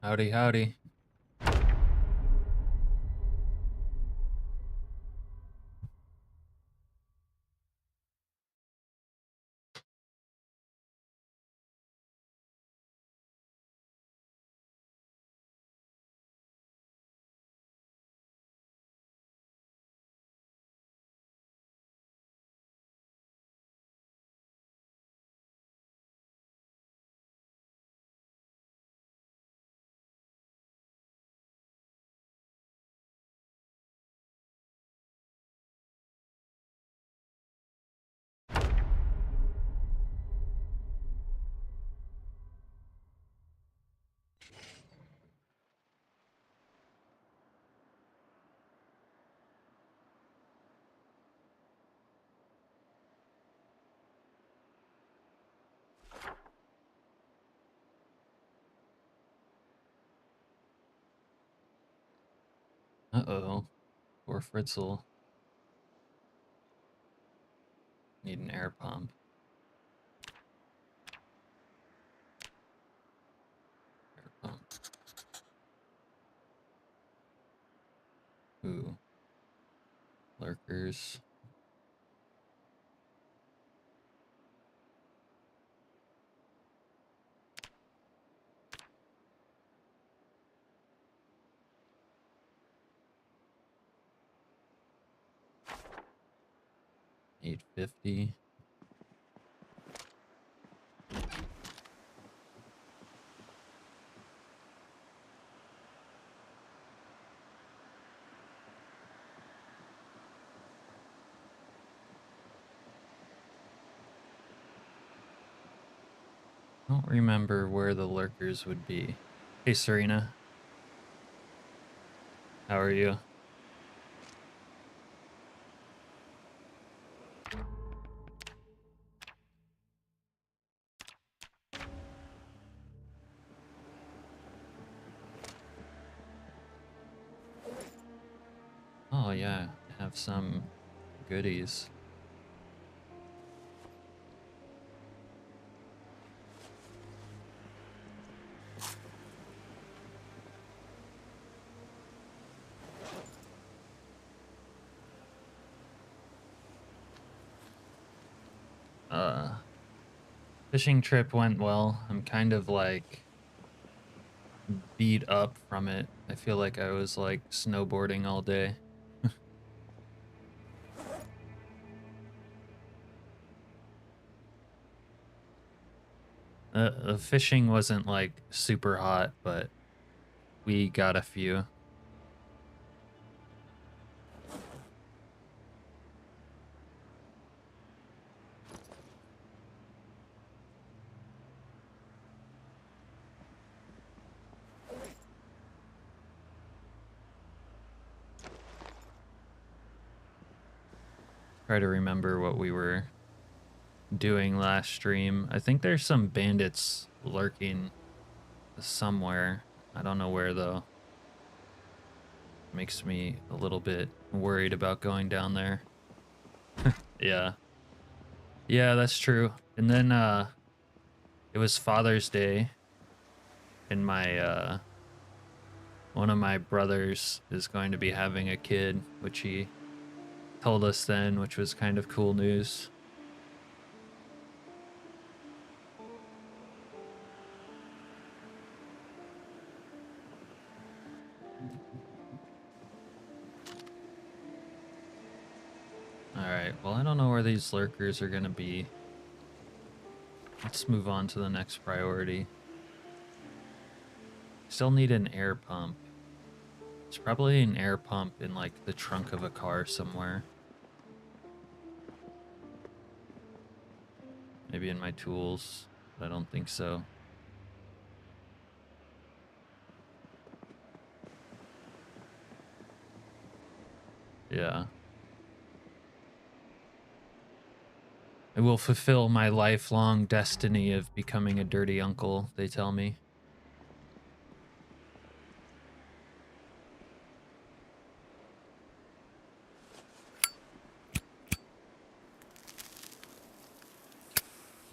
Howdy, howdy. Uh-oh. Poor Fritzl. Need an air pump. Air pump. Ooh. Lurkers. $8.50. I don't remember where the lurkers would be. Hey, Serena. How are you? Oh, yeah. Have some goodies. Fishing trip went well. I'm kind of like beat up from it. I feel like I was like snowboarding all day. The fishing wasn't like super hot, but we got a few. Try to remember what we were doing last stream. I think there's some bandits lurking somewhere. I don't know where though. Makes me a little bit worried about going down there. Yeah. Yeah, that's true. And then it was Father's Day and my one of my brothers is going to be having a kid, which he told us then, which was kind of cool news. Alright, well, I don't know where these lurkers are gonna be. Let's move on to the next priority. Still need an air pump. It's probably an air pump in like the trunk of a car somewhere. Maybe in my tools, but I don't think so. Yeah. I will fulfill my lifelong destiny of becoming a dirty uncle, they tell me.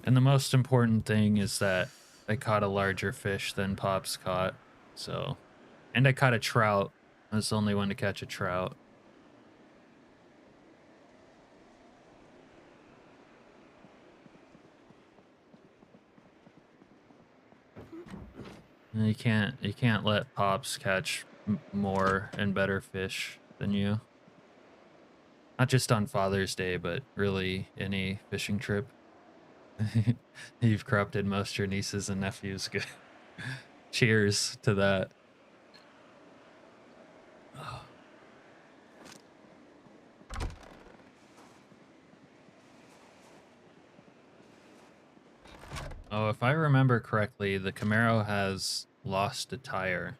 And the most important thing is that I caught a larger fish than Pops caught. So, and I caught a trout. I was the only one to catch a trout. And you can't let Pops catch more and better fish than you. Not just on Father's Day, but really any fishing trip. You've corrupted most your nieces and nephews. Good. Cheers to that. Oh, if I remember correctly, the Camaro has lost a tire.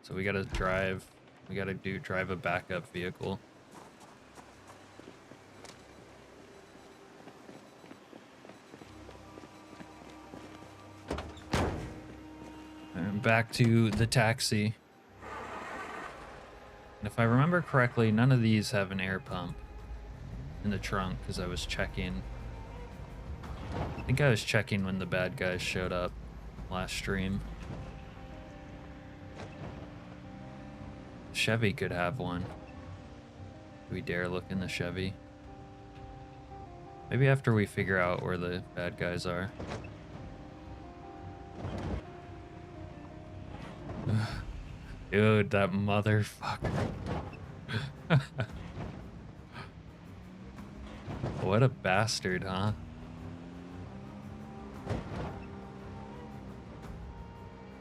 So we gotta drive a backup vehicle. And back to the taxi. And if I remember correctly, none of these have an air pump in the trunk because I was checking. I think I was checking when the bad guys showed up last stream. Chevy could have one. Do we dare look in the Chevy? Maybe after we figure out where the bad guys are. Dude, that motherfucker. What a bastard, huh?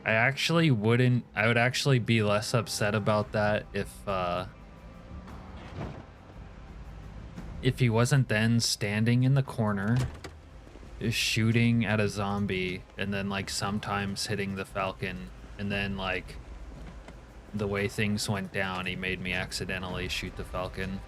I would actually be less upset about that if he wasn't then standing in the corner shooting at a zombie and then like sometimes hitting the Falcon, and then like the way things went down, he made me accidentally shoot the Falcon.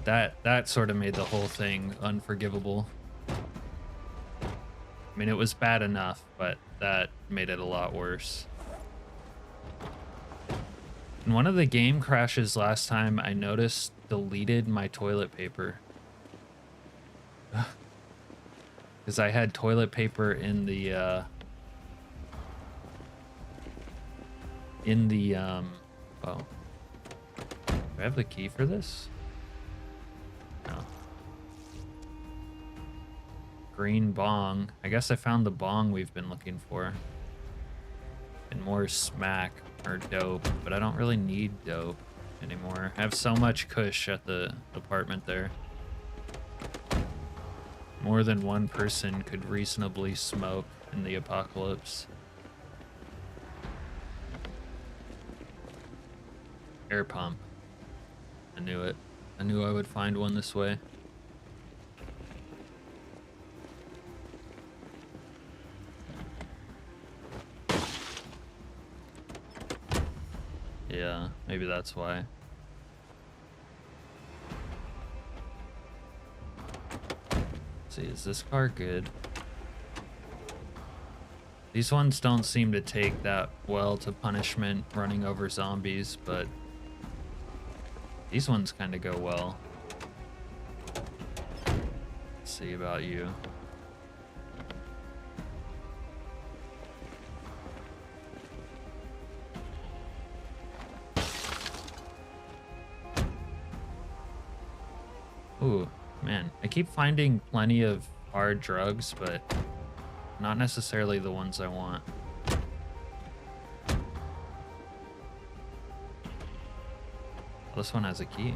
That sort of made the whole thing unforgivable. I mean, it was bad enough, but that made it a lot worse. In one of the game crashes last time, I noticed deleted my toilet paper. Because I had toilet paper in the oh. Do I have the key for this? No. Green bong. I guess I found the bong we've been looking for. And more smack or dope, but I don't really need dope anymore. I have so much kush at the apartment there. More than one person could reasonably smoke in the apocalypse. Air pump. I knew it. I knew I would find one this way. Yeah, maybe that's why. Let's see, is this car good? These ones don't seem to take that well to punishment running over zombies, but these ones kind of go well. Let's see about you. Ooh, man, I keep finding plenty of hard drugs, but not necessarily the ones I want. This one has a key.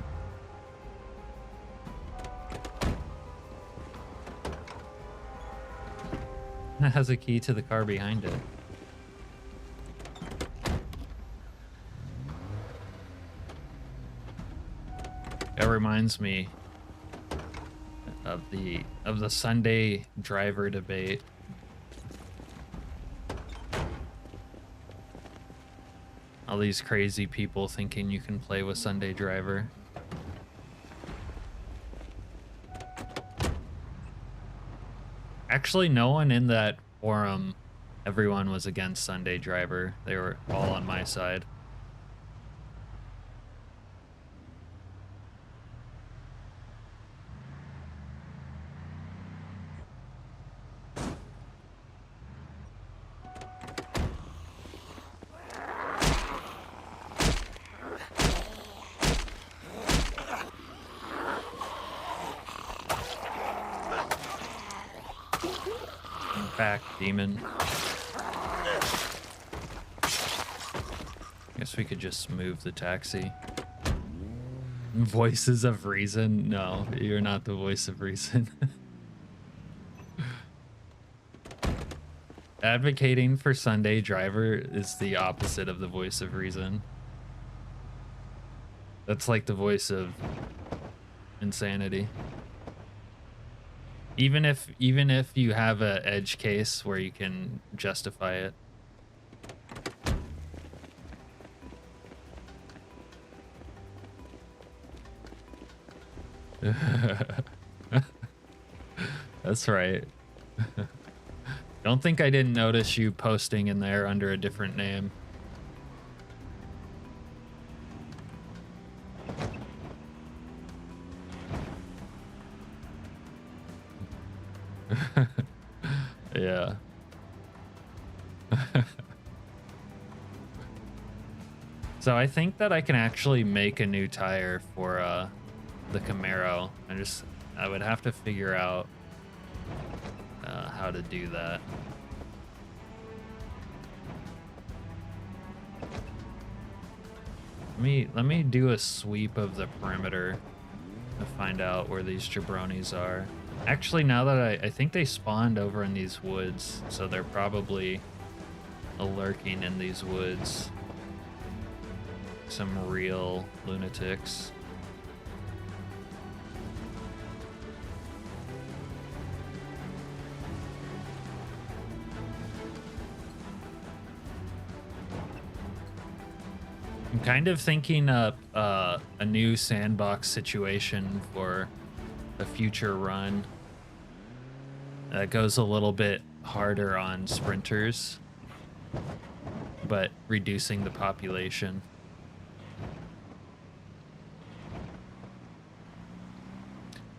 It has a key to the car behind it. That reminds me of the Sunday driver debate. All these crazy people thinking you can play with Sunday driver. Actually, no one in that forum, everyone was against Sunday driver. They were all on my side. back, demon. Guess we could just move the taxi. Voices of reason? No, you're not the voice of reason. Advocating for Sunday driver is the opposite of the voice of reason. That's like the voice of insanity. Even if you have a edge case where you can justify it. That's right. Don't think I didn't notice you posting in there under a different name. Yeah. So I think that I can actually make a new tire for the Camaro. I would have to figure out how to do that. Let me do a sweep of the perimeter to find out where these jabronis are. Actually, now that I think they spawned over in these woods, so they're probably lurking in these woods. Some real lunatics. I'm kind of thinking up a new sandbox situation for a future run that goes a little bit harder on sprinters, but reducing the population.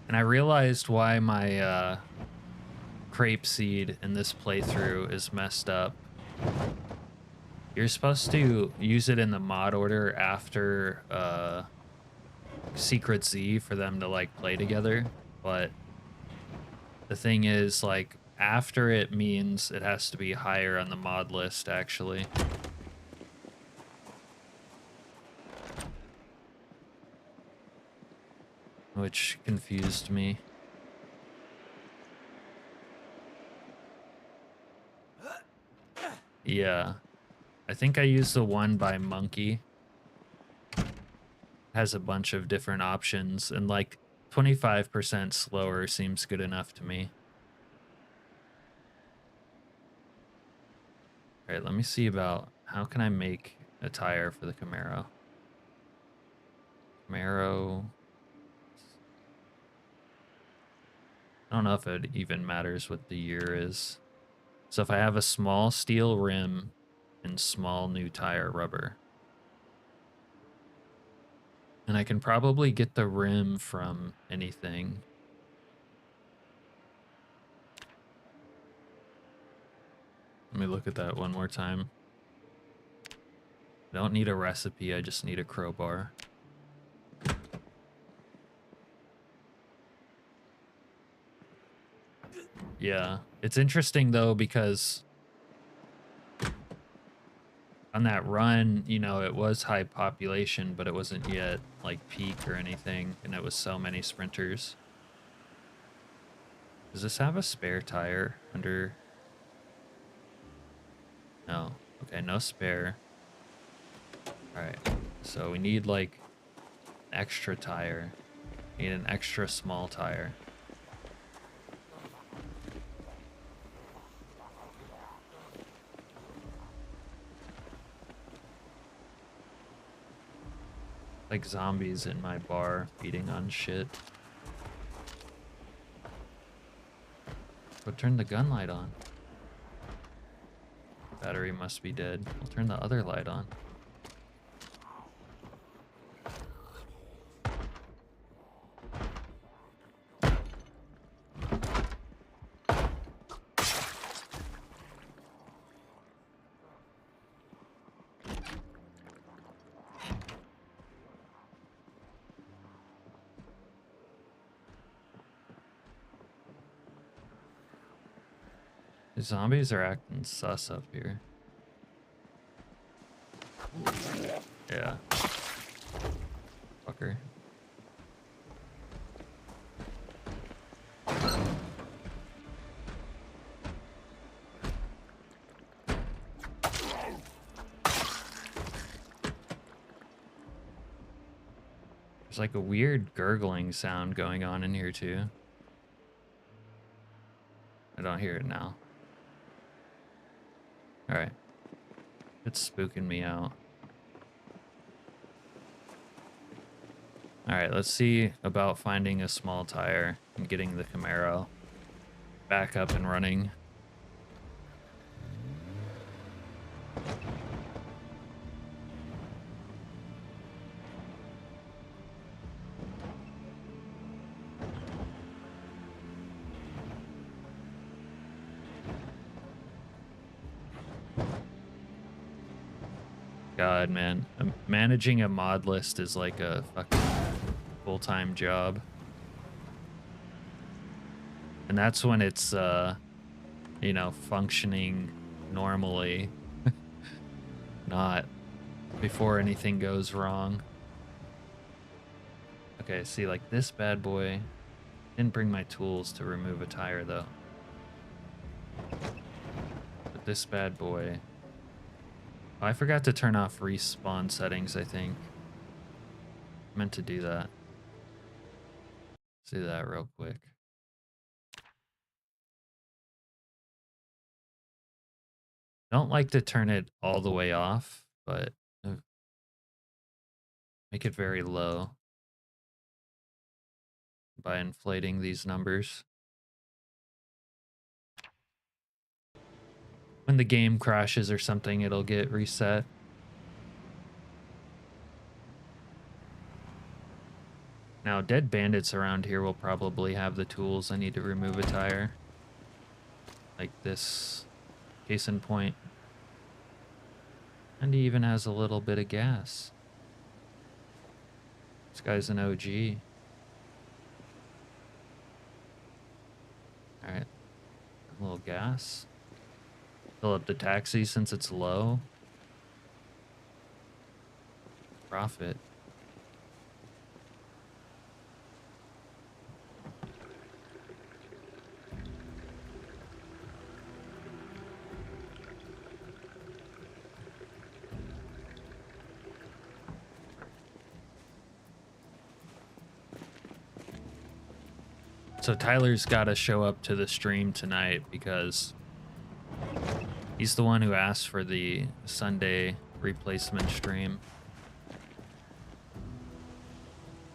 And I realized why my crepe seed in this playthrough is messed up. You're supposed to use it in the mod order after Secret Z for them to like play together, but the thing is, like, after it means it has to be higher on the mod list actually. Which confused me. Yeah. I think I used the one by Monkey. Has a bunch of different options, and like 25% slower seems good enough to me. All right, let me see about how can I make a tire for the Camaro. Camaro. I don't know if it even matters what the year is. So if I have a small steel rim and small new tire rubber, and I can probably get the rim from anything. Let me look at that one more time. I don't need a recipe, I just need a crowbar. Yeah, it's interesting though, because on that run, you know, it was high population, but it wasn't yet like peak or anything, and it was so many sprinters. Does this have a spare tire under? No. Okay, no spare. All right, so we need like an extra tire. We need an extra small tire. Like zombies in my bar feeding on shit. But turn the gun light on. Battery must be dead. We'll turn the other light on. Zombies are acting sus up here. Yeah. Fucker. There's like a weird gurgling sound going on in here too. I don't hear it now. All right. It's spooking me out. All right, let's see about finding a small tire and getting the Camaro back up and running. God, man, managing a mod list is like a fucking full-time job. And that's when it's, you know, functioning normally, not before anything goes wrong. Okay, see, like this bad boy, didn't bring my tools to remove a tire though. But this bad boy, oh, I forgot to turn off respawn settings, I think. Meant to do that. Let's do that real quick. Don't like to turn it all the way off, but make it very low by inflating these numbers. When the game crashes or something, it'll get reset. Now, dead bandits around here will probably have the tools I need to remove a tire. Like this, case in point. And he even has a little bit of gas. This guy's an OG. Alright. A little gas. Fill up the taxi since it's low. Profit. So Tyler's got to show up to the stream tonight because he's the one who asked for the Sunday replacement stream.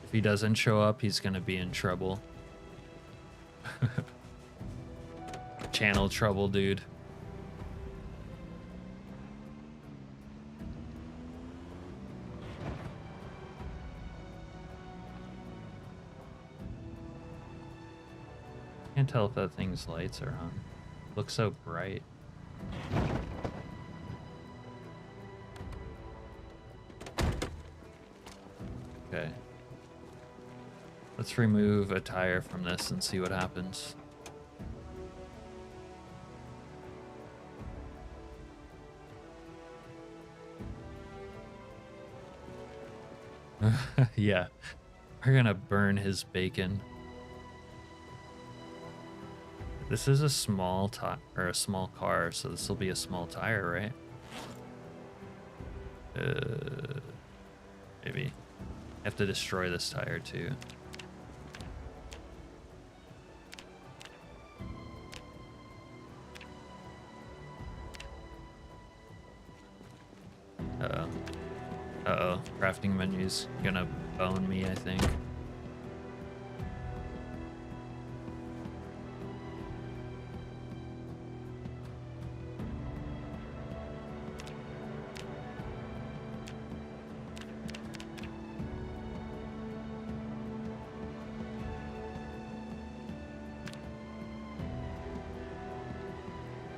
If he doesn't show up, he's going to be in trouble. Channel trouble, dude. Can't tell if that thing's lights are on. Looks so bright. Okay. Let's remove a tire from this and see what happens. Yeah, we're gonna burn his bacon. This is a small tire or a small car, so this will be a small tire, right? Maybe. Have to destroy this tire too. Uh-oh. Uh-oh. Crafting menu's gonna bone me, I think.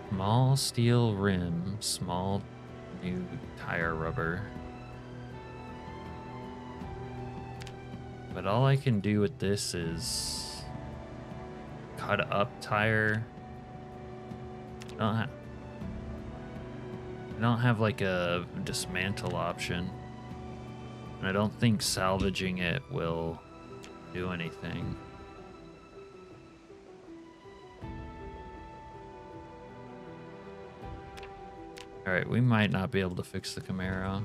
Small steel rim, small new tire rubber. But all I can do with this is cut up tire. don't have. I don't have like a dismantle option. And I don't think salvaging it will do anything. Alright, we might not be able to fix the Camaro.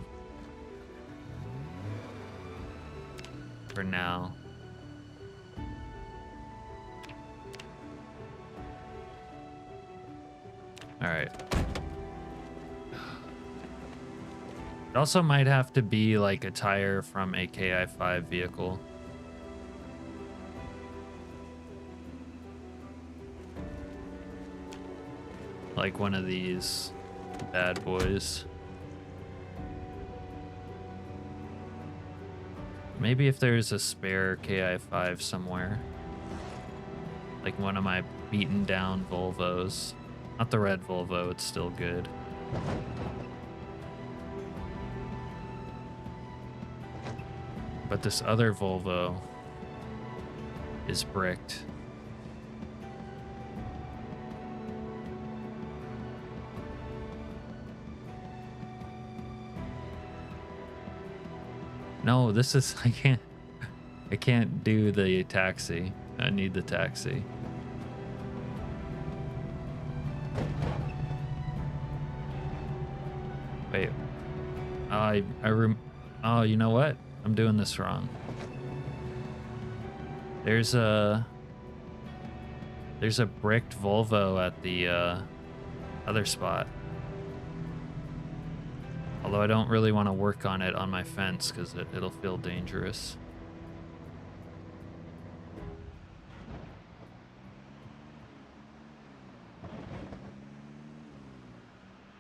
For now. Alright. It also might have to be like a tire from a KI5 vehicle. Like one of these bad boys. Maybe if there's a spare KI5 somewhere. Like one of my beaten down Volvos. Not the red Volvo, it's still good. But this other Volvo is bricked. No, this is, I can't do the taxi. I need the taxi. Wait. Oh, you know what? I'm doing this wrong. There's a bricked Volvo at the other spot. Although I don't really want to work on it on my fence because it'll feel dangerous.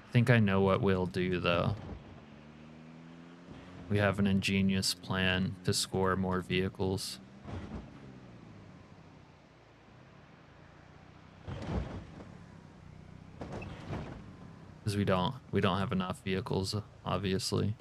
I think I know what we'll do though. We have an ingenious plan to score more vehicles. Because we don't have enough vehicles, obviously.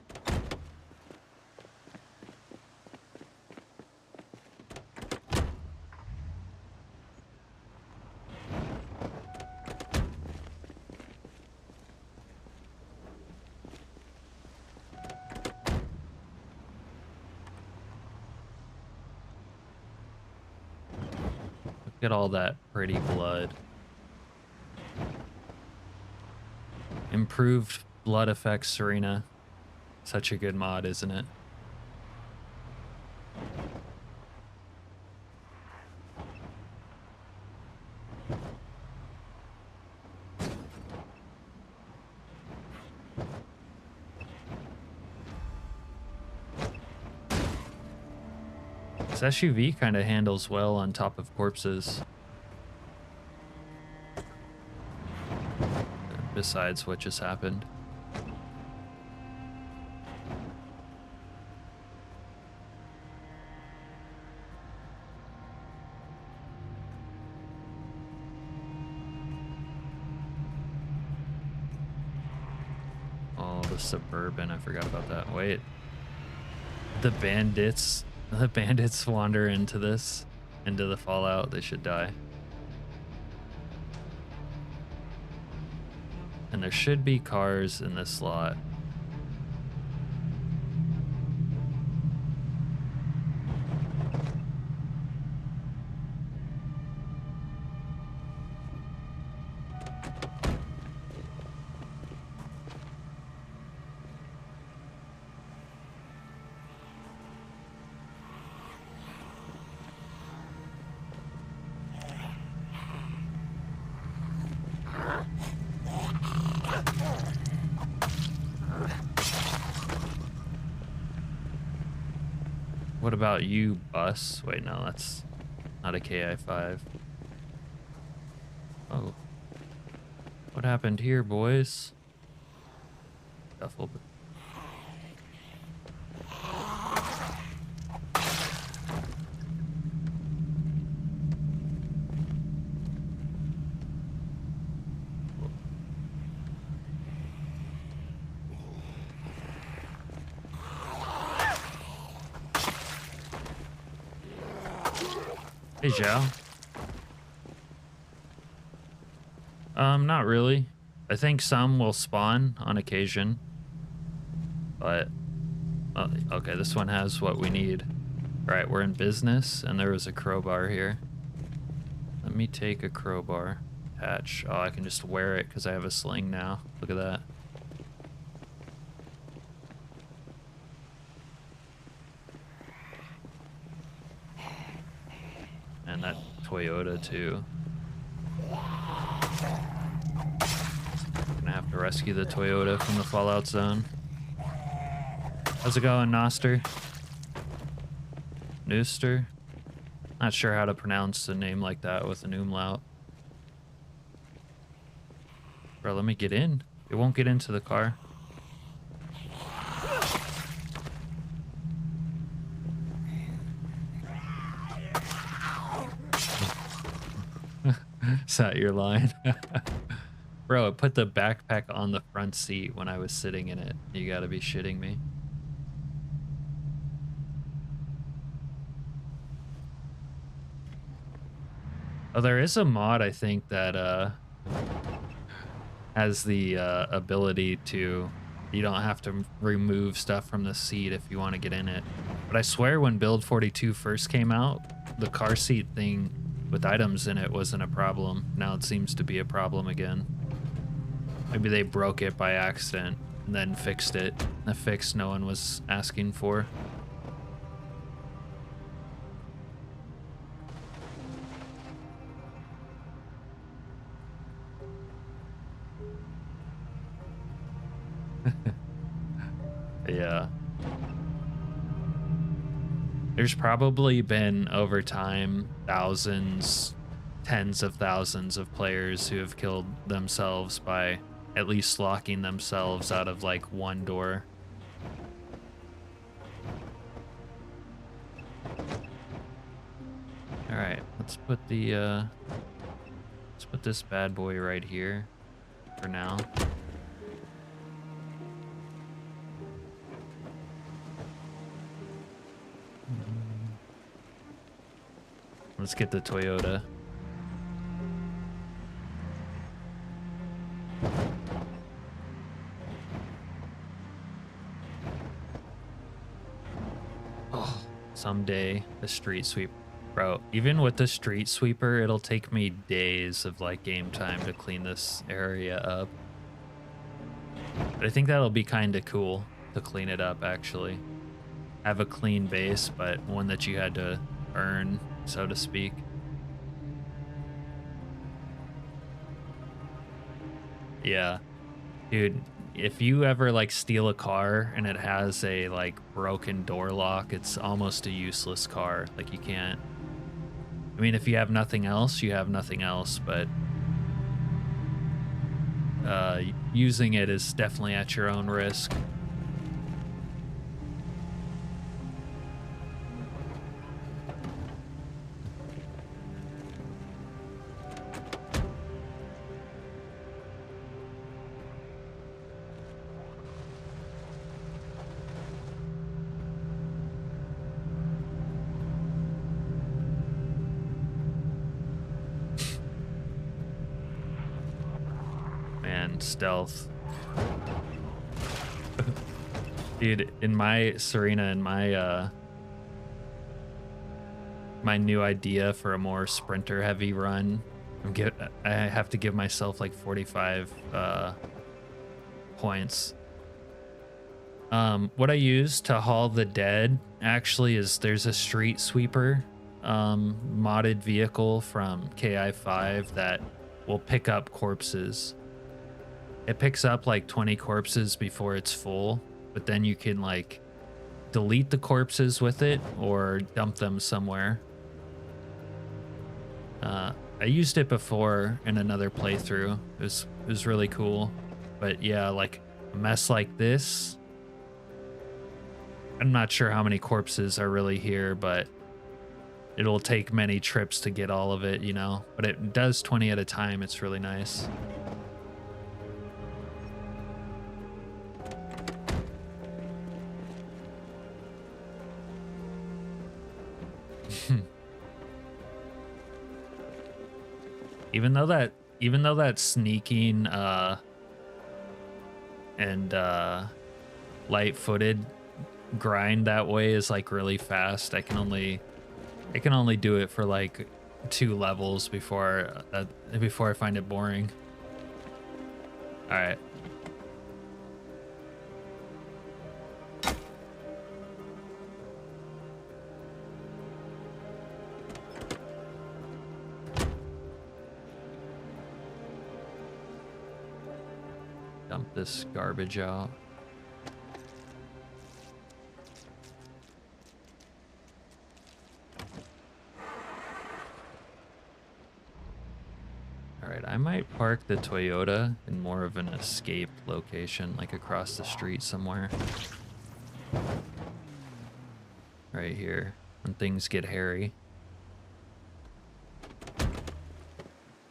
Look at all that pretty blood. Improved blood effects, Serena. Such a good mod, isn't it? This SUV kind of handles well on top of corpses. Besides what just happened. Oh, the Suburban, I forgot about that. Wait. The bandits wander into the Fallout. They should die. And there should be cars in this slot. What about you, bus? Wait, no, that's not a KI5. Oh. What happened here, boys? Duffel. Hey, Joe. Not really. I think some will spawn on occasion, but okay, this one has what we need. All right, we're in business, and there was a crowbar here. Let me take a crowbar. Attach. Oh, I can just wear it because I have a sling now. Look at that. And that Toyota too. Gonna have to rescue the Toyota from the Fallout Zone. How's it going, Noster? Nooster? Not sure how to pronounce a name like that with an umlaut. Bro, let me get in. It won't get into the car. Is that your line? Bro, it put the backpack on the front seat when I was sitting in it. You gotta be shitting me. Oh, there is a mod, I think, that has the ability to... You don't have to remove stuff from the seat if you want to get in it. But I swear when Build 42 first came out, the car seat thing with items in it wasn't a problem. Now it seems to be a problem again. Maybe they broke it by accident and then fixed it. A fix no one was asking for. Yeah. There's probably been, over time, thousands, tens of thousands of players who have killed themselves by at least locking themselves out of like one door. All right, let's put this bad boy right here for now. Let's get the Toyota. Oh, someday the street sweep. Bro, even with the street sweeper, it'll take me days of like game time to clean this area up. But I think that'll be kind of cool to clean it up, actually. Have a clean base, but one that you had to earn, so to speak. Yeah. Dude, if you ever like steal a car and it has a like broken door lock, it's almost a useless car. Like you can't... I mean, if you have nothing else, you have nothing else, but using it is definitely at your own risk. Stealth. Dude, in my Serena, in my my new idea for a more sprinter heavy run, I have to give myself like 45 points. What I use to haul the dead actually is there's a street sweeper modded vehicle from KI5 that will pick up corpses. It picks up like 20 corpses before it's full, but then you can like delete the corpses with it or dump them somewhere. I used it before in another playthrough. It was really cool. But yeah, like a mess like this, I'm not sure how many corpses are really here, but it'll take many trips to get all of it, you know? But it does 20 at a time. It's really nice. Even though that even though that sneaking and light-footed grind that way is like really fast, I can only do it for like 2 levels before I find it boring. All right. Dump this garbage out. All right, I might park the Toyota in more of an escape location, like across the street somewhere. Right here, when things get hairy.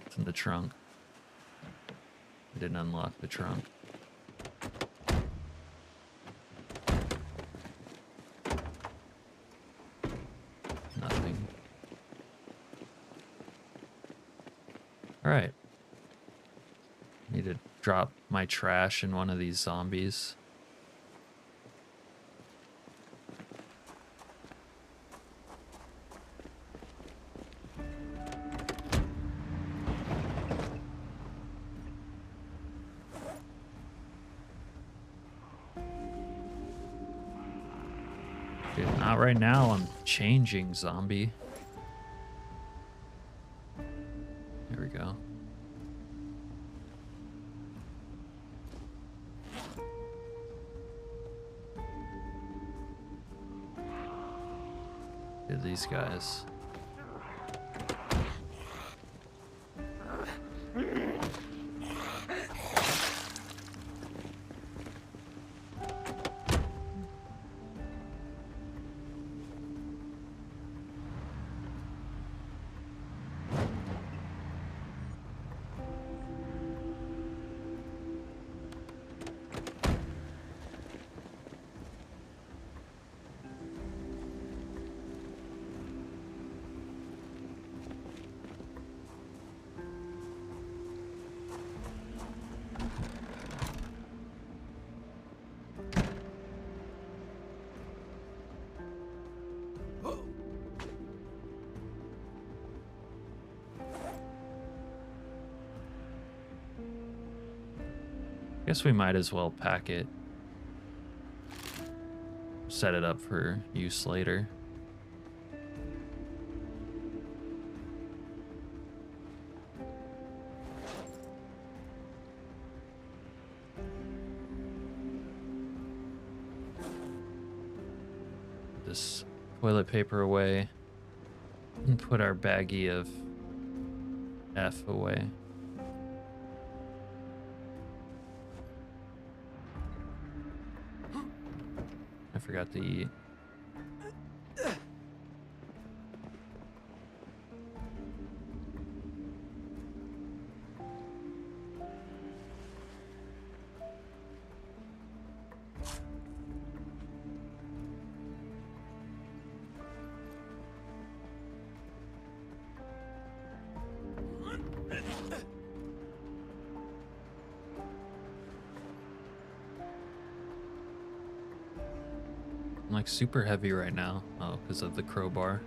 It's in the trunk. I didn't unlock the trunk. Nothing. All right. Need to drop my trash in one of these zombies. Dude, not right now. I'm changing, zombie. There we go. Dude, these guys. Guess we might as well pack it. Set it up for use later. Put this toilet paper away and put our baggie of F away. I forgot to eat. I'm like super heavy right now. Oh, because of the crowbar.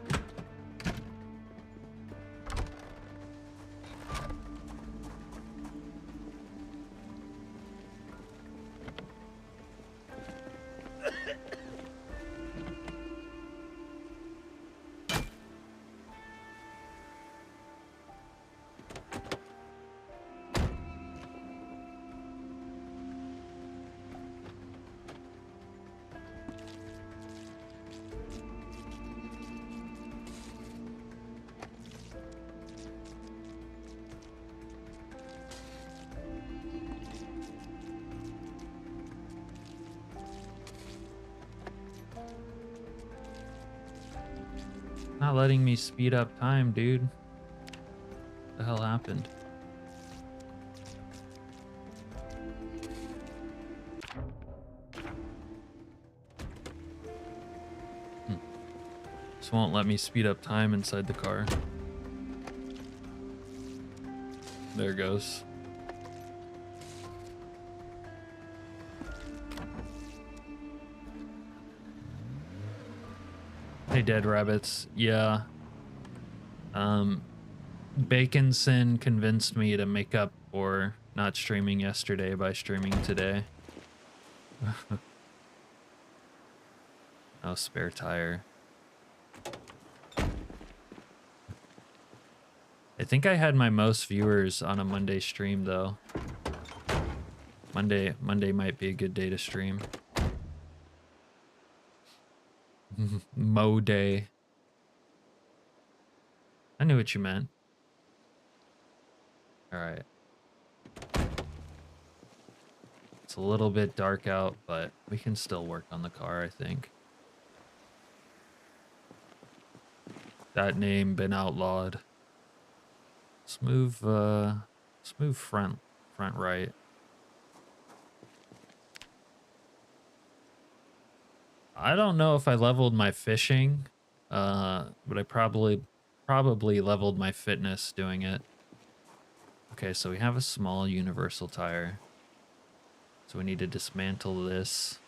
Not letting me speed up time, dude. What the hell happened? This won't let me speed up time inside the car. There goes. Hey, Dead Rabbits. Yeah. Baconson convinced me to make up for not streaming yesterday by streaming today. Oh, spare tire. I think I had my most viewers on a Monday stream though. Monday might be a good day to stream. Mo day. I knew what you meant. All right. It's a little bit dark out, but we can still work on the car, I think. That name been outlawed. Let's move front right. I don't know if I leveled my fishing, but I probably leveled my fitness doing it. Okay, so we have a small universal tire. So we need to dismantle this.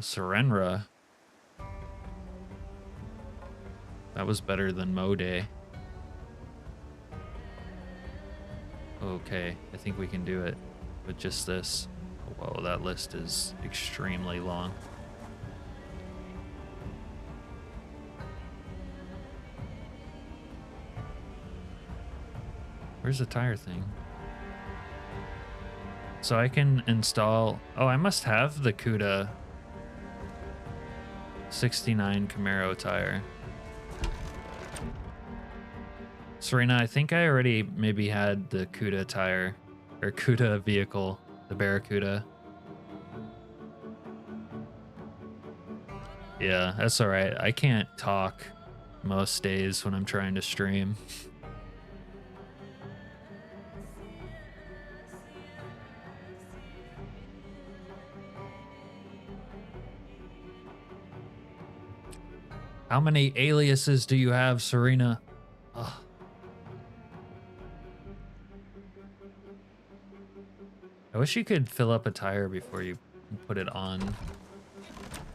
Serenra. That was better than Mode. Okay, I think we can do it with just this. Whoa, that list is extremely long. Where's the tire thing? So I can install... Oh, I must have the Cuda 69 Camaro tire. Serena, I think I already maybe had the Cuda tire, or Cuda vehicle, the Barracuda. Yeah, that's all right. I can't talk most days when I'm trying to stream. How many aliases do you have, Serena? Ugh. I wish you could fill up a tire before you put it on.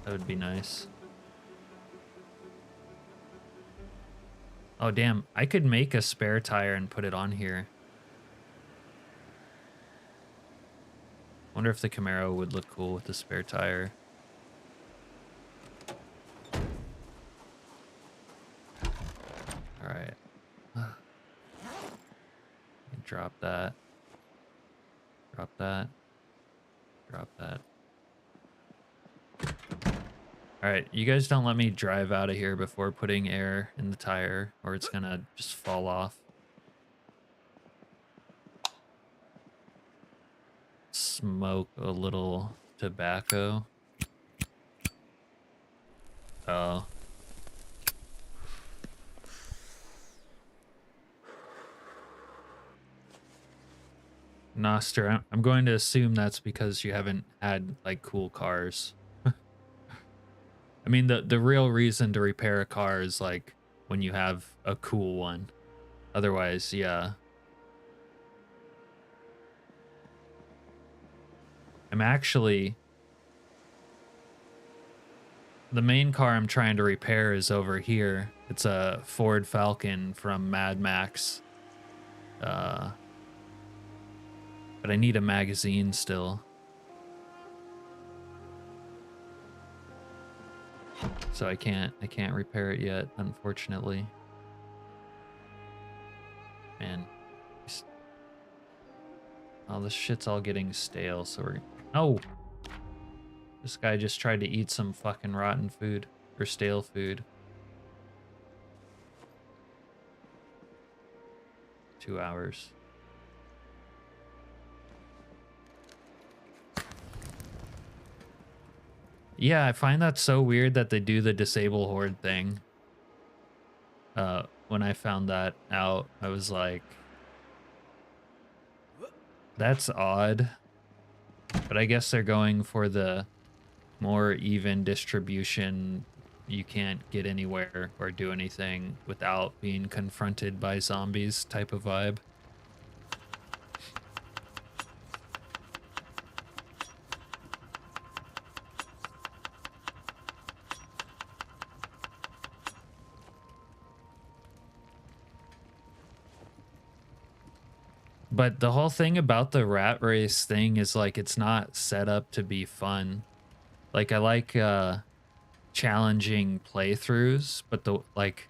That would be nice. Oh, damn. I could make a spare tire and put it on here. Wonder if the Camaro would look cool with the spare tire. All right. Drop that. Drop that. Drop that. All right, you guys don't let me drive out of here before putting air in the tire, or it's gonna just fall off. Smoke a little tobacco. Oh. Noster, I'm going to assume that's because you haven't had like cool cars. I mean, the real reason to repair a car is like when you have a cool one. Otherwise, yeah. I'm actually... The main car I'm trying to repair is over here. It's a Ford Falcon from Mad Max. But I need a magazine still. So I can't repair it yet, unfortunately. Man. Oh, this shit's all getting stale, so we're... Oh! This guy just tried to eat some fucking rotten food. Or stale food. 2 hours. Yeah, I find that so weird that they do the disable horde thing. When I found that out, I was like, that's odd. But I guess they're going for the more even distribution, you can't get anywhere or do anything without being confronted by zombies type of vibe. But the whole thing about the rat race thing is like it's not set up to be fun. Like I like challenging playthroughs, but the like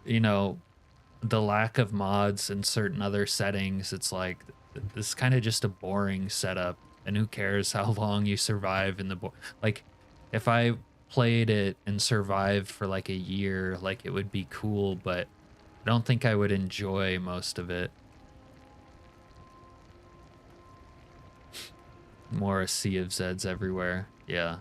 you know, the lack of mods in certain other settings, it's like this is kind of just a boring setup, and who cares how long you survive in the like if I played it and survived for like a year, like it would be cool, but I don't think I would enjoy most of it. More a sea of Zeds everywhere. Yeah.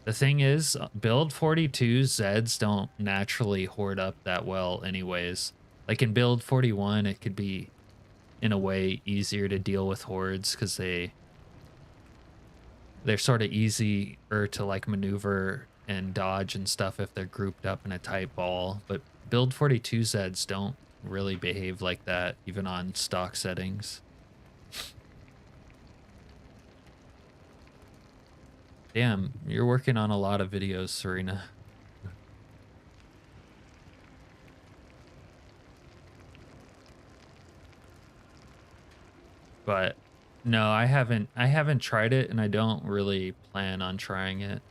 The thing is, build 42 Zeds don't naturally hoard up that well anyways. Like in build 41, it could be in a way easier to deal with hordes because they're sort of easier to like maneuver and dodge and stuff if they're grouped up in a tight ball. But build 42 Zeds don't really behave like that, even on stock settings. Damn, you're working on a lot of videos, Serena. But no, I haven't tried it, and I don't really plan on trying it.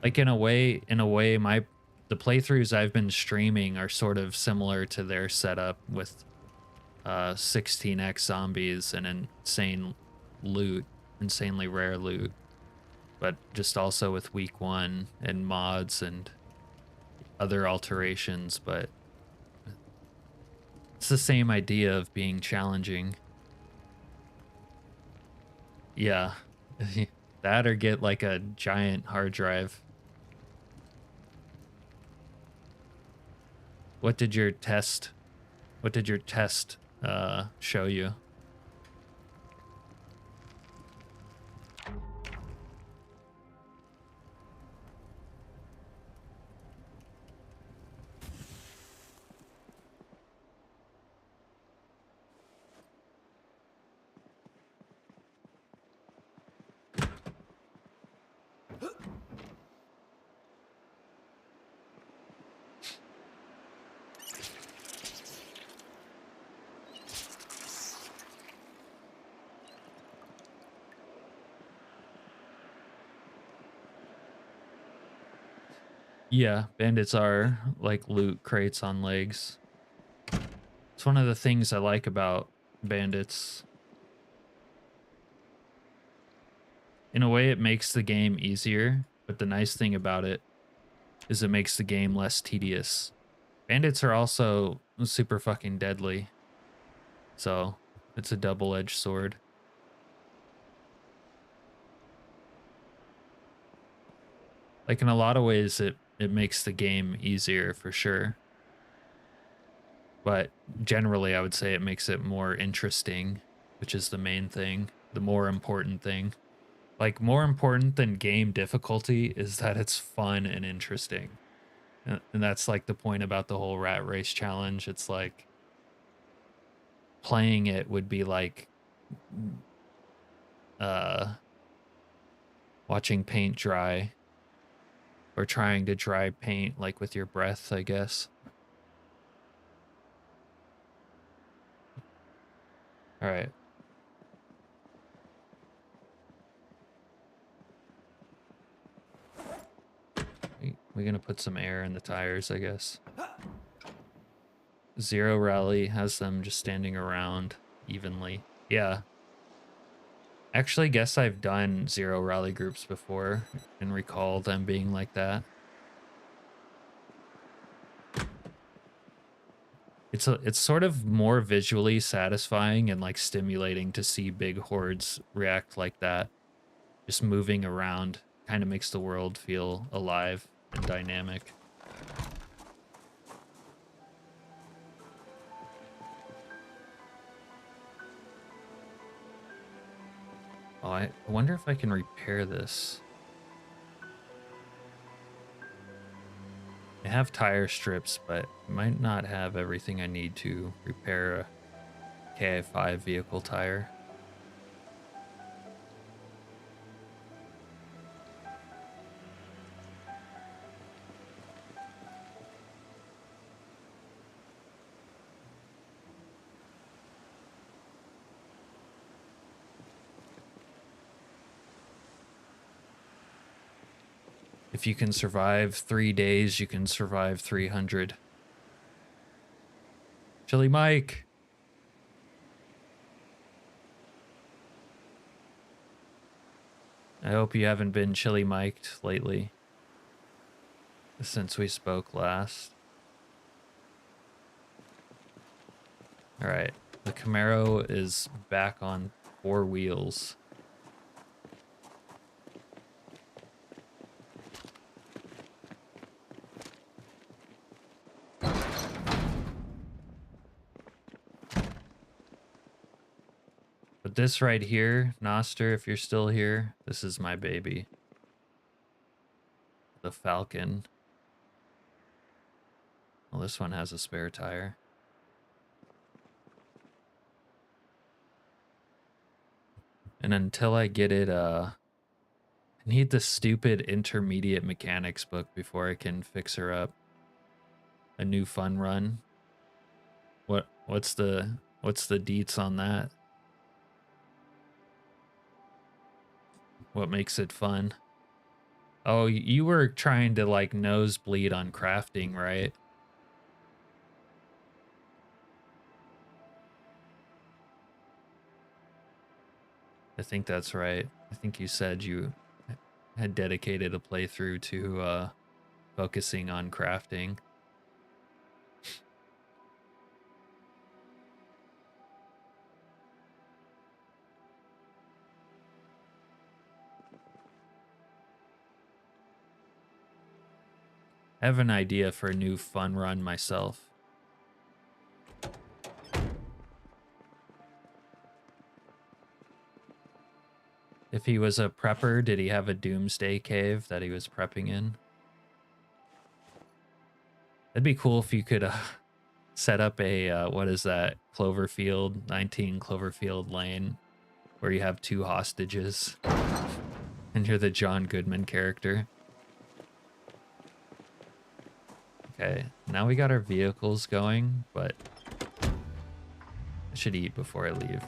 Like in a way, the playthroughs I've been streaming are sort of similar to their setup with 16x zombies and insane loot, insanely rare loot, but just also with week 1 and mods and other alterations, but it's the same idea of being challenging. Yeah. That or get like a giant hard drive. What did your test show you? Yeah, bandits are like loot crates on legs. It's one of the things I like about bandits. In a way, it makes the game easier, but the nice thing about it is it makes the game less tedious. Bandits are also super fucking deadly, so it's a double-edged sword. Like in a lot of ways, it makes the game easier for sure. But generally, I would say it makes it more interesting, which is the main thing, the more important thing. Like, more important than game difficulty is that it's fun and interesting. And that's like the point about the whole rat race challenge. It's like playing it would be like watching paint dry or trying to dry paint like with your breath, I guess. All right. We're gonna put some air in the tires, I guess. Zero Rally has them just standing around evenly. Yeah. Actually, guess I've done Zero Rally groups before and recall them being like that. It's sort of more visually satisfying and like stimulating to see big hordes react like that. Just moving around kind of makes the world feel alive and dynamic. Oh, I wonder if I can repair this. I have tire strips, but I might not have everything I need to repair a KI5 vehicle tire. If you can survive 3 days, you can survive 300. Chili Mike! I hope you haven't been Chili Miked lately since we spoke last. Alright, the Camaro is back on 4 wheels. But this right here, Noster, if you're still here, this is my baby. The Falcon. Well, this one has a spare tire. And until I get it, I need the stupid intermediate mechanics book before I can fix her up. A new fun run. What's the deets on that? What makes it fun? Oh, you were trying to like nosebleed on crafting, right? I think that's right. I think you said you had dedicated a playthrough to focusing on crafting. I have an idea for a new fun run myself. If he was a prepper, did he have a doomsday cave that he was prepping in? That'd be cool if you could set up a, what is that, Cloverfield, 19 Cloverfield Lane, where you have 2 hostages, and you're the John Goodman character. Okay, now we got our vehicles going, but I should eat before I leave.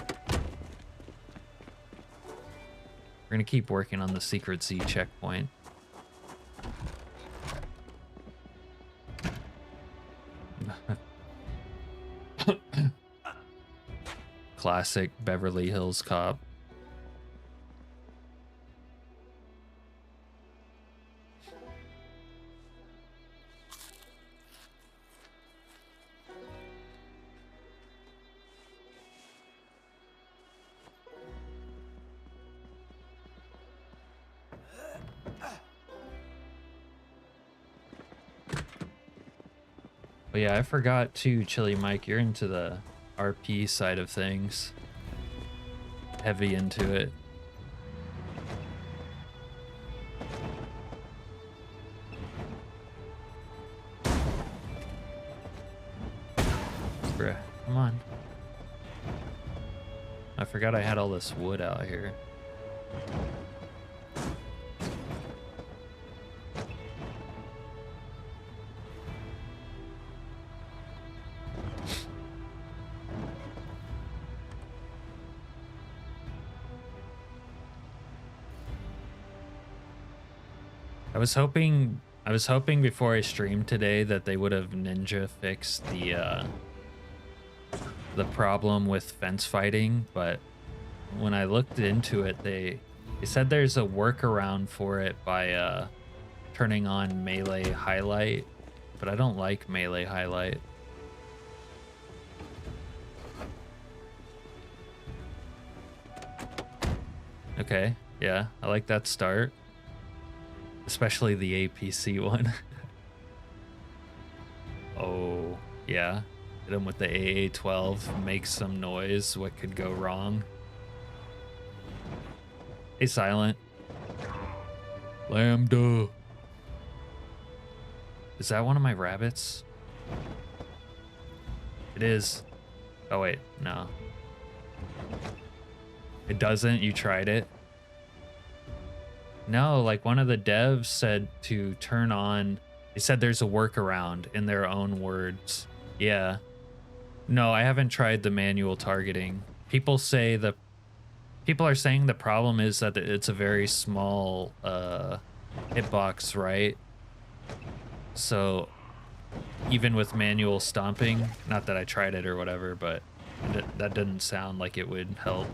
We're gonna keep working on the Secret Sea checkpoint. Classic Beverly Hills Cop. But yeah, I forgot too, Chili Mike, you're into the RP side of things. Heavy into it. Bruh, come on. I forgot I had all this wood out here. I was hoping before I streamed today that they would have ninja fixed the problem with fence fighting, but when I looked into it, they said there's a workaround for it by turning on melee highlight, but I don't like melee highlight. Okay, yeah, I like that start. Especially the APC one. Oh, yeah. Hit him with the AA-12, make some noise. What could go wrong? Hey, Silent. Lambda. Is that one of my rabbits? It is. Oh, wait. No. It doesn't? You tried it? No, like one of the devs said to turn on... They said there's a workaround in their own words. Yeah. No, I haven't tried the manual targeting. People are saying the problem is that it's a very small hitbox, right? So even with manual stomping, not that I tried it or whatever, but that didn't sound like it would help.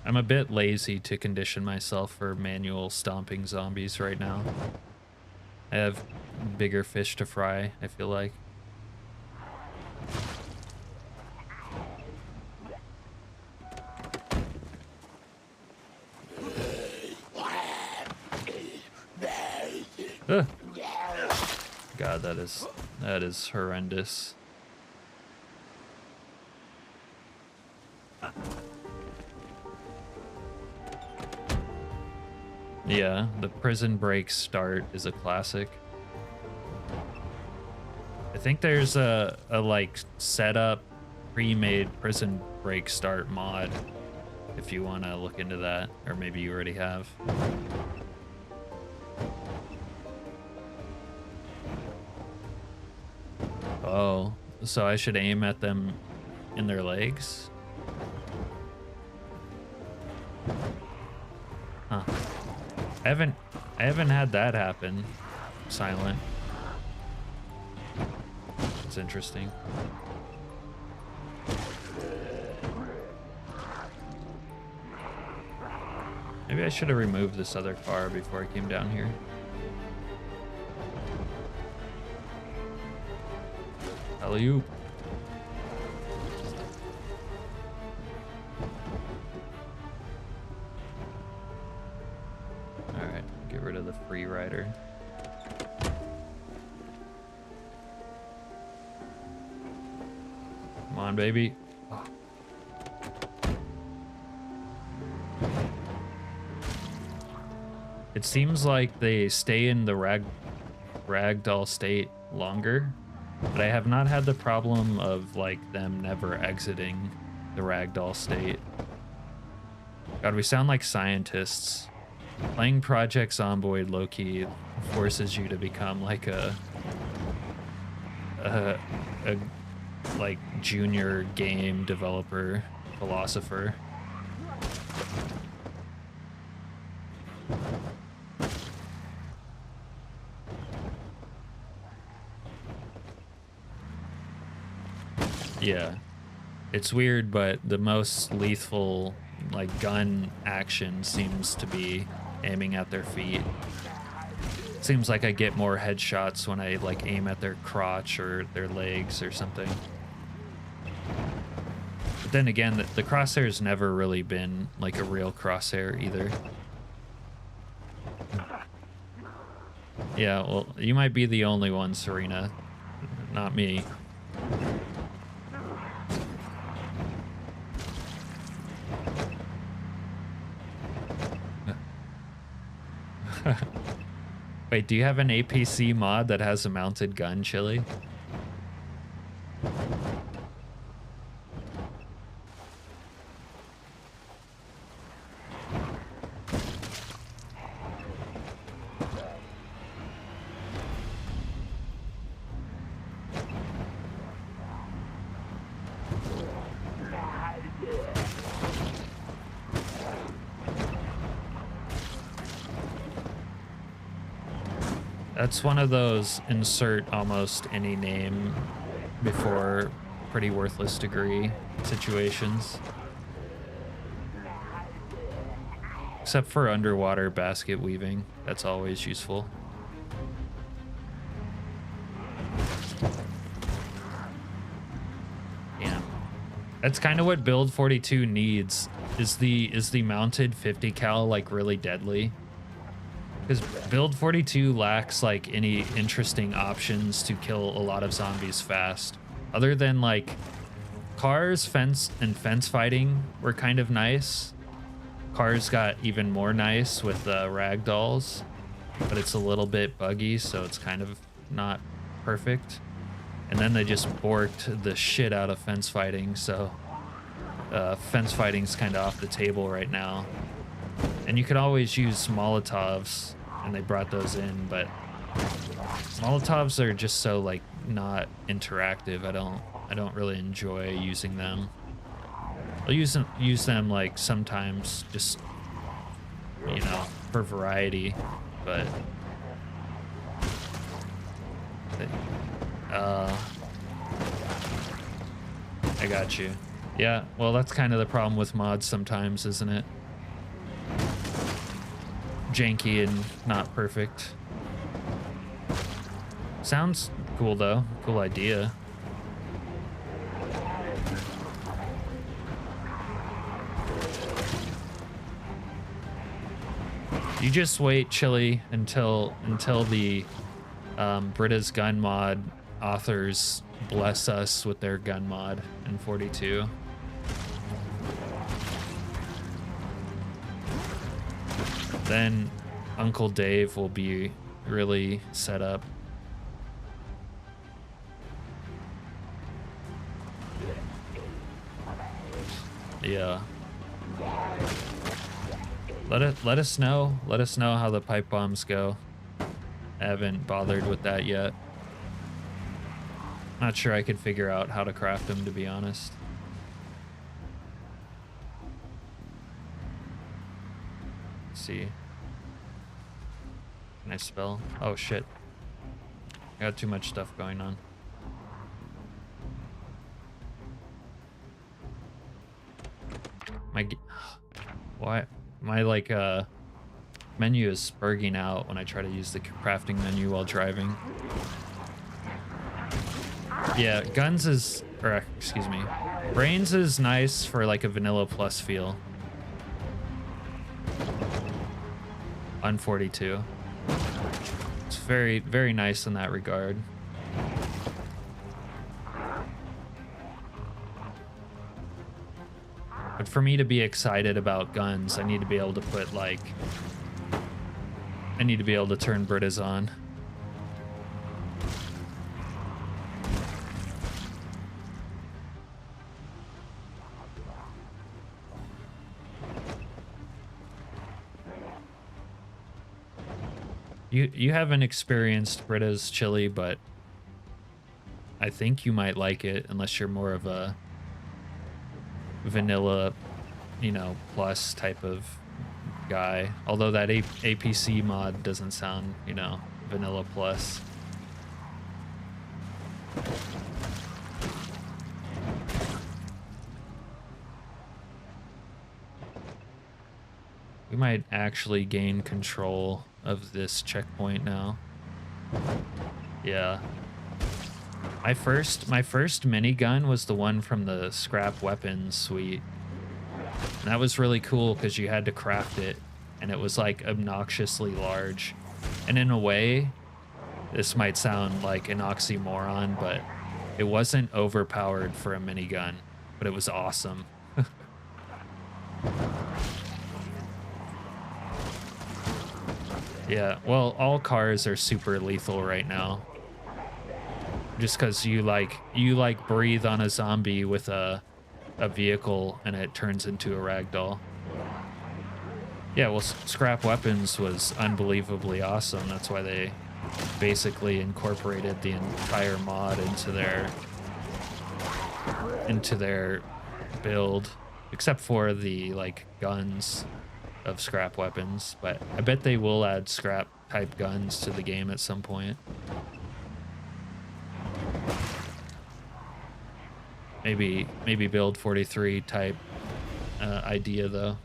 I'm a bit lazy to condition myself for manual stomping zombies right now. I have bigger fish to fry, I feel like. Ugh. God, that is horrendous. Yeah, the prison break start is a classic. I think there's a like setup pre-made prison break start mod if you want to look into that, or maybe you already have. Oh, so I should aim at them in their legs? Huh. I haven't had that happen. Silent. It's interesting. Maybe I should have removed this other car before I came down here. Alley-oop. Alright, get rid of the free rider. Come on, baby. Oh. It seems like they stay in the ragdoll state longer, but I have not had the problem of like them never exiting the ragdoll state. God, we sound like scientists. Playing Project Zomboid low-key forces you to become like a like junior game developer philosopher. Yeah, it's weird, but the most lethal like gun action seems to be aiming at their feet. Seems like I get more headshots when I like aim at their crotch or their legs or something. But then again, the crosshair's never really been like a real crosshair either. Yeah, well, you might be the only one, Serena, not me. Wait, do you have an APC mod that has a mounted gun, Chili? That's one of those insert almost any name before pretty worthless degree situations. Except for underwater basket weaving. That's always useful. Damn. That's kind of what Build 42 needs. Is the mounted 50 cal like really deadly? Because Build 42 lacks like any interesting options to kill a lot of zombies fast, other than like cars, fence fighting were kind of nice. Cars got even more nice with ragdolls, but it's a little bit buggy, so it's kind of not perfect. And then they just borked the shit out of fence fighting, so fence fighting's kind of off the table right now. And you could always use Molotovs, and they brought those in, but Molotovs are just so like not interactive. I don't really enjoy using them. I'll use them like sometimes, just, you know, for variety, but I got you. Yeah, well, that's kind of the problem with mods sometimes, isn't it? Janky and not perfect. Sounds cool though. Cool idea. You just wait, Chili, until the Britta's gun mod authors bless us with their gun mod in 42. Then Uncle Dave will be really set up. Yeah. Let us know how the pipe bombs go. I haven't bothered with that yet. Not sure I could figure out how to craft them, to be honest. Let's see. Can I spell? Oh shit. I got too much stuff going on. Why? My like menu is spurging out when I try to use the crafting menu while driving. Yeah, guns is, or excuse me, brains is nice for like a vanilla plus feel. On 42. It's very, very nice in that regard. But for me to be excited about guns, I need to be able to put like, I need to be able to turn Britta's on. You haven't experienced Britta's chili, but I think you might like it unless you're more of a vanilla, you know, plus type of guy. Although that APC mod doesn't sound, you know, vanilla plus. We might actually gain control of this checkpoint now. Yeah. My first minigun was the one from the scrap weapons suite. And that was really cool because you had to craft it, and it was like obnoxiously large. And in a way, this might sound like an oxymoron, but it wasn't overpowered for a minigun, but it was awesome. Yeah, well, all cars are super lethal right now. Just because you breathe on a zombie with a vehicle and it turns into a ragdoll. Yeah, well, scrap weapons was unbelievably awesome. That's why they basically incorporated the entire mod into their build, except for the like guns of scrap weapons. But I bet they will add scrap type guns to the game at some point. Maybe build 43 type idea though.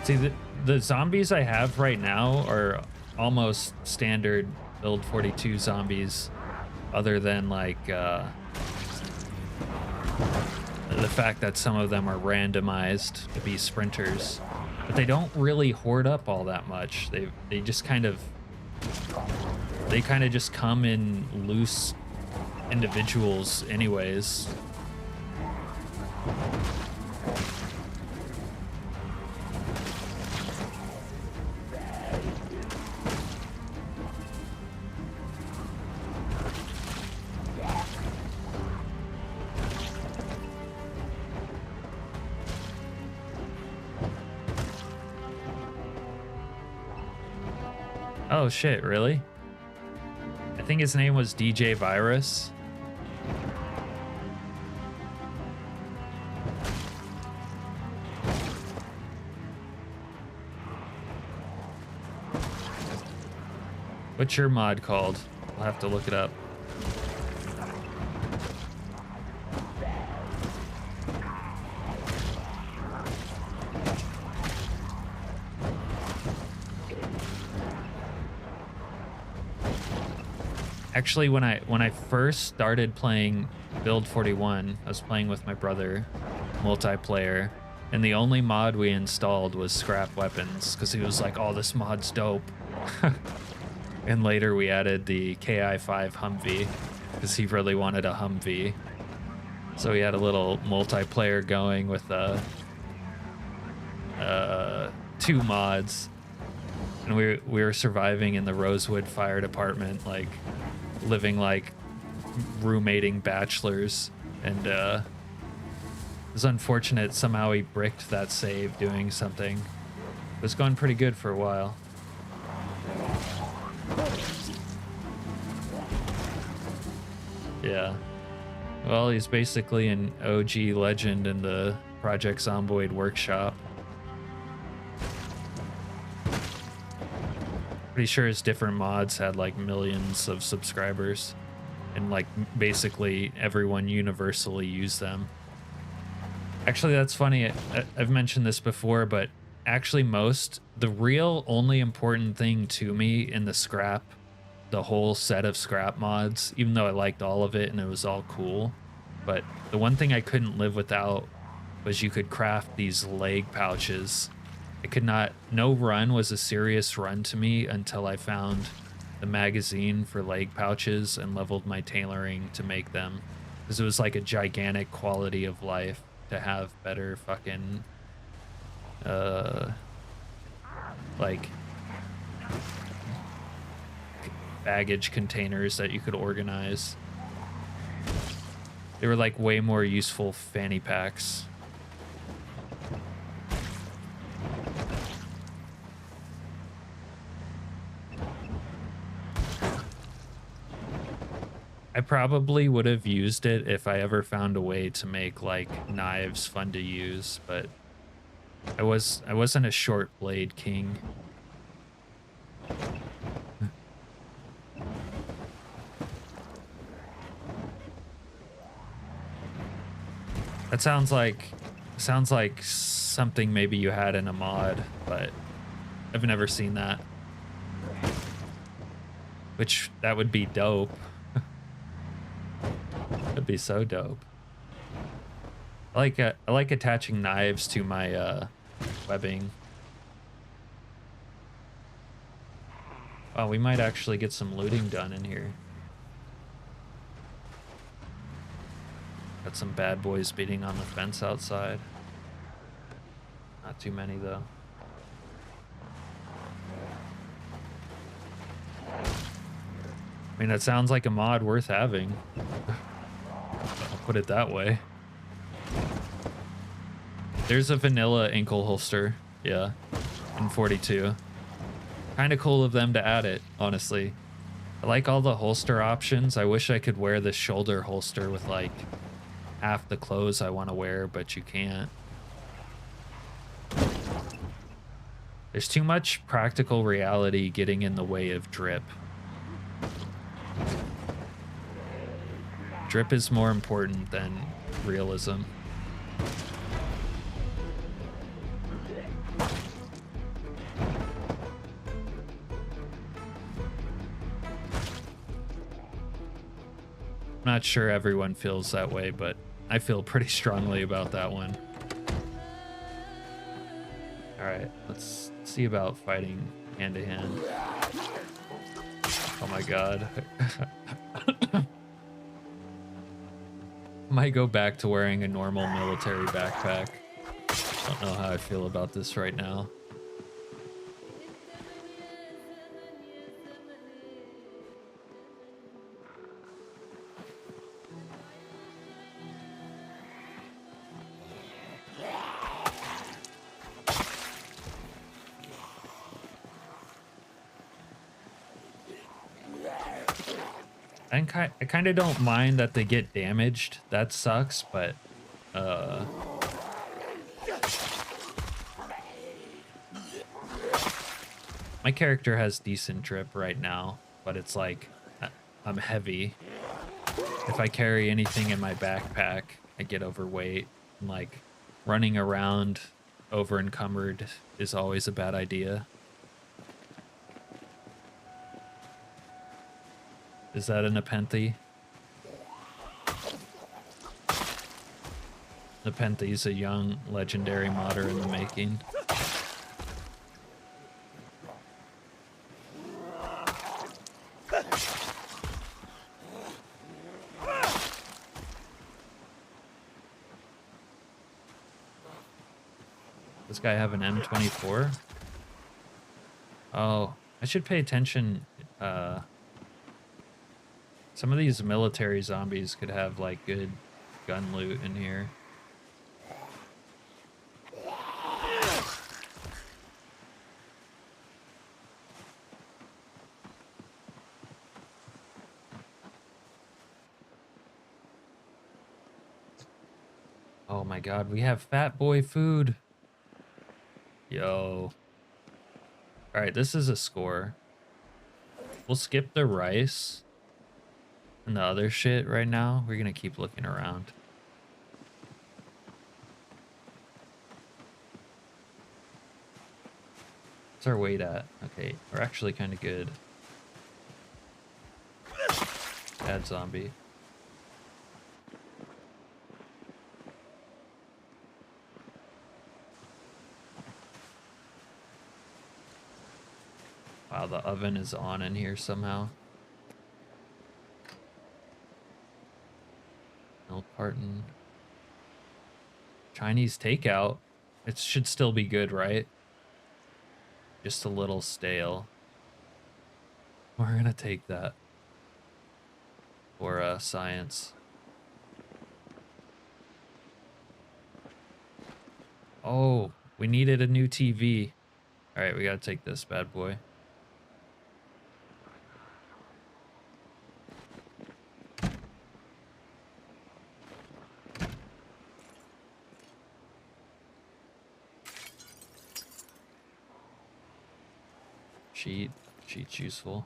See, the zombies I have right now are almost standard build 42 zombies, other than like the fact that some of them are randomized to be sprinters, but they don't really hoard up all that much. They just kind of just come in loose individuals anyways. Oh shit, really? I think his name was DJ Virus. What's your mod called? I'll have to look it up. Actually, when I first started playing Build 41, I was playing with my brother, multiplayer, and the only mod we installed was Scrap Weapons, because he was like, oh, this mod's dope. And later we added the KI-5 Humvee, because he really wanted a Humvee. So we had a little multiplayer going with 2 mods. And we were surviving in the Rosewood Fire Department, like living like roommating bachelors, and it was unfortunate somehow he bricked that save doing something. It was going pretty good for a while. Yeah. Well, he's basically an OG legend in the Project Zomboid workshop. Pretty sure his different mods had like millions of subscribers, and like basically everyone universally used them. Actually, that's funny. I've mentioned this before, but actually the real only important thing to me in the whole set of scrap mods, even though I liked all of it and it was all cool, but the one thing I couldn't live without was you could craft these leg pouches. No run was a serious run to me until I found the magazine for leg pouches and leveled my tailoring to make them, because it was like a gigantic quality of life to have better fucking like baggage containers that you could organize. They were like way more useful fanny packs. I probably would have used it if I ever found a way to make like knives fun to use, but I wasn't a short blade king. That sounds like something maybe you had in a mod, but I've never seen that. Which that would be dope. That'd be so dope. I like attaching knives to my webbing. Oh, we might actually get some looting done in here. Got some bad boys beating on the fence outside. Not too many though. I mean, that sounds like a mod worth having. I'll put it that way. There's a vanilla ankle holster, yeah, in 42. Kind of cool of them to add it, honestly. I like all the holster options. I wish I could wear the shoulder holster with like half the clothes I want to wear, but you can't. There's too much practical reality getting in the way of drip. Drip is more important than realism. I'm not sure everyone feels that way, but I feel pretty strongly about that one. All right, let's see about fighting hand to hand. Oh my god. Might go back to wearing a normal military backpack. Don't know how I feel about this right now. I kind of don't mind that they get damaged. That sucks, but my character has decent drip right now, but it's like I'm heavy. If I carry anything in my backpack, I get overweight. And like running around over encumbered is always a bad idea. Is that a Nepenthe? Nepenthe's a young legendary modder in the making. This guy have an M24? Oh, I should pay attention. Some of these military zombies could have like good gun loot in here. Oh my god, we have fat boy food. Yo. Alright, this is a score. We'll skip the rice and the other shit right now. We're gonna keep looking around. What's our weight at? Okay, we're actually kind of good. Bad zombie. Wow, the oven is on in here somehow. Milk carton. Chinese takeout. It should still be good, right? Just a little stale. We're gonna take that for science. Oh, we needed a new TV. All right, we gotta take this bad boy. Cheat's useful.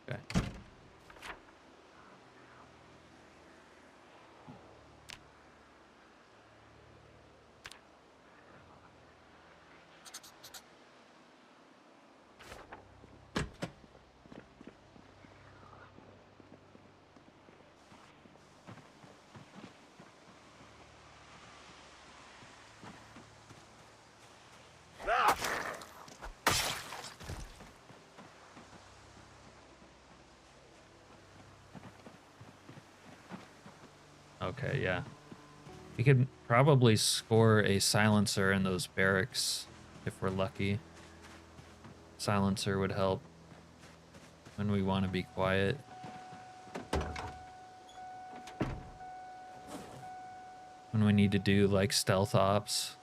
Okay. Okay, yeah. We could probably score a silencer in those barracks if we're lucky. Silencer would help when we want to be quiet. When we need to do like stealth ops.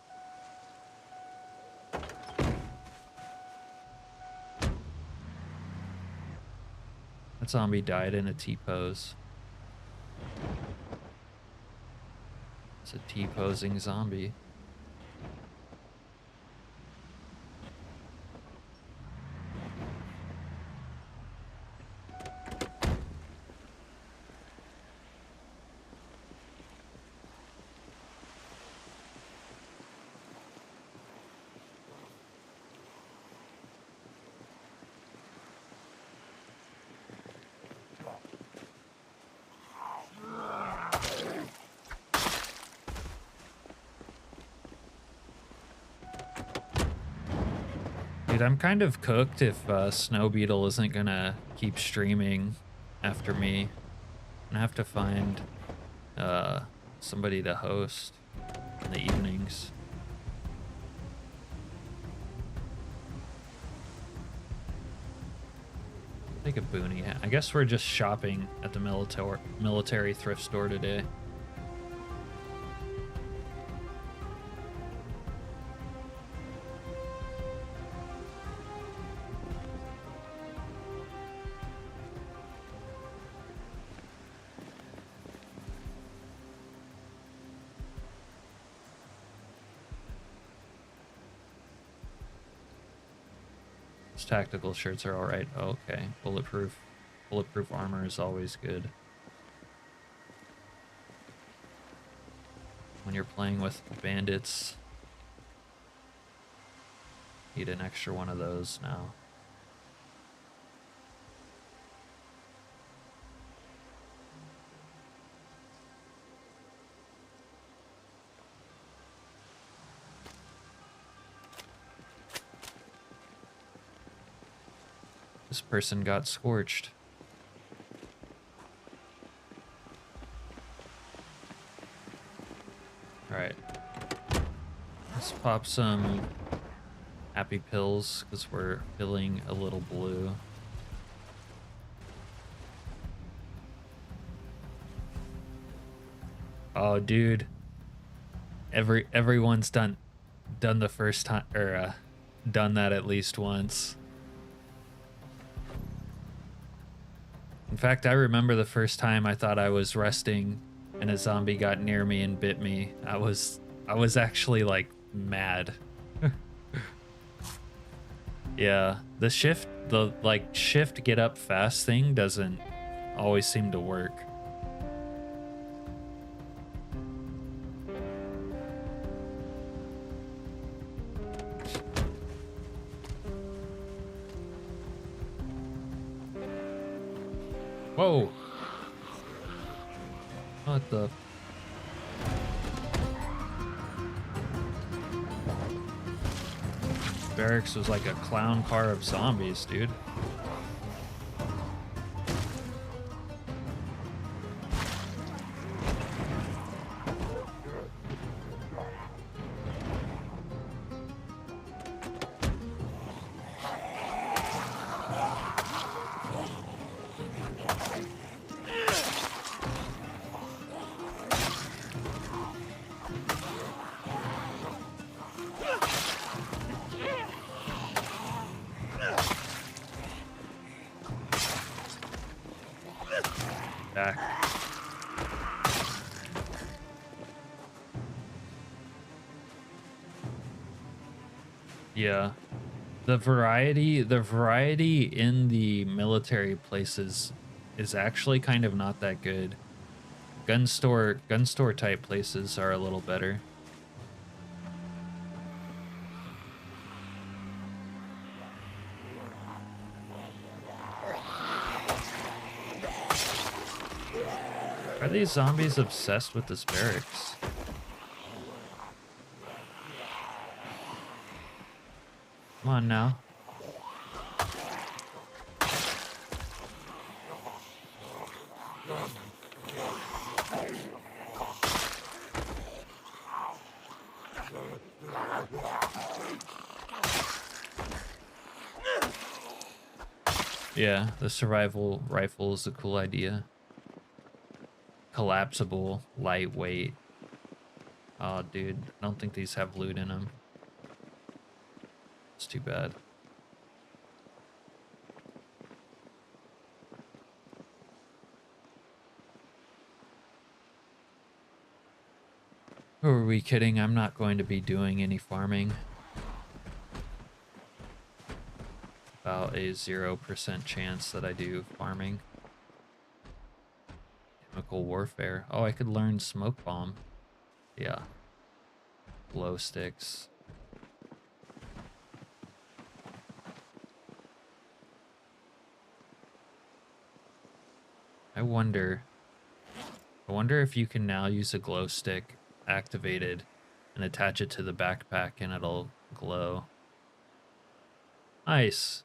That zombie died in a T-pose. It's a T-posing zombie. Dude, I'm kind of cooked if Snow Beetle isn't gonna keep streaming after me. I'm gonna have to find somebody to host in the evenings. Take a boonie. I guess we're just shopping at the military thrift store today. Tactical shirts are all right. Oh, okay. Bulletproof armor is always good when you're playing with bandits. Need an extra one of those now. This person got scorched. All right. Let's pop some happy pills because we're feeling a little blue. Oh, dude. Everyone's done the first time, or done that at least once. In fact, I remember the first time I thought I was resting and a zombie got near me and bit me. I was actually like mad. Yeah, the shift get up fast thing doesn't always seem to work. Whoa. What the? Barracks was like a clown car of zombies, dude. Back. Yeah. The variety in the military places is actually kind of not that good. Gun store type places are a little better. Are these zombies obsessed with this barracks? Come on now. Yeah, the survival rifle is a cool idea. Collapsible, lightweight. Oh, dude, I don't think these have loot in them. It's too bad. Who are we kidding? I'm not going to be doing any farming. About a 0% chance that I do farming. Chemical warfare. Oh, I could learn smoke bomb. Yeah. Glow sticks. I wonder if you can now use a glow stick activated and attach it to the backpack and it'll glow. Nice.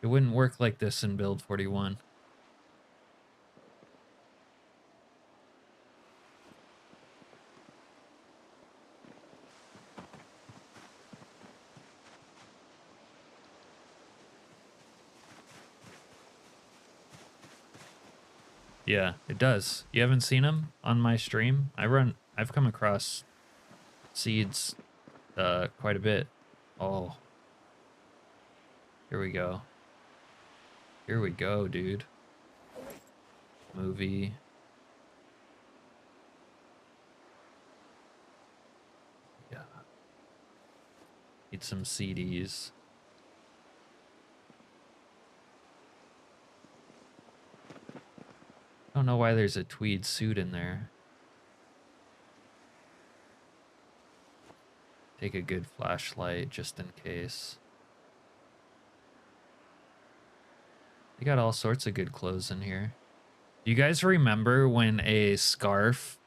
It wouldn't work like this in build 41. Yeah, it does. You haven't seen them on my stream? I've come across seeds quite a bit. Oh. Here we go. Here we go, dude. Movie. Yeah. Need some CDs. I don't know why there's a tweed suit in there. Take a good flashlight just in case. They got all sorts of good clothes in here. Do you guys remember when a scarf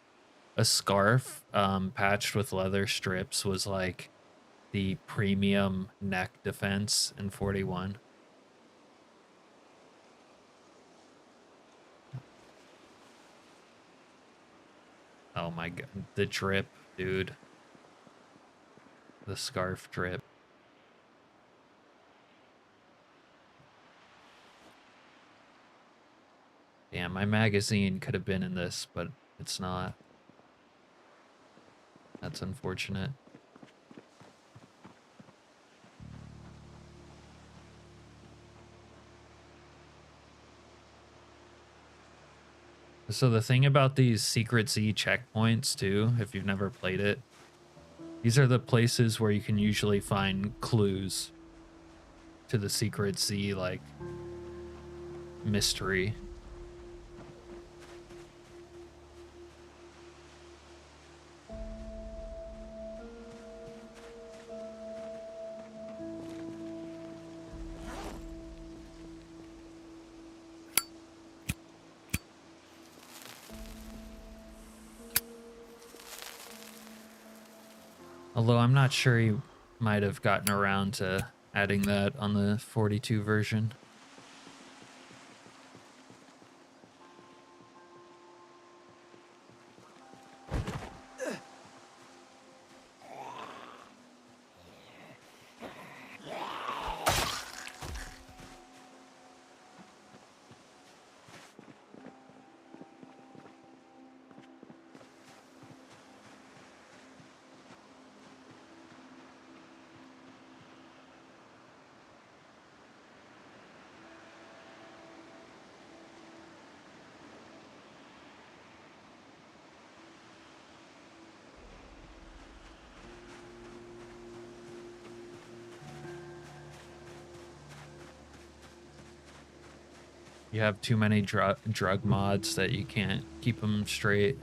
patched with leather strips was like the premium neck defense in 41? Oh my god, the drip, dude. The scarf drip. Damn, my magazine could have been in this, but it's not. That's unfortunate. So the thing about these Secret Z checkpoints too, if you've never played it, these are the places where you can usually find clues to the Secret Z, like, mystery. Although I'm not sure he might have gotten around to adding that on the 42 version. You have too many drug mods that you can't keep them straight.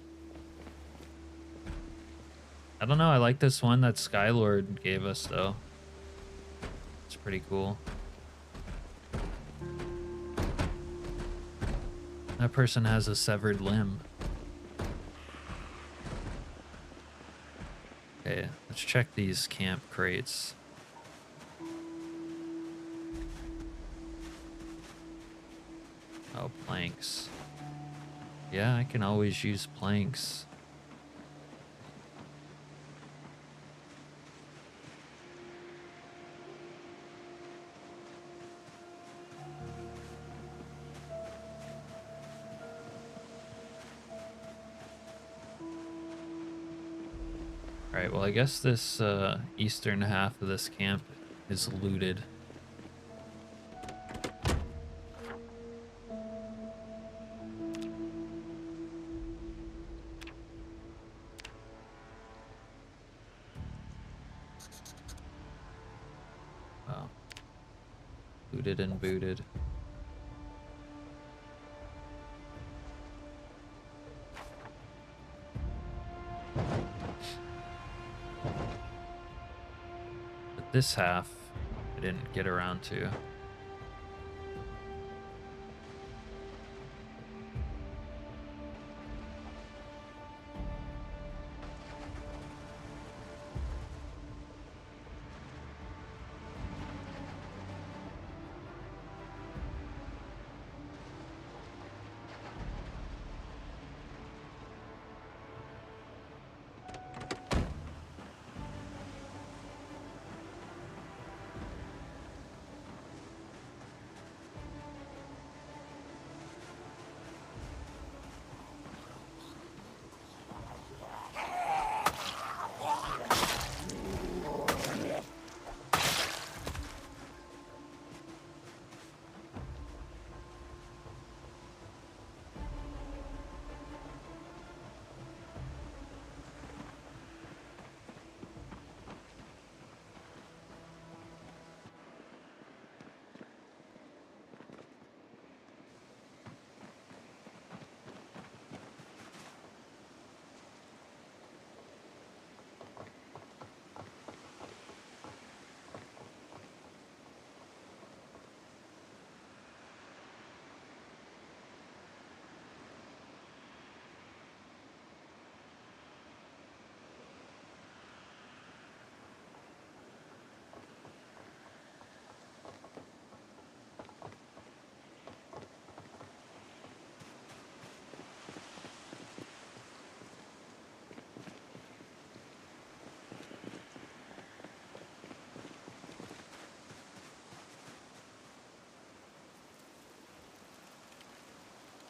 I don't know, I like this one that Skylord gave us though. It's pretty cool. That person has a severed limb. Okay, let's check these camp crates. Oh, planks. Yeah, I can always use planks. Alright, well I guess this eastern half of this camp is looted. Wow. Looted and booted. This half, I didn't get around to.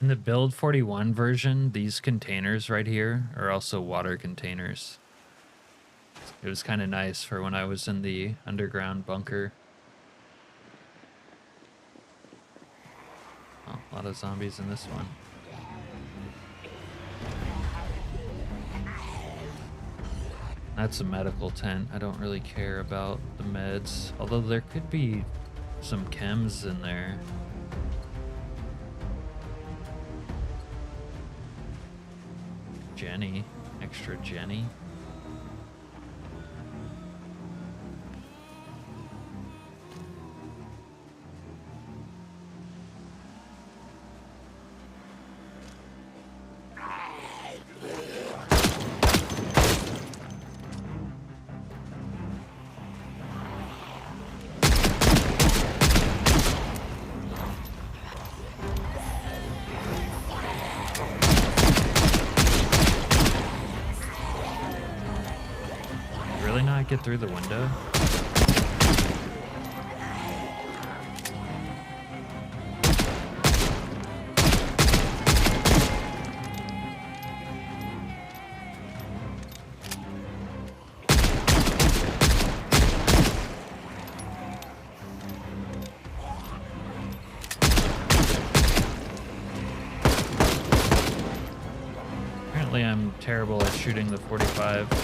In the build 41 version, these containers right here are also water containers. It was kind of nice for when I was in the underground bunker. Oh, a lot of zombies in this one. That's a medical tent. I don't really care about the meds, although there could be some chems in there. Jenny, extra Jenny. Get through the window. Apparently I'm terrible at shooting the 45.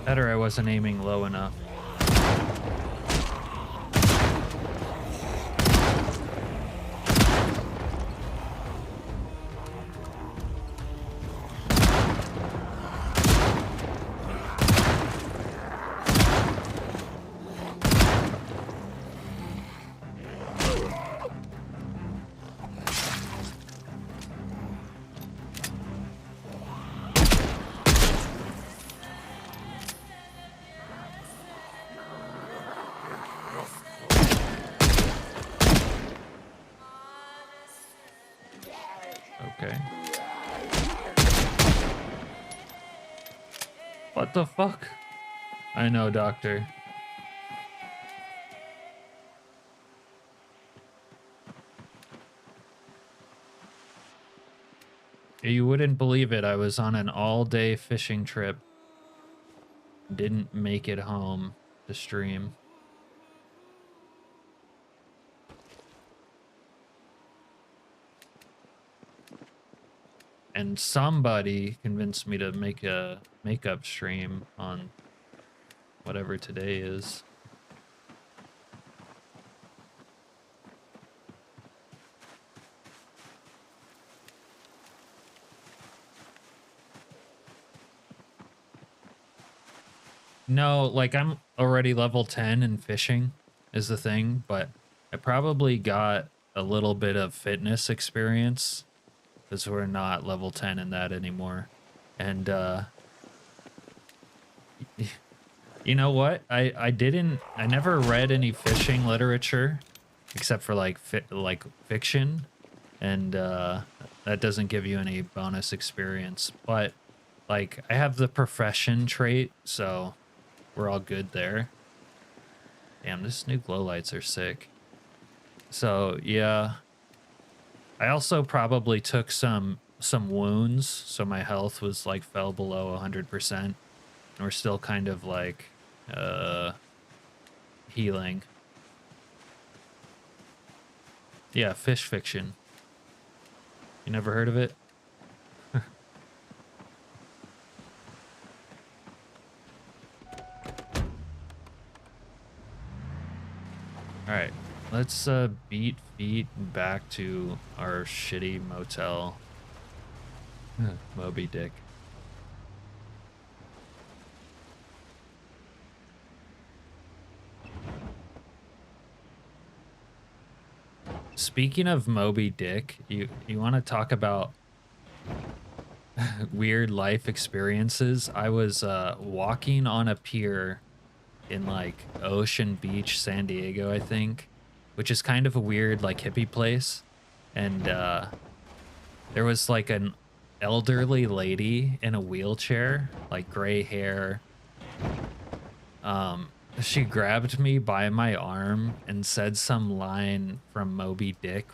Better I wasn't aiming low enough. Okay. What the fuck? I know, Doctor. You wouldn't believe it. I was on an all-day fishing trip. Didn't make it home to stream. And somebody convinced me to make a makeup stream on whatever today is. No, like I'm already level 10 in fishing is the thing, but I probably got a little bit of fitness experience because we're not level 10 in that anymore. And you know what? I never read any fishing literature except for like fiction, and that doesn't give you any bonus experience. But like I have the profession trait, so we're all good there. Damn, this new glow lights are sick. So yeah, I also probably took some wounds, so my health was like fell below 100%, and we're still kind of like healing. Yeah, fish fiction. You never heard of it? All right, let's beat feet back to our shitty motel. Moby Dick. Speaking of Moby Dick, you want to talk about weird life experiences. I was walking on a pier in like Ocean Beach, San Diego, I think, which is kind of a weird like hippie place. And there was like an elderly lady in a wheelchair, like gray hair. She grabbed me by my arm and said some line from Moby Dick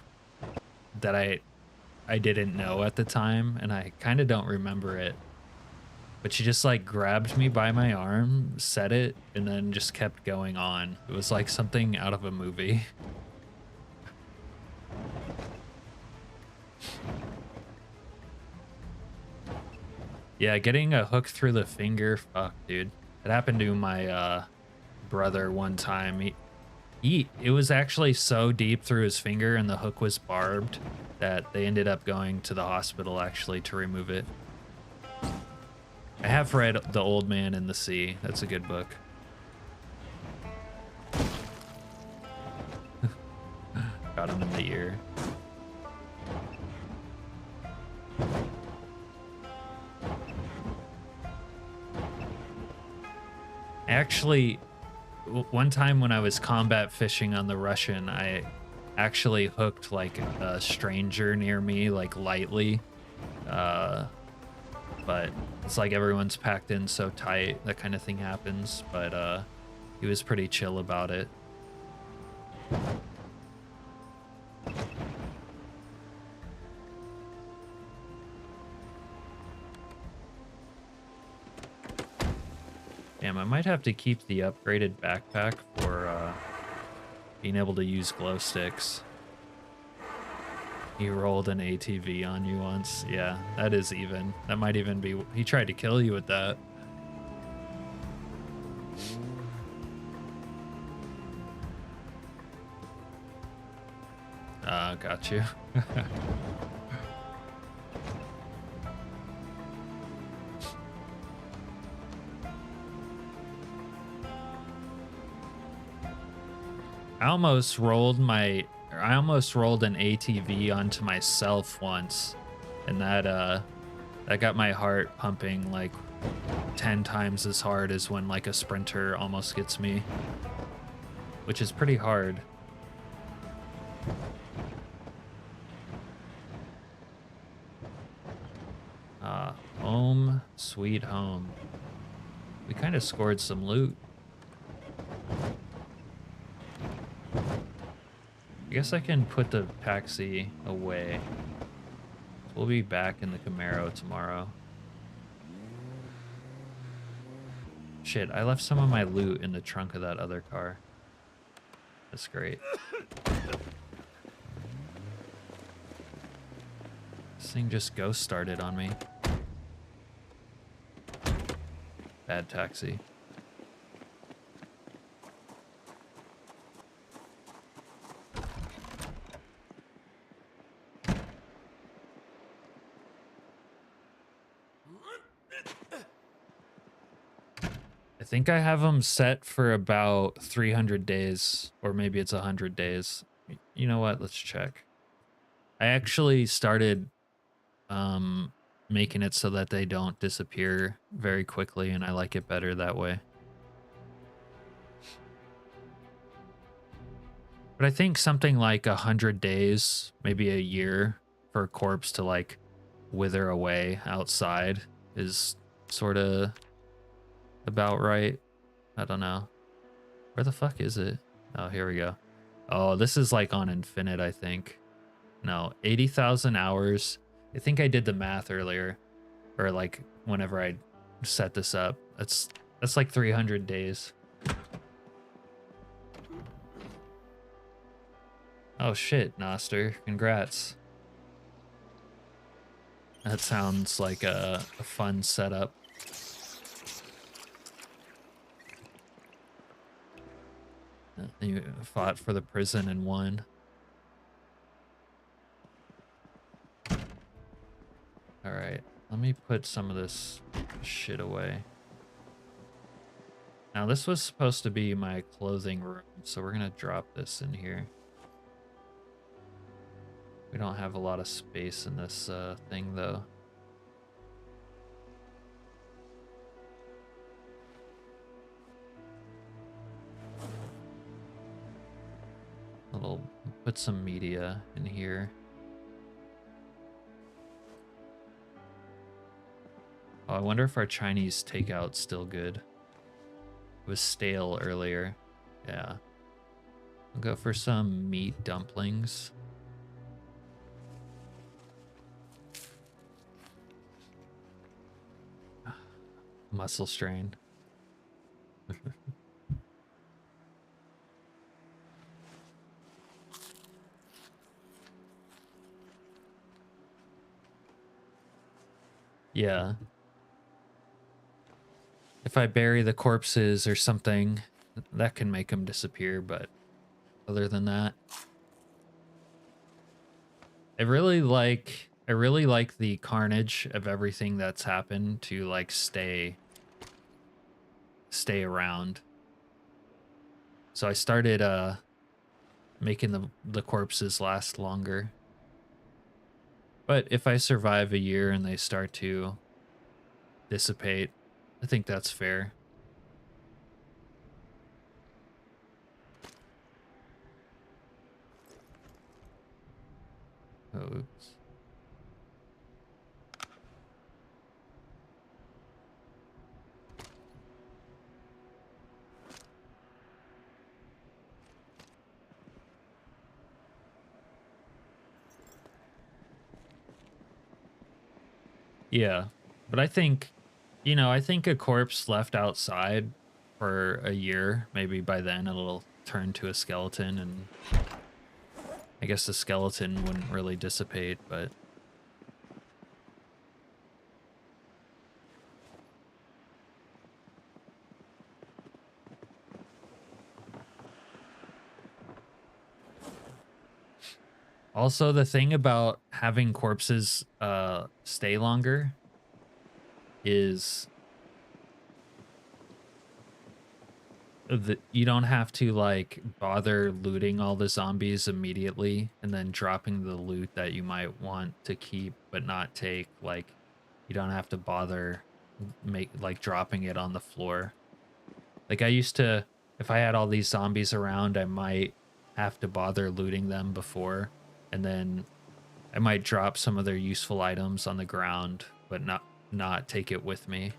that I didn't know at the time, and I kind of don't remember it. But she just like grabbed me by my arm, said it, and then just kept going on. It was like something out of a movie. Yeah, getting a hook through the finger, fuck, dude. It happened to my brother one time. It was actually so deep through his finger and the hook was barbed that they ended up going to the hospital actually to remove it. I have read The Old Man in the Sea. That's a good book. Got him in the ear. Actually, one time when I was combat fishing on the Russian, I actually hooked like a stranger near me, like lightly. But it's like everyone's packed in so tight, that kind of thing happens. But he was pretty chill about it. Damn, I might have to keep the upgraded backpack for being able to use glow sticks. He rolled an ATV on you once. Yeah, that is even. That might even be... He tried to kill you with that. Got you. I almost rolled an ATV onto myself once, and that got my heart pumping like 10 times as hard as when like a sprinter almost gets me, which is pretty hard. Home sweet home. We kind of scored some loot. I guess I can put the taxi away. We'll be back in the Camaro tomorrow. Shit, I left some of my loot in the trunk of that other car. That's great. This thing just ghost started on me. Bad taxi. I think I have them set for about 300 days, or maybe it's 100 days. You know what? Let's check. I actually started making it so that they don't disappear very quickly, and I like it better that way. But I think something like 100 days, maybe a year, for a corpse to like wither away outside is sort of about right. I don't know. Where the fuck is it? Oh, here we go. Oh, this is like on infinite, I think. No, 80,000 hours. I think I did the math earlier, or like whenever I set this up. That's like 300 days. Oh shit, Noster. Congrats. That sounds like a fun setup. You fought for the prison and won. Alright, let me put some of this shit away. Now this was supposed to be my clothing room, so we're gonna drop this in here. We don't have a lot of space in this thing though. Put some media in here. Oh, I wonder if our Chinese takeout's still good. It was stale earlier. Yeah. I'll go for some meat dumplings. Muscle strain. Yeah. If I bury the corpses or something, that can make them disappear, but other than that, I really like the carnage of everything that's happened to like stay around. So I started making the corpses last longer. But if I survive a year and they start to dissipate, I think that's fair. Oops. Yeah, but I think, you know, I think a corpse left outside for a year, maybe by then it'll turn to a skeleton, and I guess the skeleton wouldn't really dissipate, but also the thing about having corpses stay longer is that you don't have to like bother looting all the zombies immediately and then dropping the loot that you might want to keep but not take. Like, you don't have to bother dropping it on the floor. Like, I used to, if I had all these zombies around, I might have to bother looting them before, and then I might drop some of their useful items on the ground but not take it with me.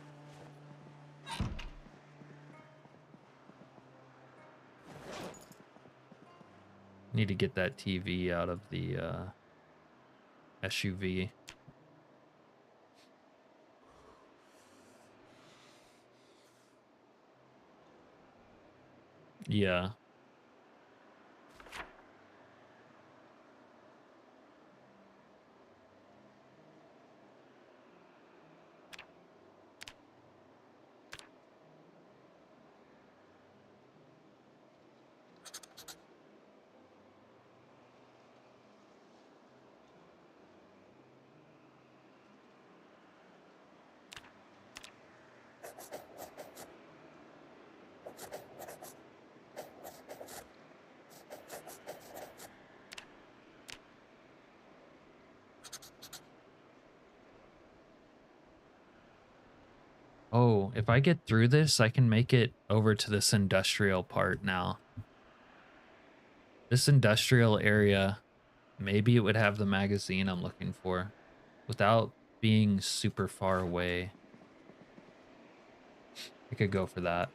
Need to get that TV out of the SUV. Yeah. Oh, if I get through this, I can make it over to this industrial part now. This industrial area, maybe it would have the magazine I'm looking for without being super far away. I could go for that.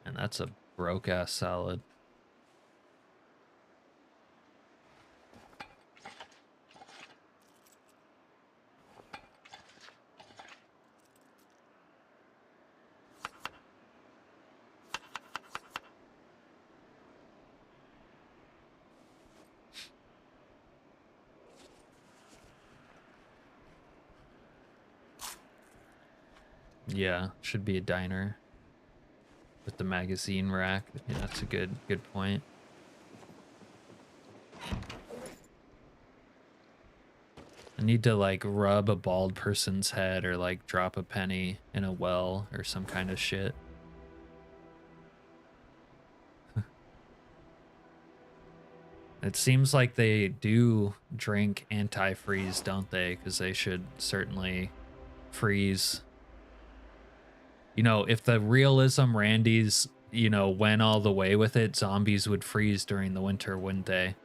And that's a broke ass salad. Yeah, should be a diner with the magazine rack. Yeah, that's a good point. I need to like rub a bald person's head or like drop a penny in a well or some kind of shit. It seems like they do drink antifreeze, don't they? Because they should certainly freeze You know, if the realism Randy's, you know, went all the way with it, zombies would freeze during the winter, wouldn't they?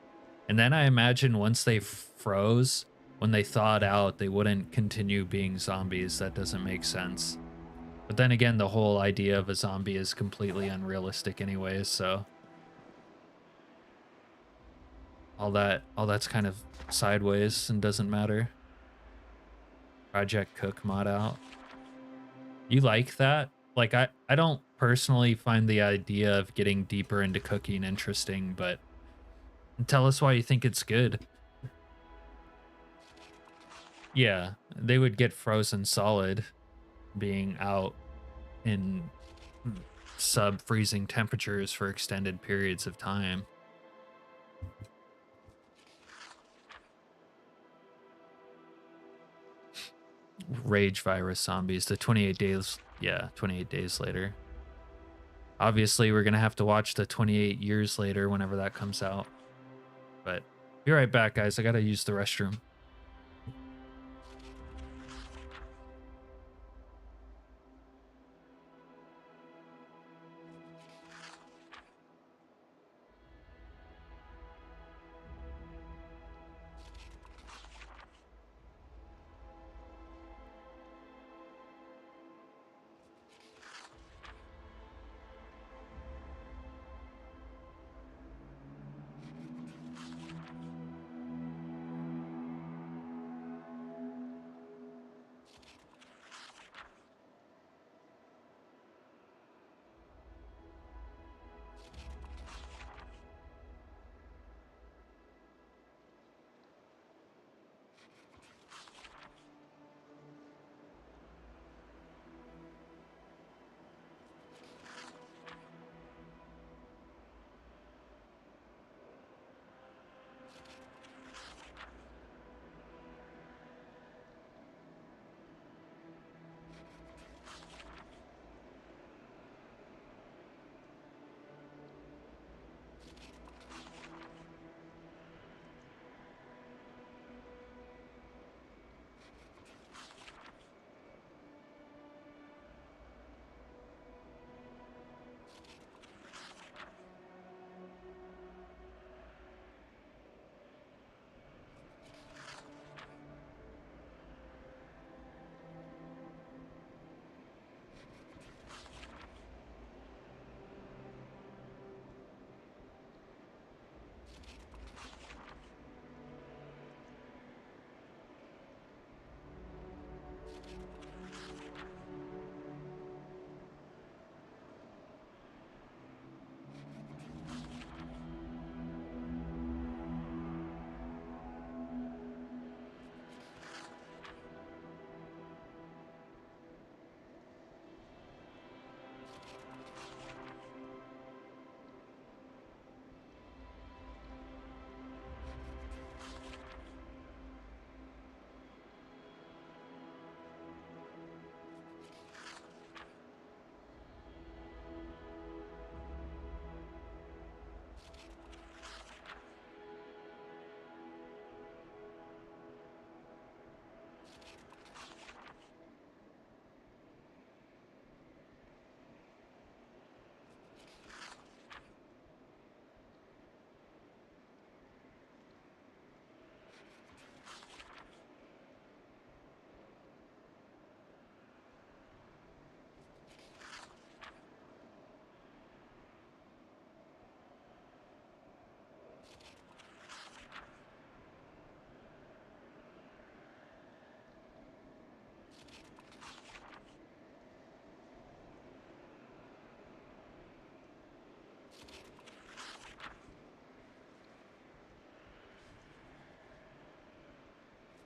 And then I imagine once they froze, when they thawed out, they wouldn't continue being zombies. That doesn't make sense. But then again, the whole idea of a zombie is completely unrealistic anyways, so all that's kind of sideways and doesn't matter. Project Cook mod out. You like that? Like I don't personally find the idea of getting deeper into cooking interesting, but tell us why you think it's good. Yeah, they would get frozen solid being out in sub-freezing temperatures for extended periods of time. Rage virus zombies, the 28 days, yeah, 28 days later. Obviously, we're going to have to watch the 28 years later whenever that comes out. But be right back, guys. I got to use the restroom.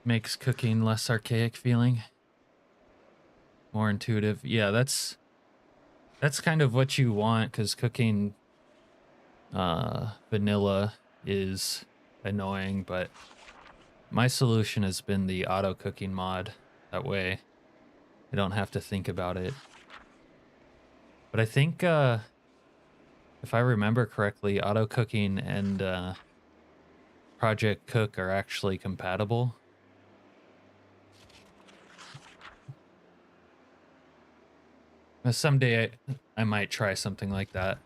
Makes cooking less archaic feeling, more intuitive. Yeah, that's kind of what you want, because cooking vanilla is annoying, but my solution has been the auto cooking mod. That way I don't have to think about it. But I think if I remember correctly, auto cooking and Project Cook are actually compatible. Someday I might try something like that.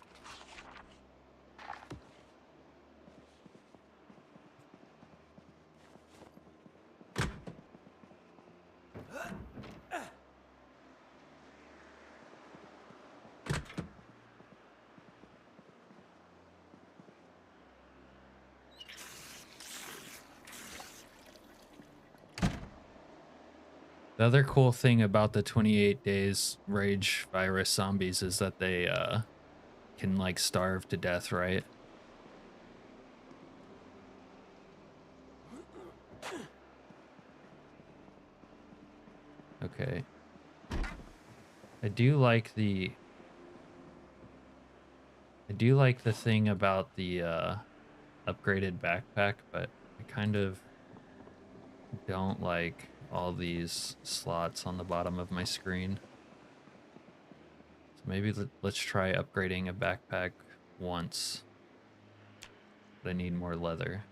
The other cool thing about the 28 days rage virus zombies is that they can like starve to death, right? Okay. I do like the thing about the upgraded backpack, but I kind of don't like all these slots on the bottom of my screen. So maybe let's try upgrading a backpack once. But I need more leather.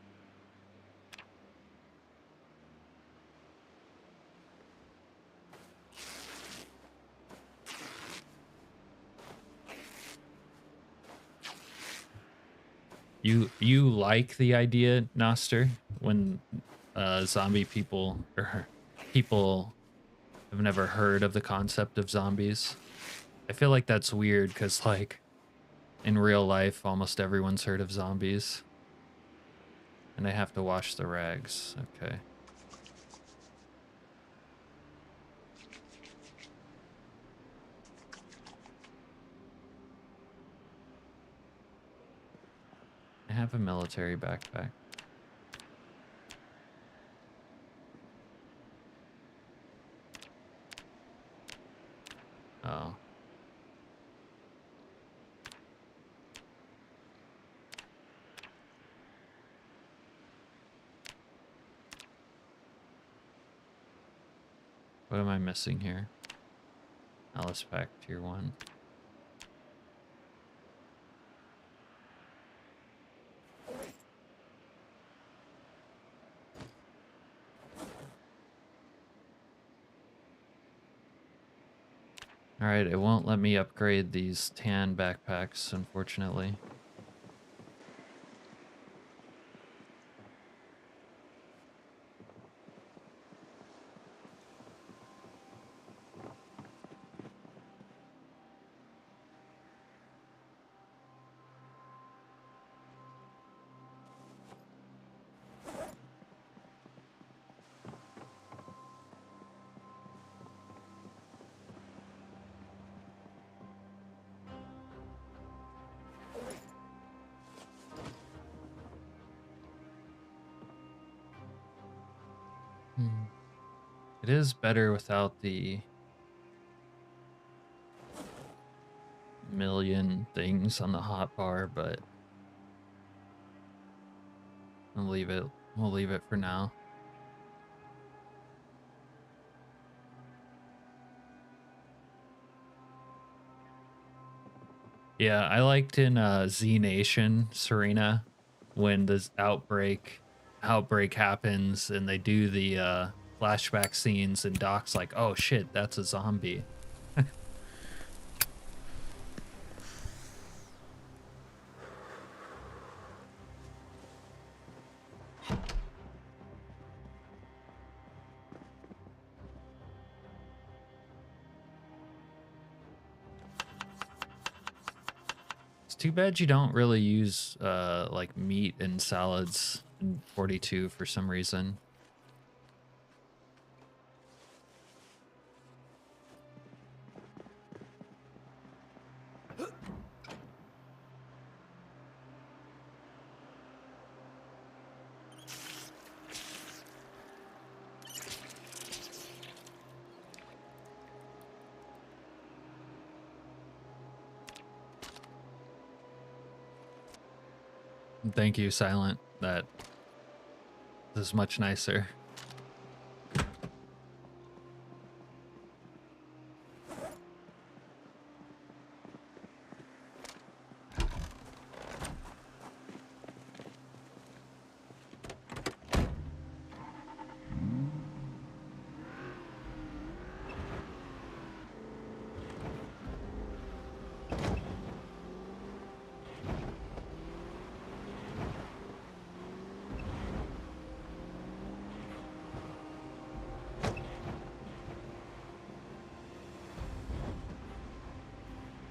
You like the idea, Noster, when zombie people or people have never heard of the concept of zombies? I feel like that's weird because like in real life almost everyone's heard of zombies. And I have to wash the rags. Okay. I have a military backpack. Oh. What am I missing here? Alice pack tier 1. Alright, it won't let me upgrade these tan backpacks, unfortunately. It is better without the million things on the hotbar, but I'll leave it. We'll leave it for now. Yeah, I liked in Z Nation, Serena, when this outbreak happens and they do the flashback scenes and Doc's like, oh shit, that's a zombie. It's too bad you don't really use like meat and salads in 42 for some reason. Thank you, Silent. That is much nicer.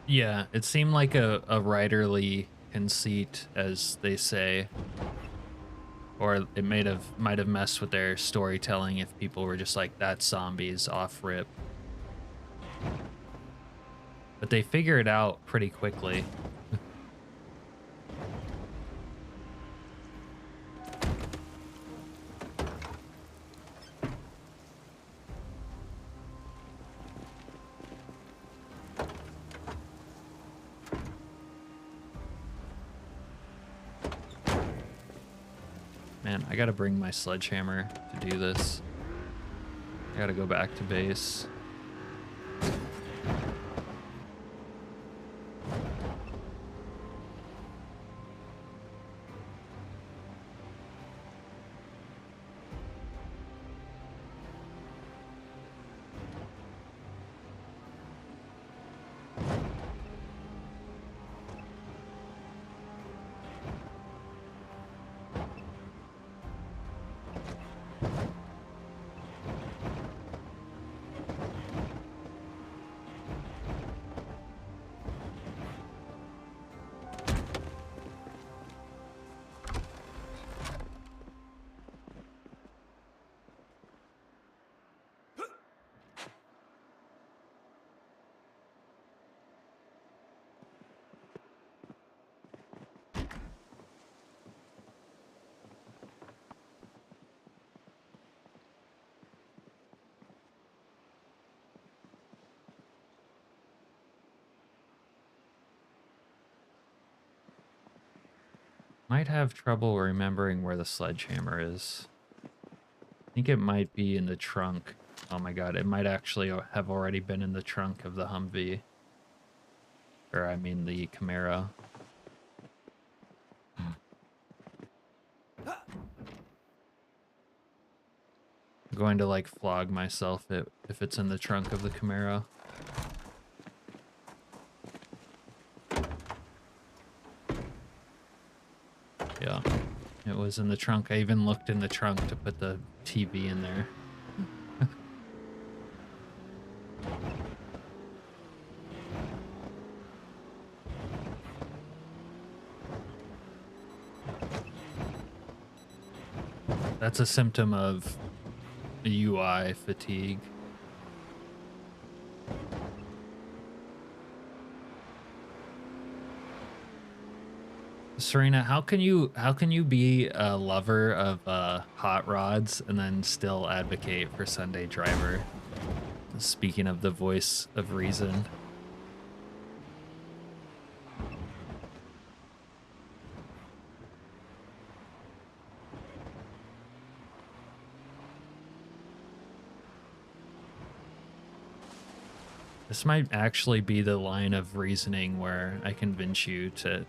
Yeah, it seemed like a writerly conceit, as they say, or it might have messed with their storytelling if people were just like, "That's zombies off rip." But they figure it out pretty quickly. Man, I gotta bring my sledgehammer to do this. I gotta go back to base. Might have trouble remembering where the sledgehammer is. I think it might be in the trunk. Oh my god, it might actually have already been in the trunk of the Humvee. Or I mean the Camaro. I'm going to like flog myself if it's in the trunk of the Camaro. Yeah, it was in the trunk. I even looked in the trunk to put the TV in there. That's a symptom of UI fatigue. Serena, how can you be a lover of hot rods and then still advocate for Sunday Driver? Speaking of the voice of reason. This might actually be the line of reasoning where I convince you to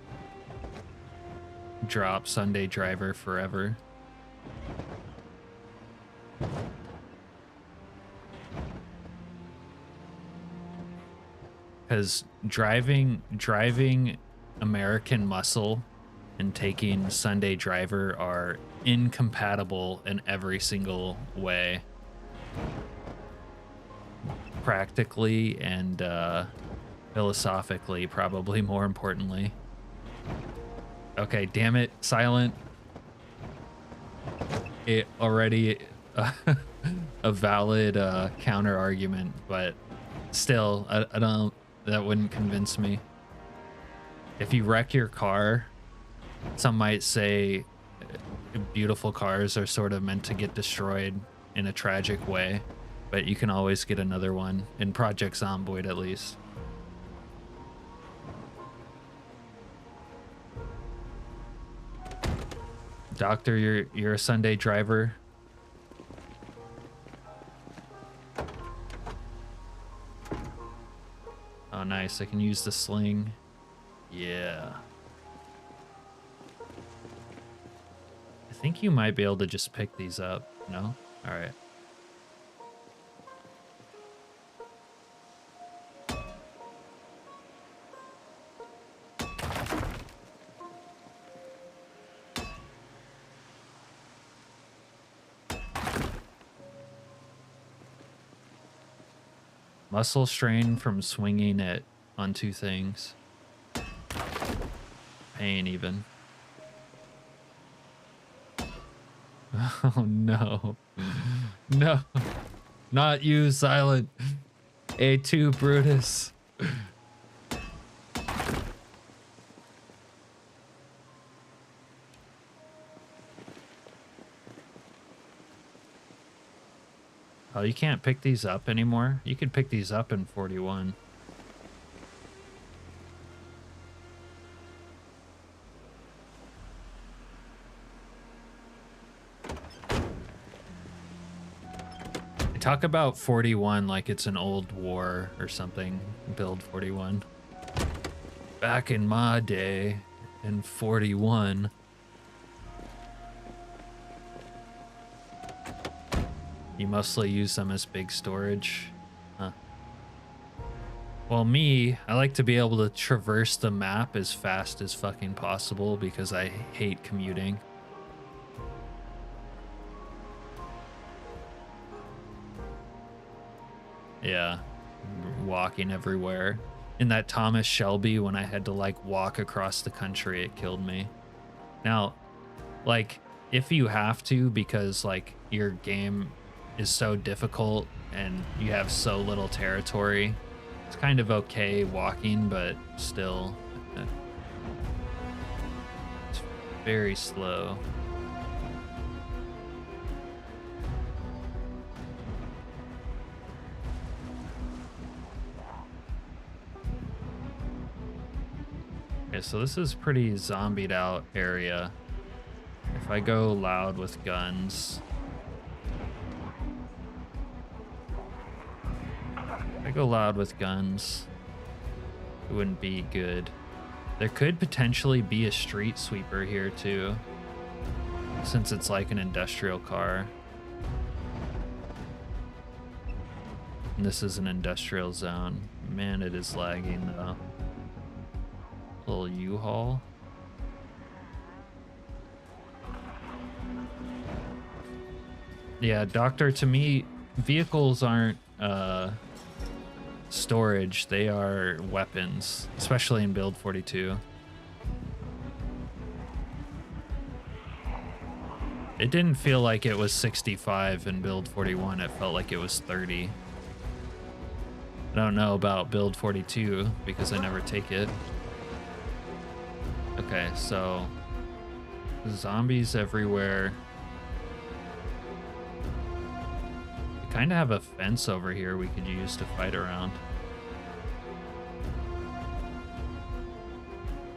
drop Sunday Driver forever. Because driving American Muscle and taking Sunday Driver are incompatible in every single way. Practically and philosophically, probably more importantly. Okay, damn it, silent. It already a valid counter argument, but still, I don't. That wouldn't convince me. If you wreck your car, some might say beautiful cars are sort of meant to get destroyed in a tragic way, but you can always get another one, in Project Zomboid at least. Doctor, you're a Sunday Driver. Oh, nice. I can use the sling. Yeah. I think you might be able to just pick these up. No? All right. Muscle strain from swinging it on two things. Pain even. Oh no. No. Not you, Silent. A2 Brutus. Oh, you can't pick these up anymore? You could pick these up in 41. They talk about 41 like it's an old war or something. Build 41. Back in my day, in 41. You mostly use them as big storage. Huh. Well, me, I like to be able to traverse the map as fast as fucking possible because I hate commuting. Yeah, walking everywhere. In that Thomas Shelby, when I had to like walk across the country, it killed me. Now, like, if you have to because like your game is so difficult and you have so little territory, it's kind of okay walking, but still it's very slow. Okay, so this is pretty zombied out area. If I go loud with guns, it wouldn't be good. There could potentially be a street sweeper here too, since it's like an industrial car. And this is an industrial zone. Man, it is lagging though. Little U-Haul. Yeah, Doctor, to me, vehicles aren't storage, they are weapons, especially in build 42. It didn't feel like it was 65 in build 41, it felt like it was 30. I don't know about build 42 because I never take it. Okay, so zombies everywhere. We kind of have a fence over here we could use to fight around.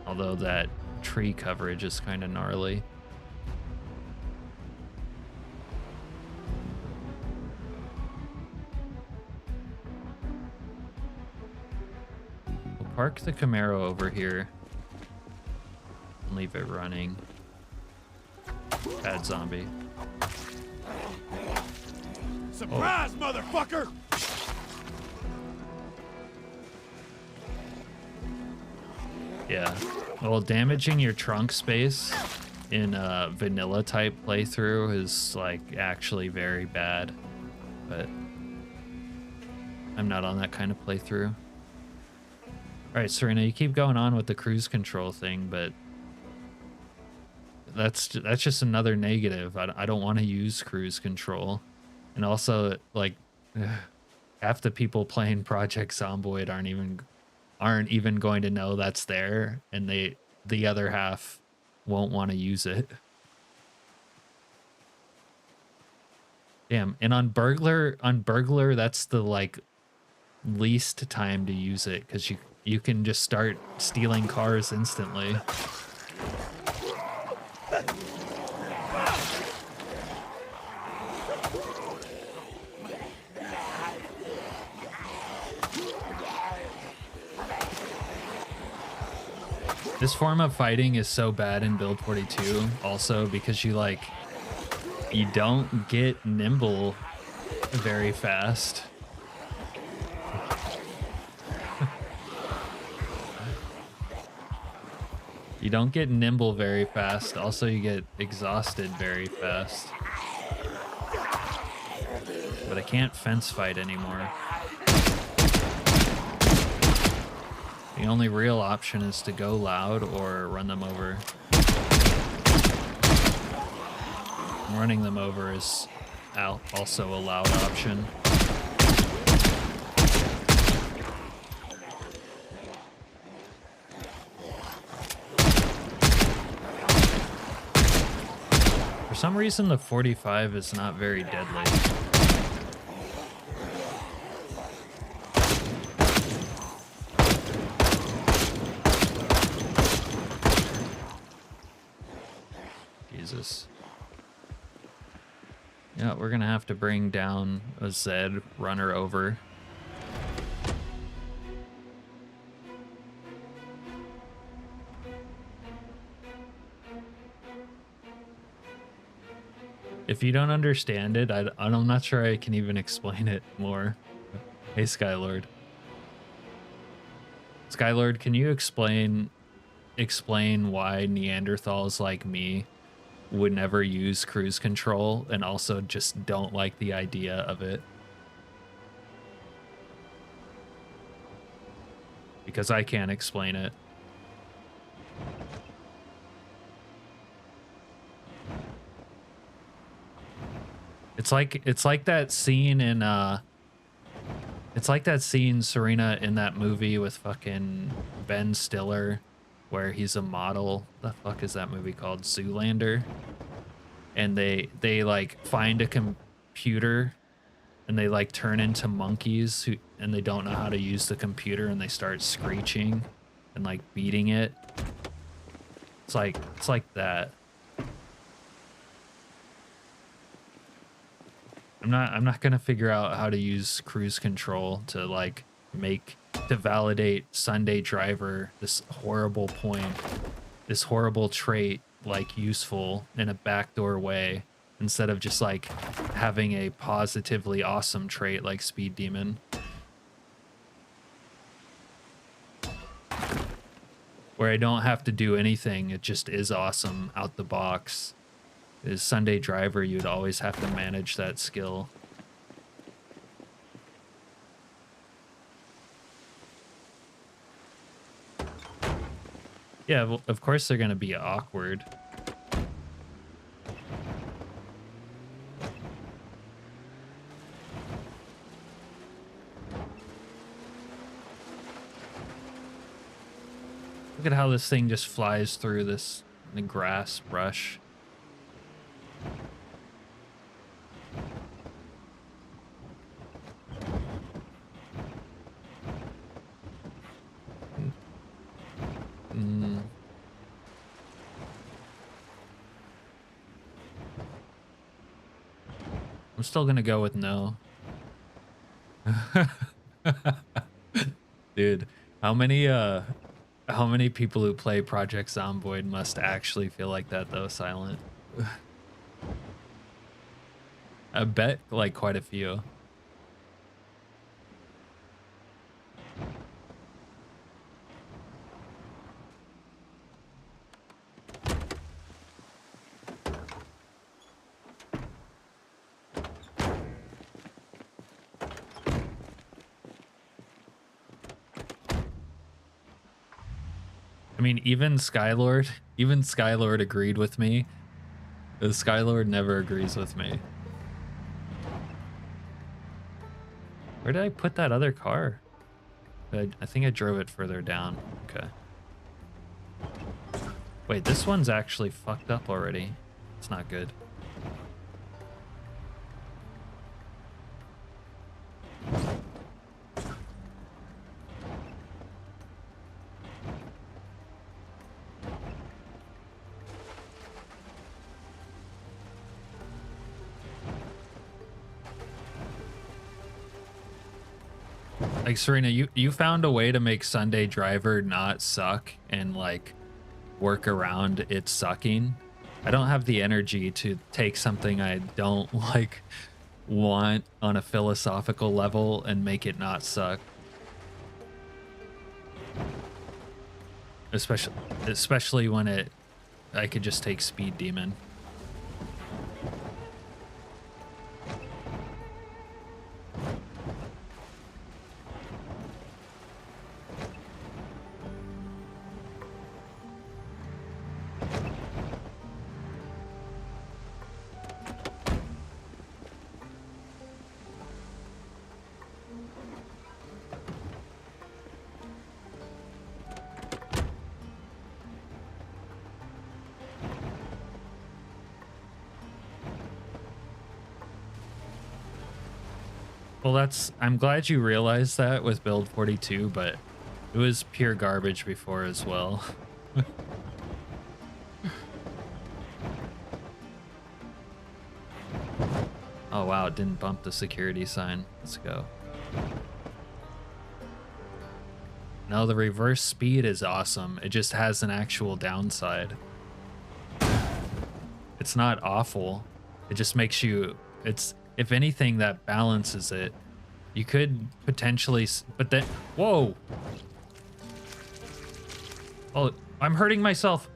Although that tree coverage is kind of gnarly. We'll park the Camaro over here. Leave it running. Bad zombie. Surprise, motherfucker! Yeah. Well, damaging your trunk space in a vanilla type playthrough is like actually very bad. But I'm not on that kind of playthrough. Alright, Serena, you keep going on with the cruise control thing, but that's just another negative. I don't want to use cruise control. And also, like, half the people playing Project Zomboid aren't even going to know that's there, and the other half won't want to use it. Damn, and on burglar, that's the like least time to use it because you can just start stealing cars instantly. This form of fighting is so bad in build 42 also because you don't get nimble very fast. You don't get nimble very fast. Also, you get exhausted very fast. But I can't fence fight anymore. The only real option is to go loud or run them over. Running them over is also a loud option. For some reason, the 45 is not very deadly. Jesus. Yeah, we're gonna have to bring down a Zed, run her over. If you don't understand it, I'm not sure I can even explain it more. Hey, Skylord. Skylord, can you explain why Neanderthals like me would never use cruise control and also just don't like the idea of it? Because I can't explain it. It's like that scene in it's like that scene, Serena, in that movie with fucking Ben Stiller where he's a model. The fuck is that movie called? Zoolander. And they like find a computer and they like turn into monkeys and they don't know how to use the computer and they start screeching and like beating it. It's like that. I'm not gonna figure out how to use cruise control to like to validate Sunday Driver, this horrible point, this horrible trait, like useful in a backdoor way, instead of just like having a positively awesome trait like Speed Demon. Where I don't have to do anything, it just is awesome out the box. Is Sunday Driver, you'd always have to manage that skill. Yeah, well, of course they're gonna be awkward. Look at how this thing just flies through the grass brush. I'm still gonna go with no. Dude, how many people who play Project Zomboid must actually feel like that though, Silent? I bet like quite a few. I mean, even Skylord agreed with me. The Skylord never agrees with me. Where did I put that other car? I think I drove it further down. Okay. Wait, this one's actually fucked up already. It's not good. Like, Serena, you found a way to make Sunday Driver not suck and like work around it sucking. I don't have the energy to take something I don't like want on a philosophical level and make it not suck. Especially when I could just take Speed Demon. Well, I'm glad you realized that with build 42, but it was pure garbage before as well. Oh wow, it didn't bump the security sign. Let's go. No, the reverse speed is awesome. It just has an actual downside. It's not awful. It just makes you, if anything, that balances it. You could potentially, but then, whoa. Oh, I'm hurting myself.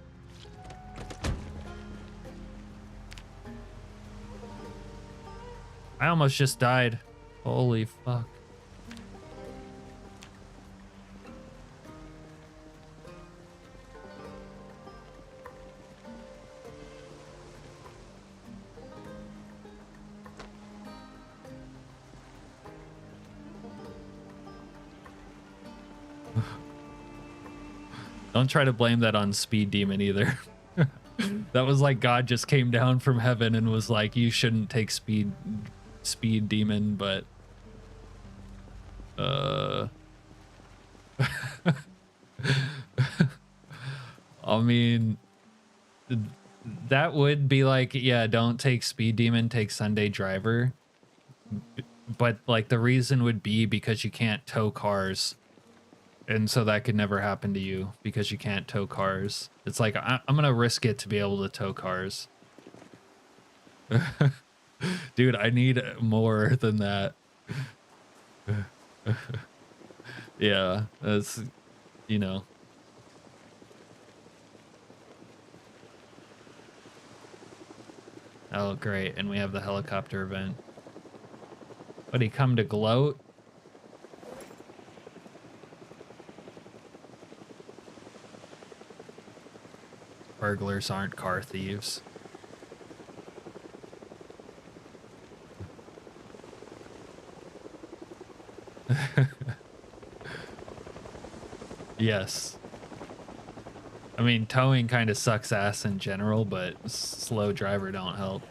I almost just died. Holy fuck. Don't try to blame that on Speed Demon either. That was like God just came down from heaven and was like, you shouldn't take Speed Demon, but I mean, that would be like, yeah, don't take Speed Demon, take Sunday Driver. But like the reason would be because you can't tow cars. And so that could never happen to you because you can't tow cars. It's like, I'm going to risk it to be able to tow cars. Dude, I need more than that. Yeah, that's, you know. Oh, great. And we have the helicopter event. But he come to gloat? Burglars aren't car thieves. Yes. I mean, towing kind of sucks ass in general, but slow driver don't help.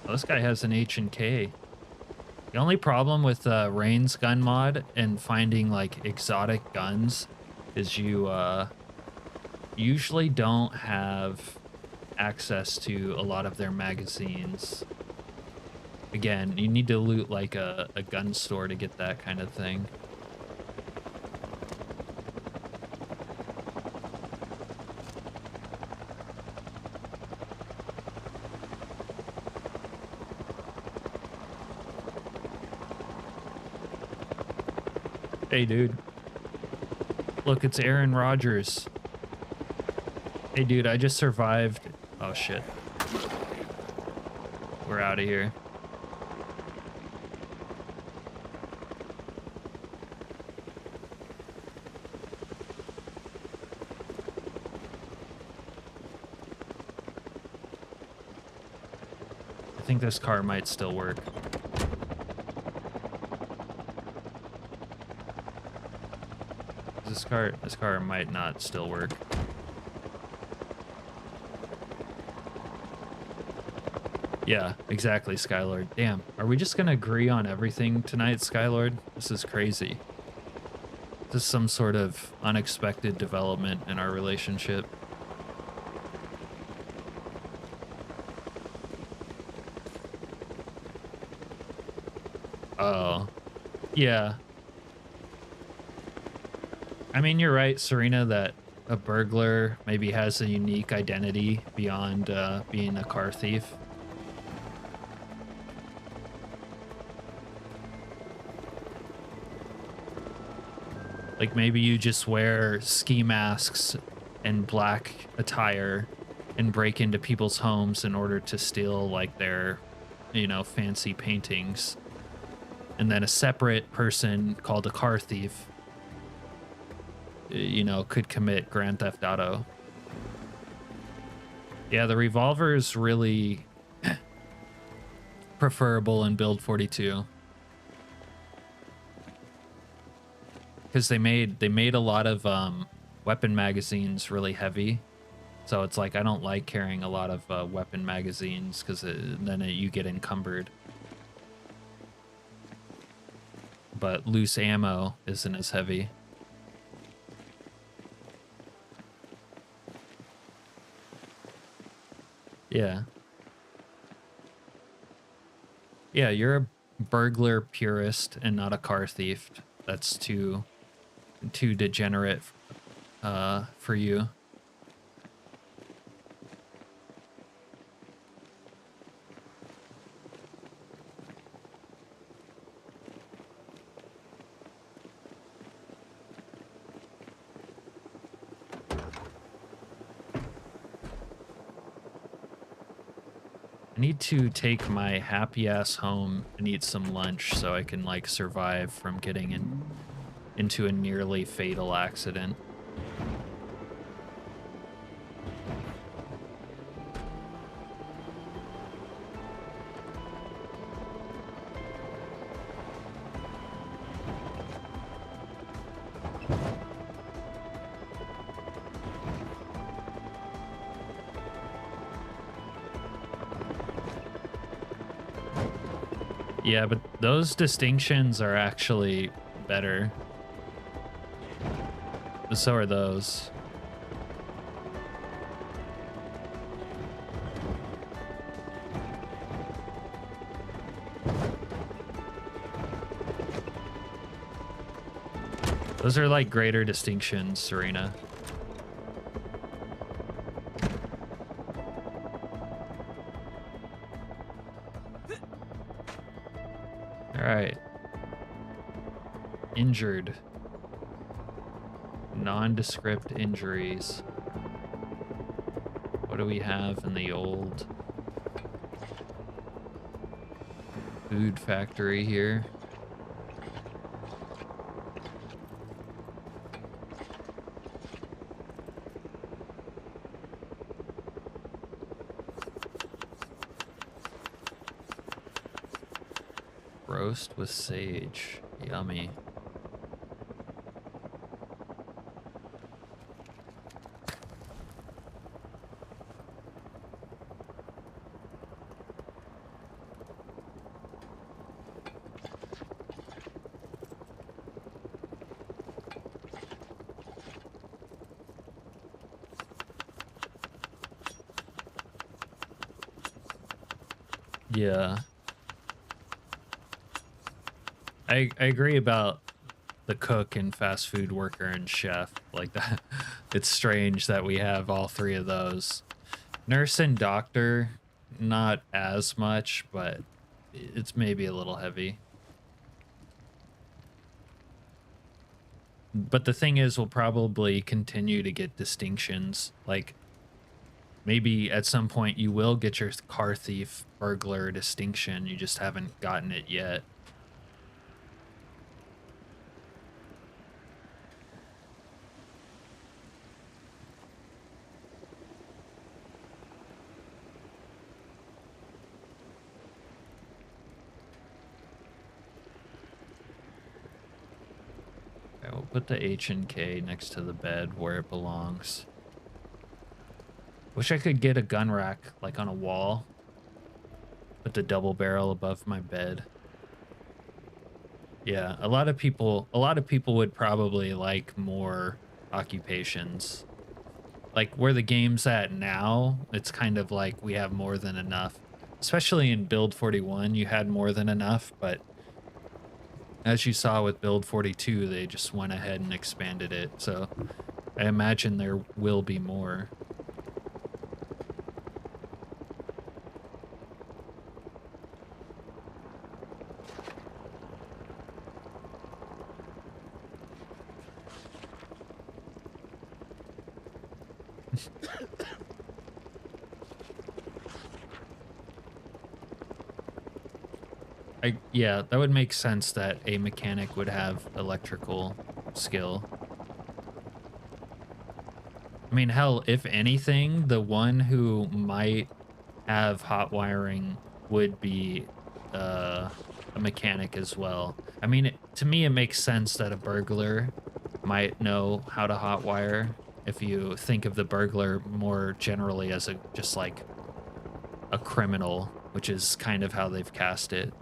Oh, this guy has an H&K. The only problem with Rain's gun mod and finding like exotic guns is you usually don't have access to a lot of their magazines. Again, you need to loot like a gun store to get that kind of thing. Hey, dude. Look, it's Aaron Rodgers. Hey, dude, I just survived. Oh, shit. We're out of here. I think this car might still work. This car might not still work. Yeah, exactly, Skylord. Damn, are we just gonna agree on everything tonight, Skylord? This is crazy. This is some sort of unexpected development in our relationship. Oh, yeah. I mean, you're right, Serena, that a burglar maybe has a unique identity beyond being a car thief. Like maybe you just wear ski masks and black attire and break into people's homes in order to steal like their, you know, fancy paintings. And then a separate person called a car thief, you know, could commit Grand Theft Auto. Yeah, the revolver is really preferable in build 42. Because they made a lot of weapon magazines really heavy. So it's like I don't like carrying a lot of weapon magazines because then you get encumbered. But loose ammo isn't as heavy. Yeah. Yeah, you're a burglar purist and not a car thief. That's too degenerate for you. I need to take my happy ass home and eat some lunch so I can like survive from getting into a nearly fatal accident. Yeah, but those distinctions are actually better. So are those. Those are like greater distinctions, Serena. Alright. Injured. Nondescript injuries. What do we have in the old food factory here? Roast with sage. Yummy. Yeah. I agree about the cook and fast food worker and chef like that. It's strange that we have all three of those. Nurse and doctor, not as much, but it's maybe a little heavy. But the thing is, we'll probably continue to get distinctions. Like, maybe at some point you will get your car thief burglar distinction. You just haven't gotten it yet. Okay, we'll put the H and K next to the bed where it belongs. Wish I could get a gun rack like on a wall. Put the double barrel above my bed. Yeah, a lot of people would probably like more occupations. Like where the game's at now, it's kind of like we have more than enough. Especially in Build 41, you had more than enough, but as you saw with Build 42, they just went ahead and expanded it. So I imagine there will be more. Yeah, that would make sense that a mechanic would have electrical skill. I mean, hell, if anything, the one who might have hot wiring would be a mechanic as well. I mean, to me, it makes sense that a burglar might know how to hotwire if you think of the burglar more generally as a just like a criminal, which is kind of how they've cast it.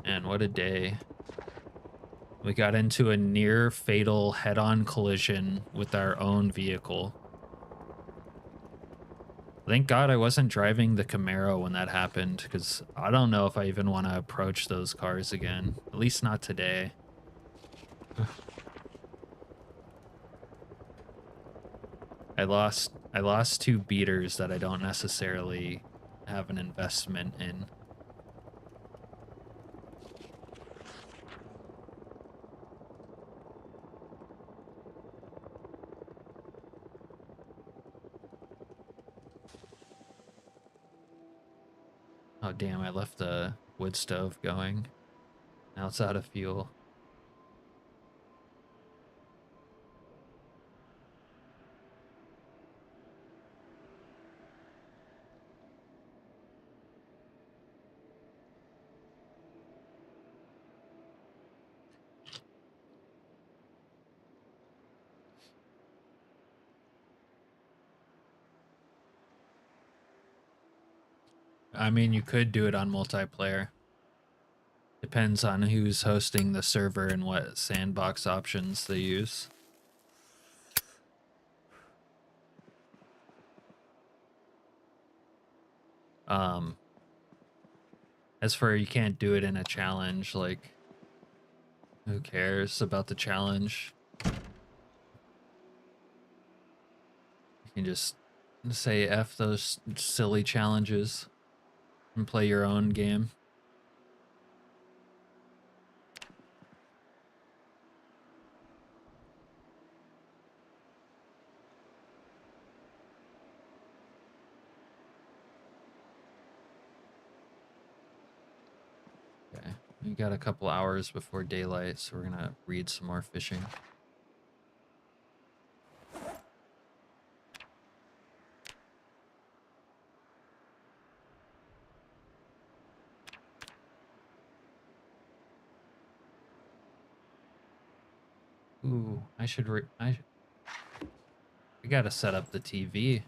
And what a day. We got into a near fatal head-on collision with our own vehicle. Thank God I wasn't driving the Camaro when that happened, because I don't know if I even want to approach those cars again. At least not today. I lost two beaters that I don't necessarily have an investment in. Oh damn, I left the wood stove going. Now it's out of fuel. I mean, you could do it on multiplayer. Depends on who's hosting the server and what sandbox options they use. As for you can't do it in a challenge, like, who cares about the challenge? You can just say F those silly challenges and play your own game. Okay, we got a couple hours before daylight, so we're gonna read some more fishing. Ooh, I gotta set up the TV.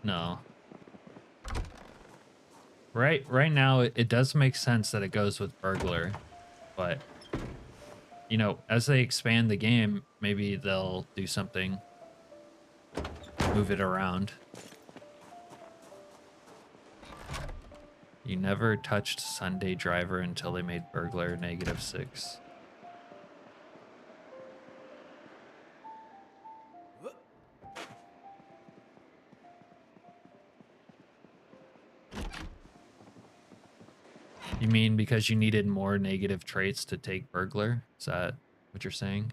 No. Right now, it does make sense that it goes with burglar, but you know, as they expand the game, maybe they'll do something, move it around. You never touched Sunday Driver until they made burglar -6. You mean because you needed more negative traits to take burglar? Is that what you're saying?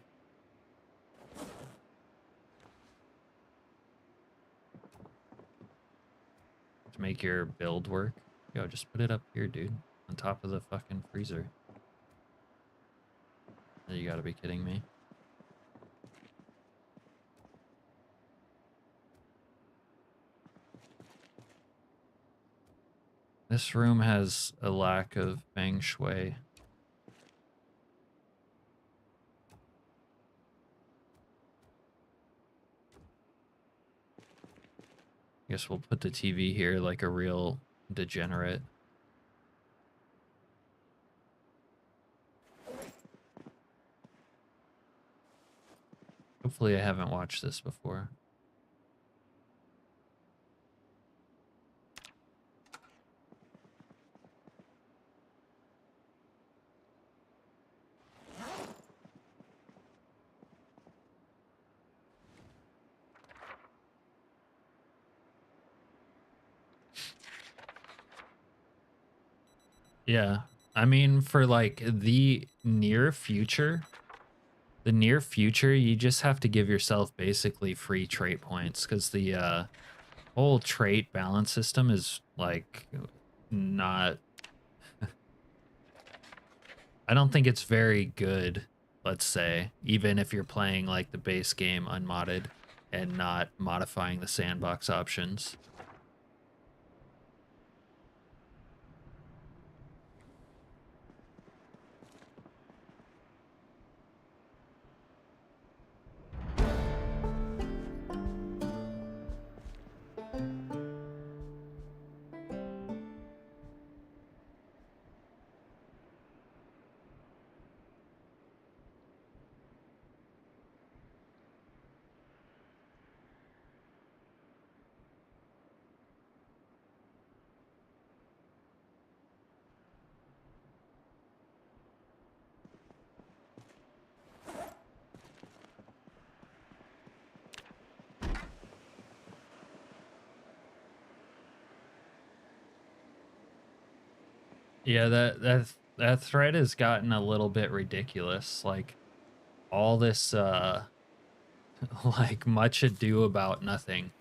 To make your build work? Yo, just put it up here, dude. On top of the fucking freezer. You gotta be kidding me. This room has a lack of feng shui. Guess we'll put the TV here like a real degenerate. Hopefully I haven't watched this before. Yeah. I mean, for like the near future, you just have to give yourself basically free trait points because the whole trait balance system is like not, I don't think it's very good, let's say, even if you're playing like the base game unmodded and not modifying the sandbox options. Yeah, that thread has gotten a little bit ridiculous. Like all this like much ado about nothing.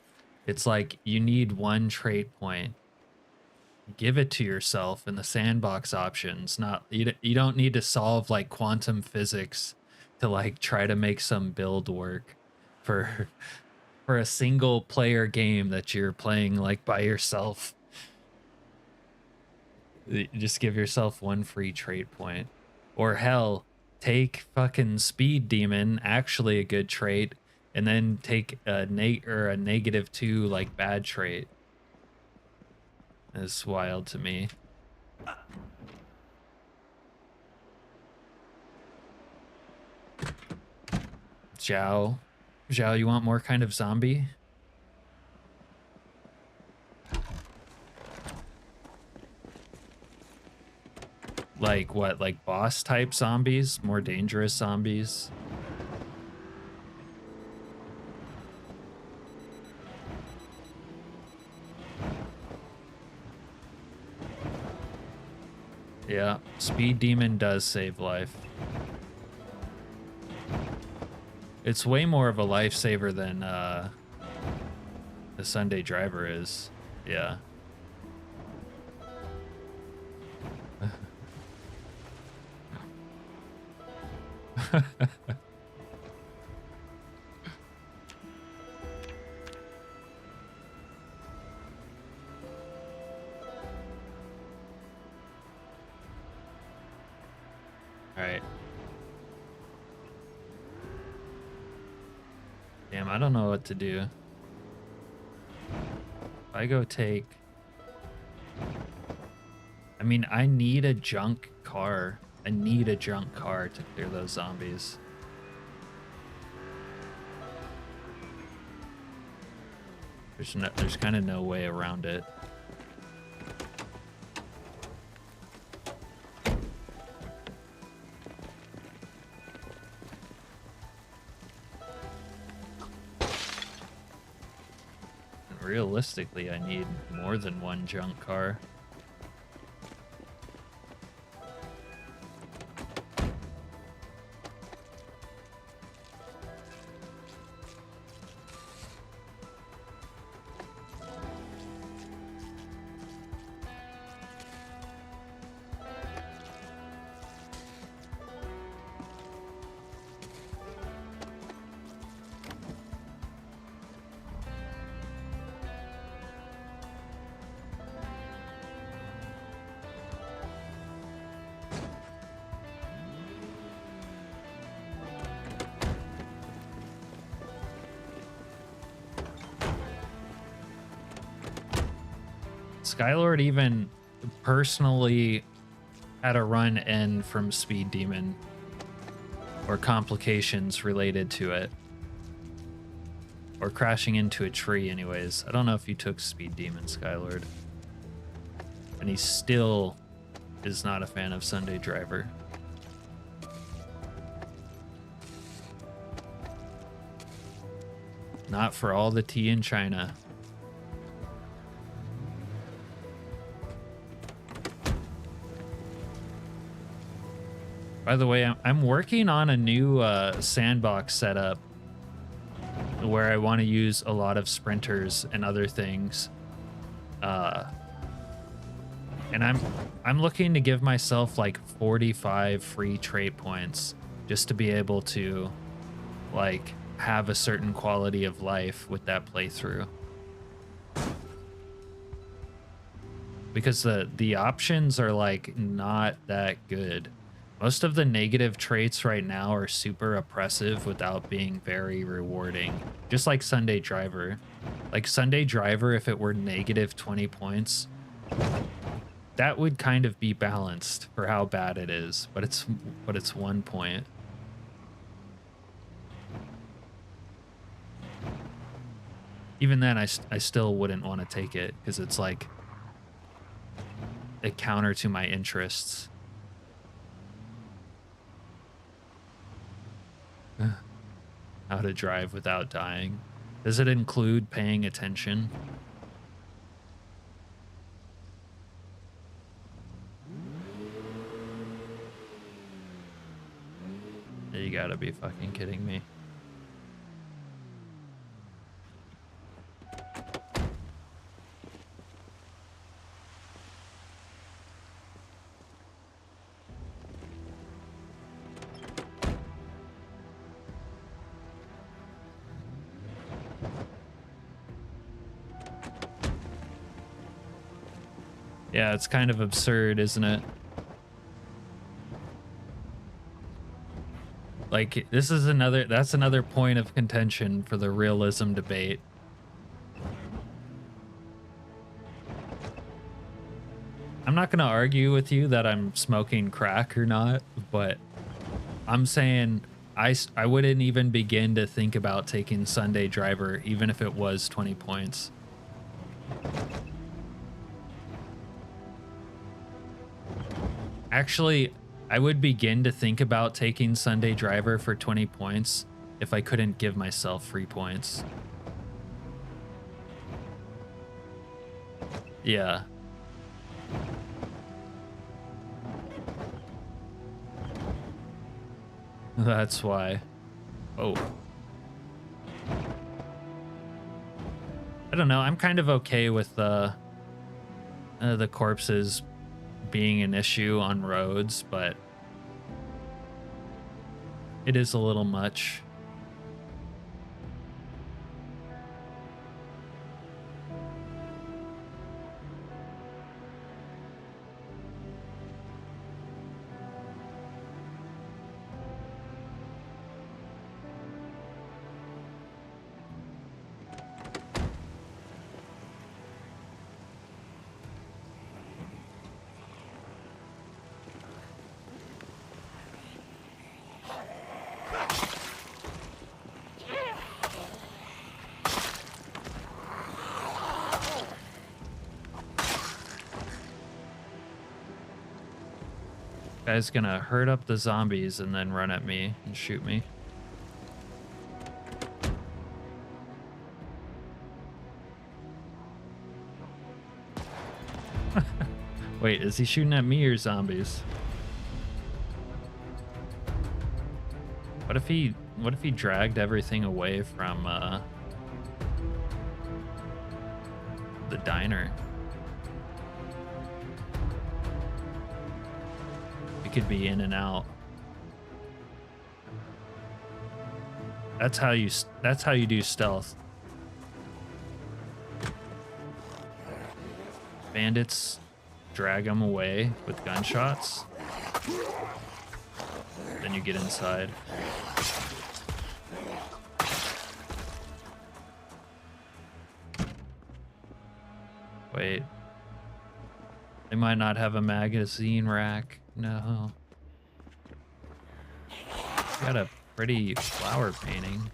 It's like you need one trait point. Give it to yourself in the sandbox options. Not you don't need to solve like quantum physics to like try to make some build work for for a single player game that you're playing like by yourself. Just give yourself one free trait point. Or hell, take fucking Speed Demon, actually a good trait, and then take a -2 like bad trait. It's wild to me. Zhao. Zhao, you want more kind of zombie? Like what? Like boss type zombies? More dangerous zombies? Yeah, Speed Demon does save life. It's way more of a lifesaver than the Sunday Driver is. Yeah. All right. Damn, I don't know what to do. If I go take... I mean, I need a junk car. I need a junk car to clear those zombies. There's kind of no way around it. Realistically, I need more than one junk car. Skylord even personally had a run in from Speed Demon or complications related to it, or crashing into a tree anyways. I don't know if you took Speed Demon, Skylord. And he still is not a fan of Sunday Driver. Not for all the tea in China. By the way, I'm working on a new Sandbox setup where I want to use a lot of sprinters and other things. And I'm looking to give myself like 45 free trait points just to be able to like have a certain quality of life with that playthrough. Because the options are like not that good. Most of the negative traits right now are super oppressive without being very rewarding. Just like Sunday Driver. Like Sunday Driver, if it were negative 20 points, that would kind of be balanced for how bad it is, but it's 1 point. Even then, I still wouldn't want to take it because it's like a counter to my interests. How to drive without dying. Does it include paying attention? You gotta be fucking kidding me. Yeah, it's kind of absurd, isn't it? Like, this is that's another point of contention for the realism debate. I'm not going to argue with you that I'm smoking crack or not, but I'm saying I wouldn't even begin to think about taking Sunday Driver, even if it was 20 points. Actually, I would begin to think about taking Sunday Driver for 20 points if I couldn't give myself free points. Yeah. That's why. Oh. I don't know. I'm kind of okay with the corpses being an issue on roads, but it is a little much. Guy's gonna herd up the zombies and then run at me and shoot me. Wait, is he shooting at me or zombies? What if he dragged everything away from the diner? Could be in and out. That's how you do stealth. Bandits drag them away with gunshots. Then you get inside. Wait. They might not have a magazine rack. No. Got a pretty flower painting.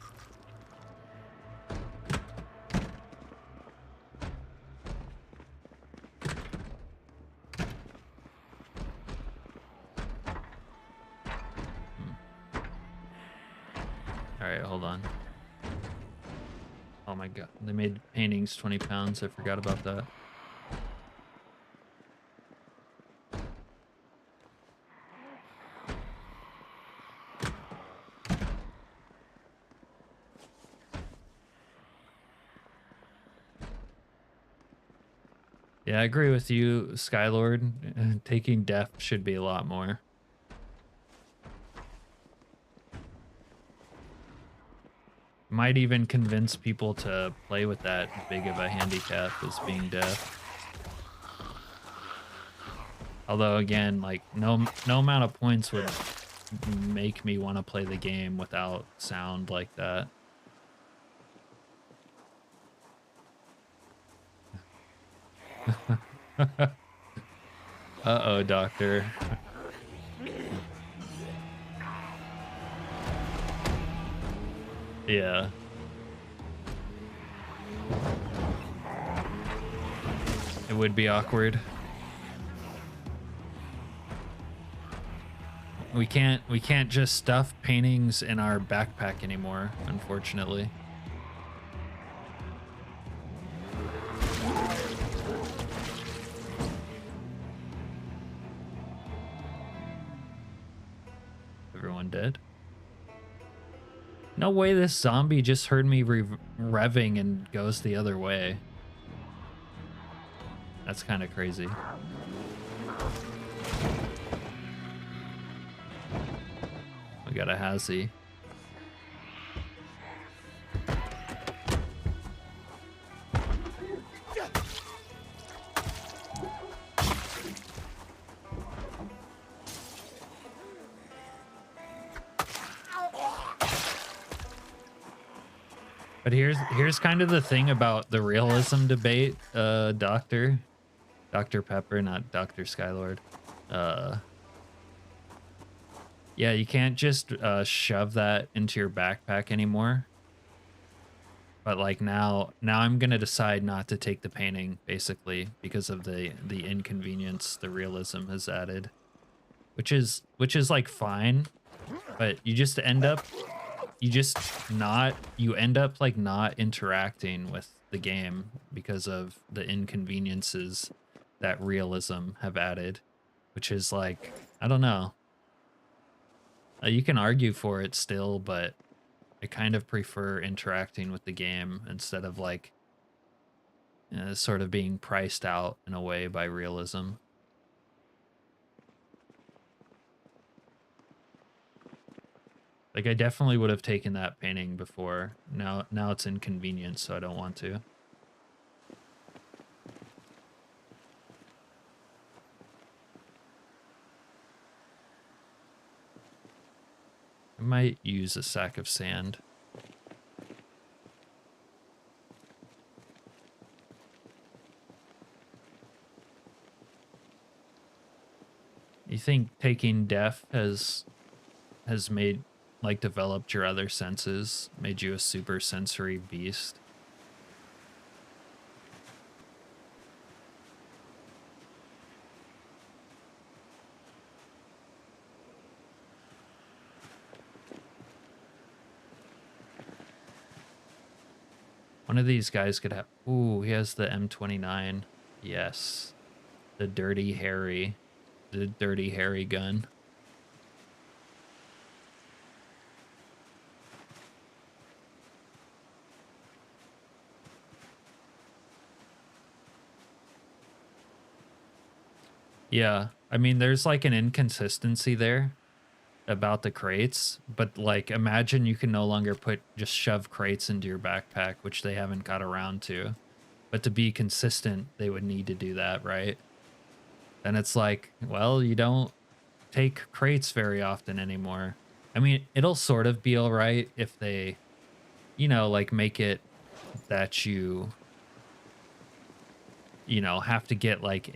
All right, hold on. Oh my god, they made paintings 20 pounds. I forgot about that. Yeah, I agree with you, Skylord. Taking death should be a lot more. Might even convince people to play with that big of a handicap as being deaf. Although again, like no amount of points would make me want to play the game without sound like that. Uh-oh, doctor. Yeah. It would be awkward. We can't just stuff paintings in our backpack anymore, unfortunately. Everyone dead? No way this zombie just heard me revving and goes the other way. That's kind of crazy. We got a Hazzy. But here's kind of the thing about the realism debate, Dr. Pepper, not Dr. Skylord. Yeah, you can't just shove that into your backpack anymore. But like now I'm gonna decide not to take the painting basically because of the inconvenience the realism has added, which is like fine, but you just end up like not interacting with the game because of the inconveniences that realism have added, which is like, I don't know. You can argue for it still, but I kind of prefer interacting with the game instead of like sort of being priced out in a way by realism. Like I definitely would have taken that painting before. Now it's inconvenient, so I don't want to. I might use a sack of sand. You think taking deaf has made, like, developed your other senses, made you a super sensory beast? One of these guys could have... Ooh, he has the M29. Yes. The Dirty Harry. The Dirty Harry gun. Yeah, I mean, there's like an inconsistency there about the crates, but like imagine you can no longer just shove crates into your backpack, which they haven't got around to. But to be consistent, they would need to do that, right? And it's like, well, you don't take crates very often anymore. I mean, it'll sort of be all right if they, like make it that have to get like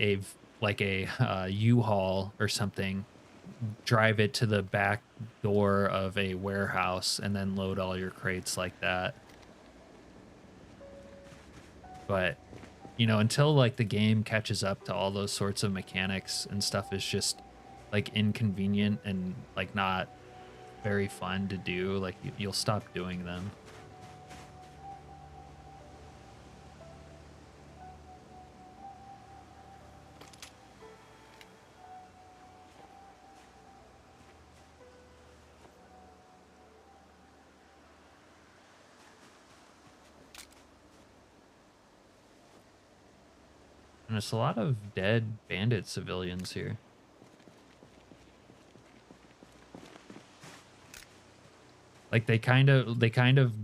a U-Haul or something, drive it to the back door of a warehouse and then load all your crates like that. But until like the game catches up to all those sorts of mechanics and stuff is just like inconvenient and like not very fun to do, like you'll stop doing them. there's a lot of dead bandit civilians here. Like they kind of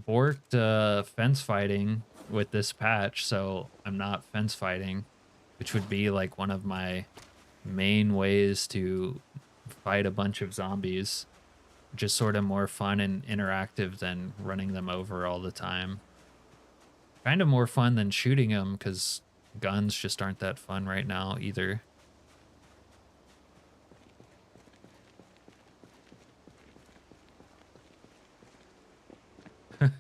borked fence fighting with this patch, so I'm not fence fighting, which would be like one of my main ways to fight a bunch of zombies, which is sort of more fun and interactive than running them over all the time. Kind of more fun than shooting them, because guns just aren't that fun right now either. I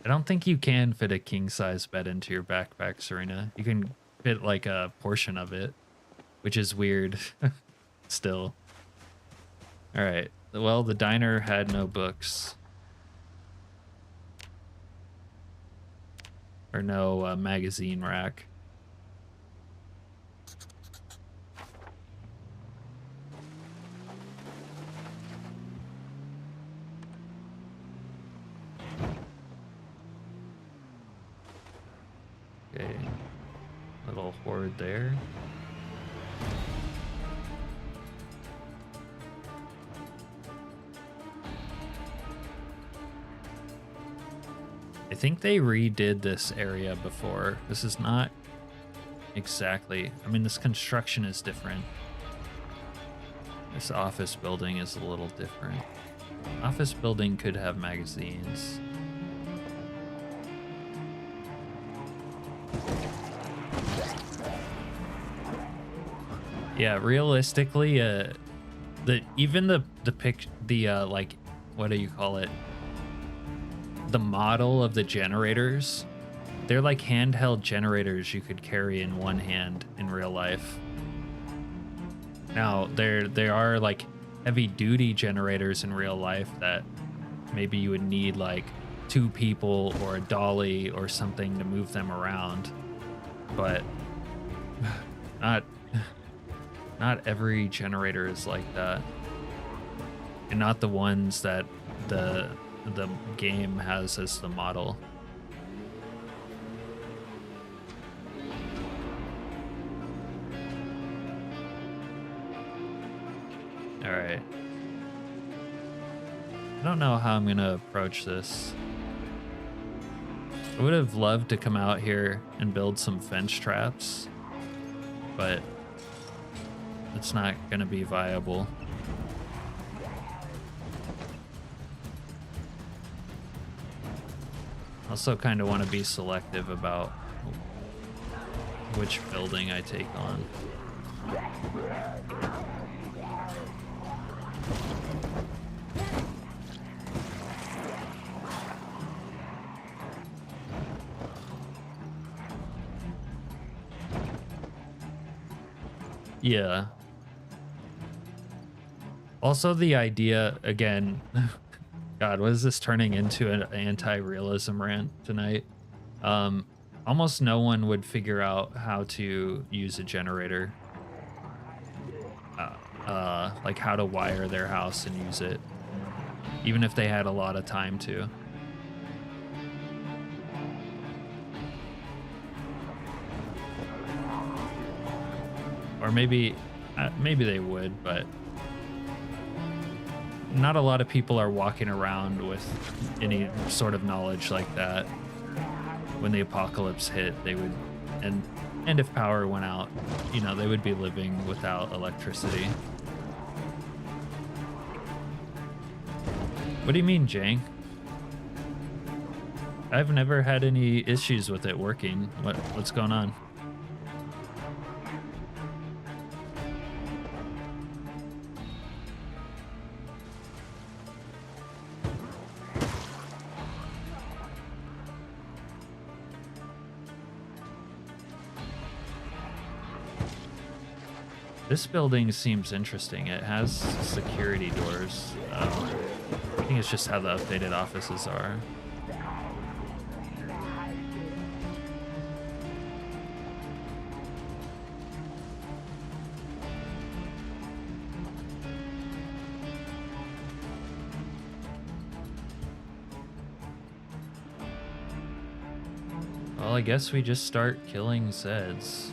don't think you can fit a king-size bed into your backpack, Serena. You can fit like a portion of it, which is weird still. All right. Well, the diner had no books. Or no magazine rack. Okay, little horde there. I think they redid this area before. This is not exactly, I mean, this construction is different. This office building is a little different. Office building could have magazines. Yeah, realistically, even the like, what do you call it? The model of the generators, they're like handheld generators you could carry in one hand in real life. Now, there are like heavy duty generators in real life that maybe you would need like 2 people or a dolly or something to move them around, but not every generator is like that, and not the ones that the game has as the model. All right. I don't know how I'm gonna approach this. I would have loved to come out here and build some fence traps, but it's not gonna be viable. Also kind of want to be selective about which building I take on. Yeah. Also the idea, again, God, what is this turning into an anti-realism rant tonight? Almost no one would figure out how to use a generator. Like how to wire their house and use it, even if they had a lot of time to. Or maybe they would, but not a lot of people are walking around with any sort of knowledge like that. When the apocalypse hit, they would, and if power went out, you know, they would be living without electricity. What do you mean, Jang? I've never had any issues with it working. What's going on? This building seems interesting. It has security doors. I think it's just how the updated offices are. Well, I guess we just start killing Zeds.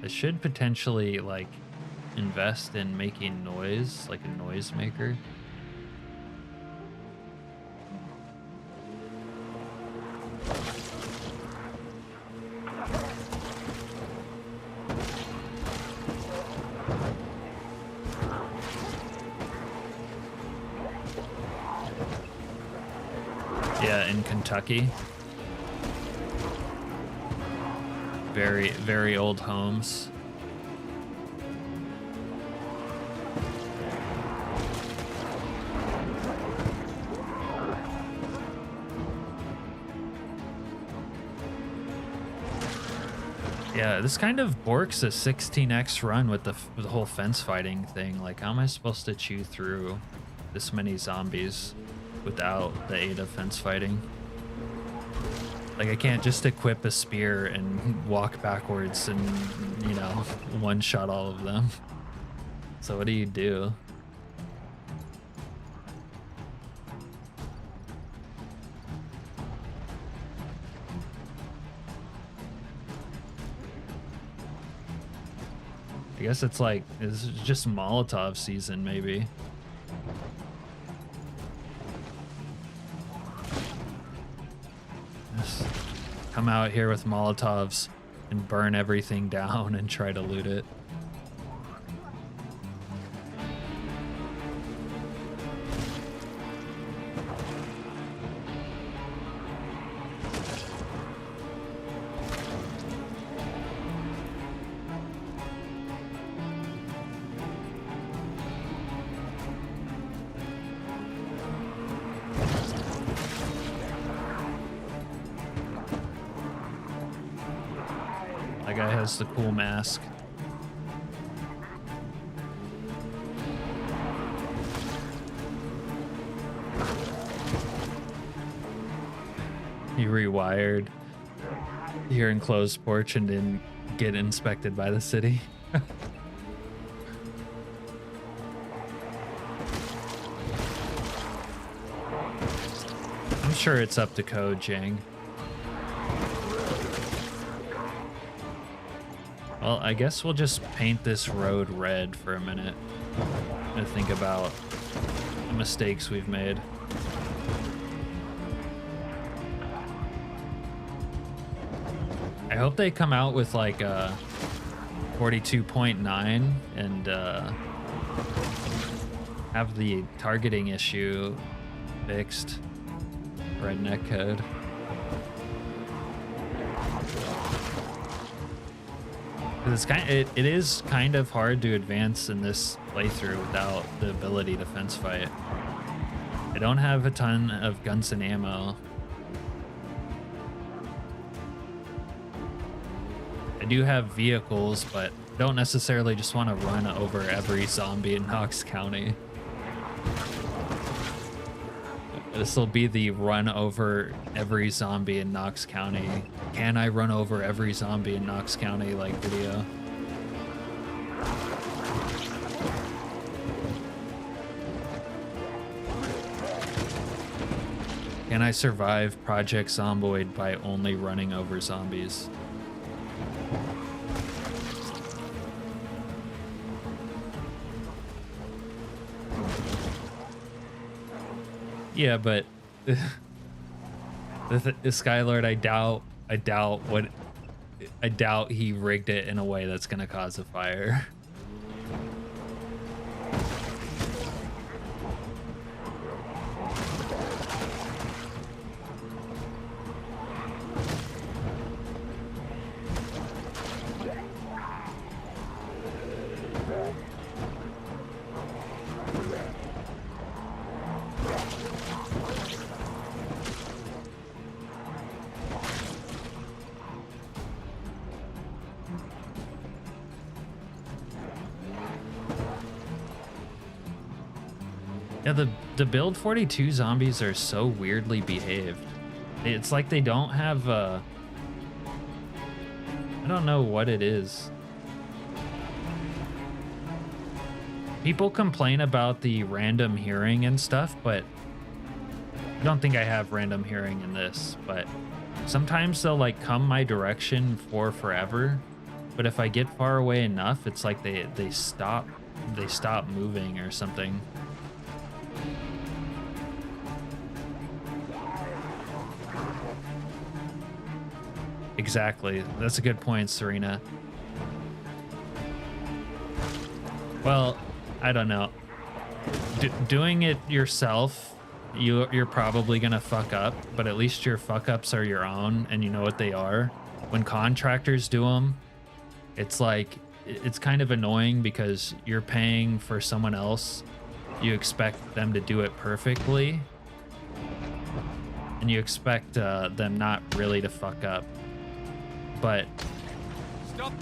I should potentially, like, invest in making noise, like a noisemaker. Yeah, in Kentucky. Very, very old homes. Yeah, this kind of borks a 16x run with the whole fence fighting thing. Like, how am I supposed to chew through this many zombies without the aid of fence fighting? Like, I can't just equip a spear and walk backwards and, you know, one-shot all of them. So what do you do? I guess it's like, it's just Molotov season, maybe. Just come out here with Molotovs and burn everything down and try to loot it. That guy has the cool mask. He rewired here in closed porch and didn't get inspected by the city. I'm sure it's up to code, Jang. Well, I guess we'll just paint this road red for a minute and think about the mistakes we've made. I hope they come out with like a 42.9 and have the targeting issue fixed. Redneck code. It is kind of hard to advance in this playthrough without the ability to fence fight. I don't have a ton of guns and ammo. I do have vehicles, but don't necessarily just want to run over every zombie in Knox County. This will be the run over every zombie in Knox County. Can I run over every zombie in Knox County like video? Can I survive Project Zomboid by only running over zombies? Yeah, but the Skylord, I doubt he rigged it in a way that's gonna cause a fire. Yeah, the build 42 zombies are so weirdly behaved. It's like they don't have I don't know what it is. People complain about the random hearing and stuff, but I don't think I have random hearing in this, but sometimes they'll like come my direction for forever. But if I get far away enough, it's like they stop moving or something. Exactly. That's a good point, Serena. Well, I don't know. Doing it yourself, you're probably gonna fuck up, but at least your fuck ups are your own and you know what they are. When contractors do them, it's like, it's kind of annoying because you're paying for someone else. You expect them to do it perfectly, and you expect them not really to fuck up. But Stop.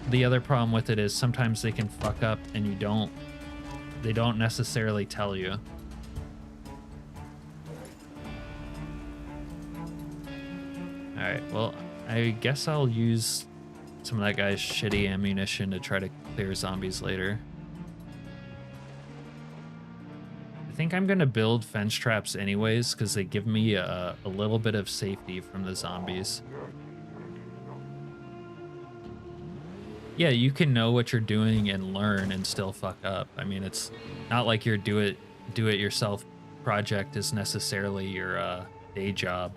the other problem with it is sometimes they can fuck up and they don't necessarily tell you. All right, well, I guess I'll use some of that guy's shitty ammunition to try to clear zombies later. I think I'm gonna build fence traps anyways because they give me a little bit of safety from the zombies. Yeah, you can know what you're doing and learn and still fuck up. I mean, it's not like your do it yourself project is necessarily your day job.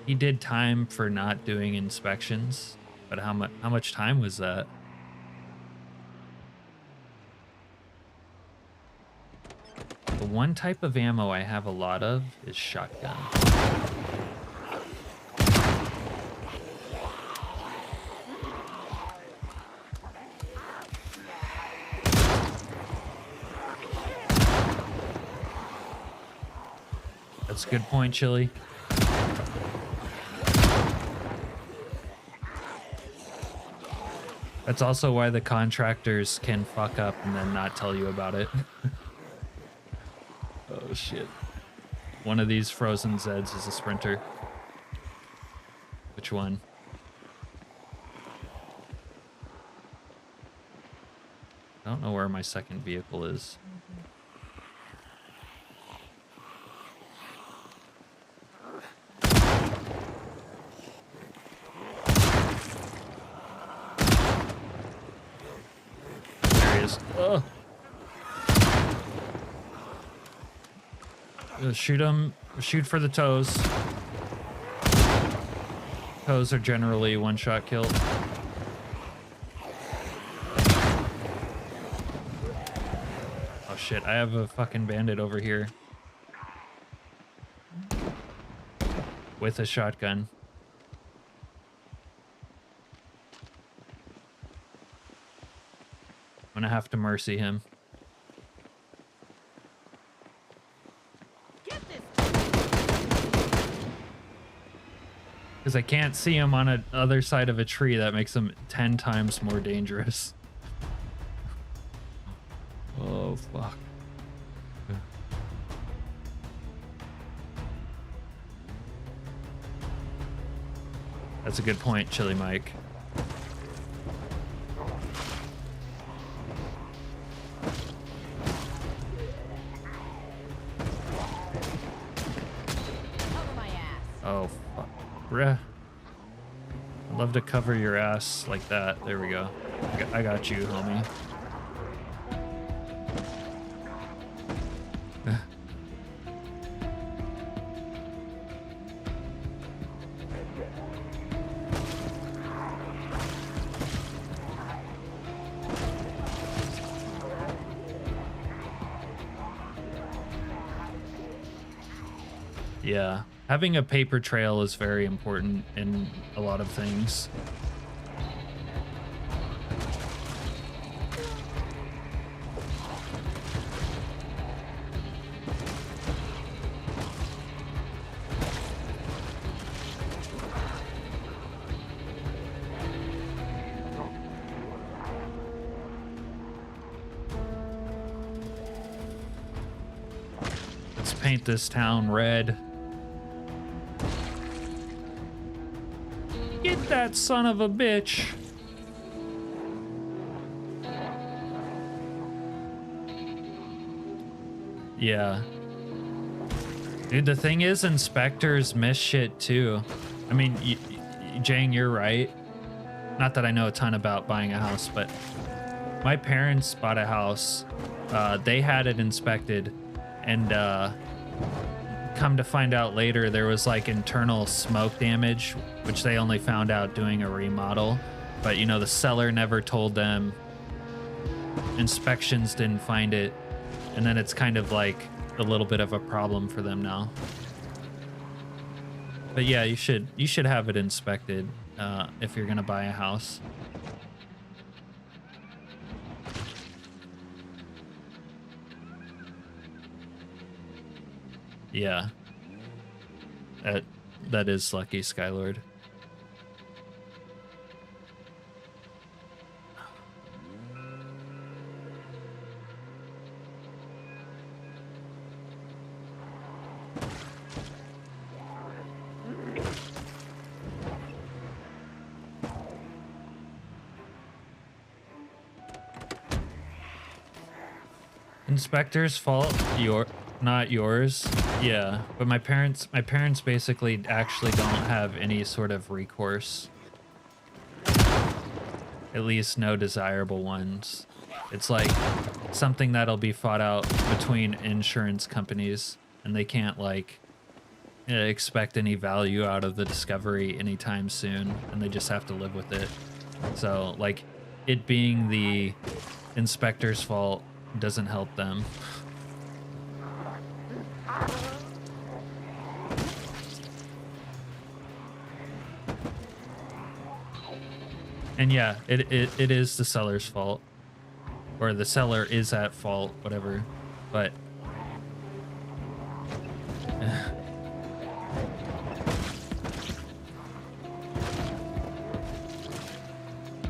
He did time for not doing inspections, but how much time was that? The one type of ammo I have a lot of is shotgun. That's a good point, Chili. That's also why the contractors can fuck up and then not tell you about it. Oh shit. One of these frozen Zeds is a sprinter. Which one? I don't know where my second vehicle is. Oh. Shoot him. Shoot for the toes. Toes are generally one-shot kill. Oh shit, I have a fucking bandit over here. With a shotgun. I'm gonna have to mercy him. Because I can't see him on the other side of a tree. That makes him 10 times more dangerous. Oh, fuck. That's a good point, Chili Mike. Oh, fuck. Bruh. I'd love to cover your ass like that. There we go. I got you, homie. Yeah. Having a paper trail is very important in a lot of things. paint this town red. Get that son of a bitch. Yeah. Dude, the thing is, inspectors miss shit too. I mean, Jang, you're right. Not that I know a ton about buying a house, but my parents bought a house. They had it inspected, and come to find out later, there was like internal smoke damage, which they only found out doing a remodel. But, you know, the seller never told them. Inspections didn't find it. And then it's kind of like a little bit of a problem for them now. But yeah, you should have it inspected if you're gonna buy a house. Yeah. That is lucky, Skylord. Inspector's fault, not yours. Yeah, but my parents basically actually don't have any sort of recourse. At least no desirable ones. It's like something that'll be fought out between insurance companies, and they can't like expect any value out of the discovery anytime soon, and they just have to live with it. So like it being the inspector's fault doesn't help them. And yeah, it is the seller's fault, or the seller is at fault, whatever. But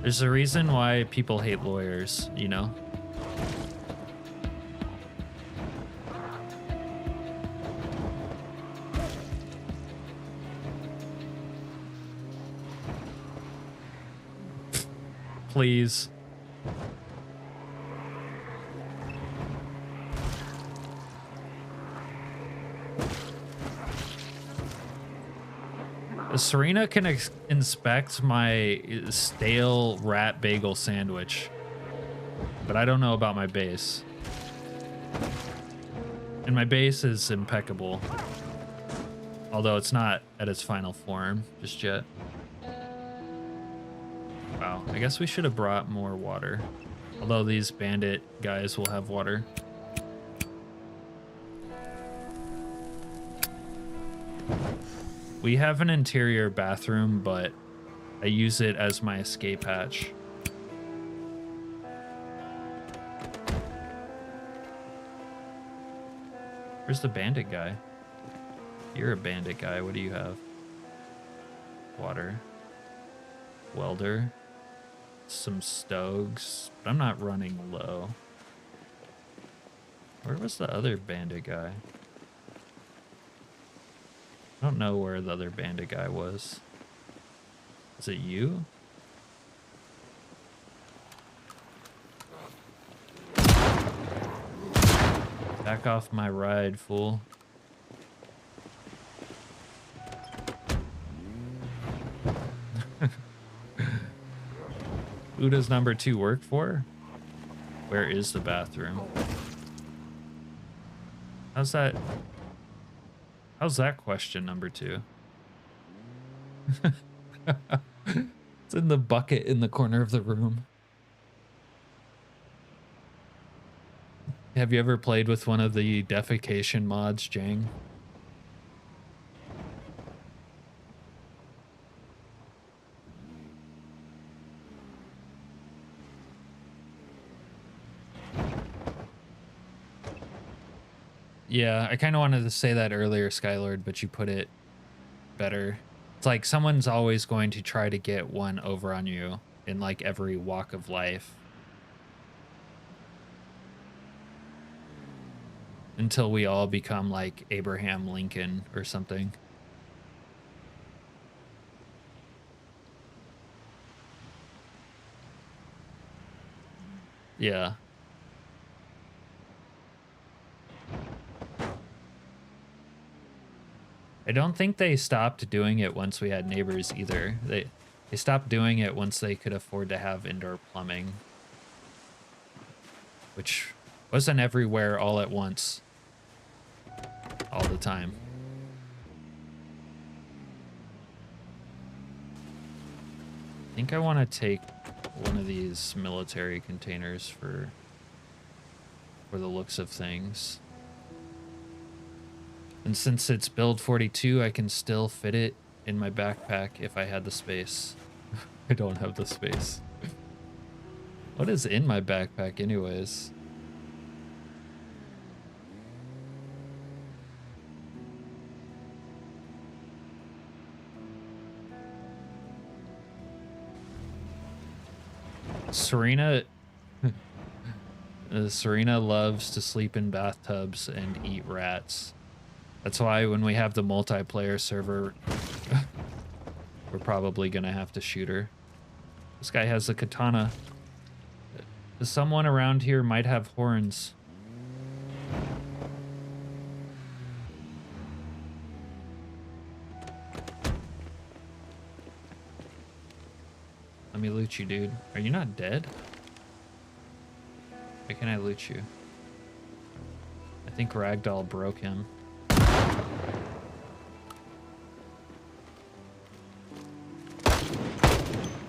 there's a reason why people hate lawyers, you know? Please. Serena can inspect my stale rat bagel sandwich, but I don't know about my base. And my base is impeccable, although it's not at its final form just yet. Wow, I guess we should have brought more water. Although these bandit guys will have water. We have an interior bathroom, but I use it as my escape hatch. Where's the bandit guy? You're a bandit guy. What do you have? Water. Welder. Some stogs, but I'm not running low. Where was the other bandit guy? I don't know where the other bandit guy was. Is it you? Back off my ride, fool. Who does number 2 work for? Where is the bathroom? How's that question, number 2? It's in the bucket in the corner of the room. Have you ever played with one of the defecation mods, Jang? Yeah, I kind of wanted to say that earlier, Skylord, but you put it better. It's like someone's always going to try to get one over on you in like every walk of life. until we all become like Abraham Lincoln or something. Yeah. I don't think they stopped doing it once we had neighbors either. They stopped doing it once they could afford to have indoor plumbing, which wasn't everywhere all at once, all the time. I think I want to take one of these military containers for the looks of things. And since it's build 42, I can still fit it in my backpack if I had the space. I don't have the space. What is in my backpack anyways? Serena Serena loves to sleep in bathtubs and eat rats. That's why when we have the multiplayer server, we're probably gonna have to shoot her. This guy has a katana. Someone around here might have horns. Let me loot you, dude. Are you not dead? Why can't I loot you? I think Ragdoll broke him.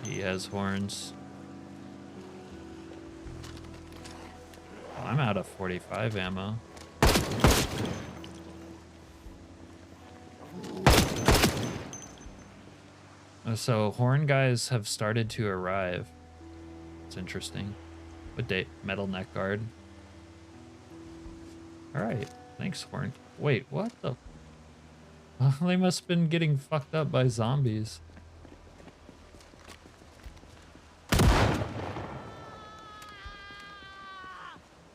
He has horns. Oh, I'm out of 45 ammo. So horn guys have started to arrive. It's interesting. What date? Metal neck guard. All right, thanks, horn. Wait, what the? They must have been getting fucked up by zombies.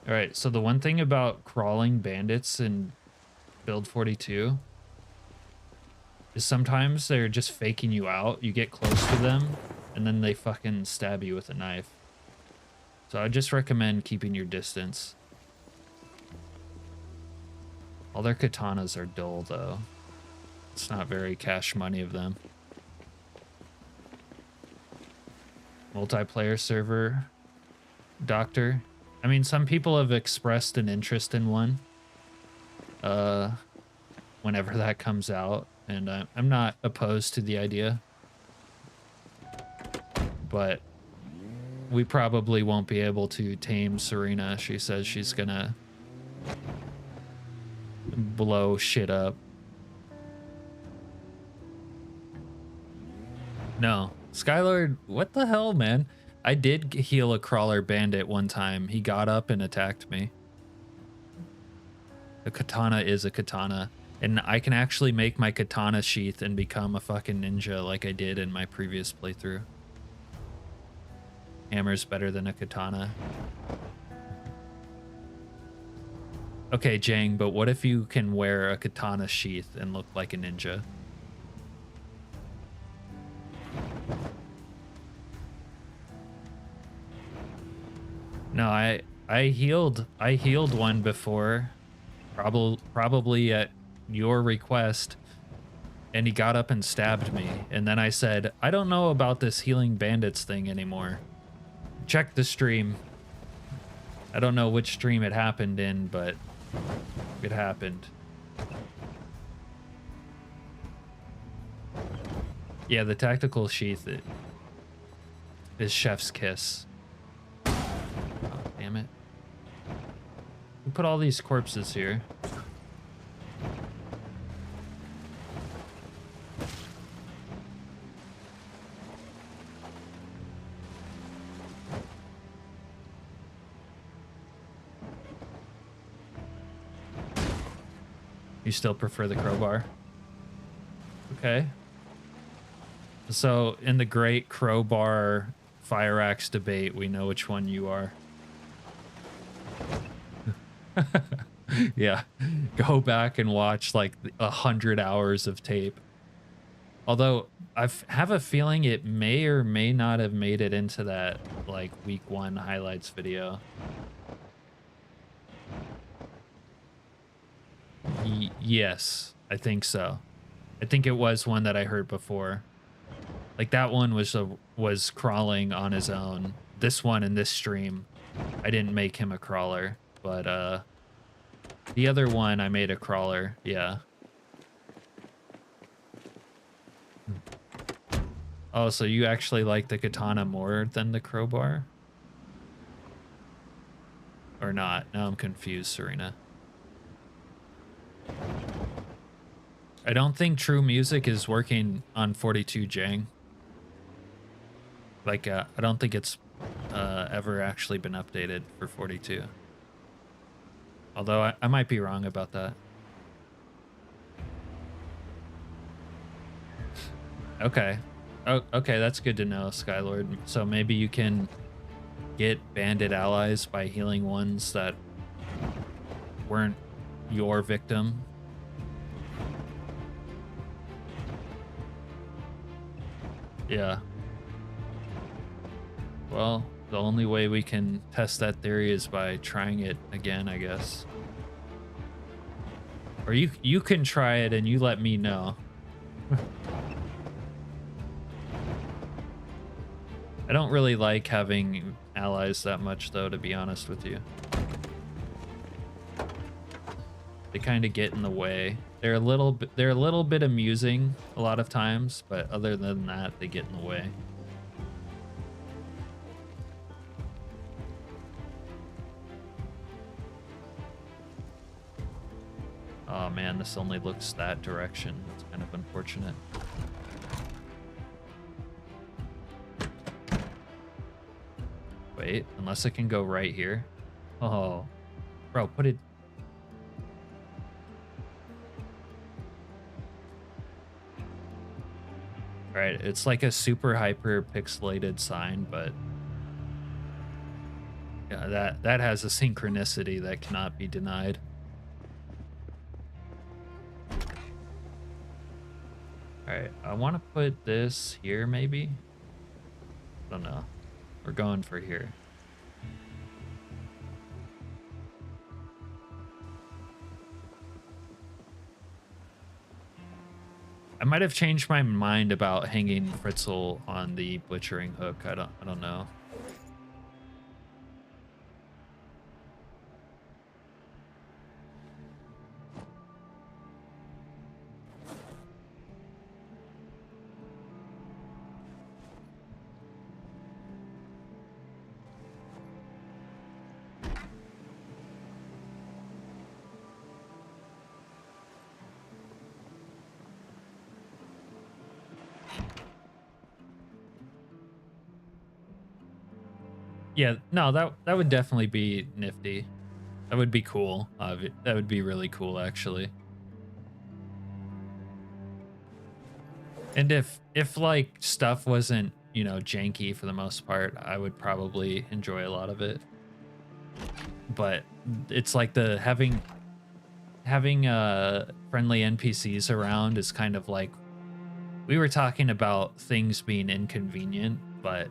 All right, so the one thing about crawling bandits in build 42 is sometimes they're just faking you out. You get close to them and then they fucking stab you with a knife. So I just recommend keeping your distance. All their katanas are dull though. It's not very cash money of them. Multiplayer server. Doctor. I mean, some people have expressed an interest in one. Whenever that comes out. And I'm not opposed to the idea. But we probably won't be able to tame Serena. She says she's gonna blow shit up. No. Skylord, what the hell, man? I did heal a crawler bandit one time. He got up and attacked me. A katana is a katana. And I can actually make my katana sheath and become a fucking ninja like I did in my previous playthrough. Hammer's better than a katana. Okay, Jang, but what if you can wear a katana sheath and look like a ninja? No, I healed one before, probably at your request, and he got up and stabbed me, and then I said, I don't know about this healing bandits thing anymore. Check the stream. I don't know which stream it happened in, but it happened. Yeah, the tactical sheath is chef's kiss. Oh, damn it. We put all these corpses here. You still prefer the crowbar? Okay. So in the great crowbar fire axe debate, we know which one you are. Yeah, go back and watch like 100 hours of tape. Although have a feeling it may or may not have made it into that like week 1 highlights video. Yes, I think so. I think it was one that I heard before. Like that one was crawling on his own. This one in this stream, I didn't make him a crawler, but the other one I made a crawler. Yeah. Oh, so you actually like the katana more than the crowbar? Or not? Now I'm confused, Serena. I don't think True Music is working on 42 Jang. Like, I don't think it's ever actually been updated for 42. Although I might be wrong about that. Okay. Oh, okay, that's good to know, Skylord. So maybe you can get bandit allies by healing ones that weren't your victim. Yeah. Well, the only way we can test that theory is by trying it again, I guess. Or you can try it and you let me know. I don't really like having allies that much though, to be honest with you. They kind of get in the way. They're a little bit amusing a lot of times, but other than that, they get in the way. Oh man, this only looks that direction. It's kind of unfortunate. Wait, unless it can go right here. Oh, bro, put it. Right, it's like a super hyper pixelated sign, but yeah, that has a synchronicity that cannot be denied. All right, I want to put this here maybe. I don't know. We're going for here. I might have changed my mind about hanging Fritzl on the butchering hook. I don't know. Yeah, no, that would definitely be nifty. That would be cool. That would be really cool, actually. And if like stuff wasn't, you know, janky for the most part, I would probably enjoy a lot of it. But it's like the having friendly NPCs around is kind of like, we were talking about things being inconvenient, but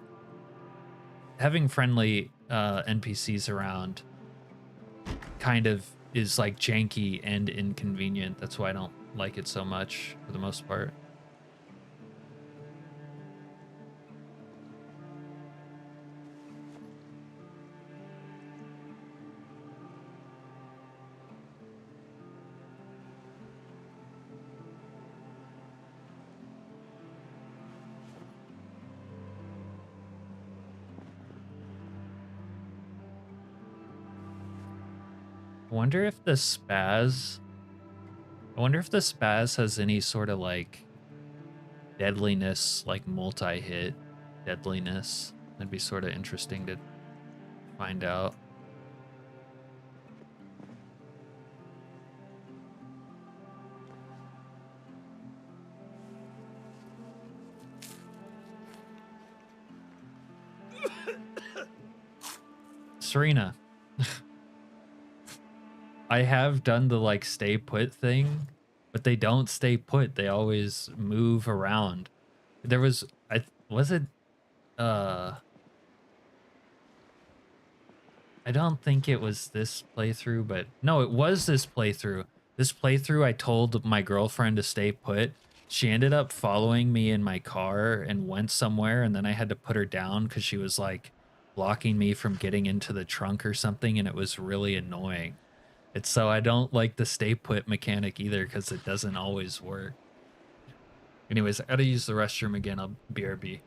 having friendly NPCs around kind of is like janky and inconvenient. That's why I don't like it so much for the most part. I wonder if the spaz has any sort of like deadliness, like multi-hit deadliness. That'd be sort of interesting to find out. Serena. I have done the like stay put thing, but they don't stay put. They always move around. There was was it uh I don't think it was this playthrough, but no, it was this playthrough. This playthrough I told my girlfriend to stay put. She ended up following me in my car and went somewhere, and then I had to put her down because she was like blocking me from getting into the trunk or something, and it was really annoying. It's so I don't like the stay put mechanic either because it doesn't always work. Anyways, I gotta use the restroom again. I'll BRB.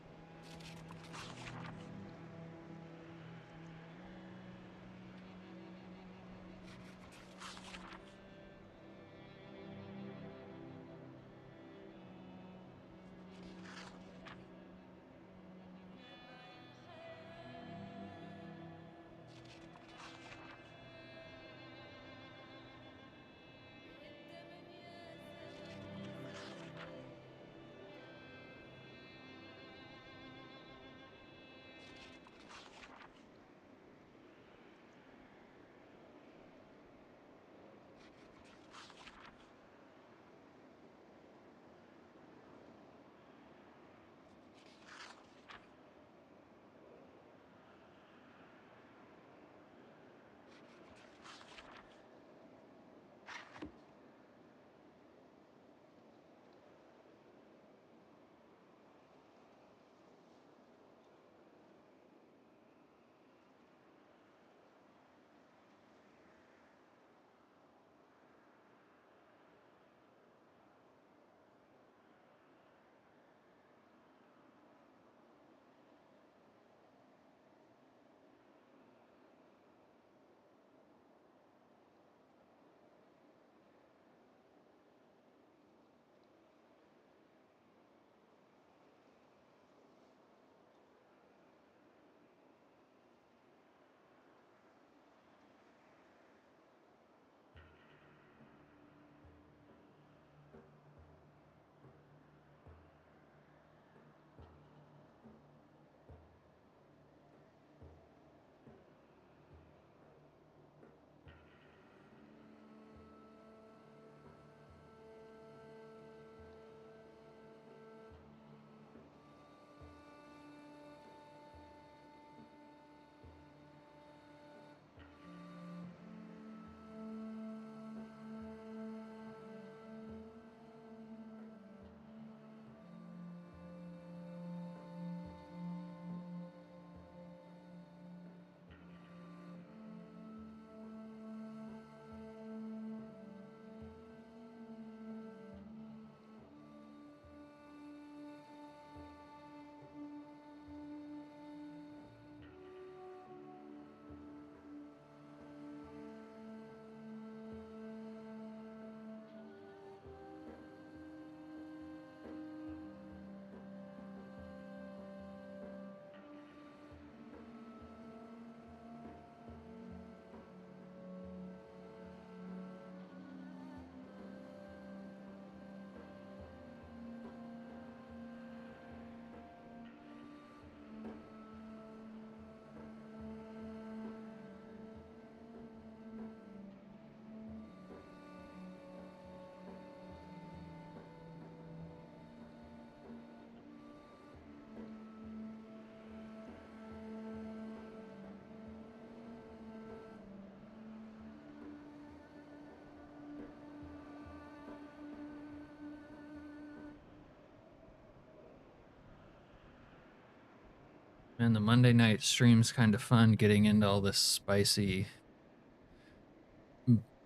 Man, the Monday night stream's kind of fun getting into all this spicy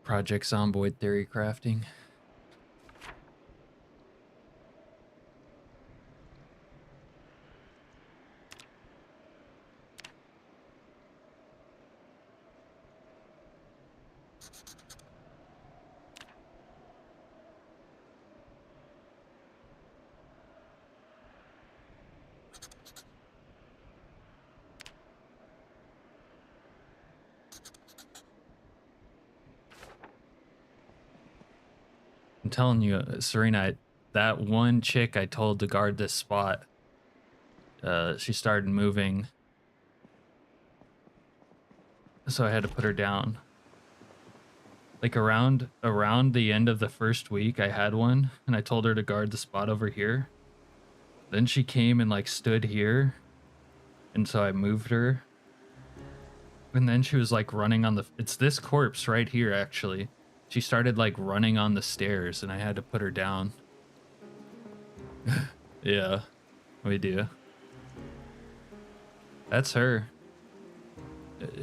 Project Zomboid theory crafting. I'm telling you, Serena, that one chick I told to guard this spot, she started moving, so I had to put her down. Like around the end of the first week, I had one, and I told her to guard the spot over here. Then she came and like stood here, and so I moved her. And then she was like running on the. It's this corpse right here, actually. She started like running on the stairs, and I had to put her down. Yeah, we do. That's her.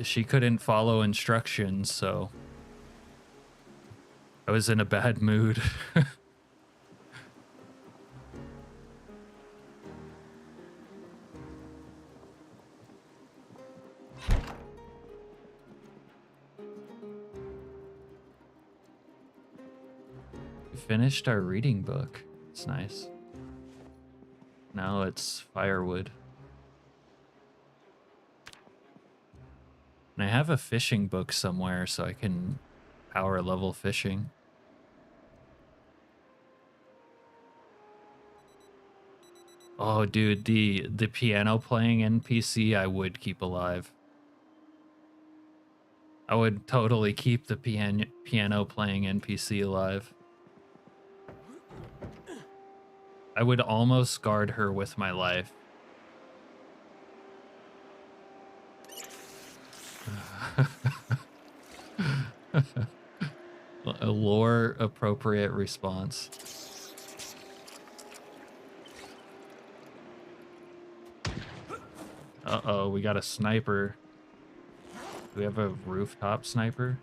She couldn't follow instructions, so I was in a bad mood. We finished our reading book. It's nice. Now it's firewood. And I have a fishing book somewhere so I can power level fishing. Oh, dude, the piano playing NPC I would keep alive. I would totally keep the piano playing NPC alive. I would almost guard her with my life. A lore appropriate response. Uh-oh, we got a sniper. Do we have a rooftop sniper?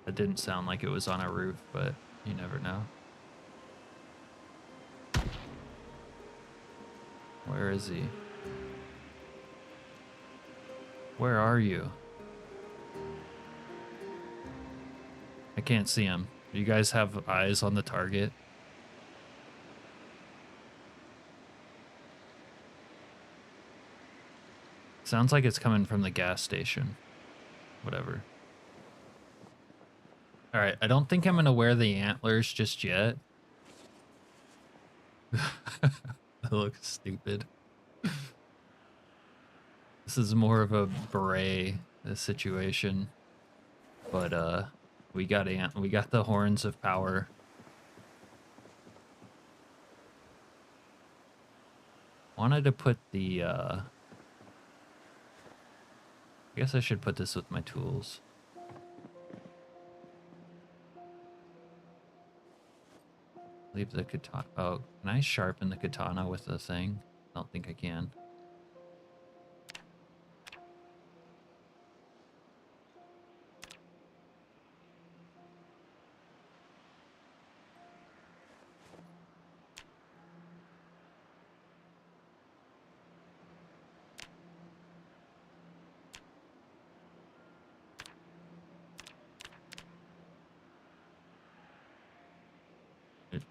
That didn't sound like it was on a roof, but you never know. Where is he? Where are you? I can't see him. You guys have eyes on the target? Sounds like it's coming from the gas station. Whatever. All right, I don't think I'm gonna wear the antlers just yet. That looks stupid. This is more of a beret situation, but we got the horns of power. Wanted to put the I guess I should put this with my tools. Leave the katana. Oh, can I sharpen the katana with the thing? I don't think I can.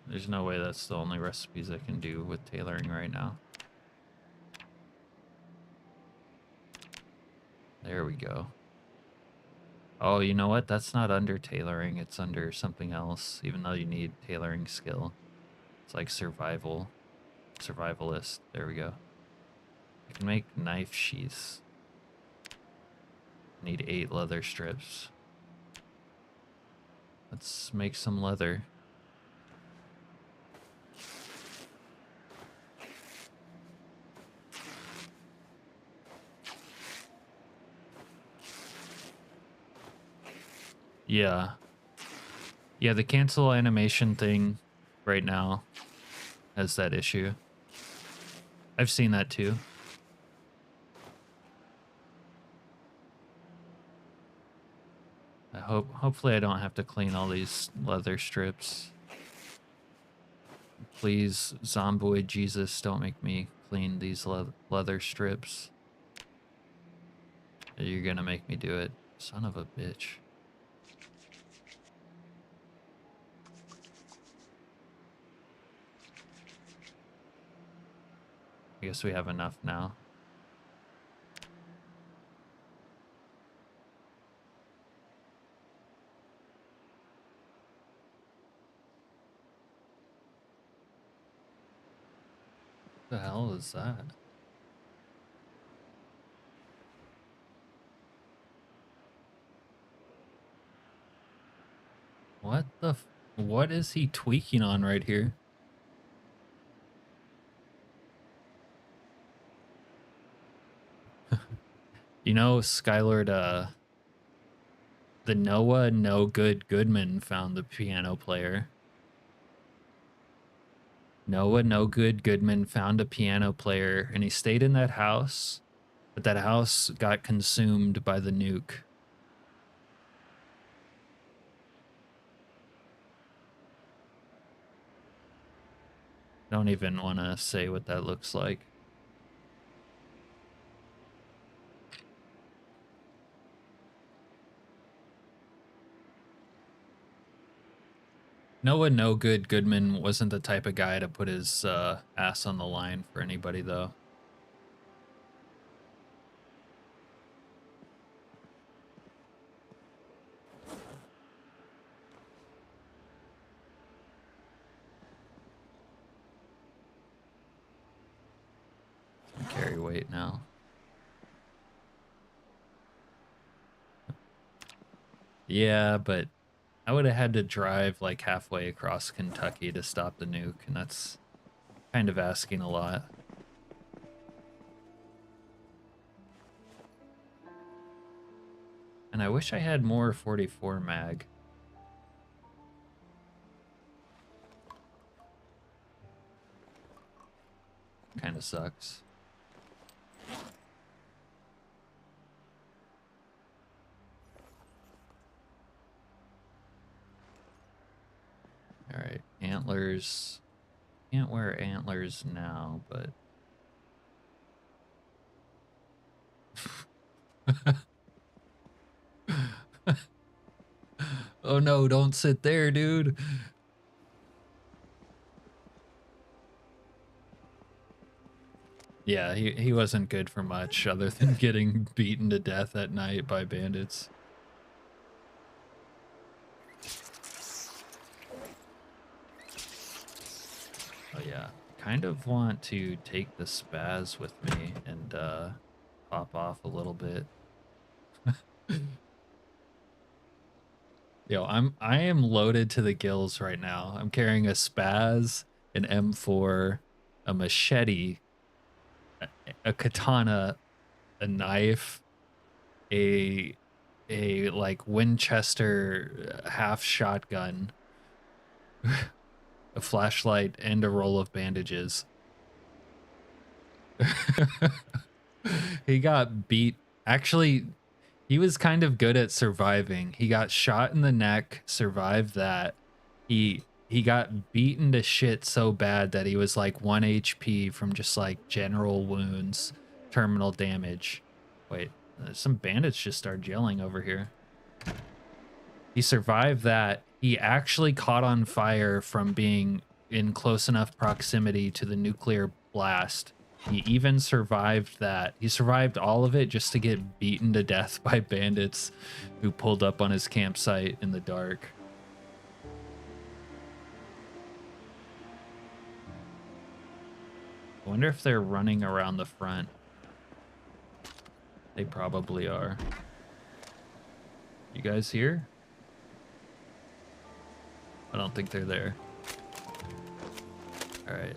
There's no way that's the only recipes I can do with tailoring right now. There we go. Oh, you know what? That's not under tailoring. It's under something else, even though you need tailoring skill. It's like survival. Survivalist. There we go. I can make knife sheaths. Need 8 leather strips. Let's make some leather. Yeah. Yeah, the cancel animation thing right now has that issue. I've seen that too. Hopefully I don't have to clean all these leather strips. Please, Zomboid Jesus, don't make me clean these leather strips. You're gonna make me do it. Son of a bitch. I guess we have enough now. What the hell is that? What is he tweaking on right here? You know, Skylord, the Noah No Good Goodman found the piano player. Noah No Good Goodman found a piano player, and he stayed in that house, but that house got consumed by the nuke. Don't even want to say what that looks like. Noah No Good Goodman wasn't the type of guy to put his ass on the line for anybody, though. Carry weight now. Yeah, but I would have had to drive like halfway across Kentucky to stop the nuke, and that's kind of asking a lot. And I wish I had more 44 mag. Kind of sucks. All right, antlers. Can't wear antlers now, but oh no, don't sit there, dude. Yeah, he wasn't good for much other than getting beaten to death at night by bandits. Oh yeah, kind of want to take the spaz with me and pop off a little bit. Yo, I am loaded to the gills right now. I'm carrying a spaz, an M4, a machete, a katana, a knife, a like Winchester half shotgun, a flashlight, and a roll of bandages. He got beat. Actually, he was kind of good at surviving. He got shot in the neck, survived that. He got beaten to shit so bad that he was like 1 HP from just like general wounds, terminal damage. Wait, some bandits just started yelling over here. He survived that. He actually caught on fire from being in close enough proximity to the nuclear blast. He even survived that. He survived all of it just to get beaten to death by bandits who pulled up on his campsite in the dark. I wonder if they're running around the front. They probably are. You guys here? I don't think they're there. All right.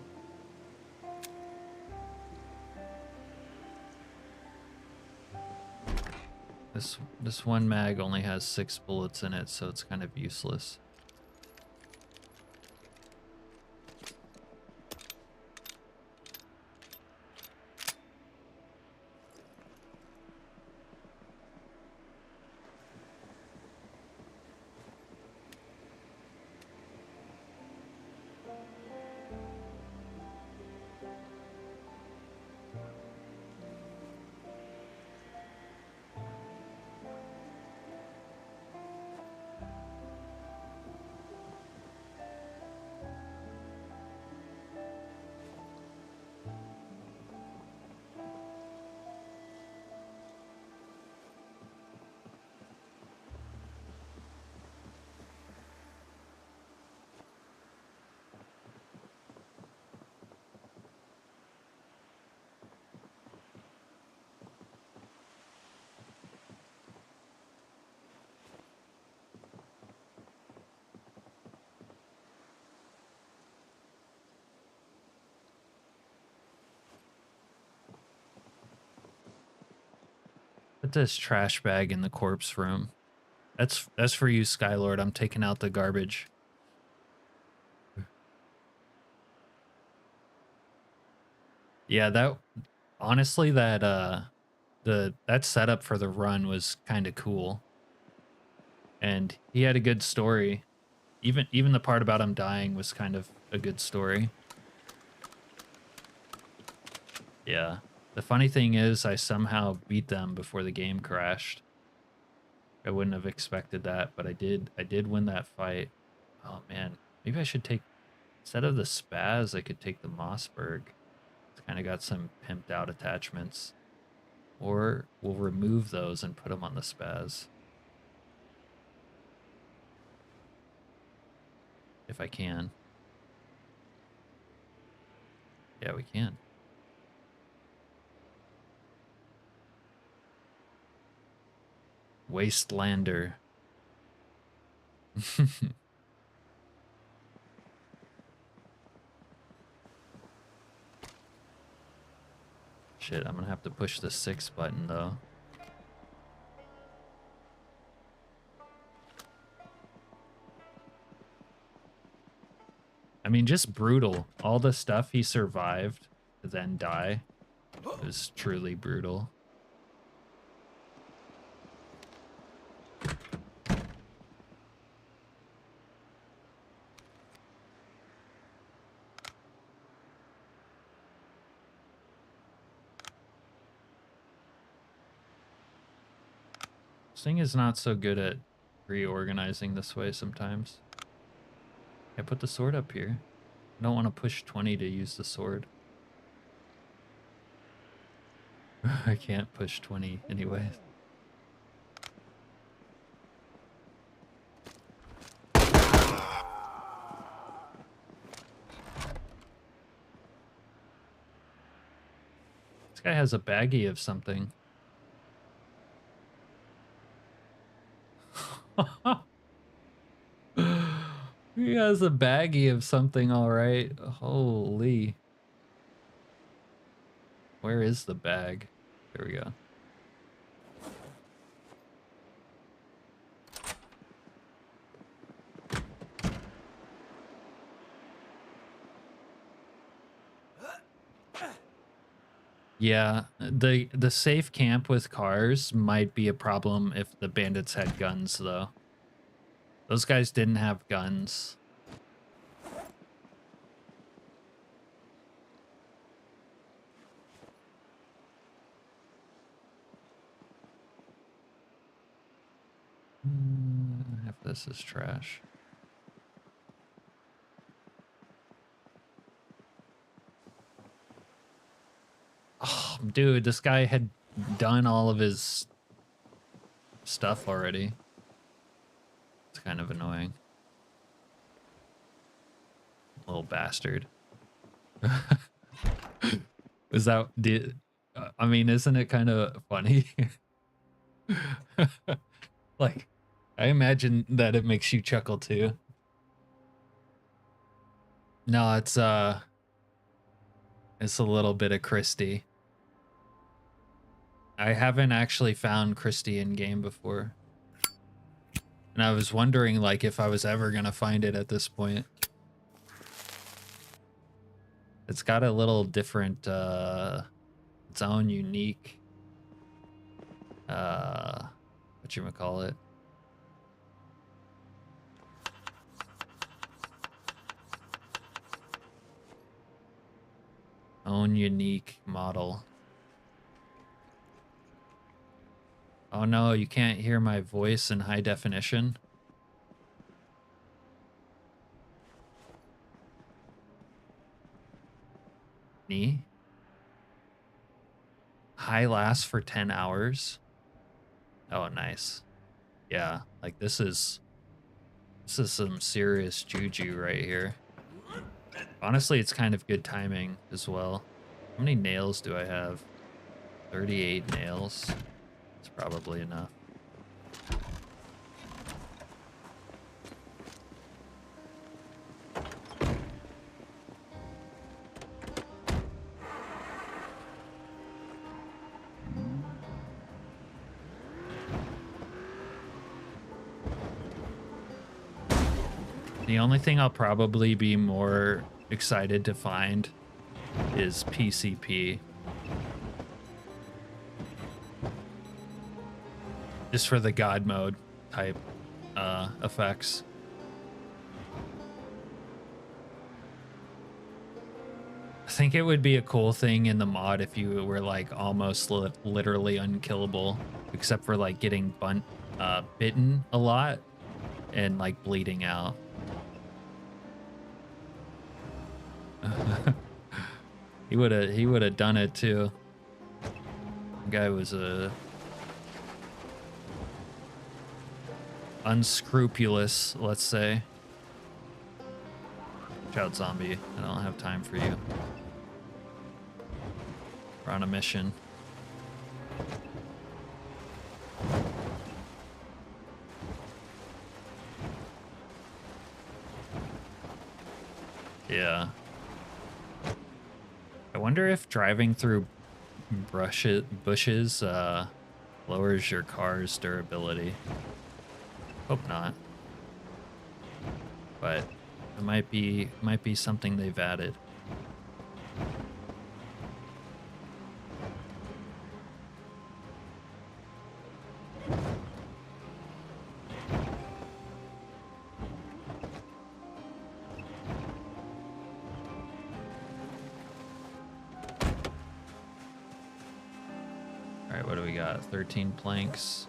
This one mag only has 6 bullets in it, so it's kind of useless. Put this trash bag in the corpse room. That's for you, Skylord. I'm taking out the garbage. Yeah, that honestly that that setup for the run was kind of cool. And he had a good story. Even the part about him dying was kind of a good story. Yeah. The funny thing is I somehow beat them before the game crashed. I wouldn't have expected that, but I did win that fight. Oh man, maybe I should take, instead of the Spaz, I could take the Mossberg. It's kind of got some pimped out attachments. Or we'll remove those and put them on the Spaz. If I can. Yeah, we can. Wastelander. Shit, I'm gonna have to push the 6 button though. I mean, just brutal. All the stuff he survived to then die was truly brutal. This thing is not so good at reorganizing this way sometimes. I put the sword up here. I don't want to push 20 to use the sword. I can't push 20 anyways. This guy has a baggie of something. He has a baggie of something, all right. Holy. Where is the bag? There we go. Yeah, the safe camp with cars might be a problem if the bandits had guns, though. Those guys didn't have guns. Half this is trash. Oh, dude, this guy had done all of his stuff already. It's kind of annoying. Little bastard. Is that, I mean, isn't it kind of funny? Like, I imagine that it makes you chuckle too. No, it's a little bit of Christy. I haven't actually found Christy in game before. And I was wondering like if I was ever gonna find it at this point. It's got a little different its own unique whatchamacallit. Own unique model. Oh no, you can't hear my voice in high definition. Me? High lasts for 10 hours. Oh, nice. Yeah, like this is some serious juju right here. Honestly, it's kind of good timing as well. How many nails do I have? 38 nails. It's probably enough. The only thing I'll probably be more excited to find is PCP. Just for the God mode type effects. I think it would be a cool thing in the mod if you were like almost literally unkillable, except for like getting bitten a lot and like bleeding out. He would have done it too. The guy was unscrupulous, let's say. Watch out, zombie. I don't have time for you. We're on a mission. Yeah. I wonder if driving through bushes lowers your car's durability. Hope not. But it might be something they've added. Alright, what do we got? 13 planks.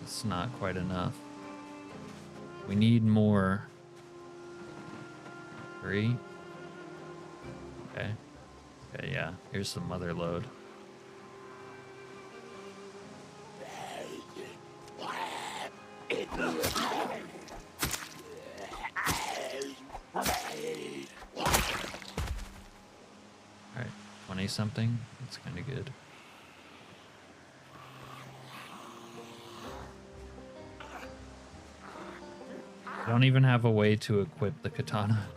It's not quite enough. We need more. 3. Okay. Okay, yeah. Here's the mother load. Alright, 20 something. That's kind of good. I don't even have a way to equip the katana.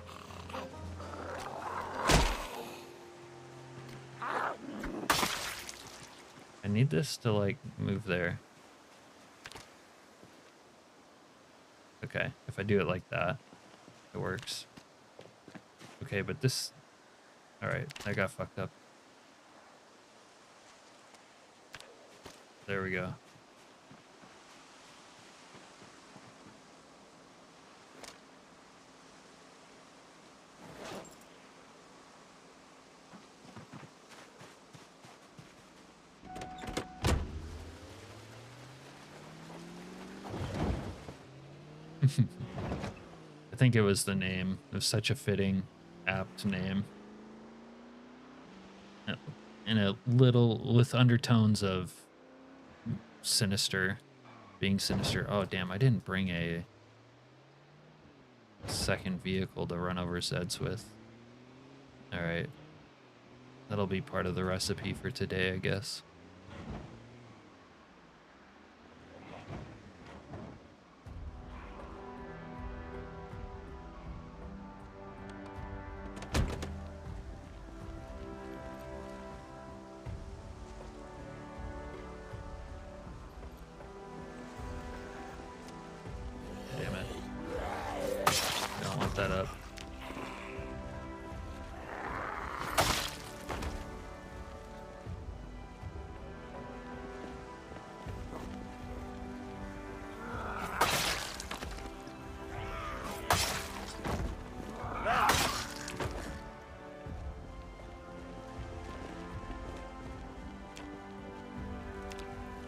I need this to like move there. Okay, if I do it like that, it works. Okay, but this... Alright, I got fucked up. There we go. I think it was the name. It was such a fitting, apt name. And a little with undertones of sinister, being sinister. Oh, damn, I didn't bring a second vehicle to run over Zeds with. All right. That'll be part of the recipe for today, I guess.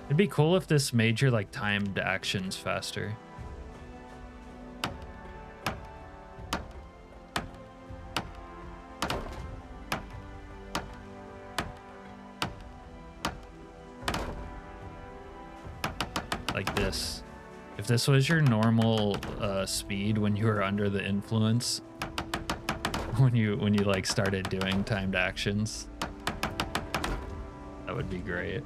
It'd be cool if this made your like timed actions faster. Like this. If this was your normal speed when you were under the influence, when you like started doing timed actions, that would be great.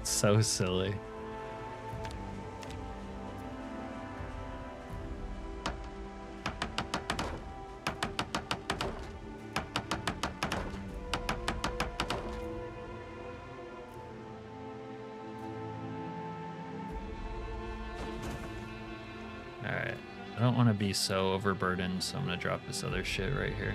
So silly. I don't want to be so overburdened, so I'm gonna drop this other shit right here.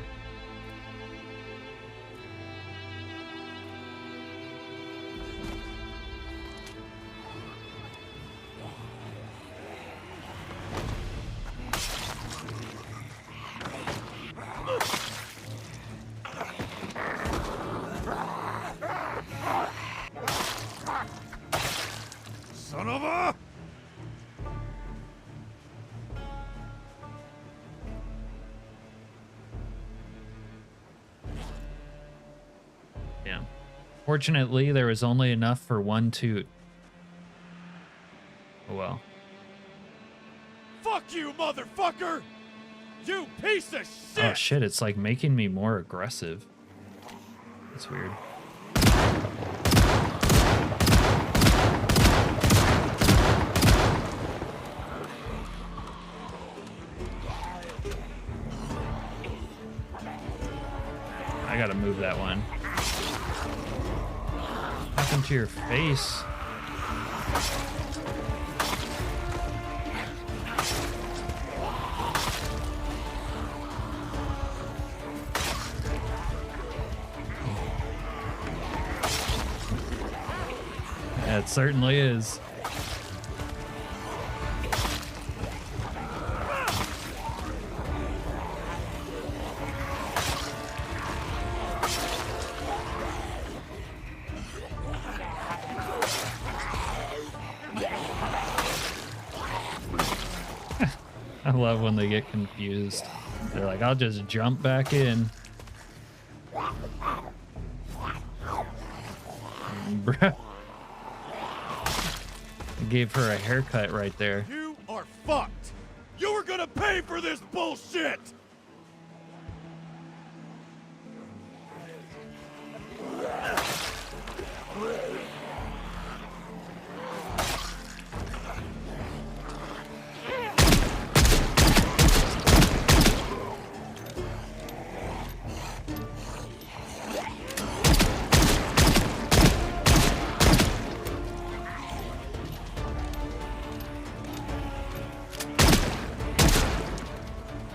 Son of a... Yeah. Fortunately, there was only enough for one toot. Oh well. Fuck you, motherfucker! You piece of shit! Oh shit, it's like making me more aggressive. That's weird. I gotta move that one. What happened to your face? Yeah, it certainly is. I love when they get confused. They're like, I'll just jump back in. Bruh. I gave her a haircut right there. You are fucked! You were gonna pay for this bullshit!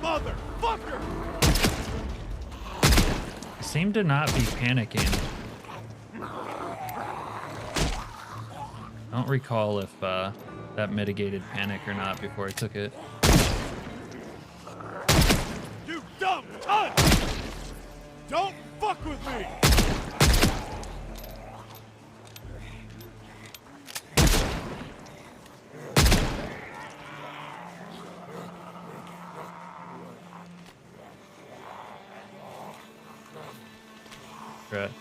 Motherfucker! Seem to not be panicking. I don't recall if that mitigated panic or not before I took it. You dumb cunt! Don't fuck with me! Right.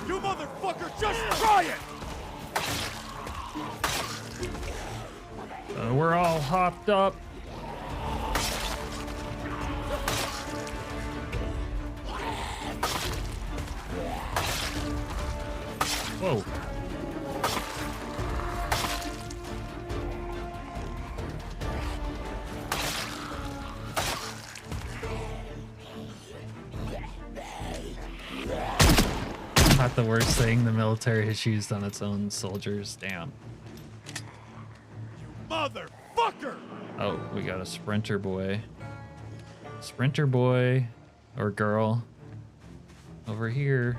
You motherfucker, just try it! We're all hopped up. Whoa. Not the worst thing the military has used on its own soldiers. Damn. Motherfucker! Oh, we got a sprinter boy. Sprinter boy or girl over here.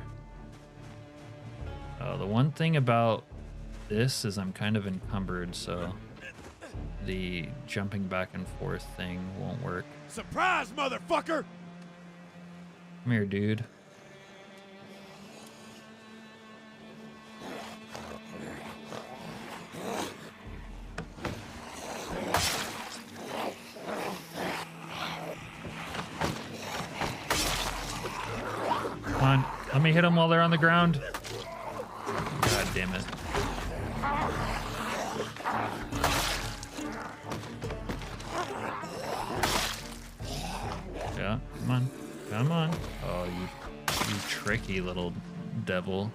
Oh, the one thing about this is I'm kind of encumbered, so the jumping back and forth thing won't work. Surprise, motherfucker! Come here, dude. Come on, let me hit them while they're on the ground. God damn it. Yeah, come on. Come on. Oh, you tricky little devil.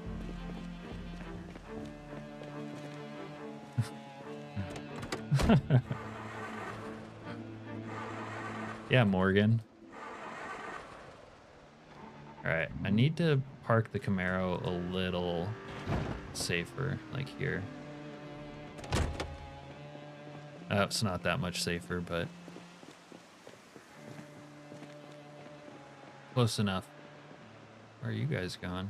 Yeah, Morgan. All right, I need to park the Camaro a little safer, like here. It's not that much safer, but close enough. Where are you guys going?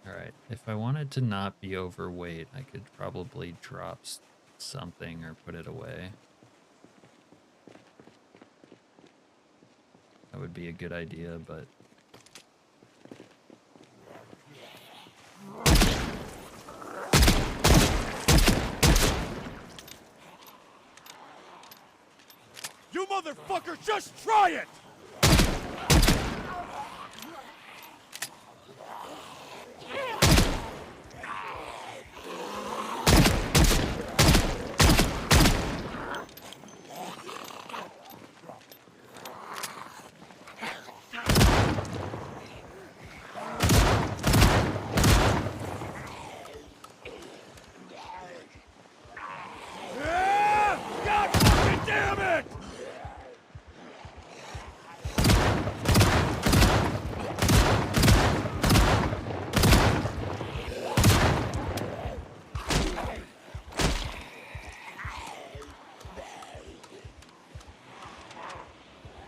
All right, if I wanted to not be overweight, I could probably drop something or put it away. That would be a good idea, but You motherfucker, just try it! God fucking damn it!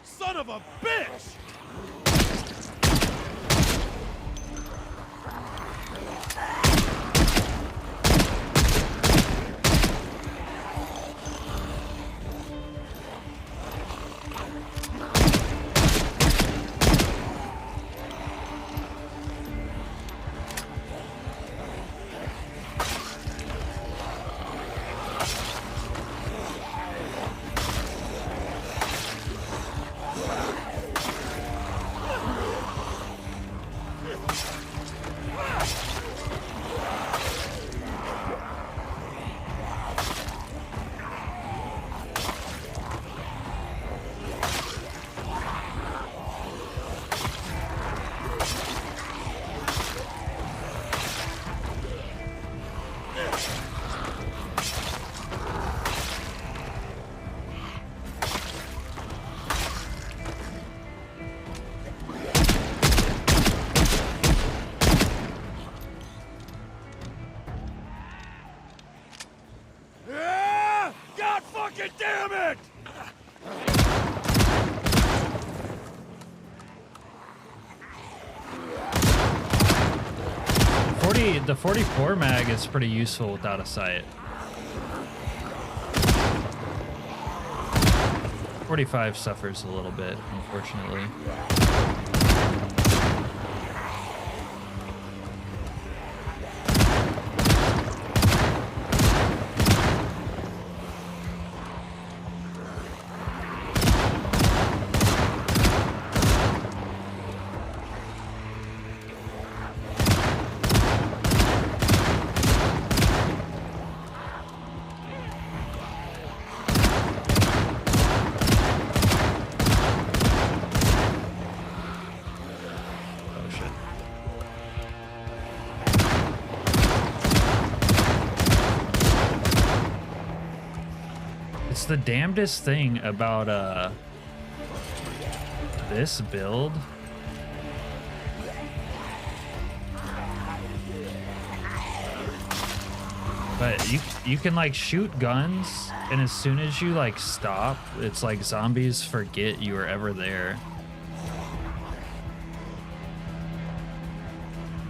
Son of a bitch! God fucking damn it! The 44 mag is pretty useful without a sight. 45 suffers a little bit, unfortunately. The damnedest thing about this build but you can like shoot guns, and as soon as you like stop, it's like zombies forget you were ever there.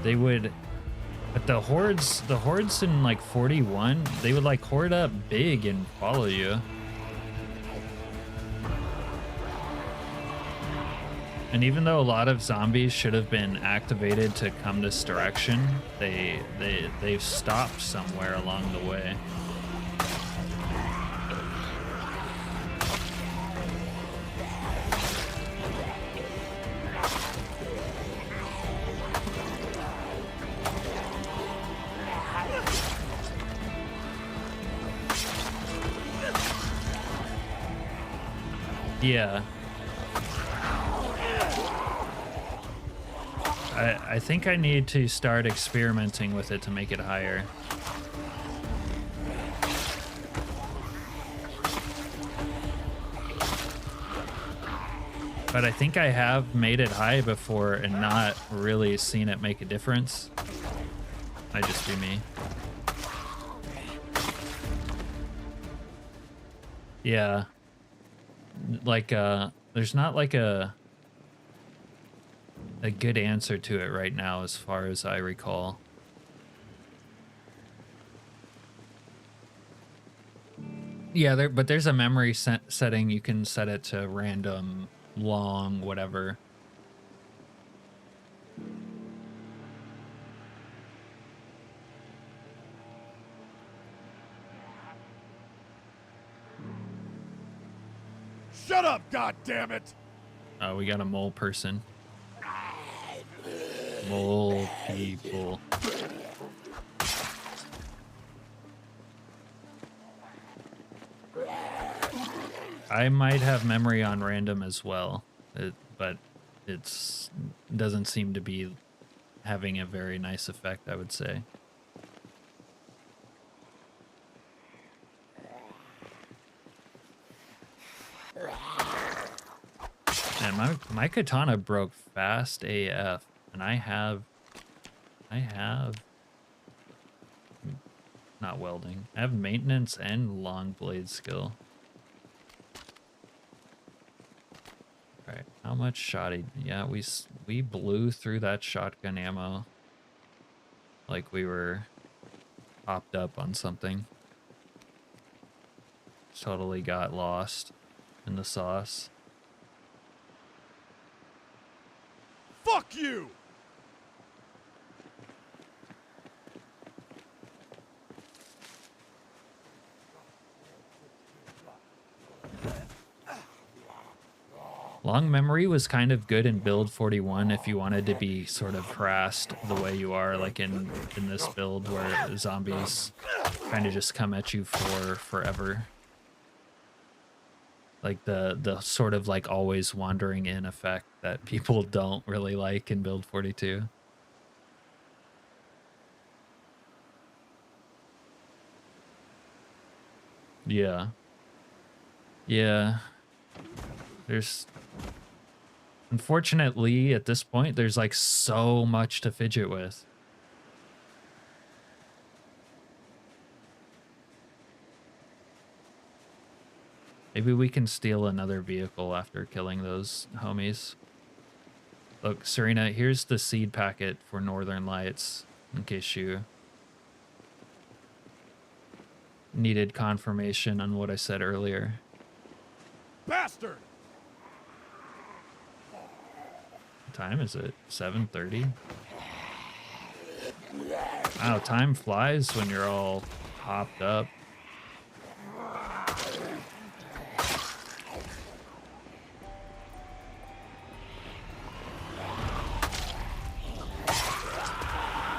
They would, but the hordes in like 41, they would like horde up big and follow you. And even though a lot of zombies should have been activated to come this direction, they've stopped somewhere along the way. Yeah. I think I need to start experimenting with it to make it higher. But I think I have made it high before and not really seen it make a difference. Might just be me. Yeah. Like, there's not like a good answer to it right now as far as I recall. Yeah, but there's a memory setting. You can set it to random, long, whatever. Shut up, goddammit! Oh, we got a mole person. Mole people. I might have memory on random as well, but it doesn't seem to be having a very nice effect, I would say. And my katana broke fast AF, and I have not welding. I have maintenance and long blade skill. All right, how much shotty? Yeah, we blew through that shotgun ammo like we were hopped up on something. Totally got lost in the sauce. Fuck you! Long memory was kind of good in build 41 if you wanted to be sort of harassed the way you are, like in this build where zombies kind of just come at you for forever. Like the sort of like always wandering in effect that people don't really like in build 42. Yeah. Yeah. Unfortunately, at this point, there's like so much to fidget with. Maybe we can steal another vehicle after killing those homies. Look, Serena, here's the seed packet for Northern Lights, in case you needed confirmation on what I said earlier. Bastard! What time is it? 7:30? Wow, time flies when you're all hopped up.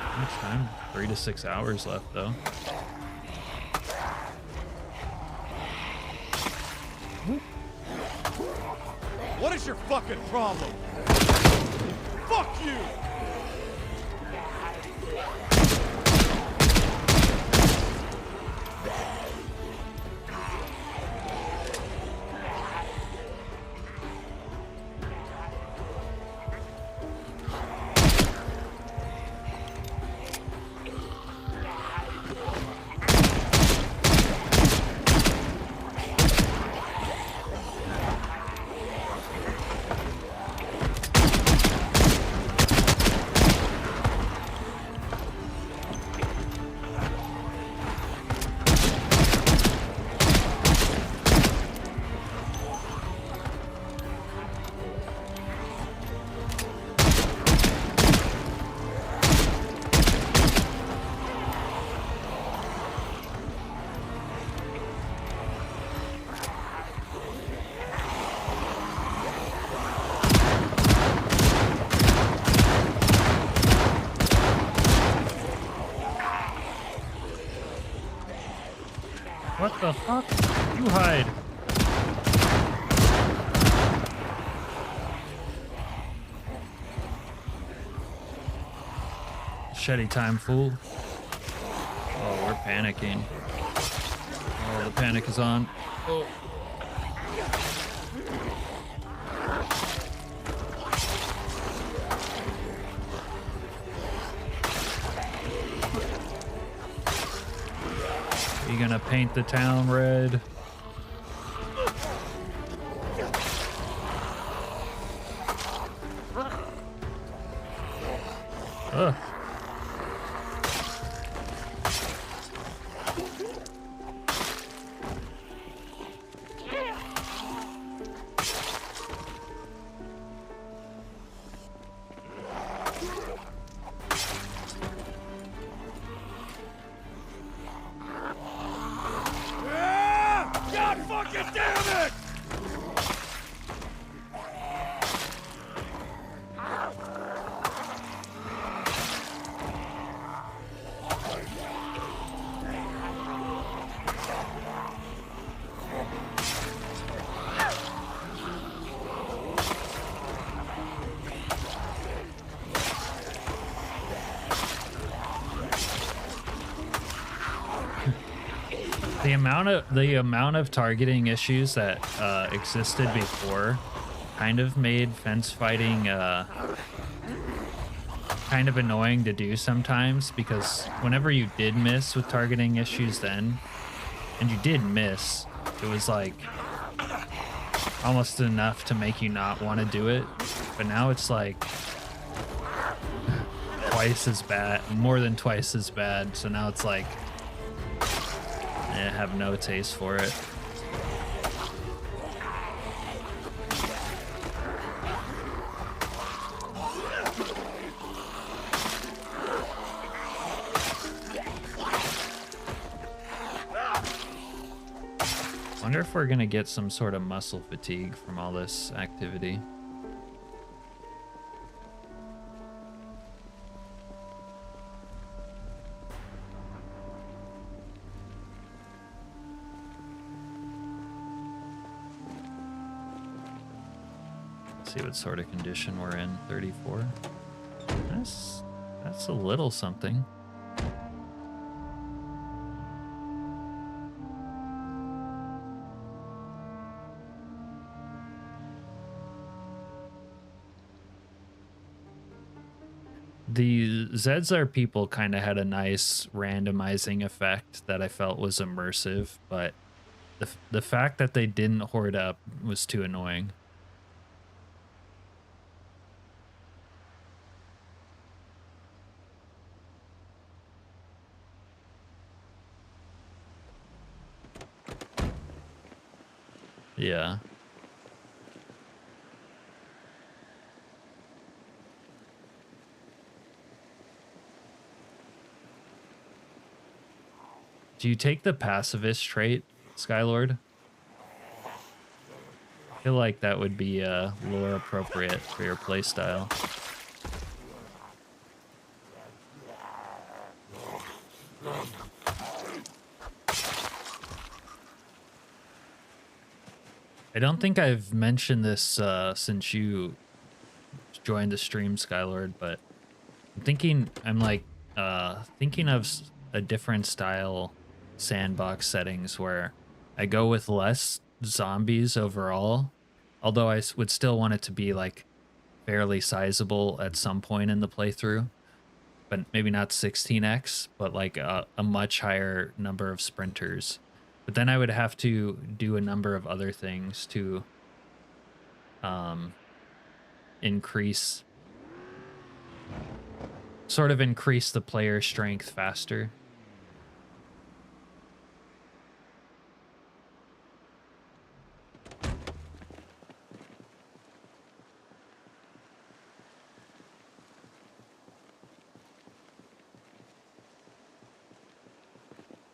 How much time? 3 to 6 hours left, though. What is your fucking problem? Fuck you! What the fuck? You hide. Shetty time, fool. Oh, we're panicking. Oh, the panic is on. Oh. You gonna paint the town red? Ugh. God fucking damn it! The amount of targeting issues that existed before kind of made fence fighting kind of annoying to do sometimes, because whenever you did miss with targeting issues then, and you did miss, it was like almost enough to make you not want to do it. But now it's like twice as bad, more than twice as bad. So now it's like I have no taste for it. Wonder if we're gonna get some sort of muscle fatigue from all this activity. See what sort of condition we're in. 34. That's a little something. The ZZR people kind of had a nice randomizing effect that I felt was immersive, but the fact that they didn't hoard up was too annoying. Yeah. Do you take the pacifist trait, Skylord? I feel like that would be lore appropriate for your playstyle. I don't think I've mentioned this since you joined the stream, Skylord, but I'm like thinking of a different style sandbox settings where I go with less zombies overall, although I would still want it to be like fairly sizable at some point in the playthrough, but maybe not 16x, but like a much higher number of sprinters. But then I would have to do a number of other things to increase the player strength faster.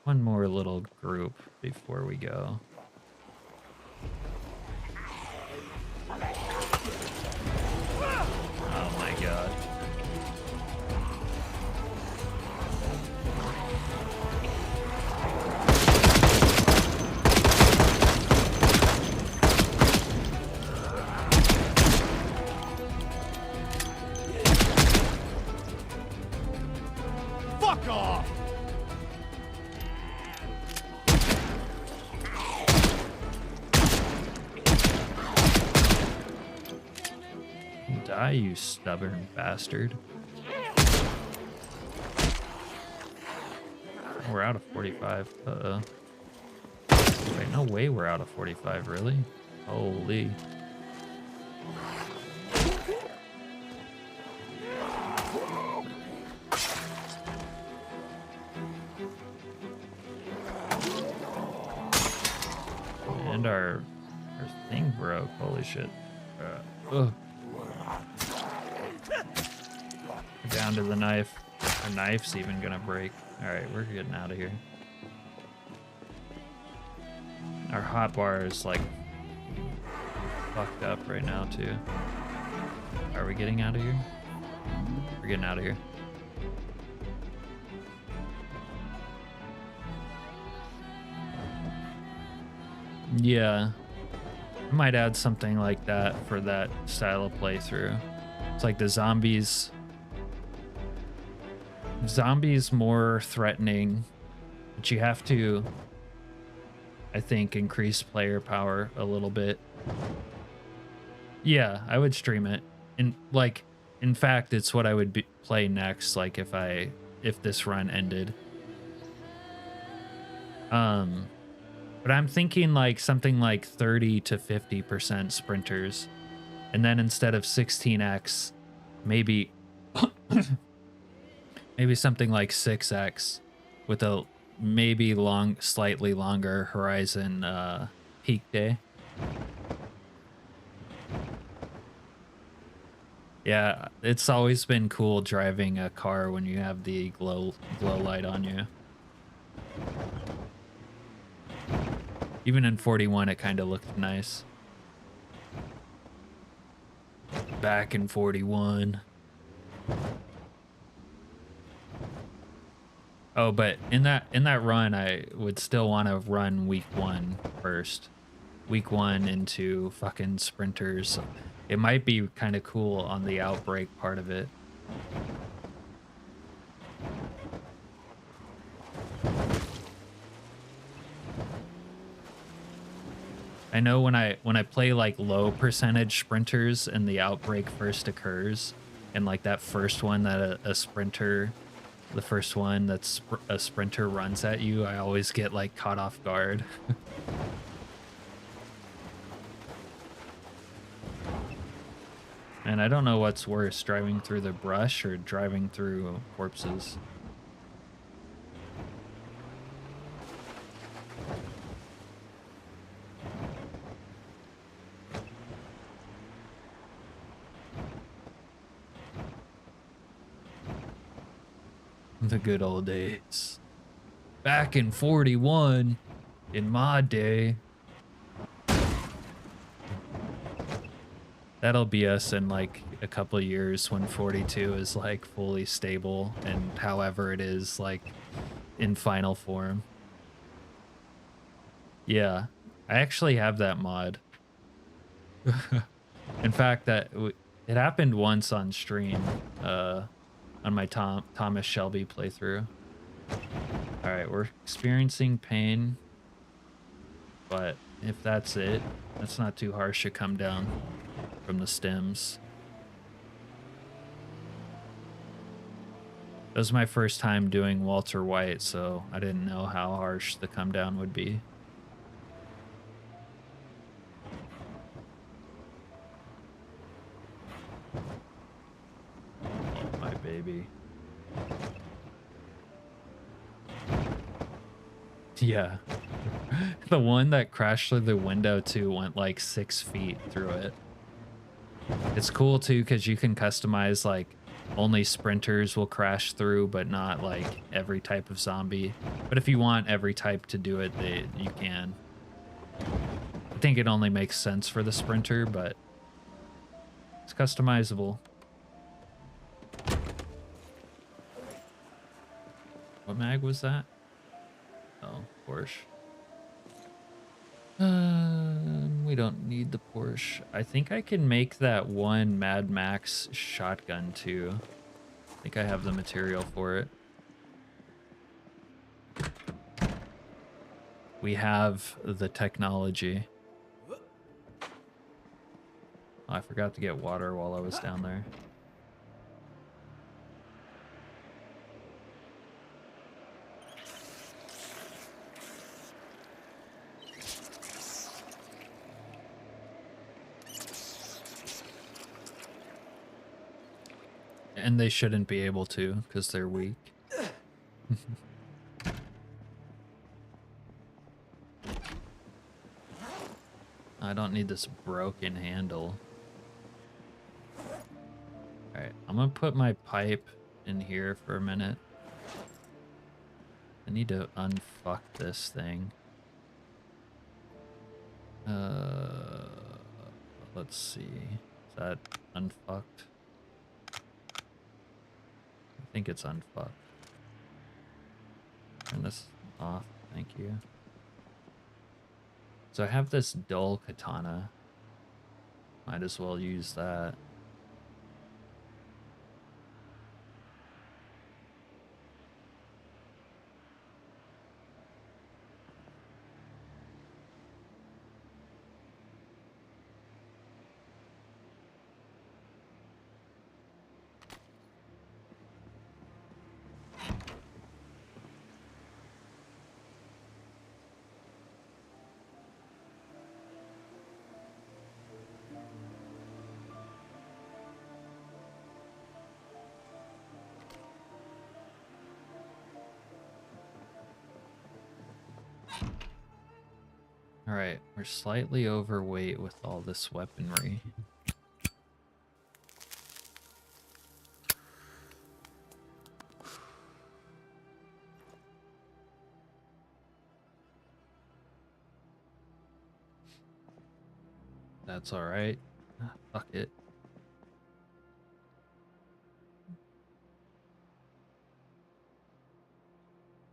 One more little group before we go. Oh my god. Fuck off! Die, you stubborn bastard. We're out of 45. Uh-oh. Wait, no way we're out of 45, really? Holy. And our thing broke. Holy shit. Ugh. Down to the knife. Our knife's even gonna break. Alright, we're getting out of here. Our hotbar is like fucked up right now too. Are we getting out of here? We're getting out of here. Yeah. I might add something like that for that style of playthrough. It's like the zombies. Zombies more threatening, but you have to, I think, increase player power a little bit. Yeah, I would stream it. And like, in fact, it's what I would play next. Like if this run ended. But I'm thinking like something like 30 to 50% sprinters, and then instead of 16x, maybe maybe something like 6x, with a maybe slightly longer horizon peak day. Yeah, it's always been cool driving a car when you have the glow light on you. Even in 41, it kind of looked nice. Back in 41. Oh, but in that run, I would still want to run week 1 first. Week 1 into fucking sprinters. It might be kind of cool on the outbreak part of it. I know when I play like low percentage sprinters and the outbreak first occurs, and like that first one that a sprinter, the first one that's a sprinter runs at you, I always get like caught off guard. And I don't know what's worse, driving through the brush or driving through corpses. The good old days. Back in 41, in my day. That'll be us in like a couple of years when 42 is like fully stable and however it is like in final form. Yeah, I actually have that mod. In fact, it happened once on stream, on my Thomas Shelby playthrough. All right, we're experiencing pain, but if that's it, that's not too harsh to come down from the stems. That was my first time doing Walter White, so I didn't know how harsh the come down would be. Oh, my baby. Yeah. The one that crashed through the window too went like 6 feet through it. It's cool too because you can customize like only sprinters will crash through, but not like every type of zombie. But if you want every type to do it, you can. I think it only makes sense for the sprinter, but it's customizable. What mag was that? Oh, Porsche. We don't need the Porsche. I think I can make that one Mad Max shotgun too. I think I have the material for it. We have the technology. Oh, I forgot to get water while I was down there. And they shouldn't be able to because they're weak. I don't need this broken handle. Alright, I'm gonna put my pipe in here for a minute. I need to unfuck this thing. Let's see. Is that unfucked? I think it's unfucked. Turn this off, thank you. So I have this dull katana. Might as well use that. Alright, we're slightly overweight with all this weaponry. That's alright. Fuck it.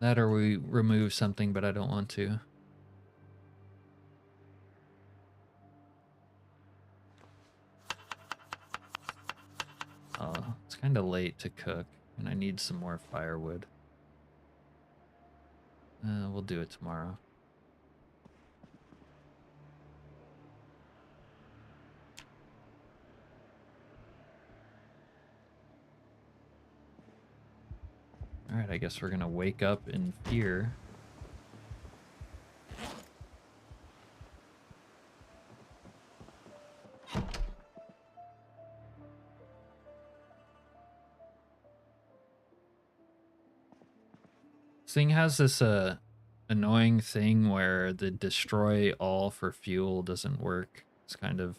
That or we remove something, but I don't want to. It's kind of late to cook, and I need some more firewood. We'll do it tomorrow. Alright, I guess we're gonna wake up in fear. This thing has this annoying thing where the destroy all for fuel doesn't work. It's kind of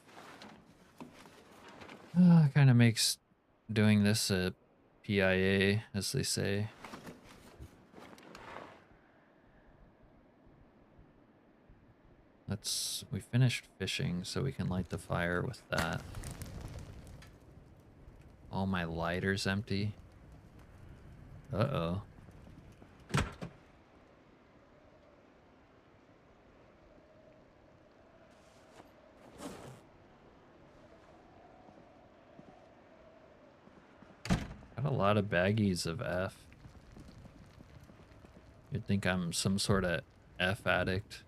makes doing this a PIA, as they say. We finished fishing, so we can light the fire with that. All my lighters empty. Uh-oh. Got a lot of baggies of F. You'd think I'm some sort of F addict.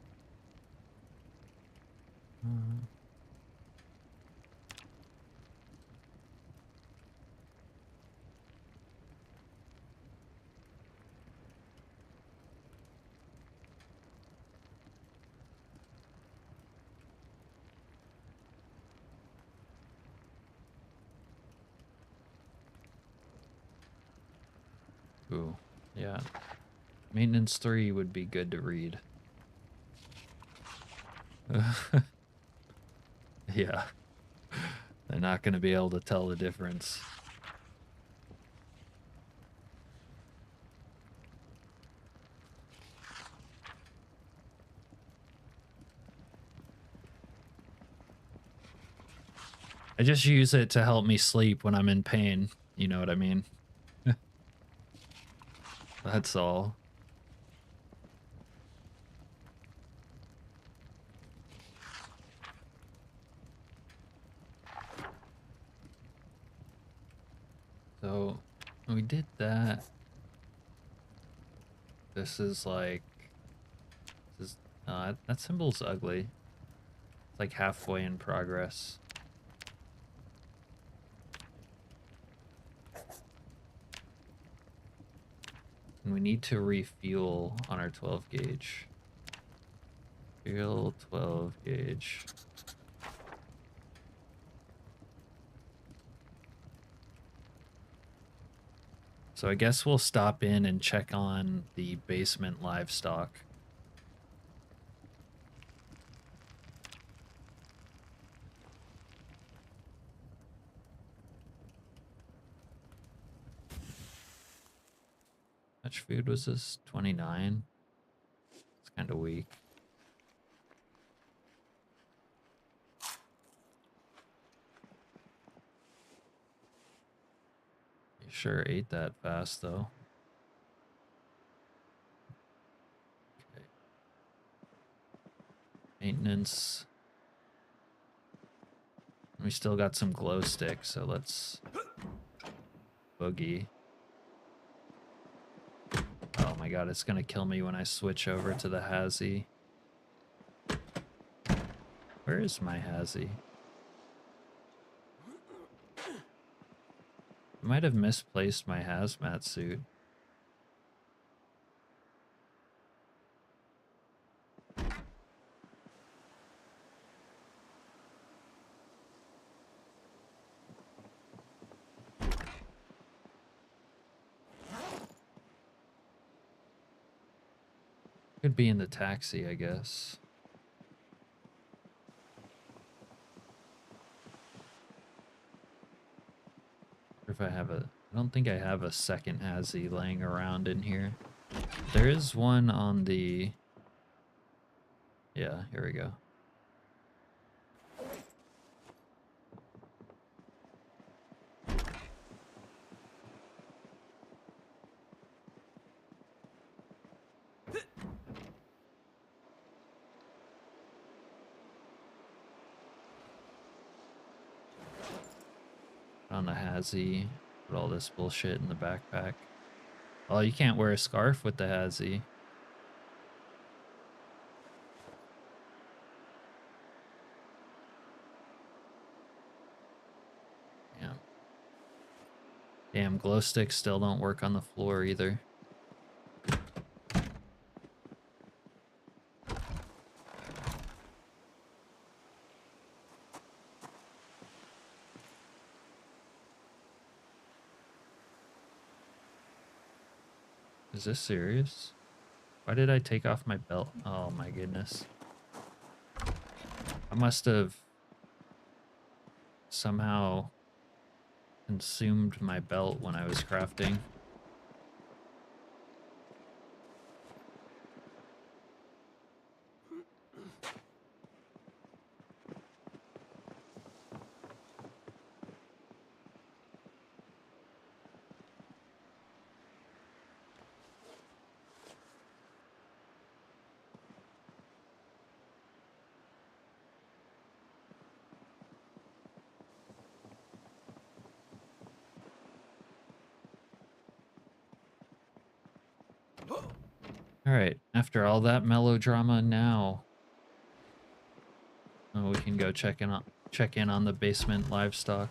Ooh, yeah. Maintenance 3 would be good to read. Yeah. They're not going to be able to tell the difference. I just use it to help me sleep when I'm in pain. You know what I mean? That's all. So we did that. This is like, that symbol's ugly. It's like halfway in progress. And we need to refuel on our 12 gauge. Fuel 12 gauge. So I guess we'll stop in and check on the basement livestock. How much food was this? 29? It's kind of weak. You sure ate that fast, though. Okay. Maintenance. We still got some glow sticks, so let's boogie. Oh my god, it's gonna kill me when I switch over to the Hazy. Where is my Hazy? I might have misplaced my hazmat suit. Could be in the taxi, I guess. Or if I have a... I don't think I have a second Hazy laying around in here. There is one on the... Yeah, here we go. On the Hazy, put all this bullshit in the backpack. Oh, you can't wear a scarf with the Hazy. Damn. Damn, glow sticks still don't work on the floor either. Is this serious? Why did I take off my belt? Oh my goodness. I must have somehow consumed my belt when I was crafting. Alright, after all that melodrama now, we can go check in on the basement livestock.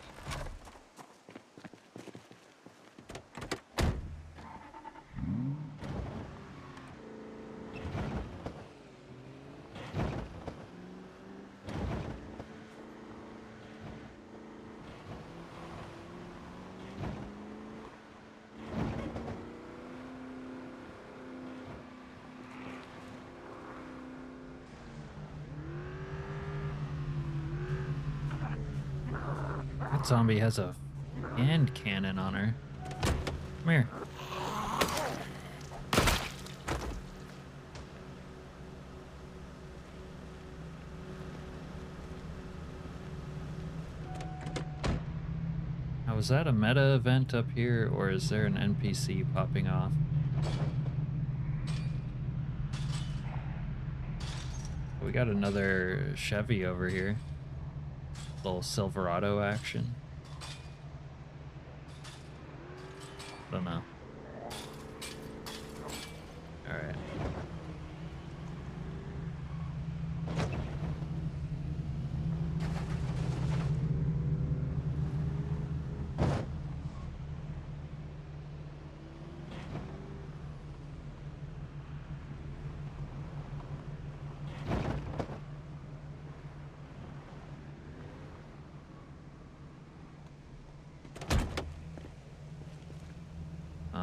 That zombie has a hand cannon on her. Come here. Now, was that a meta event up here, or is there an NPC popping off? We got another Chevy over here. Little Silverado action. Don't know. Alright.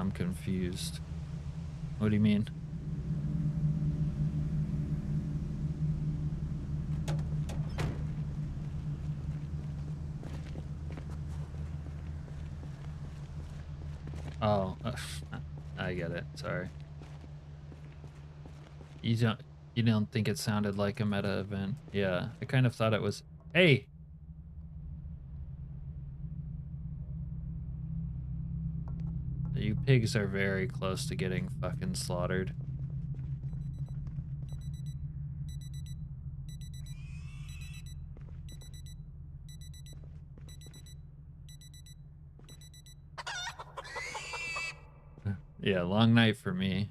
I'm confused. What do you mean? Oh, I get it. Sorry. You don't think it sounded like a meta event? Yeah, I kind of thought it was. Hey. You pigs are very close to getting fucking slaughtered. Yeah, long night for me.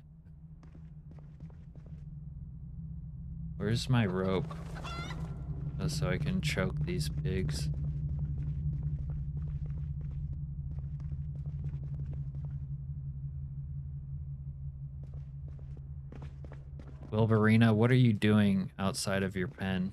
Where's my rope? So I can choke these pigs. Wilburina, what are you doing outside of your pen?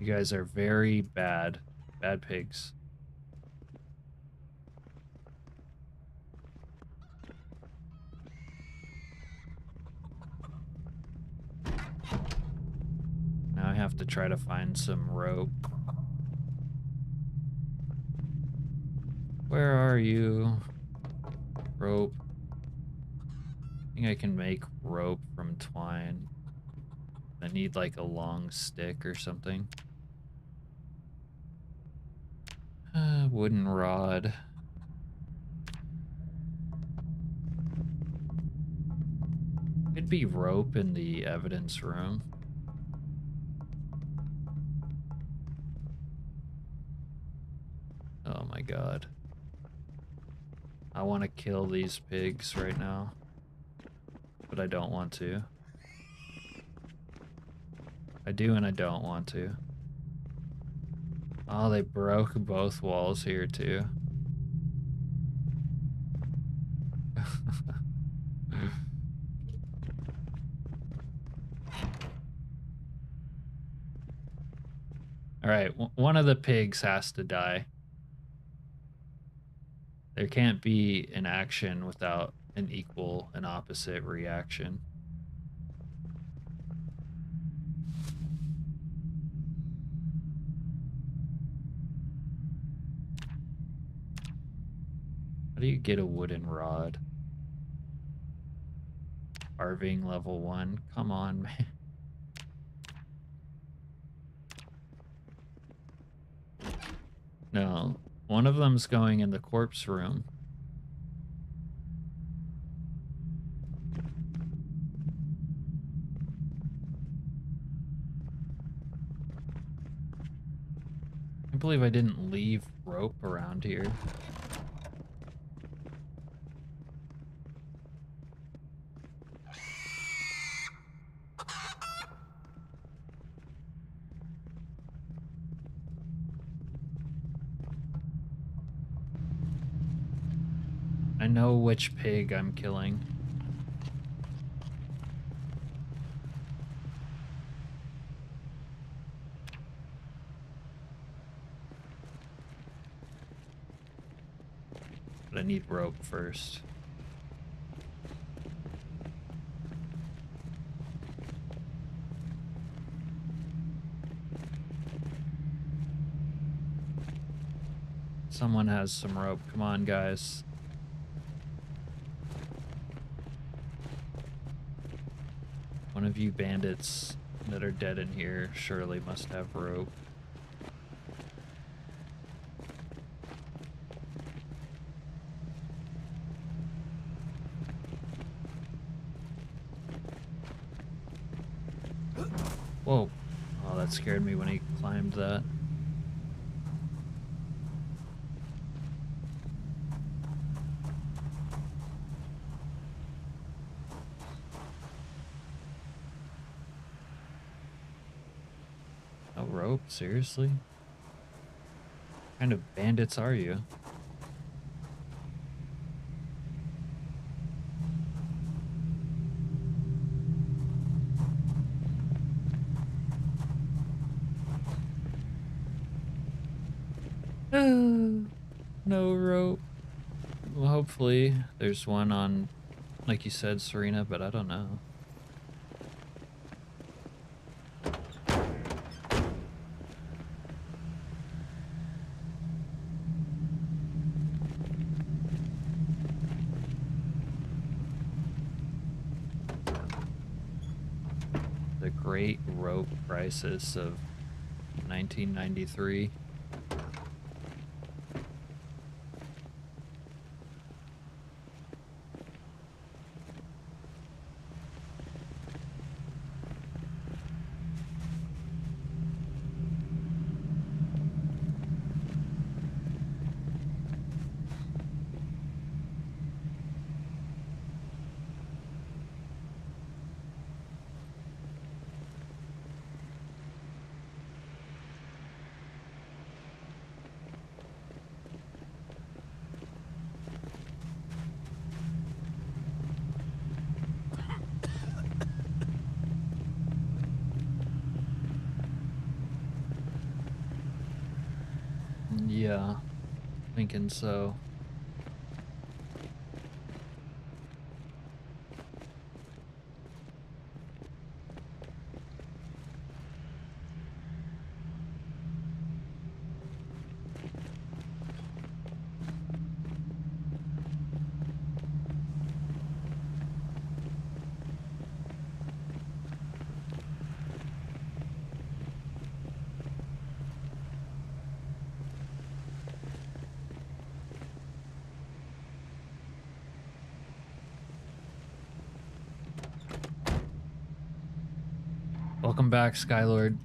You guys are very bad. Bad pigs. Now I have to try to find some rope. Where are you? Rope. I think I can make rope from twine. I need like a long stick or something. Wooden rod. Could be rope in the evidence room. Oh my god. I want to kill these pigs right now, but I don't want to. I do and I don't want to. Oh, they broke both walls here too. All right, one of the pigs has to die. There can't be an action without an equal and opposite reaction. How do you get a wooden rod? Carving level 1. Come on, man. No, one of them's going in the corpse room. I can't believe I didn't leave rope around here. I know which pig I'm killing. But I need rope first. Someone has some rope. Come on, guys. One of you bandits that are dead in here surely must have rope. Whoa. Oh, that scared me when he climbed that. rope, seriously? What kind of bandits are you? No rope. Well, hopefully there's one on, like you said, Serena, but I don't know. The Great Rope Crisis of 1993. Yeah, thinking so. Welcome back, Skylord.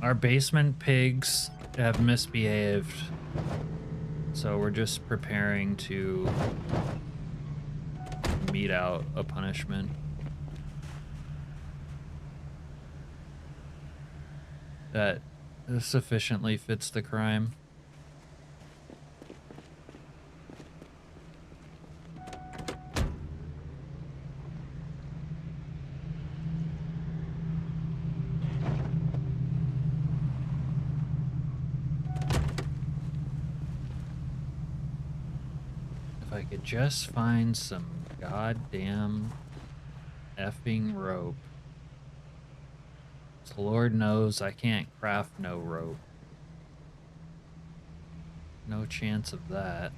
Our basement pigs have misbehaved, so we're just preparing to mete out a punishment that sufficiently fits the crime. If I could just find some goddamn effing rope. So Lord knows I can't craft no rope. No chance of that.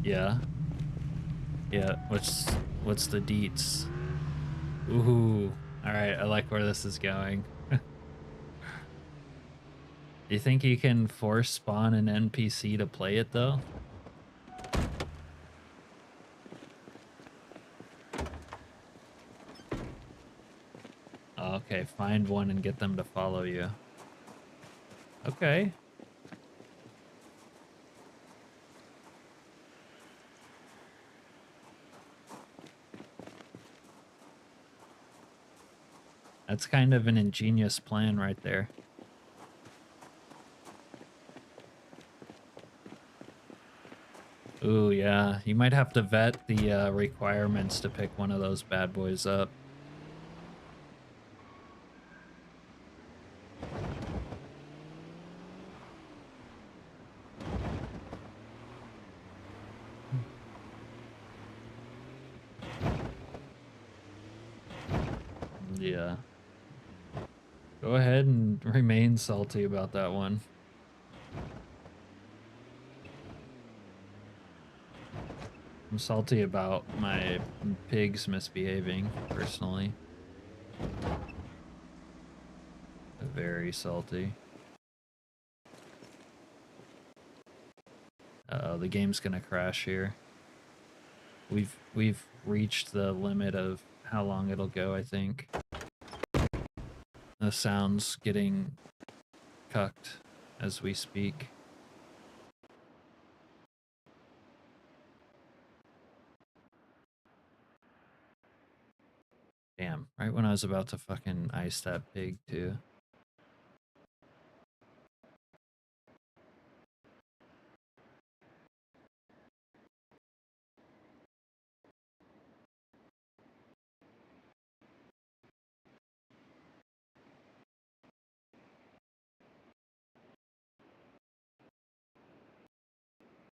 Yeah. Yeah, what's the deets? Ooh. Alright, I like where this is going. Do you think you can force spawn an NPC to play it though? Oh, okay, find one and get them to follow you. Okay. That's kind of an ingenious plan right there. Ooh, yeah. You might have to vet the requirements to pick one of those bad boys up. Yeah. Go ahead and remain salty about that one. I'm salty about my pigs misbehaving, personally. Very salty. Uh-oh, the game's gonna crash here. We've reached the limit of how long it'll go, I think. The sound's getting cucked as we speak. Damn, right when I was about to fucking ice that pig too.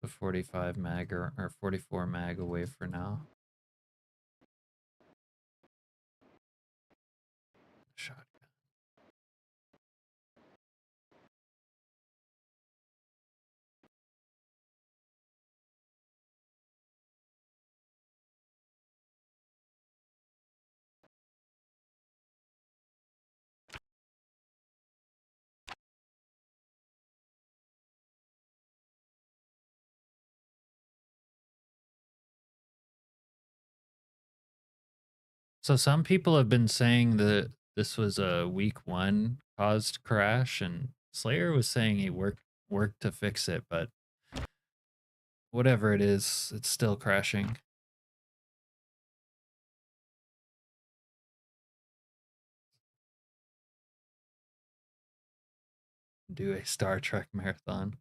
The 45 mag or 44 mag away for now. Shotgun. So some people have been saying that this was a week 1 caused crash, and Slayer was saying he worked to fix it, but whatever it is, it's still crashing. Do a Star Trek marathon.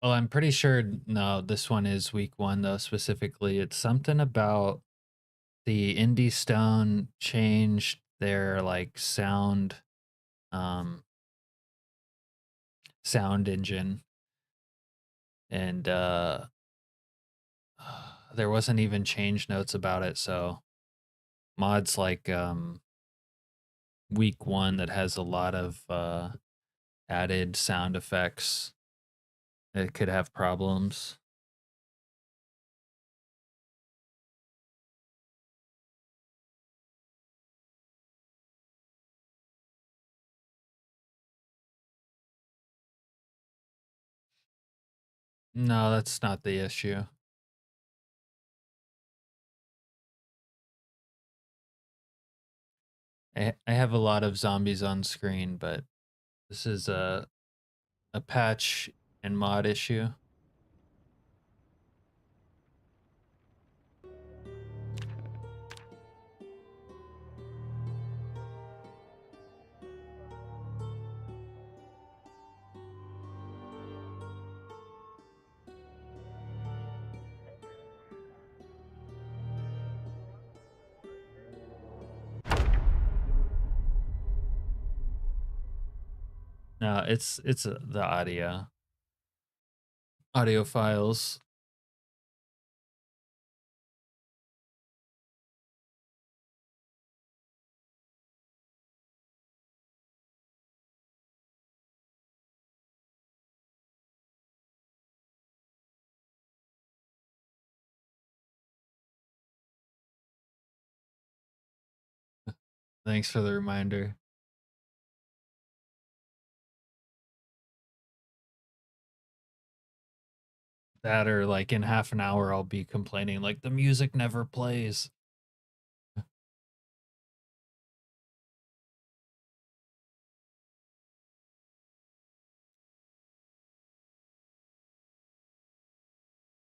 Well, I'm pretty sure no, this one is week 1 though specifically. It's something about the Indie Stone changed their like sound sound engine, and there wasn't even change notes about it, so mods like week 1 that has a lot of added sound effects, it could have problems. No, that's not the issue. I have a lot of zombies on screen, but this is a patch and mod issue. No, it's the audio files. Thanks for the reminder. That or like in half an hour I'll be complaining like the music never plays. I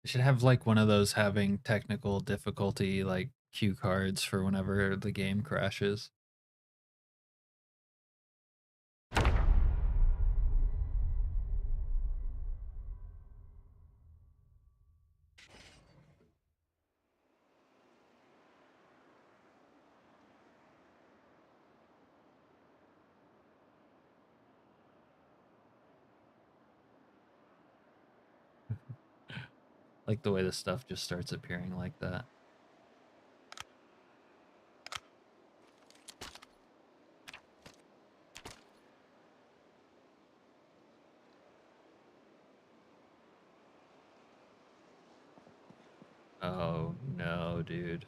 should have like one of those having technical difficulty like cue cards for whenever the game crashes. Like the way the stuff just starts appearing like that. Oh no, dude.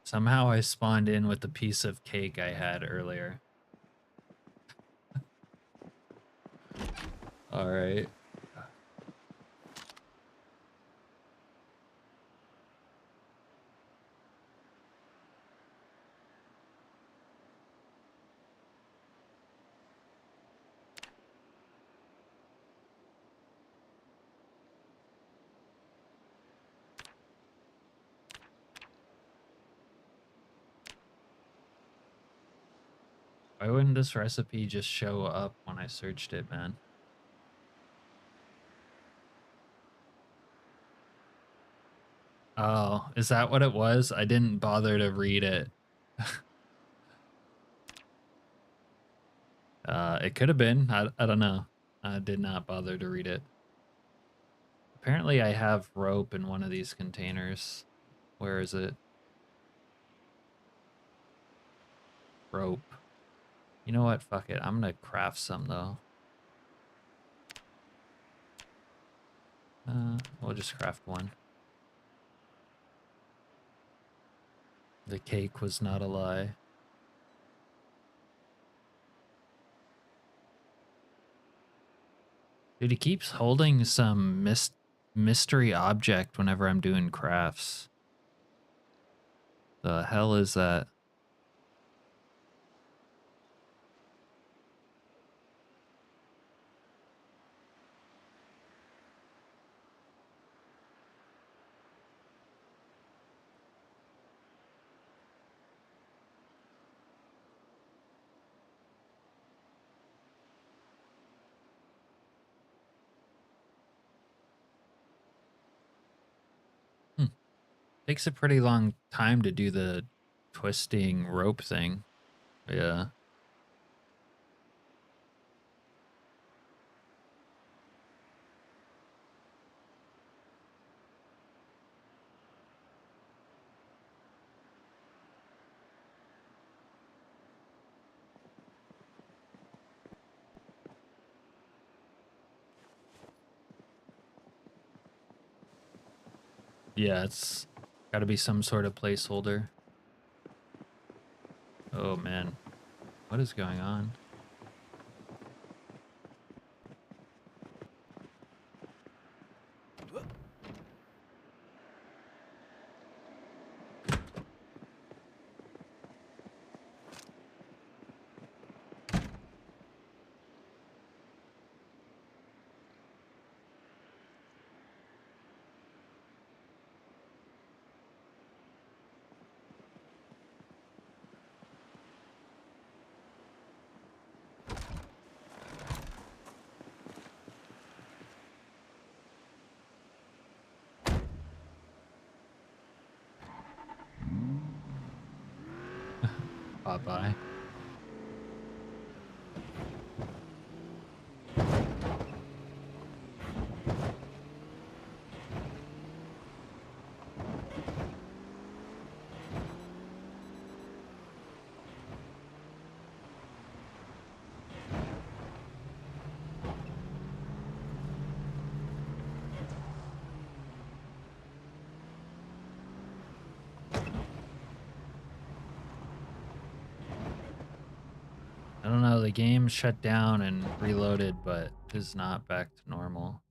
Somehow I spawned in with the piece of cake I had earlier. All right. Why wouldn't this recipe just show up when I searched it, man? Oh, is that what it was? I didn't bother to read it. It could have been. I don't know. I did not bother to read it. Apparently I have rope in one of these containers. Where is it? Rope. You know what? Fuck it. I'm gonna craft some though. We'll just craft one. The cake was not a lie. Dude, he keeps holding some mystery object whenever I'm doing crafts. The hell is that? Takes a pretty long time to do the twisting rope thing. Yeah. Yeah, it's got to be some sort of placeholder. Oh man, what is going on? Bye-bye. I don't know, the game shut down and reloaded, but is not back to normal.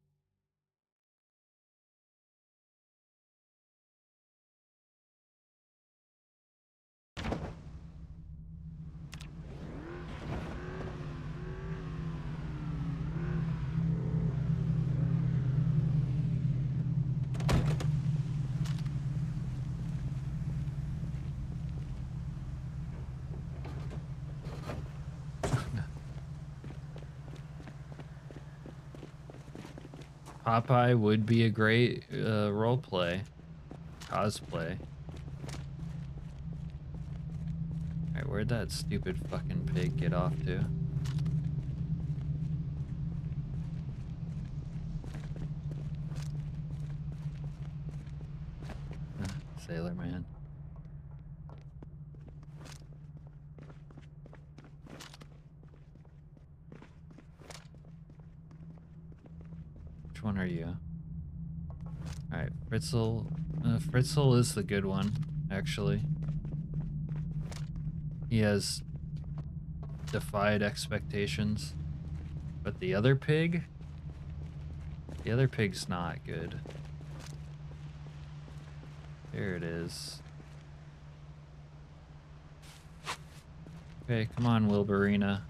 Popeye would be a great role play, cosplay. All right, where'd that stupid fucking pig get off to? Sailor man. Which one are you? Alright, Fritzl. Fritzl is the good one, actually. He has defied expectations. But the other pig? The other pig's not good. There it is. Okay, come on, Wilburina.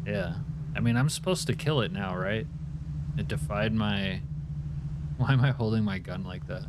Yeah. I mean, I'm supposed to kill it now, right? It defied my... Why am I holding my gun like that?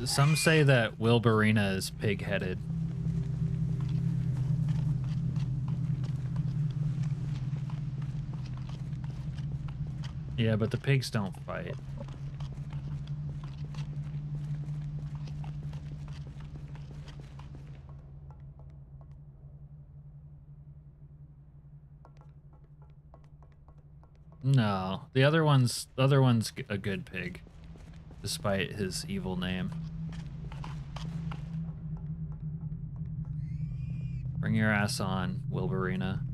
Some say that Wilburina is pig-headed. Yeah, but the pigs don't fight. No, the other one's a good pig, despite his evil name. Bring your ass on, Wilburina.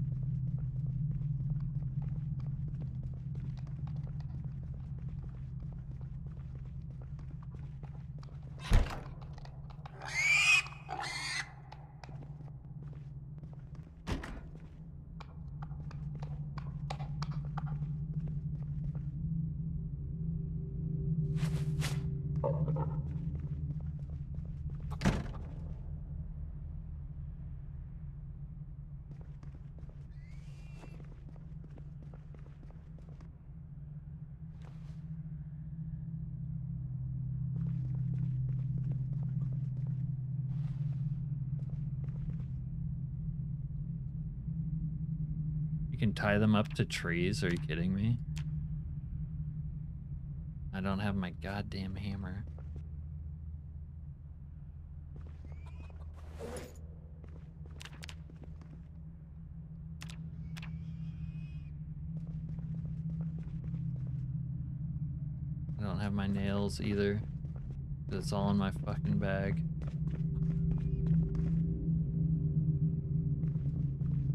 You can tie them up to trees? Are you kidding me? I don't have my goddamn hammer. I don't have my nails either. It's all in my fucking bag.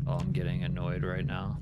Oh, I'm getting annoyed right now.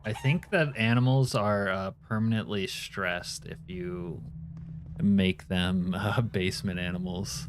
I think that animals are permanently stressed if you make them basement animals.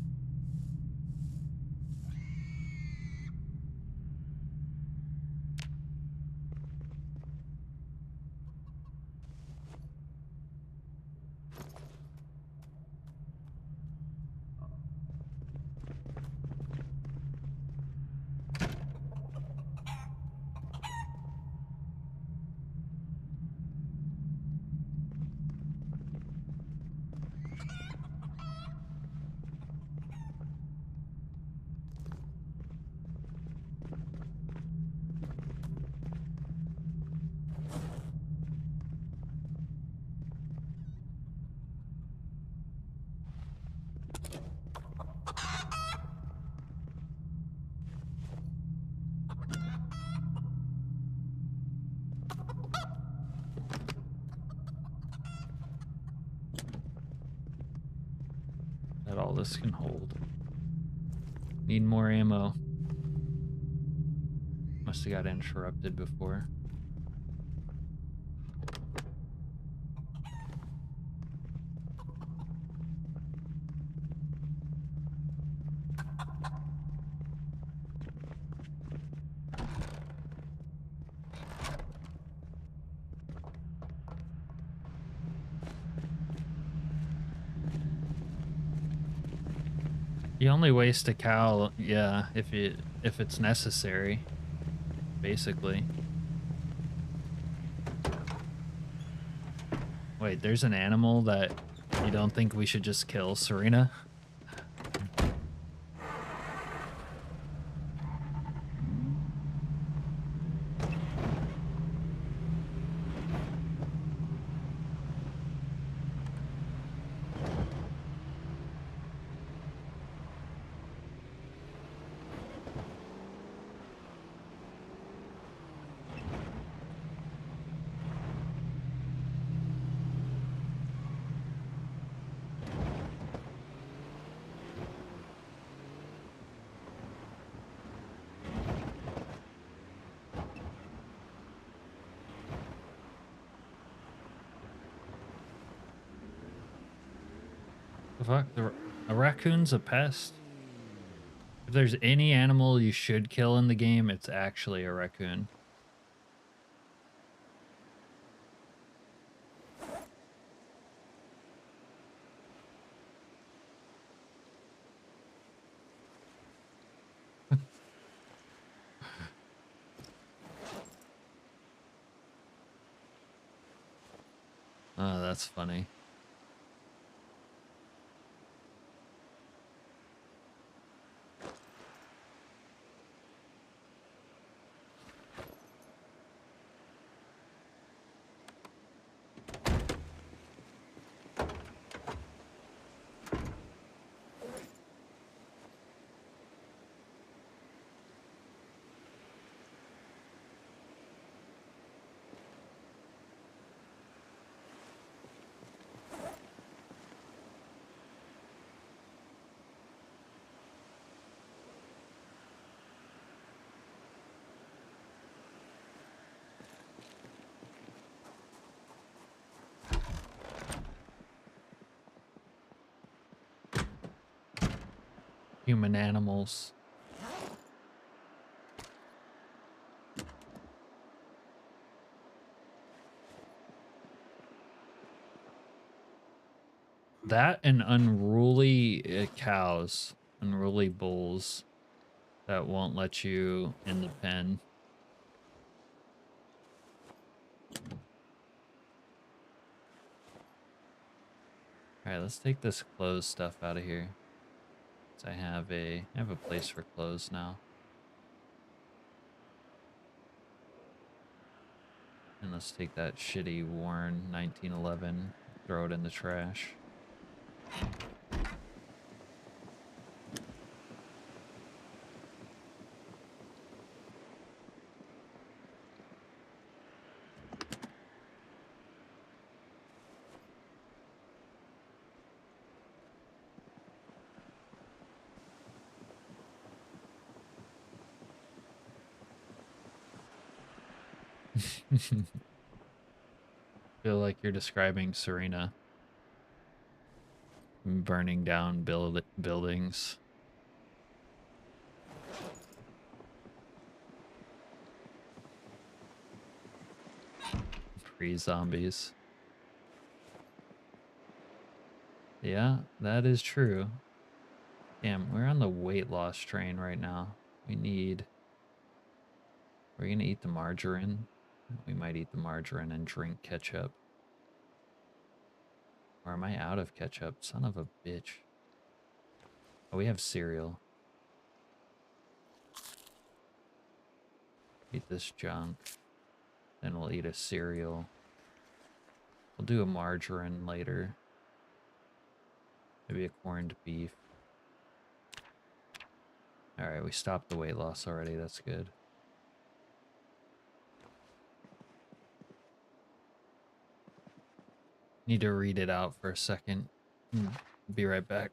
That all this can hold. Need more ammo. Must have got interrupted before. You only waste a cow, yeah, if it's necessary, basically. Wait, there's an animal that you don't think we should just kill, Serena? The fuck? A raccoon's a pest? If there's any animal you should kill in the game, it's actually a raccoon. Oh, that's funny. Human animals. That and unruly cows, unruly bulls that won't let you in the pen. All right, let's take this clothes stuff out of here. So I have a place for clothes now. And let's take that shitty worn 1911, throw it in the trash. Feel like you're describing Serena burning down buildings. Pre-zombies. Yeah, that is true. Damn, we're on the weight loss train right now. We're gonna eat the margarine. We might eat the margarine and drink ketchup. Or am I out of ketchup? Son of a bitch. Oh, we have cereal. Eat this junk. Then we'll eat a cereal. We'll do a margarine later. Maybe a corned beef. Alright, we stopped the weight loss already. That's good. Need to read it out for a second. Be right back.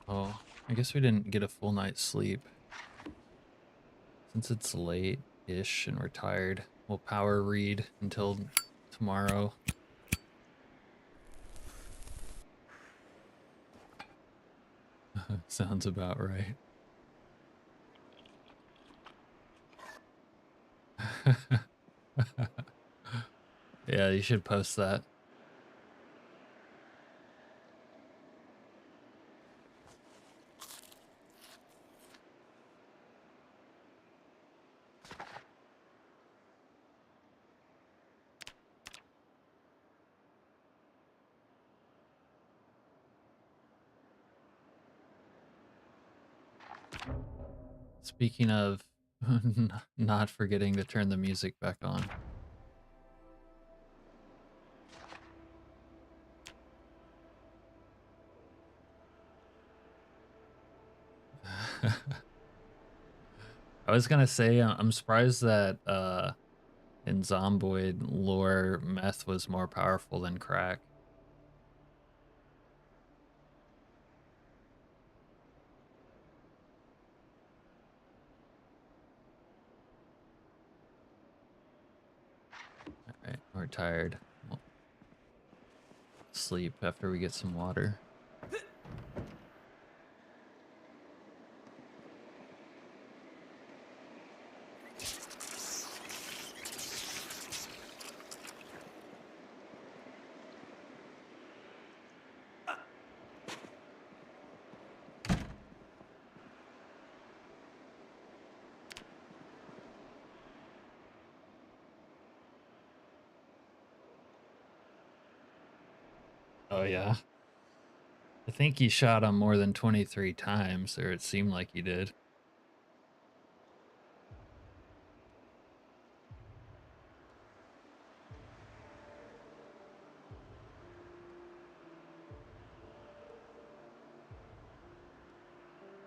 Oh, I guess we didn't get a full night's sleep. Since it's late-ish and we're tired, we'll power read until tomorrow. Sounds about right. Yeah, you should post that. Speaking of not forgetting to turn the music back on. I was gonna say I'm surprised that in Zomboid lore meth was more powerful than crack. Alright, we're tired. We'll sleep after we get some water. Oh yeah. I think he shot him more than 23 times, or it seemed like he did.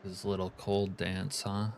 His little cold dance, huh?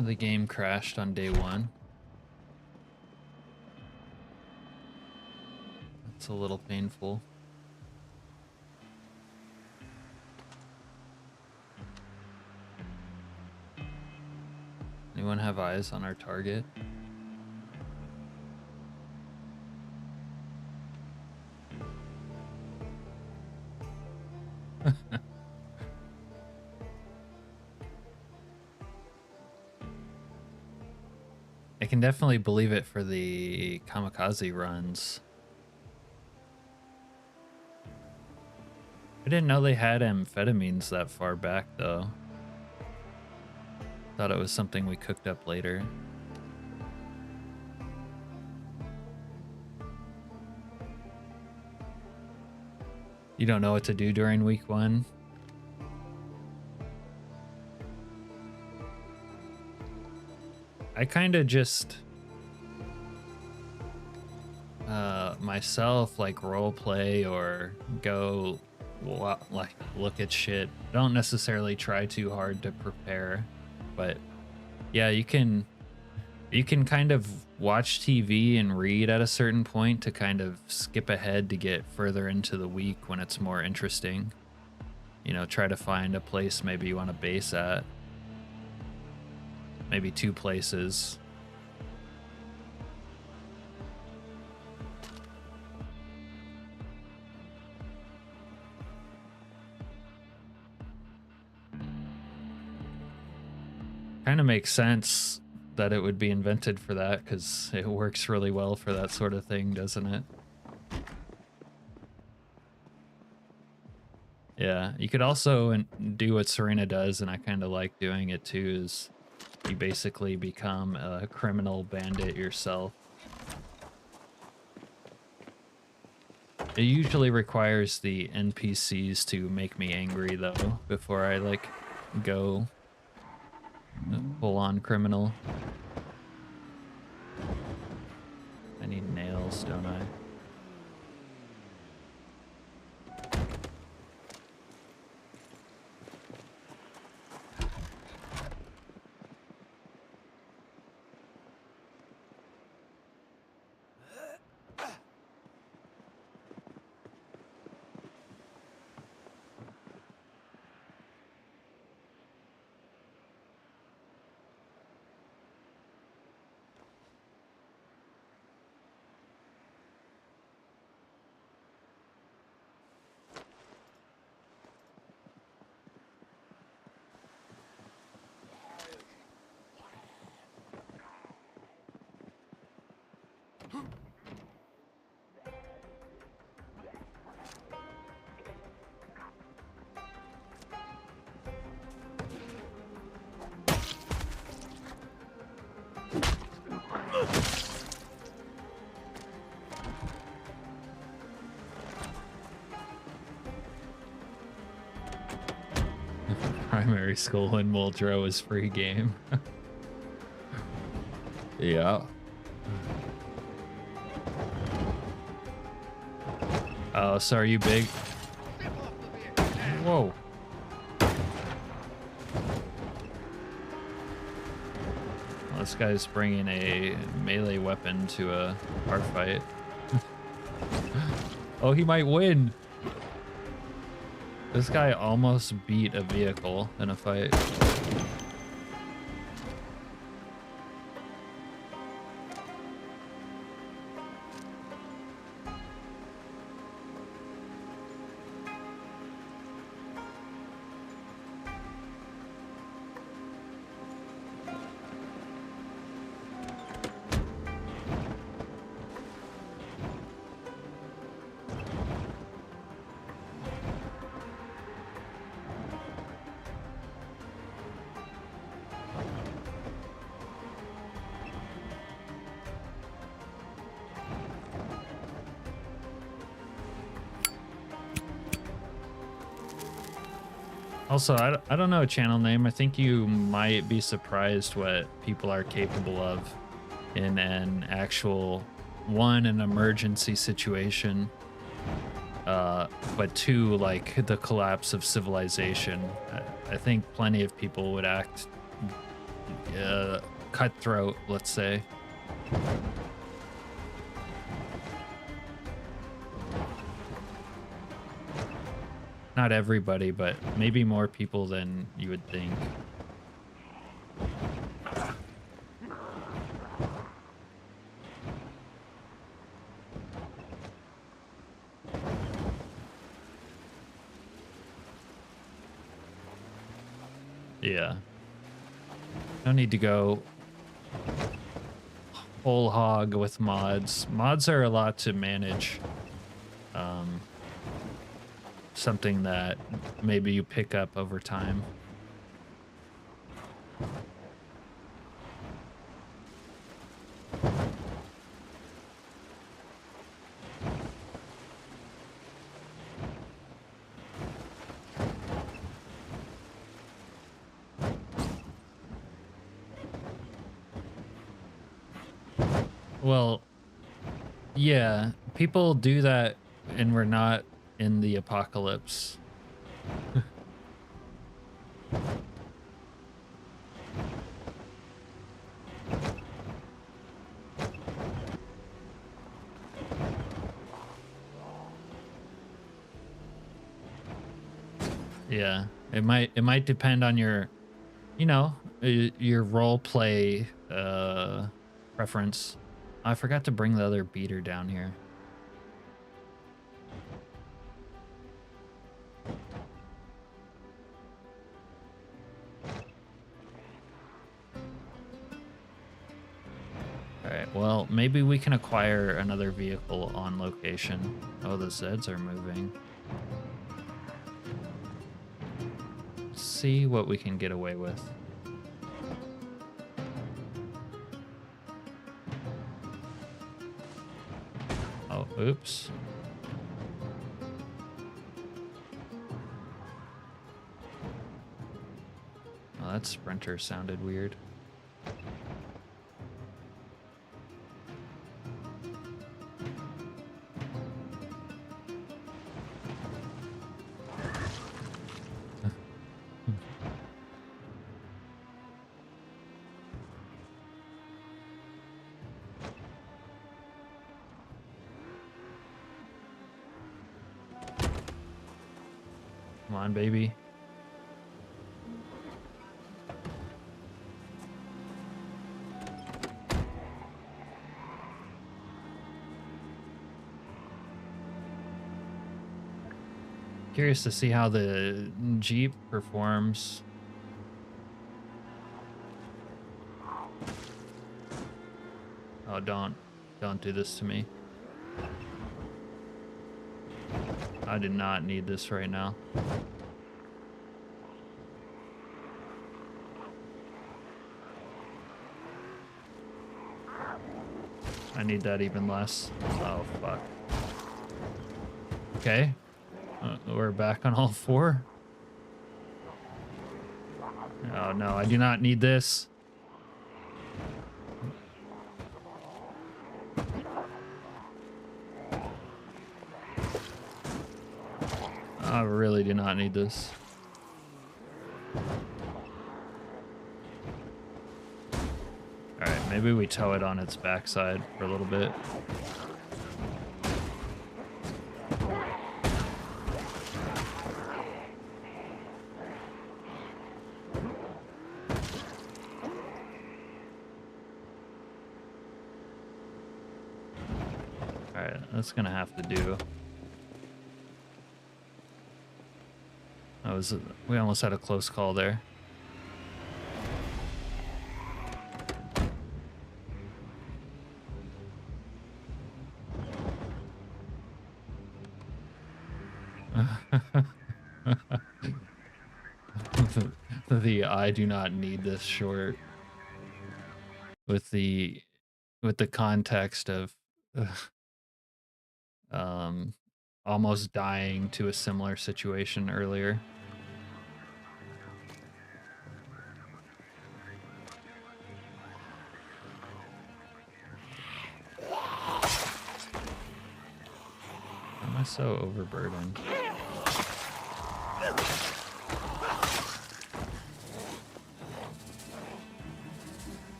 The game crashed on day 1. That's a little painful. Anyone have eyes on our target? I can definitely believe it for the kamikaze runs. I didn't know they had amphetamines that far back, though. Thought it was something we cooked up later. You don't know what to do during week 1? I kind of just myself like role play or go like look at shit. Don't necessarily try too hard to prepare, but yeah, you can kind of watch TV and read at a certain point to kind of skip ahead to get further into the week when it's more interesting. You know, try to find a place maybe you want to base at. Maybe 2 places. Kind of makes sense that it would be invented for that, because it works really well for that sort of thing, doesn't it? Yeah, you could also do what Serena does, and I kind of like doing it too, is you basically become a criminal bandit yourself. It usually requires the NPCs to make me angry though, before I like go full on criminal. I need nails, don't I? Primary school in Muldraugh is free game. Yeah. Oh, so are you big? Whoa. Well, this guy's bringing a melee weapon to a bar fight. Oh, he might win. This guy almost beat a vehicle in a fight. Also, I don't know a channel name. I think you might be surprised what people are capable of in an actual, one, an emergency situation, but two, like the collapse of civilization. I think plenty of people would act cutthroat, let's say. Not everybody, but maybe more people than you would think. Yeah. No need to go whole hog with mods. Mods are a lot to manage. Something that maybe you pick up over time. Well, yeah, people do that and we're not in the apocalypse. Yeah, it might depend on your, you know, your role play preference. I forgot to bring the other beater down here. Alright, well, maybe we can acquire another vehicle on location. Oh, the Zeds are moving. Let's see what we can get away with. Oh, oops. that sprinter sounded weird. Come on, baby. Curious to see how the Jeep performs. Oh, don't do this to me. I did not need this right now. I need that even less. Oh, fuck. Okay. We're back on all four. Oh, no, I do not need this. I really do not need this. Alright, maybe we tow it on its backside for a little bit. Alright, that's gonna have to do. We almost had a close call there. The I do not need this short with the context of almost dying to a similar situation earlier. Am I so overburdened?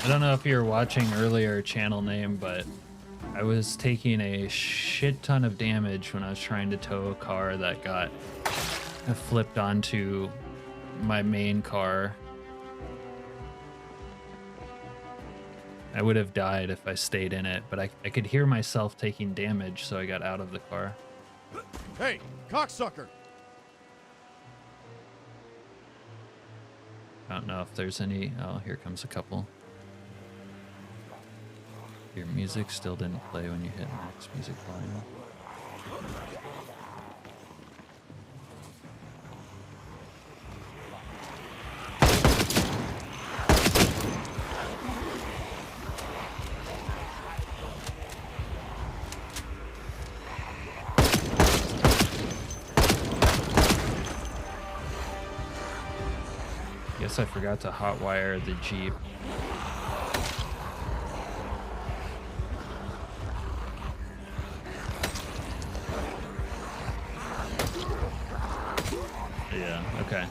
I don't know if you were watching earlier channel name, but I was taking a shit ton of damage when I was trying to tow a car that got flipped onto my main car. I would have died if I stayed in it, but I could hear myself taking damage, so I got out of the car. Hey, cocksucker! I don't know if there's any... Oh, here comes a couple. Your music still didn't play when you hit max music volume. Guess I forgot to hotwire the Jeep. Yeah, okay.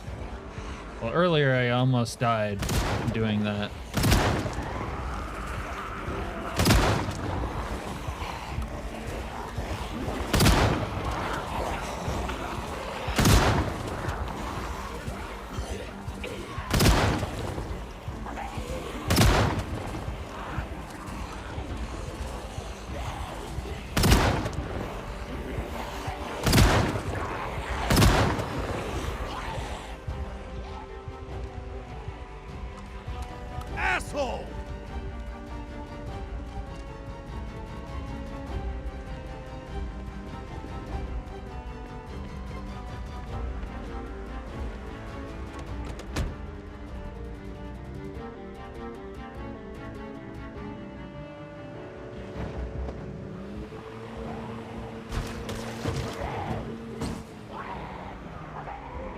Well, earlier I almost died doing that. Asshole!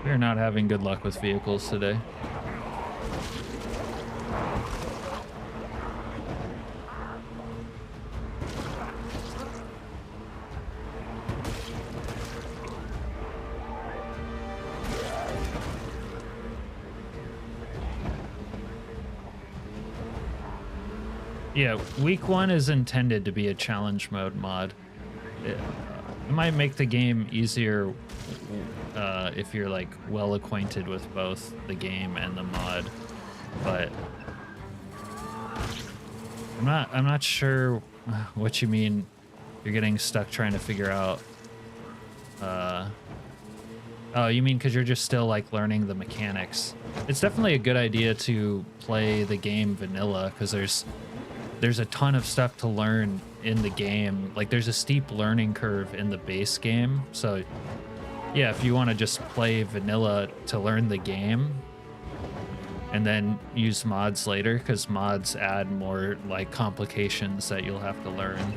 We're not having good luck with vehicles today. Yeah, week 1 is intended to be a challenge mode mod. It might make the game easier if you're like well acquainted with both the game and the mod, but I'm not sure what you mean. You're getting stuck trying to figure out. Oh, you mean because you're just still like learning the mechanics? It's definitely a good idea to play the game vanilla because there's a ton of stuff to learn in the game. Like there's a steep learning curve in the base game. So yeah, if you want to just play vanilla to learn the game and then use mods later, because mods add more like complications that you'll have to learn.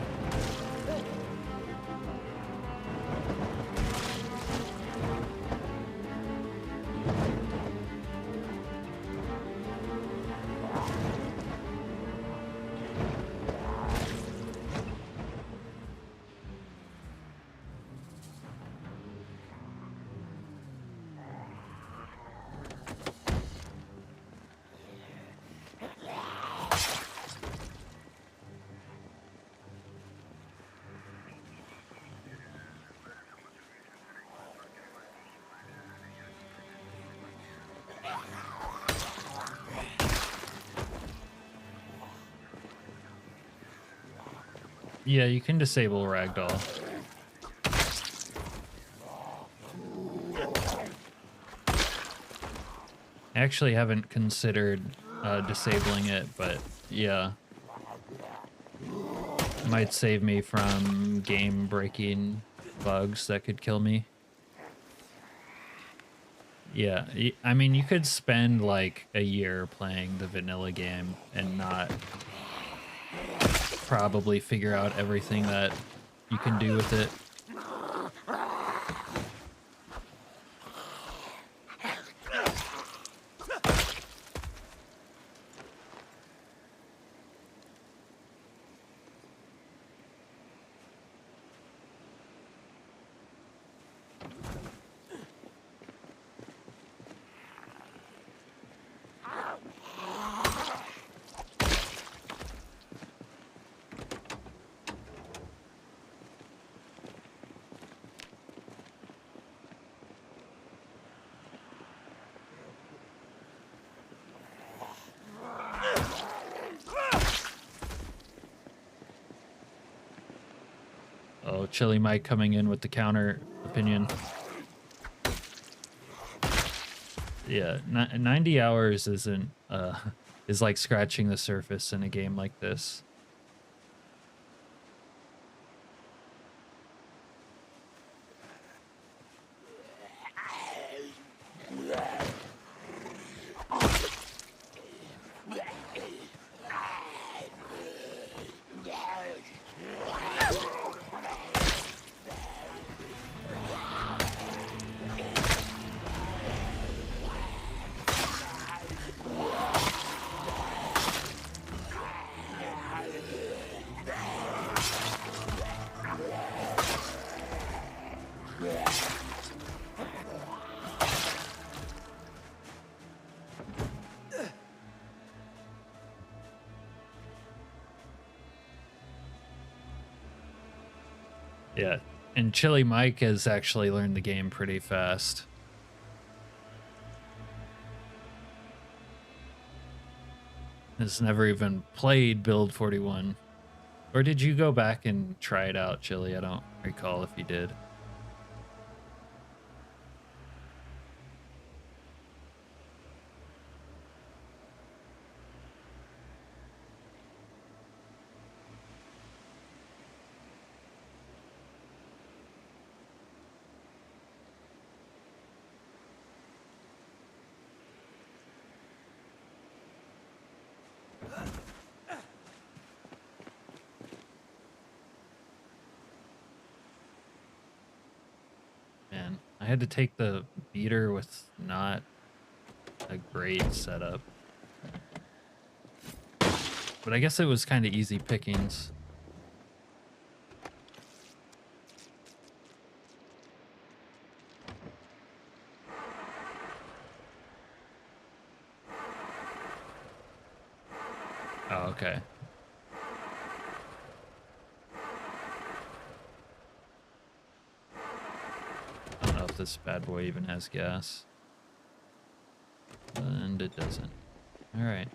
Yeah, you can disable ragdoll. I actually haven't considered disabling it, but yeah. Might save me from game breaking bugs that could kill me. Yeah, I mean, you could spend like a year playing the vanilla game and not probably figure out everything that you can do with it. Oh, Chili Mike coming in with the counter opinion. Yeah, 90 hours isn't is like scratching the surface in a game like this. Yeah, and Chili Mike has actually learned the game pretty fast. Has never even played Build 41. Or did you go back and try it out, Chili? I don't recall if you did. I had to take the beater with not a great setup. But I guess it was kind of easy pickings. Oh, okay. I don't know if this bad boy even has gas. And it doesn't. All right.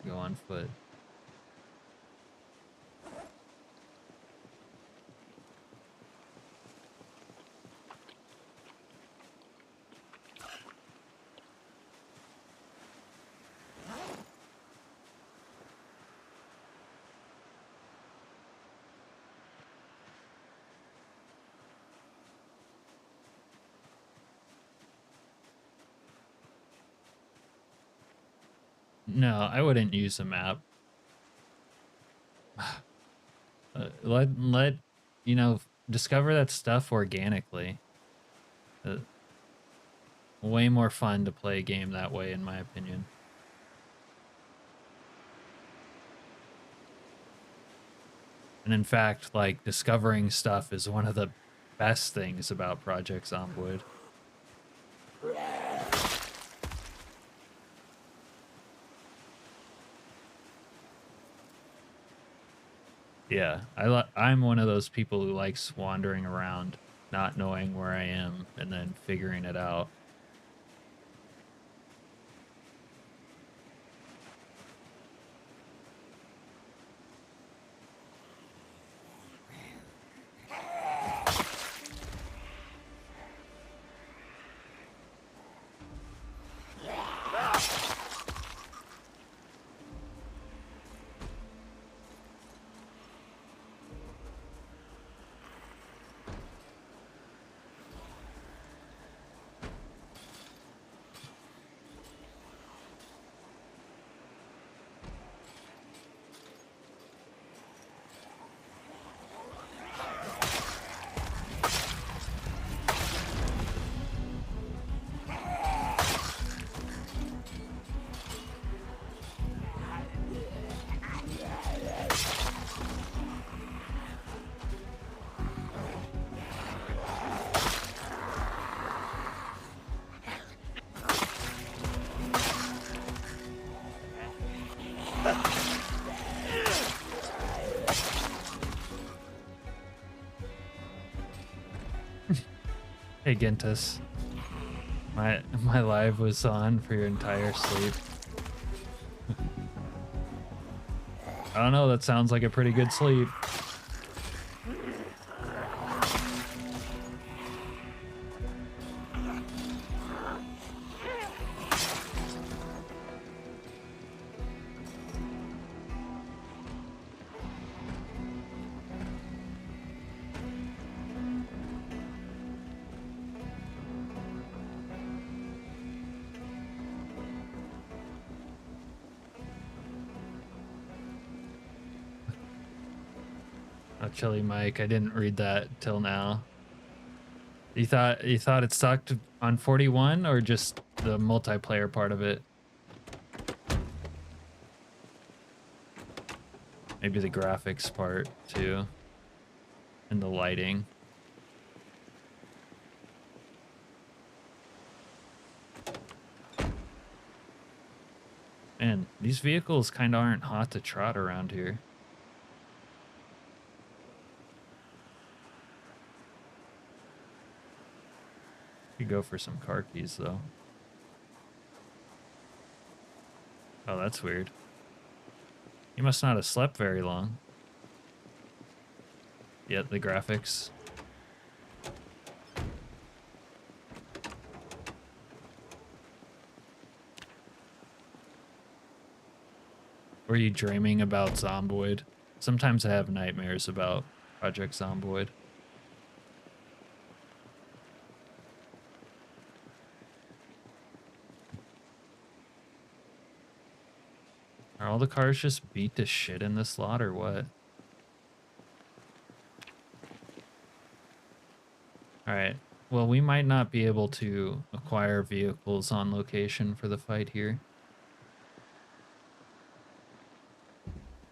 Go on foot. No, I wouldn't use a map. Let you know, discover that stuff organically. Way more fun to play a game that way, in my opinion. And in fact, like, discovering stuff is one of the best things about Project Zomboid. Yeah, I'm one of those people who likes wandering around, not knowing where I am, and then figuring it out. Hey Gintus, my live was on for your entire sleep. I don't know, that sounds like a pretty good sleep. Oh, Chili Mike, I didn't read that till now. You thought it sucked on 41 or just the multiplayer part of it? Maybe the graphics part too. And the lighting. Man, these vehicles kind of aren't hot to trot around here. Could go for some car keys though. Oh, that's weird. You must not have slept very long. Yet the graphics. Were you dreaming about Zomboid? Sometimes I have nightmares about Project Zomboid. Are all the cars just beat to shit in this lot or what? Alright. Well, we might not be able to acquire vehicles on location for the fight here.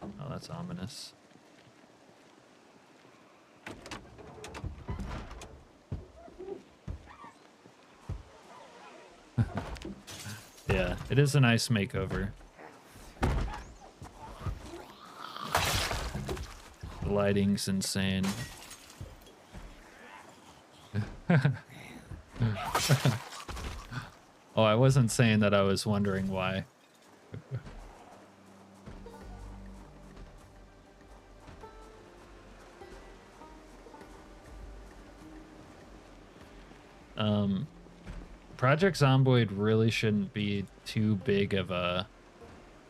Oh, that's ominous. Yeah, it is a nice makeover. The lighting's insane. Oh, I wasn't saying that I was wondering why. Project Zomboid really shouldn't be too big of a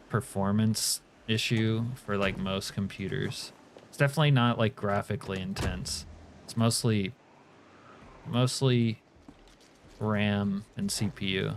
performance issue for like most computers. It's definitely not like graphically intense. It's mostly RAM and CPU.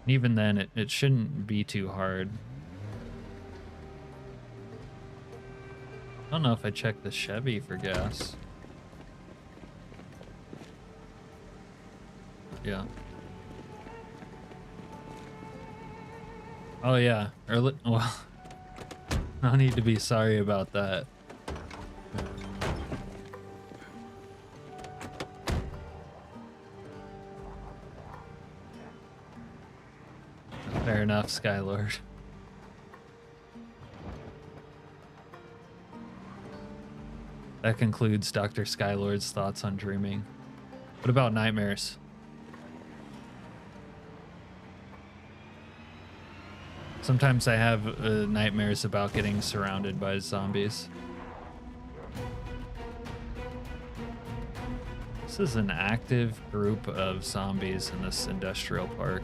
Even then, it shouldn't be too hard. I don't know if I checked the Chevy for gas. Yeah. Oh yeah. Well, no need to be sorry about that. Fair enough, Skylord. That concludes Dr. Skylord's thoughts on dreaming. What about nightmares? Sometimes I have nightmares about getting surrounded by zombies. This is an active group of zombies in this industrial park.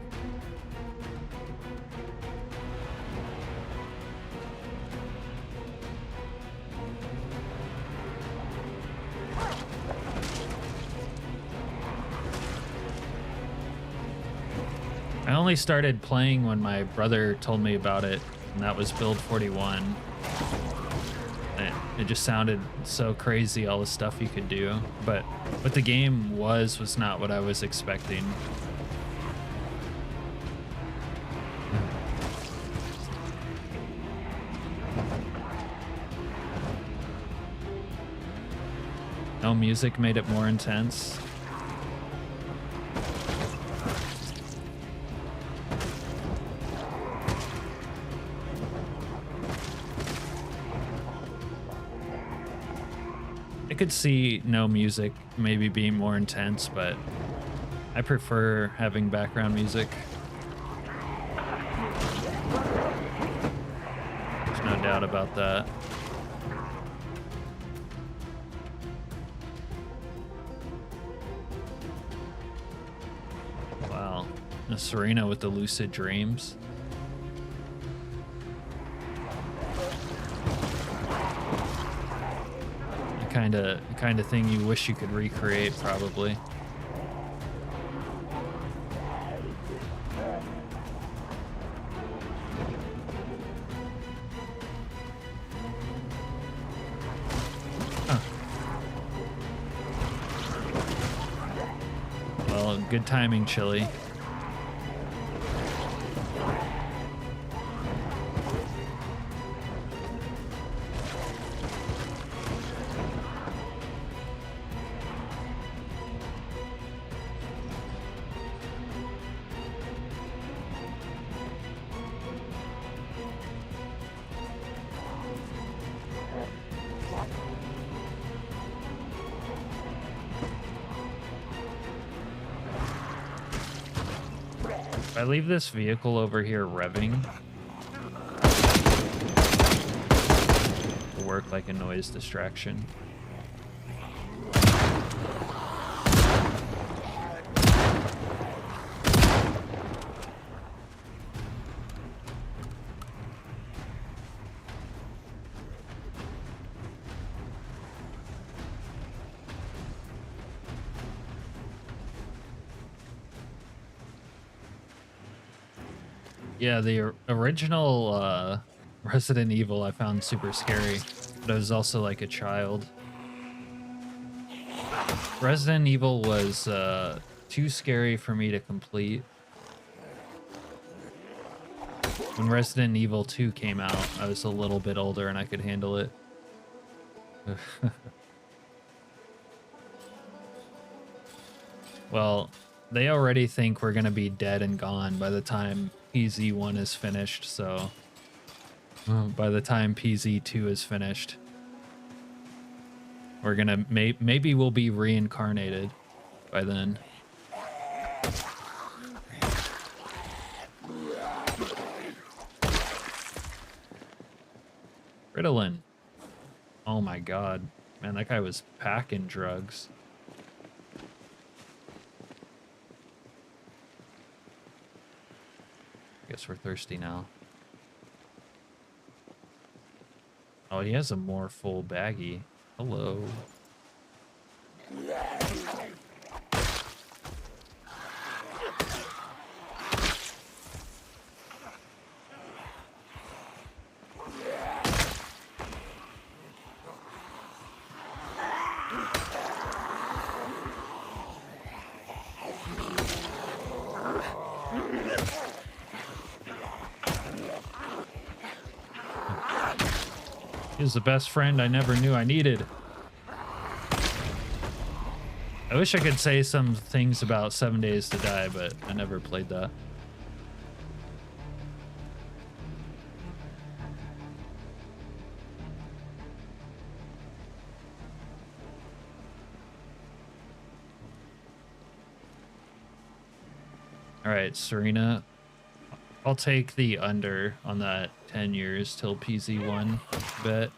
I only started playing when my brother told me about it, and that was build 41. It just sounded so crazy, all the stuff you could do, but what the game was not what I was expecting. No music made it more intense. I could see no music maybe being more intense, but I prefer having background music. There's no doubt about that. Wow. A Serena with the lucid dreams. Kind of thing you wish you could recreate, probably. Huh. Well, good timing, Chili. If I leave this vehicle over here revving, it'll work like a noise distraction. Yeah, the original Resident Evil I found super scary, but I was also like a child. Resident Evil was too scary for me to complete. When Resident Evil 2 came out, I was a little bit older and I could handle it. Well, they already think we're gonna be dead and gone by the time PZ1 is finished, so by the time PZ2 is finished, we're gonna maybe we'll be reincarnated by then. Ritalin. Oh my god. Man, that guy was packing drugs. Guess we're thirsty now. Oh, he has a more full baggie. Hello. He's the best friend I never knew I needed. I wish I could say some things about 7 Days to Die, but I never played that. All right, Serena. I'll take the under on that 10 years till PZ1 bet.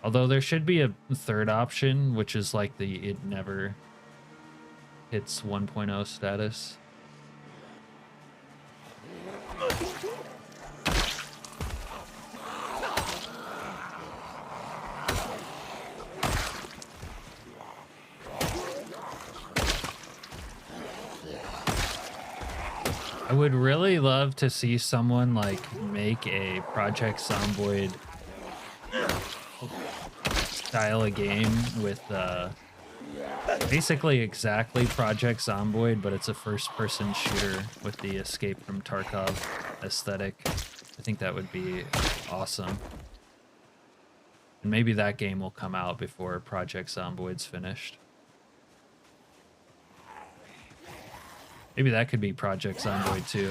Although there should be a third option, which is like it never hits 1.0 status. I would really love to see someone like make a Project Zomboid style of game with basically exactly Project Zomboid, but it's a first-person shooter with the Escape from Tarkov aesthetic. I think that would be awesome. And maybe that game will come out before Project Zomboid's finished. Maybe that could be Project Zomboid too.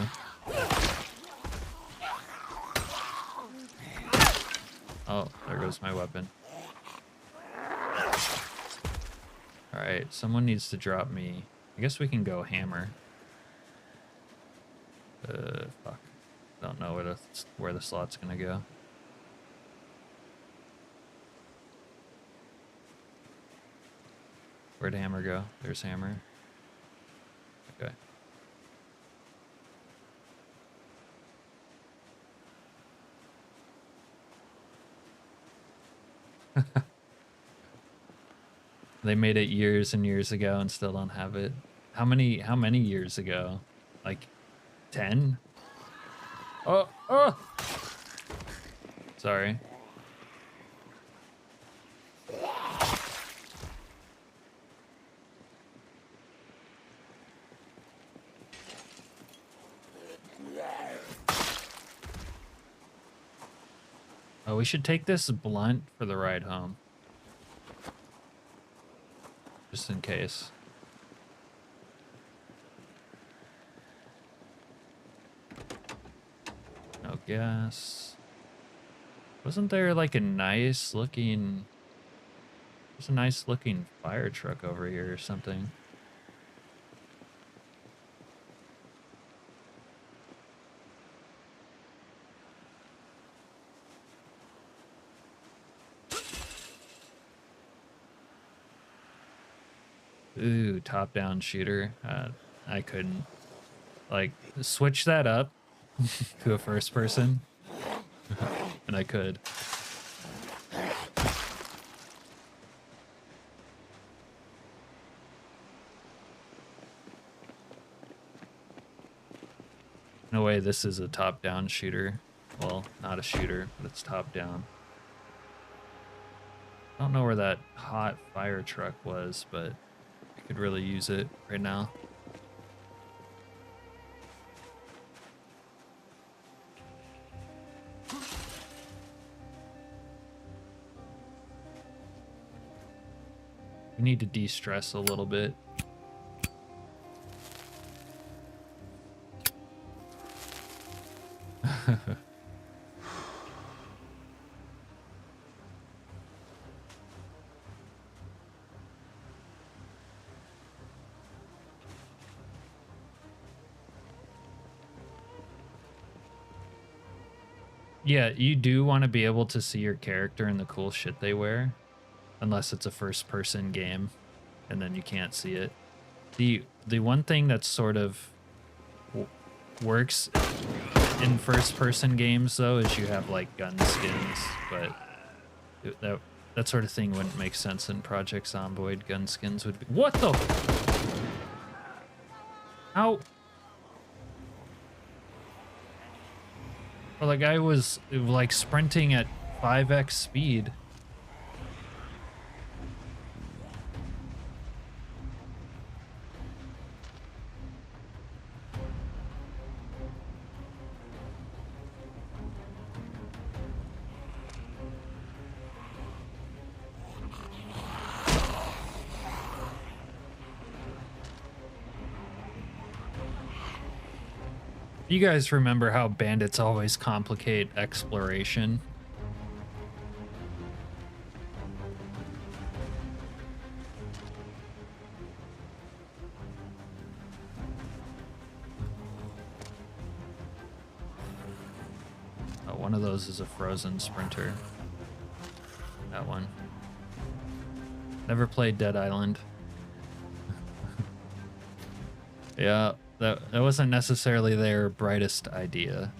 Oh, there goes my weapon. Alright, someone needs to drop me. I guess we can go hammer. Fuck. Don't know where the slot's gonna go. Where'd hammer go? There's hammer. Okay. They made it years and years ago and still don't have it. How many years ago? Like 10? Oh! Sorry. Oh, we should take this blunt for the ride home. Just in case. No gas. Wasn't there like a nice looking... There's a nice looking fire truck over here or something. Ooh, top-down shooter. I couldn't. Like, switch that up to a first person, and I could. No way this is a top-down shooter. Well, not a shooter, but it's top-down. I don't know where that hot fire truck was, but I could really use it right now. We need to de-stress a little bit. Yeah, you do want to be able to see your character and the cool shit they wear, unless it's a first-person game, and then you can't see it. The one thing that sort of works in first-person games though is you have like gun skins, but that sort of thing wouldn't make sense in Project Zomboid. Gun skins would be— what the— Ow! Well, the guy was like sprinting at 5x speed. You guys remember how bandits always complicate exploration? Oh, one of those is a frozen sprinter. That one. Never played Dead Island. Yeah, that wasn't necessarily their brightest idea.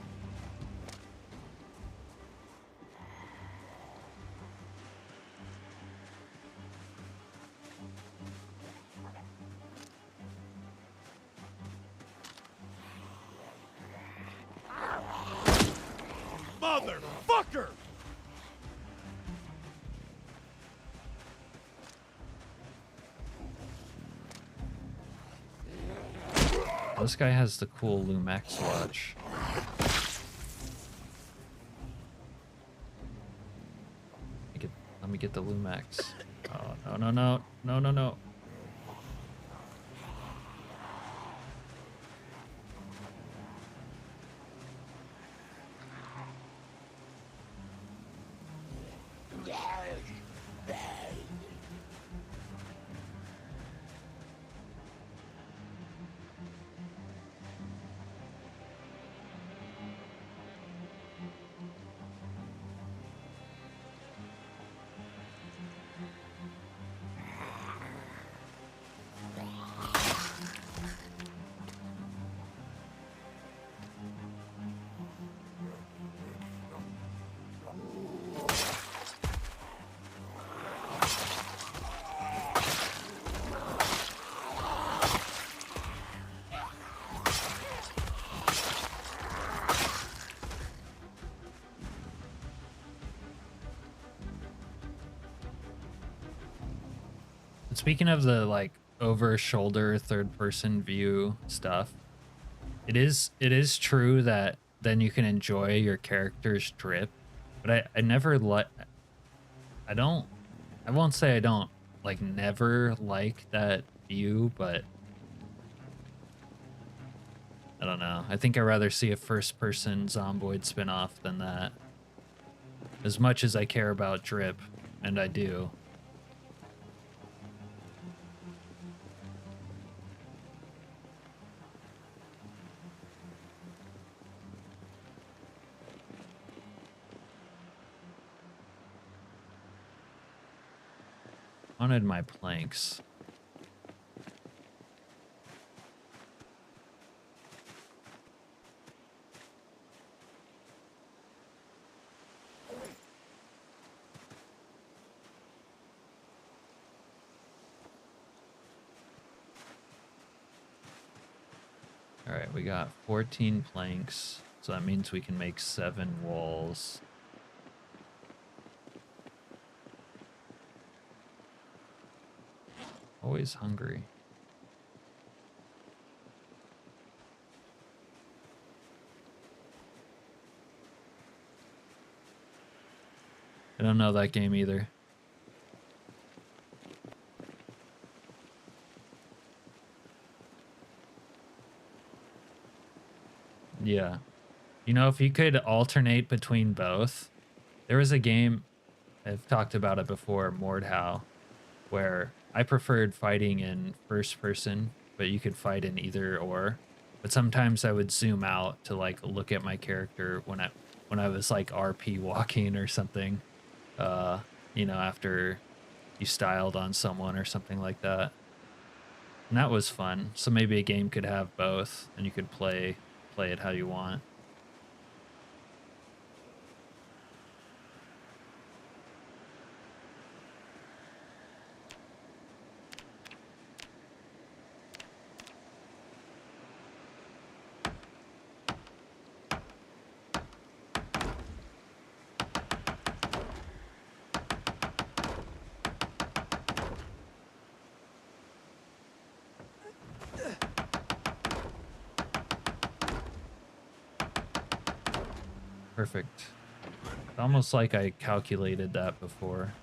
Motherfucker! This guy has the cool Lumax watch. Let me get the Lumax. Oh, no. Speaking of the like over shoulder third person view stuff, it is true that then you can enjoy your character's drip, but I never I won't say I don't like never like that view, but I don't know. I think I'd rather see a first person Zomboid spin-off than that. As much as I care about drip, and I do. Wanted my planks. All right, right, we got 14 planks, so that means we can make 7 walls. Always hungry. I don't know that game either. Yeah. You know, if you could alternate between both, there was a game, I've talked about it before, Muldraugh, where I preferred fighting in first person, but you could fight in either or. But sometimes I would zoom out to like look at my character when I was like RP walking or something. You know, after you styled on someone or something like that. And that was fun. So maybe a game could have both and you could play it how you want. Perfect. It's almost like I calculated that before,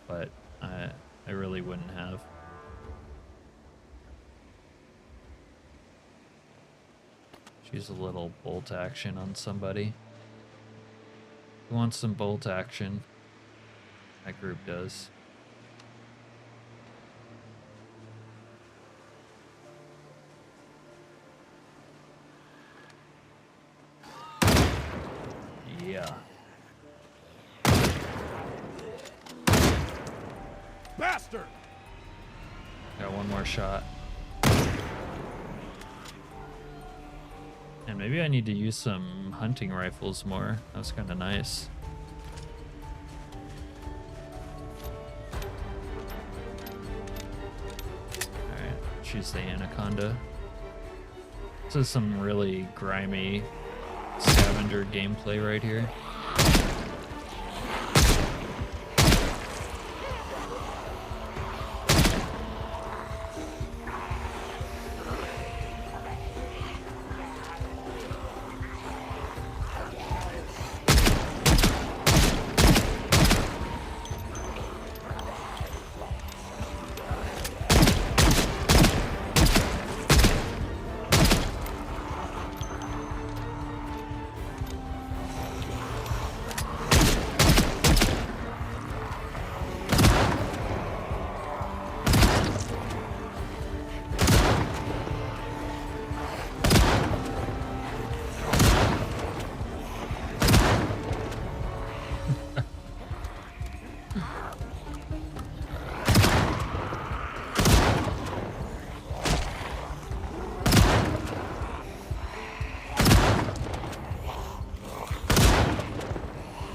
but I really wouldn't have. Choose a little bolt action on somebody. Who wants some bolt action? That group does. Yeah. Bastard! Got one more shot. And maybe I need to use some hunting rifles more. That was kind of nice. Alright, choose the anaconda. This is some really grimy scavenger gameplay right here.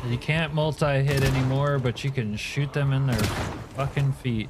You can't multi-hit anymore, but you can shoot them in their fucking feet.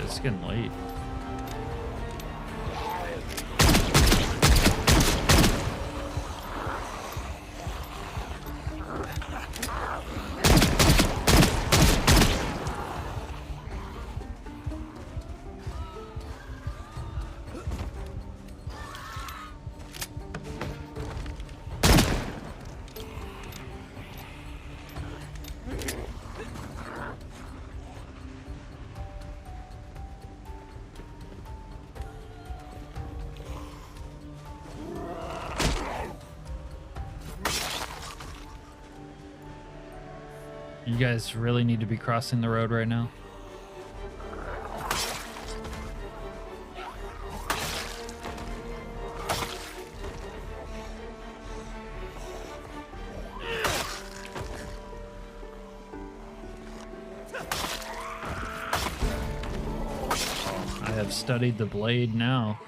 It's getting late. You guys really need to be crossing the road right now. I have studied the blade now.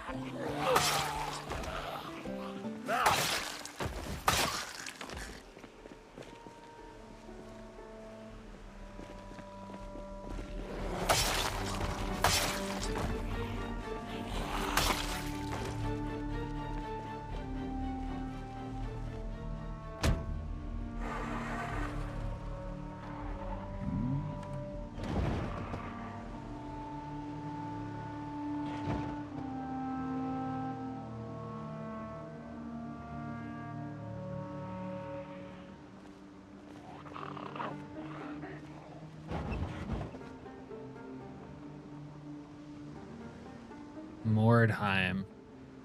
Mordheim.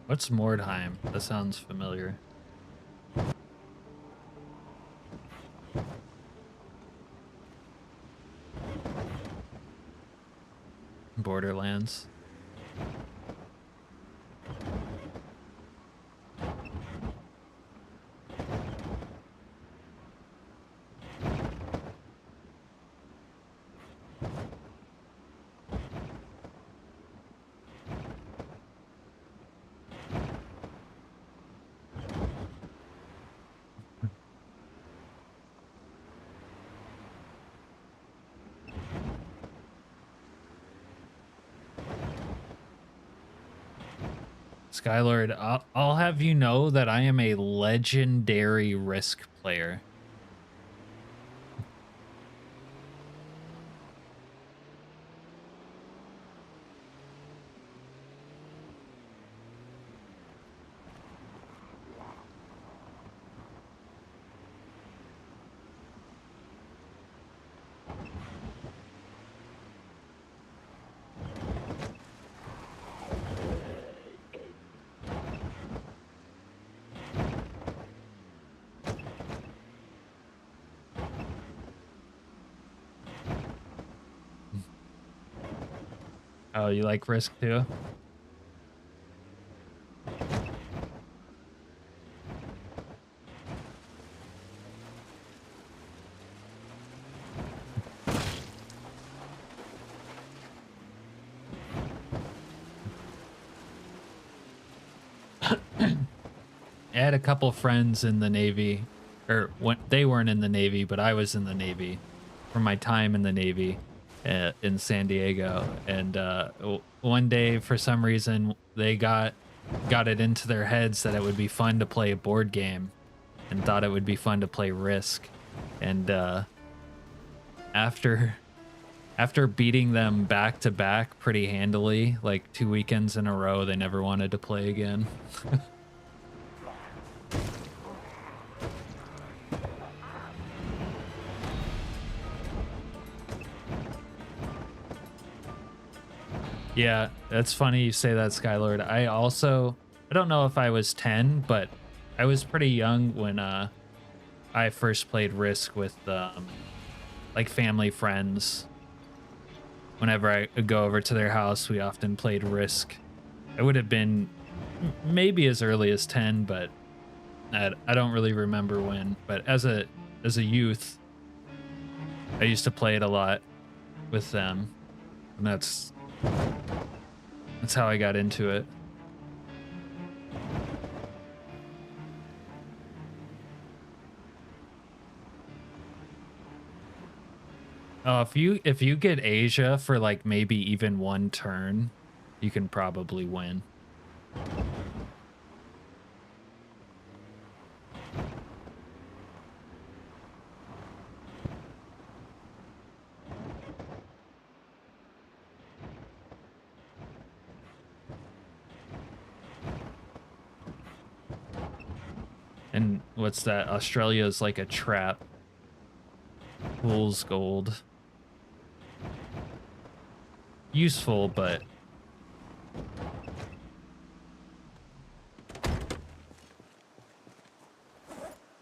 What's Mordheim? That sounds familiar. Borderlands. Skylord, I'll have you know that I am a legendary Risk player. Oh, you like Risk too? I had a couple friends in the Navy, or when they weren't in the Navy, but I was in the Navy for my time in the Navy in San Diego. And one day, for some reason, they got it into their heads that it would be fun to play a board game, and thought it would be fun to play Risk. And after beating them back to back pretty handily, like 2 weekends in a row, they never wanted to play again. Yeah, that's funny you say that, Skylord. I don't know if I was 10, but I was pretty young when I first played Risk with like family friends. Whenever I would go over to their house, we often played Risk. I would have been maybe as early as 10, but I don't really remember when. But as a youth, I used to play it a lot with them, and that's how I got into it. Oh, if you get Asia for like maybe even one turn, you can probably win. And what's that? Australia is like a trap. Fool's gold. Useful, but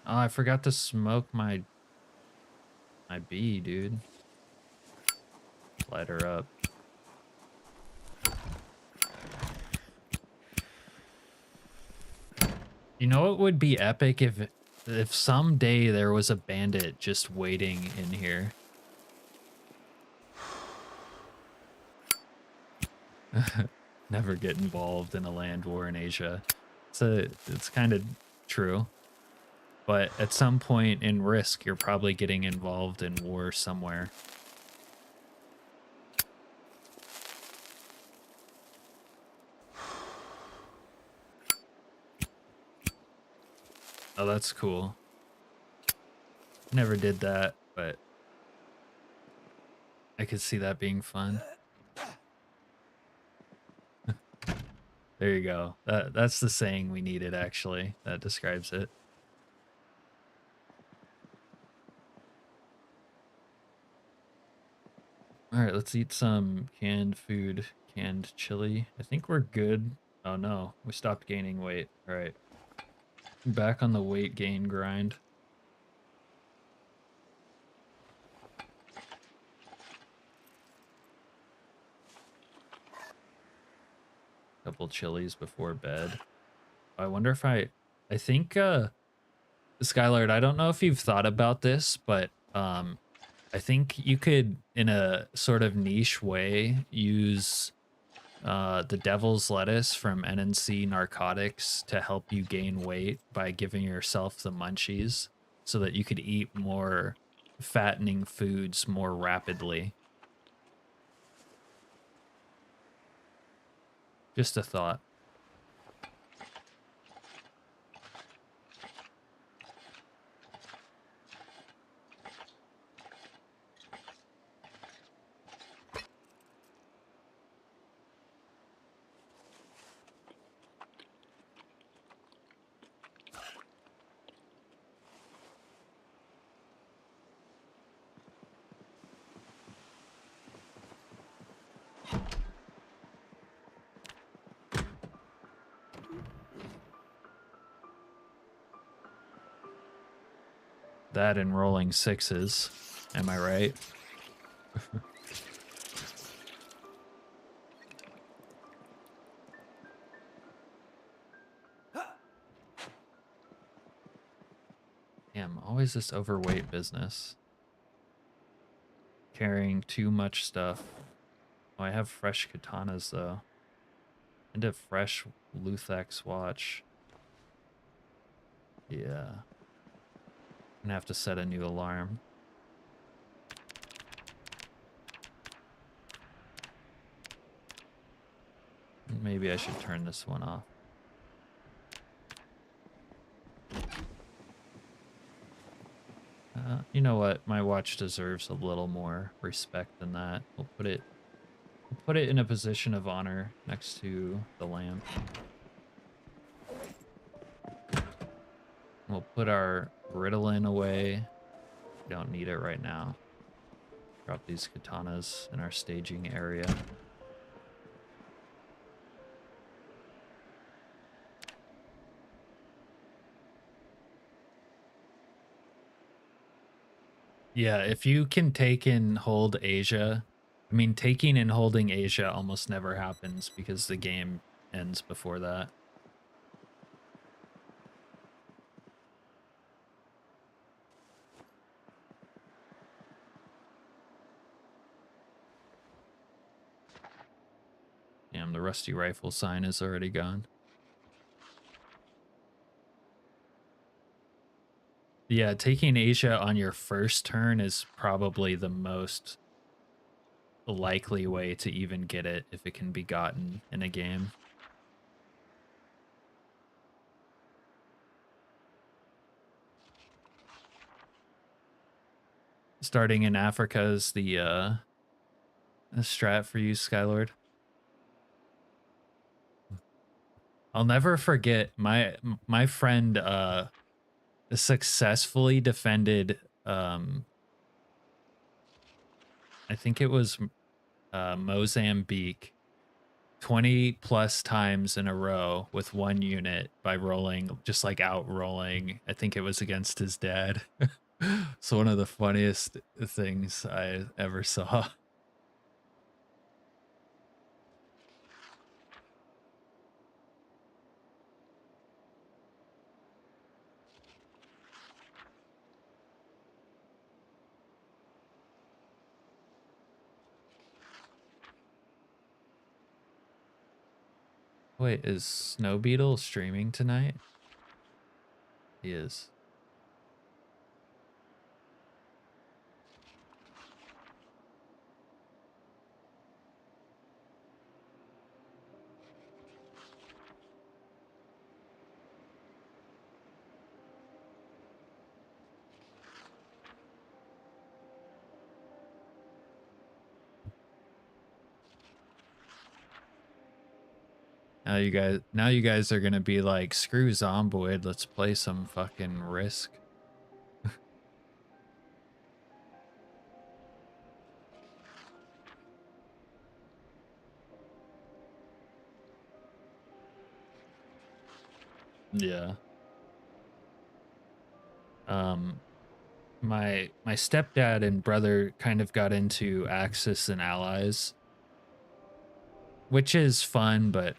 oh, I forgot to smoke my My bee, dude. Light her up. You know, it would be epic if someday there was a bandit just waiting in here. Never get involved in a land war in Asia. It's kind of true. But at some point in Risk, you're probably getting involved in war somewhere. Oh, that's cool. Never did that, but I could see that being fun. There you go. That's the saying we needed, actually. That describes it. All right, let's eat some canned food, canned chili. I think we're good. Oh no, we stopped gaining weight. All right. Back on the weight gain grind. Couple chilies before bed. I wonder if I think Skylard, I don't know if you've thought about this, but I think you could, in a sort of niche way, use the devil's lettuce from NNC Narcotics to help you gain weight by giving yourself the munchies so that you could eat more fattening foods more rapidly. Just a thought. That and rolling sixes. Am I right? Damn, always this overweight business. Carrying too much stuff. Oh, I have fresh katanas though. And a fresh Luthex watch. Yeah. I'm gonna have to set a new alarm. Maybe I should turn this one off. You know what? My watch deserves a little more respect than that. We'll put it in a position of honor next to the lamp. We'll put our Ritalin away. We don't need it right now. Drop these katanas in our staging area. Yeah, if you can take and hold Asia, I mean, taking and holding Asia almost never happens because the game ends before that. Damn, the rusty rifle sign is already gone. Yeah, taking Asia on your first turn is probably the most likely way to even get it if it can be gotten in a game. Starting in Africa is the strat for you, Skylord. I'll never forget my friend successfully defended I think it was Mozambique 20 plus times in a row with one unit by rolling, just like out rolling. I think it was against his dad. It's one of the funniest things I ever saw. Wait, is Snow Beetle streaming tonight? He is. Now you guys are gonna be like, screw Zomboid, let's play some fucking Risk. Yeah. My stepdad and brother kind of got into Axis and Allies, which is fun, but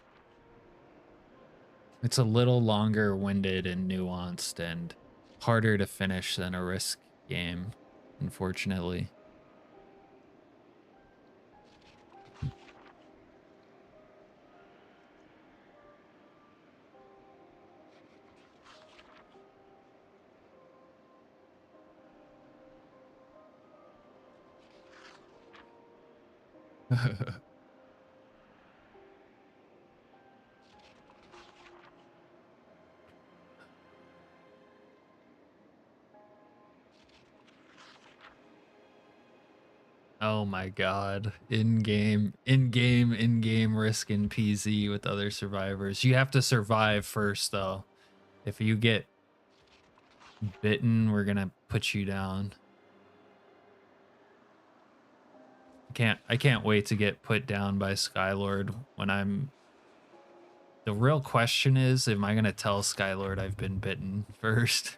it's a little longer winded and nuanced and harder to finish than a Risk game, unfortunately. Oh my god. In-game Risk in PZ with other survivors. You have to survive first though. If you get bitten, we're gonna put you down. I can't wait to get put down by Skylord when I'm... The real question is, am I gonna tell Skylord I've been bitten first?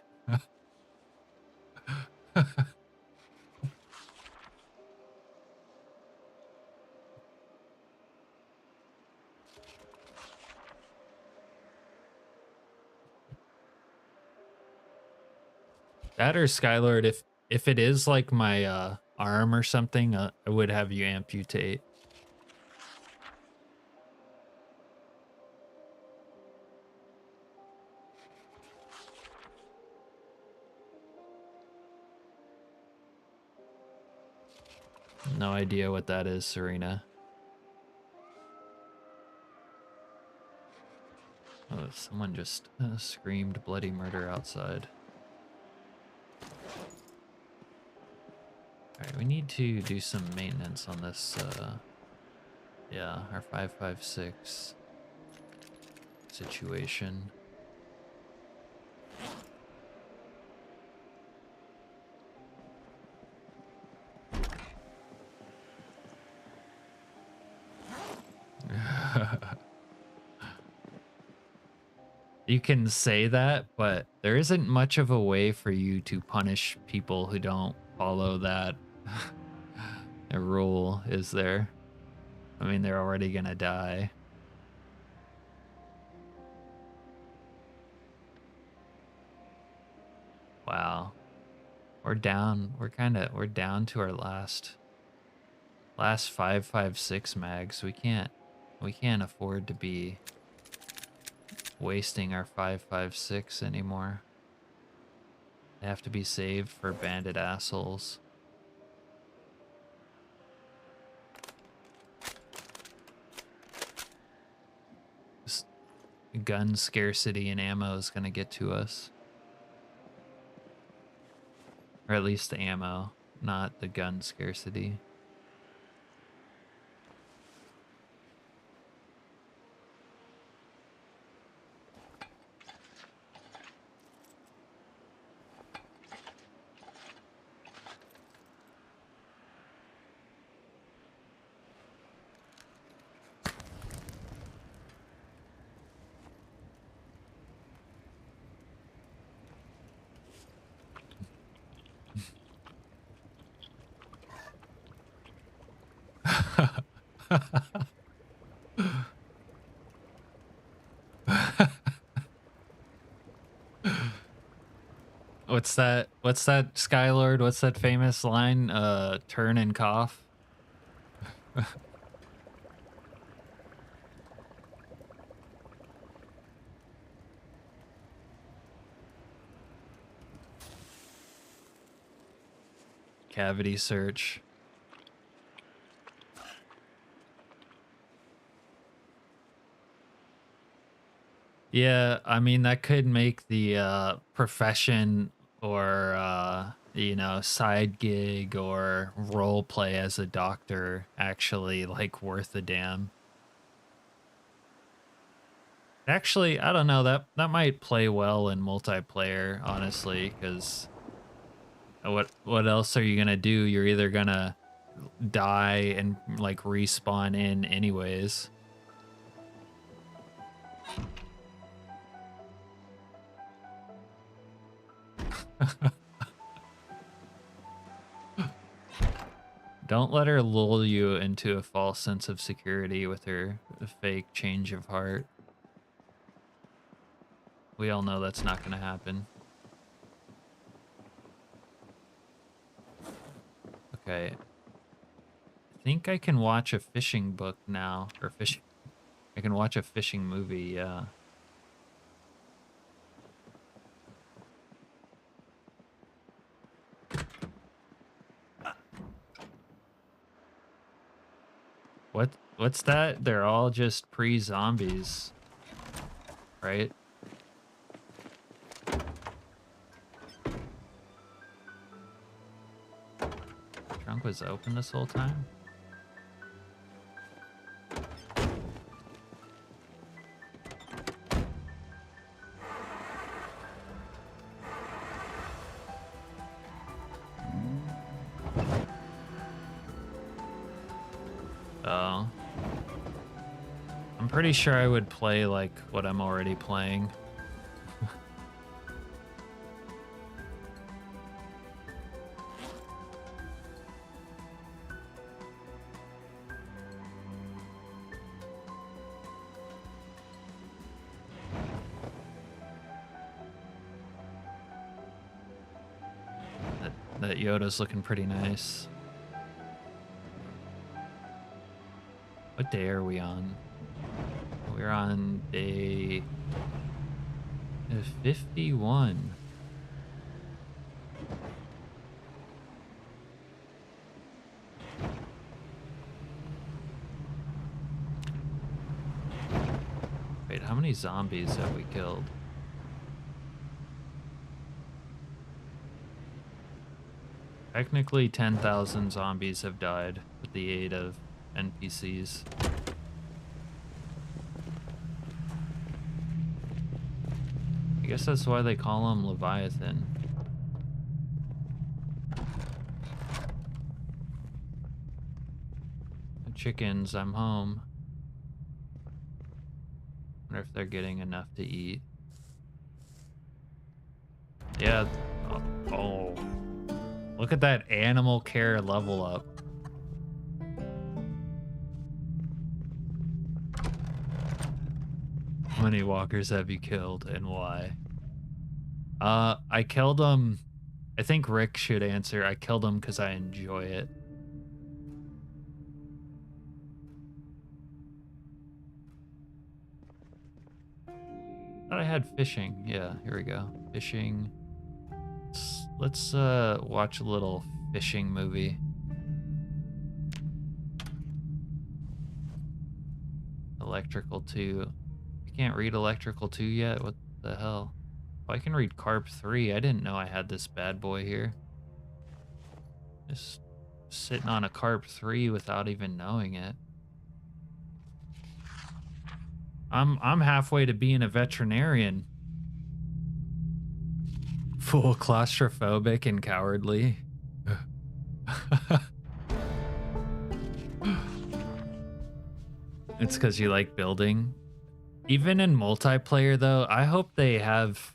That or Skylord, if it is like my arm or something, I would have you amputate. No idea what that is, Serena. Oh, someone just screamed bloody murder outside. Alright, we need to do some maintenance on this, yeah, our 556 situation. You can say that, but there isn't much of a way for you to punish people who don't follow that rule, is there? I mean, they're already gonna die. Wow. We're down. We're down to our last 556 mags. We can't afford to be wasting our 556 anymore. They have to be saved for bandit assholes. This gun scarcity and ammo is gonna get to us. Or at least the ammo, not the gun scarcity. What's that? What's that, Skylord? What's that famous line? Turn and cough. Cavity search. Yeah, I mean that could make the profession or you know, side gig or role play as a doctor actually like worth a damn. Actually, I don't know, that might play well in multiplayer, honestly, because what else are you gonna do? You're either gonna die and like respawn in anyways. Don't let her lull you into a false sense of security with her fake change of heart. We all know that's not gonna happen. Okay. I think I can watch a fishing book now, or fishing. I can watch a fishing movie, yeah. What's that? They're all just pre-zombies, right? Trunk was open this whole time? Oh. I'm pretty sure I would play like what I'm already playing. That Yoda's looking pretty nice. What day are we on? We're on day 51. Wait, how many zombies have we killed? Technically 10,000 zombies have died with the aid of NPCs. I guess that's why they call him Leviathan. Chickens, I'm home. Wonder if they're getting enough to eat. Yeah. Oh. Look at that animal care level up. How many walkers have you killed and why? I killed them. I think Rick should answer. I killed them because I enjoy it. Thought I had fishing. Yeah, here we go. Fishing. Let's watch a little fishing movie. Electrical 2. I can't read Electrical 2 yet? What the hell? Oh, I can read Carp 3. I didn't know I had this bad boy here. Just sitting on a Carp 3 without even knowing it. I'm halfway to being a veterinarian. Full claustrophobic and cowardly. It's because you like building. Even in multiplayer, though, I hope they have...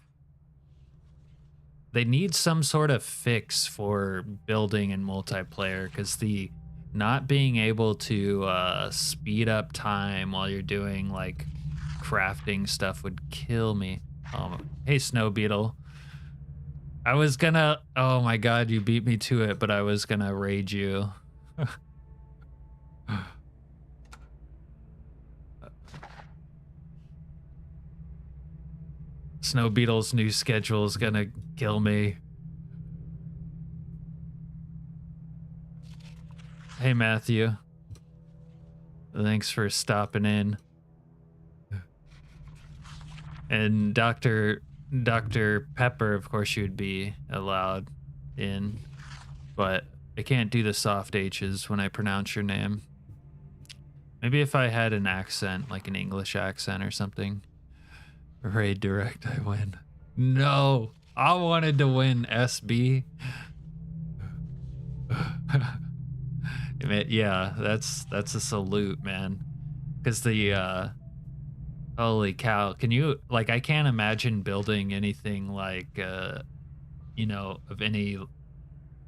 They need some sort of fix for building in multiplayer, because the Not being able to speed up time while you're doing like crafting stuff would kill me. Hey, Snow Beetle. I was gonna, oh my god, you beat me to it, but I was gonna raid you. Snow Beetle's new schedule is gonna kill me. Hey, Matthew. Thanks for stopping in. And Dr. Pepper, of course, you'd be allowed in, but I can't do the soft H's when I pronounce your name. Maybe if I had an accent, like an English accent or something. Raid direct, I win. No, I wanted to win, SB. Yeah, that's a salute, man. Because the holy cow, can you, like, I can't imagine building anything like you know, of any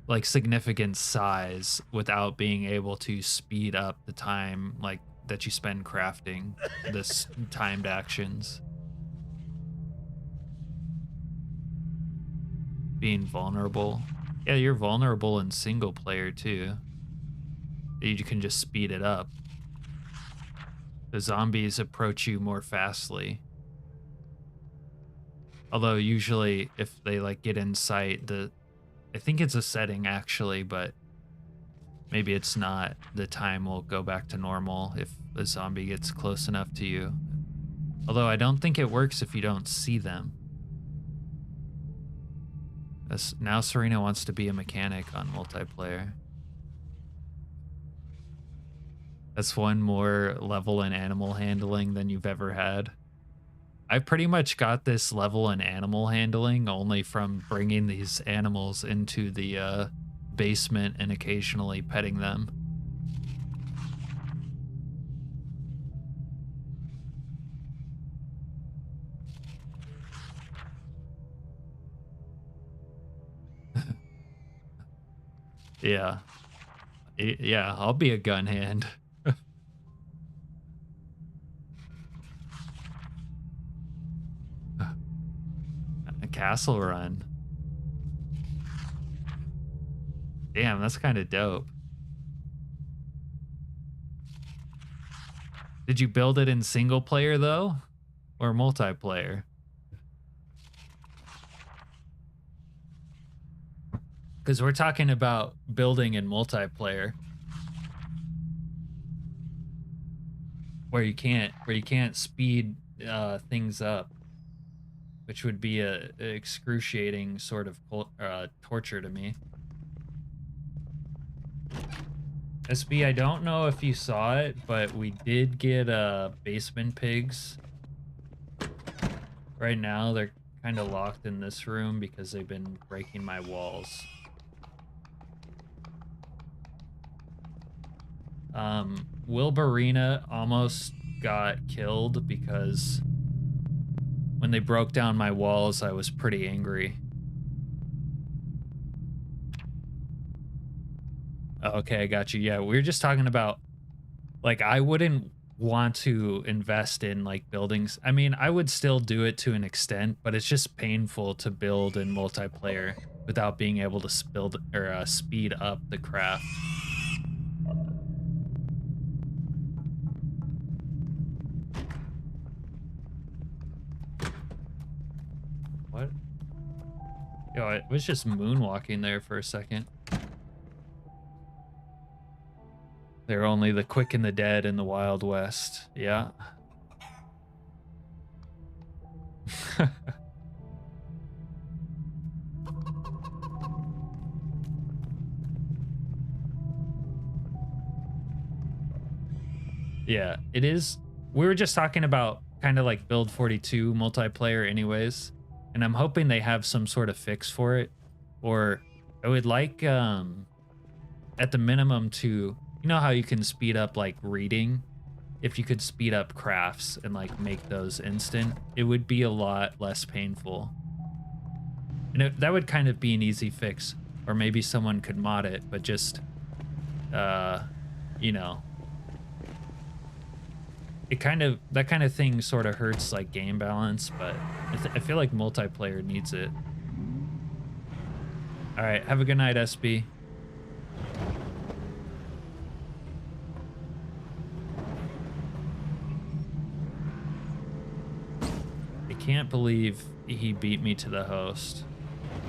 like significant size without being able to speed up the time like that you spend crafting this timed actions. Being vulnerable. Yeah, you're vulnerable in single player too. You can just speed it up. The zombies approach you more fastly. Although usually if they like get in sight, I think it's a setting actually, but maybe it's not. The time will go back to normal if the zombie gets close enough to you. Although I don't think it works if you don't see them. Now Serena wants to be a mechanic on multiplayer. That's one more level in animal handling than you've ever had. I pretty much got this level in animal handling only from bringing these animals into the basement and occasionally petting them. Yeah. Yeah, I'll be a gun hand. A castle run. Damn, that's kind of dope. Did you build it in single player though? Or multiplayer? Because we're talking about building in multiplayer. Where you can't speed things up. Which would be a excruciating sort of torture to me. SB, I don't know if you saw it, but we did get basement pigs. Right now, they're kind of locked in this room because they've been breaking my walls. Wilburina almost got killed because when they broke down my walls, I was pretty angry. Okay, I got you. Yeah, we were just talking about, like, I wouldn't want to invest in, like, buildings. I mean, I would still do it to an extent, but it's just painful to build in multiplayer without being able to build or speed up the craft. What? Yo, I was just moonwalking there for a second. They're only the quick and the dead in the Wild West. Yeah. Yeah, it is. We were just talking about kind of like Build 42 multiplayer anyways, and I'm hoping they have some sort of fix for it. Or I would like, at the minimum to, you know how you can speed up like reading? If you could speed up crafts and like make those instant, it would be a lot less painful. And that would kind of be an easy fix. Or maybe someone could mod it, but just you know, that kind of thing sort of hurts like game balance, but I feel like multiplayer needs it. All right, have a good night, SB. I can't believe he beat me to the host.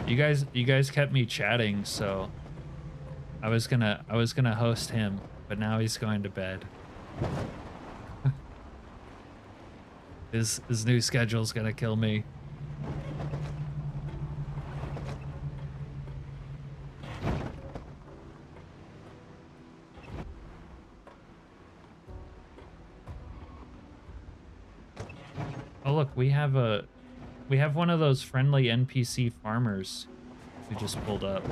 You guys kept me chatting, so I was gonna host him, but now he's going to bed. His new schedule's gonna kill me. Oh look, we have one of those friendly NPC farmers who just pulled up.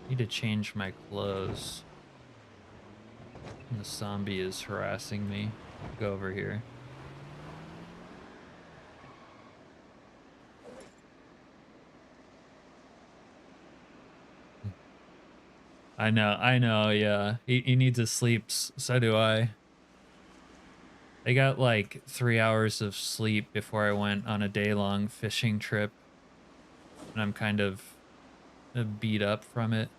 Need to change my clothes. And the zombie is harassing me. Go over here. I know, yeah. He needs his sleep, so do I. I got like 3 hours of sleep before I went on a day-long fishing trip. And I'm kind of beat up from it.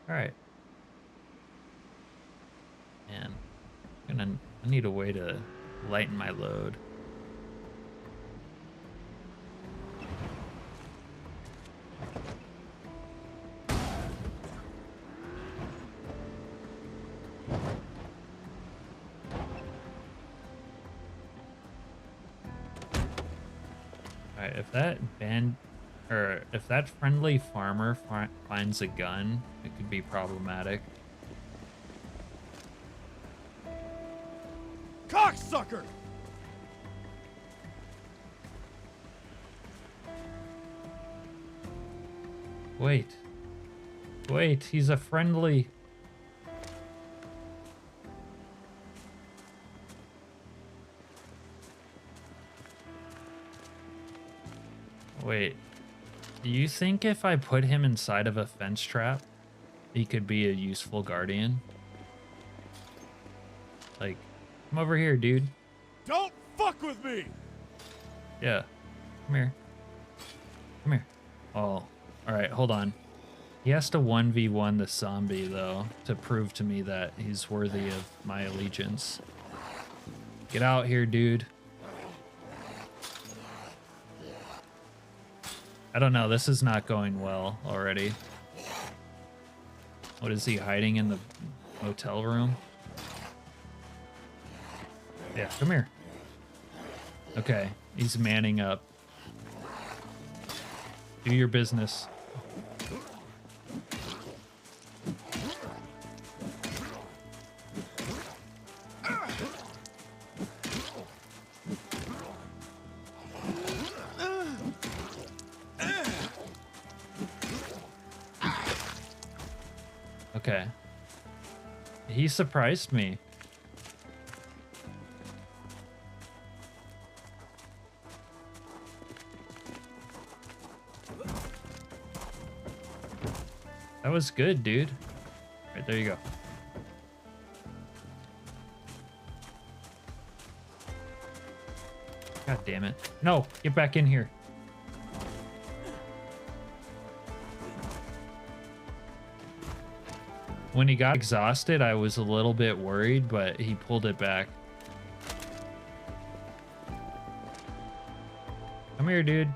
All right. Man, I need a way to lighten my load. Alright, if that friendly farmer finds a gun, it could be problematic. Cocksucker! Wait, he's a friendly. Wait, do you think if I put him inside of a fence trap, he could be a useful guardian? Like, come over here, dude. Don't fuck with me! Yeah, come here. Come here. Oh, alright, hold on. He has to 1v1 the zombie, though, to prove to me that he's worthy of my allegiance. Get out here, dude. I don't know, this is not going well already. What is he hiding in the motel room? Yeah, come here. Okay, he's manning up. Do your business. Okay. He surprised me. That was good, dude. Right, there you go. God damn it. No, get back in here. When he got exhausted, I was a little bit worried, but he pulled it back. Come here, dude.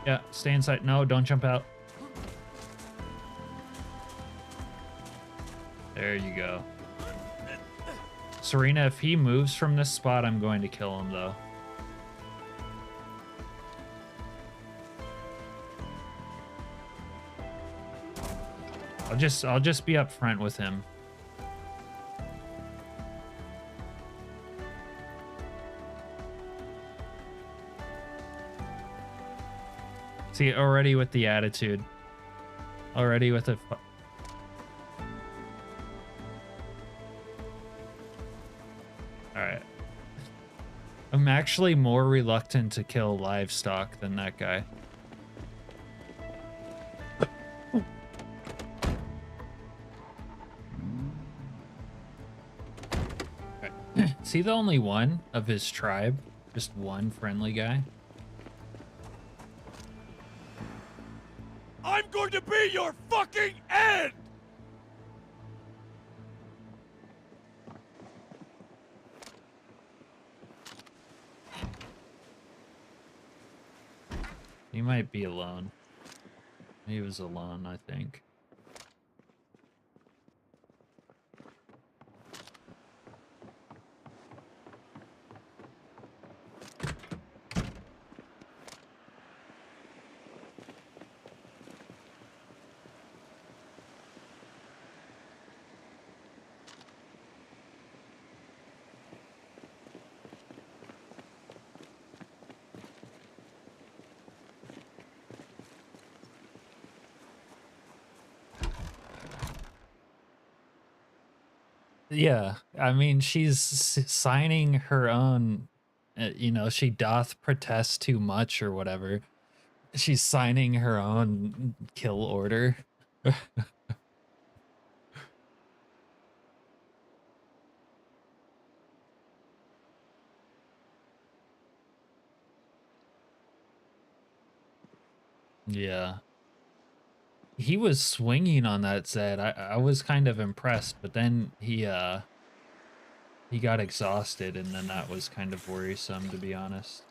Yeah, stay inside. No, don't jump out. There you go. Serena, if he moves from this spot, I'm going to kill him, though. I'll just be up front with him. See, already with the attitude. Already with a... Alright. I'm actually more reluctant to kill livestock than that guy. Is he the only one of his tribe? Just one friendly guy? I'm going to be your fucking end! He might be alone. He was alone, I think. Yeah, I mean, she's signing her own, you know, she doth protest too much or whatever. She's signing her own kill order. Yeah. He was swinging on that Zed. I was kind of impressed, but then he got exhausted, and then that was kind of worrisome, to be honest.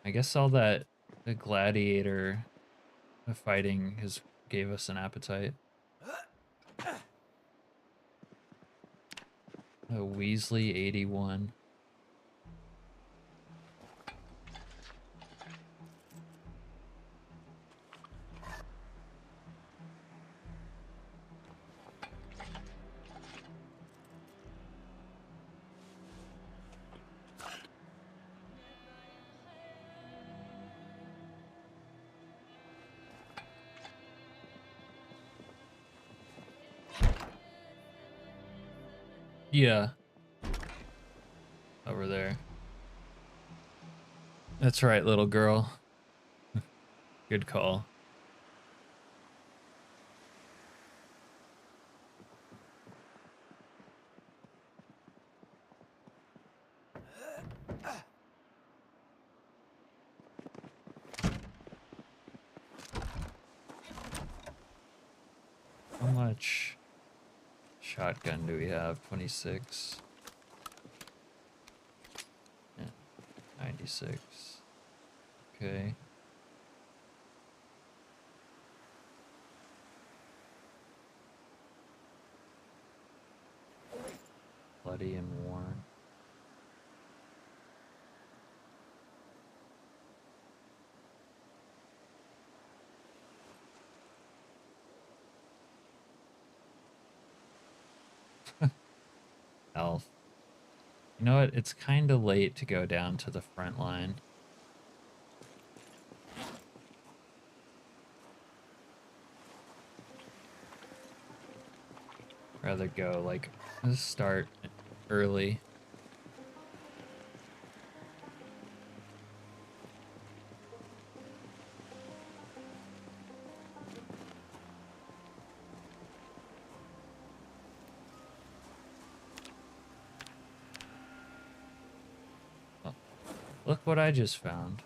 I guess all that the gladiator fighting has gave us an appetite. A Weasley 81. Yeah. Over there. That's right, little girl. Good call. How much shotgun do we have? 26. Yeah, 96. Okay. Bloody and worn. Health. You know what? It's kind of late to go down to the front line. Rather go, like, let's start early. Oh, look what I just found.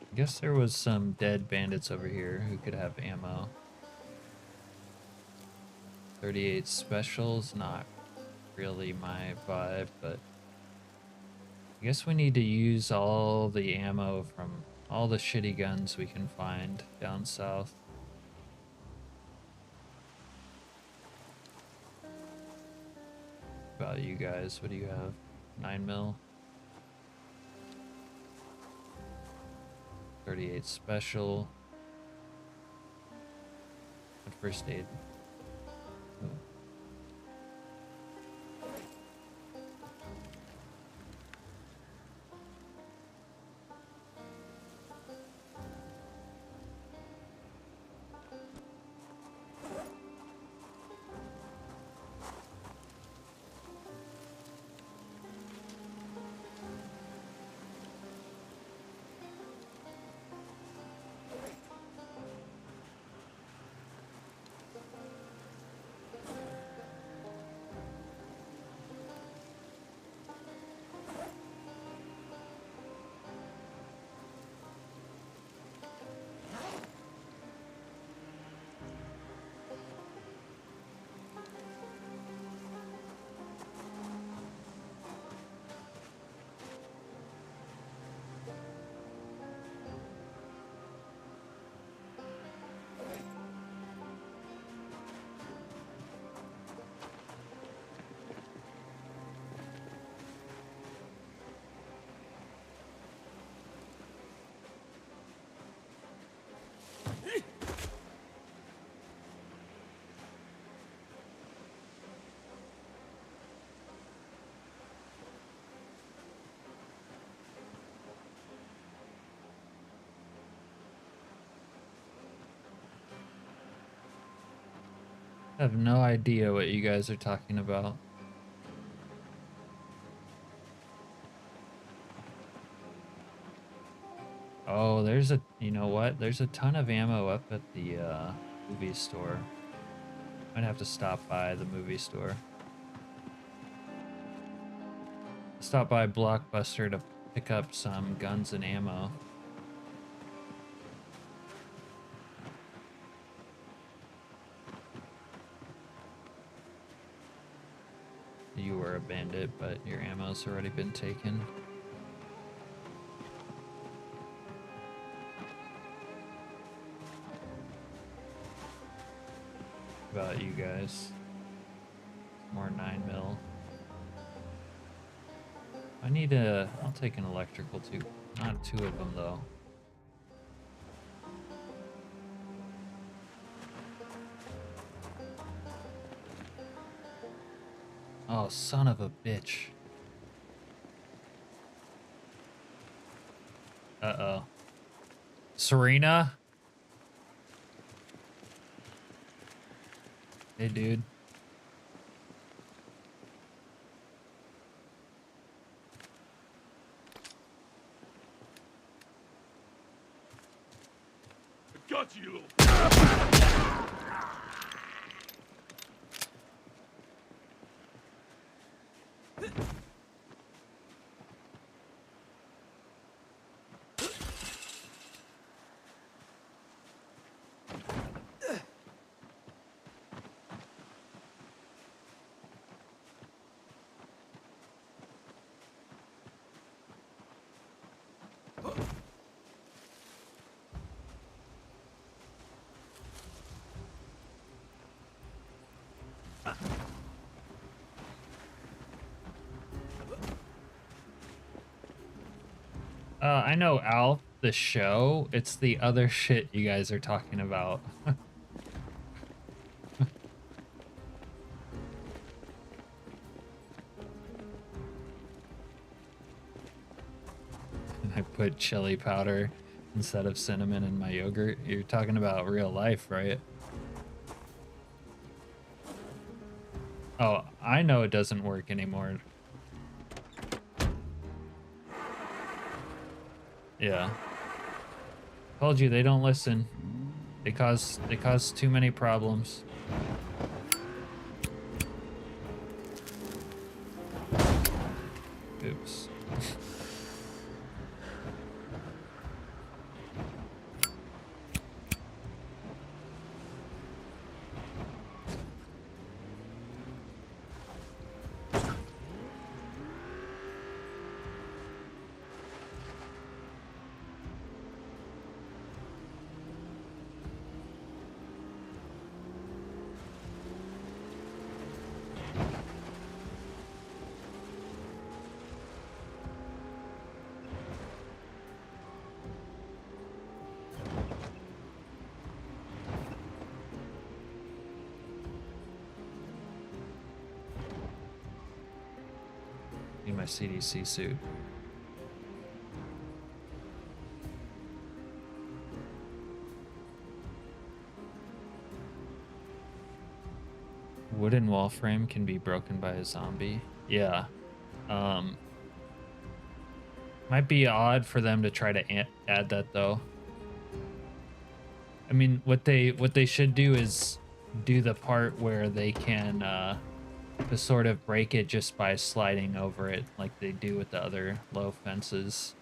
I guess there was some dead bandits over here who could have ammo. 38 specials, not really my vibe, but I guess we need to use all the ammo from All the shitty guns we can find down south. About you guys, what do you have? 9mm. 38 special. And first aid. Ooh. I have no idea what you guys are talking about. Oh, there's a, you know what? There's a ton of ammo up at the movie store. Might have to stop by the movie store. Stop by Blockbuster to pick up some guns and ammo. You were a bandit, but your ammo's already been taken. About you guys. More 9mm. I need a... I'll take an electrical too. Not two of them, though. Oh, son of a bitch. Uh-oh. Serena? Hey, dude. I got you, little... I know Alf, the show. It's the other shit you guys are talking about. I put chili powder instead of cinnamon in my yogurt. You're talking about real life, right? Oh, I know it doesn't work anymore. Yeah. Told you they don't listen. They cause too many problems. Oops. CDC suit. Wooden wall frame can be broken by a zombie. Yeah. Might be odd for them to try to add that though. I mean, what they should do is do the part where they can to sort of break it just by sliding over it like they do with the other low fences.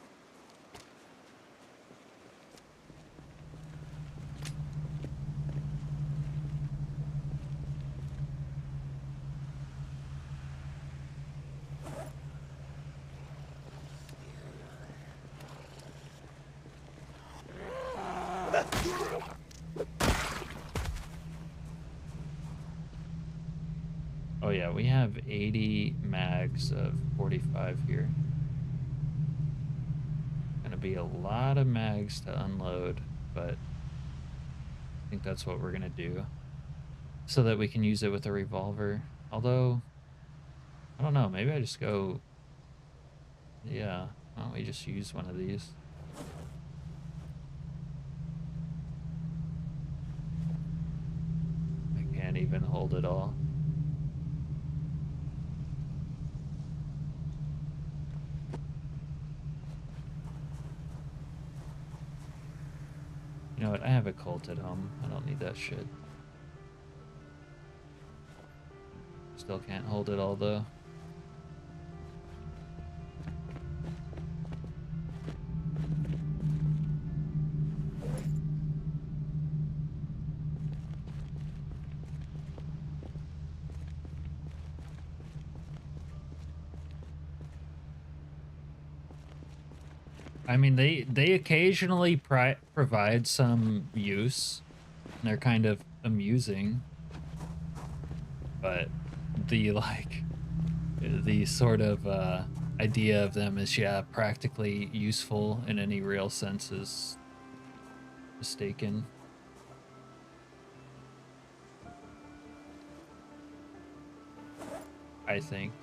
Oh yeah, we have 80 mags of 45 here. Gonna be a lot of mags to unload, but I think that's what we're gonna do so that we can use it with a revolver. Although, I don't know, maybe I just go, yeah, why don't we just use one of these? I can't even hold it all. You know what? I have a Colt at home. I don't need that shit. Still can't hold it all though. I mean, they occasionally provide some use. And they're kind of amusing, but the the sort of idea of them is, yeah, practically useful in any real sense is mistaken. I think.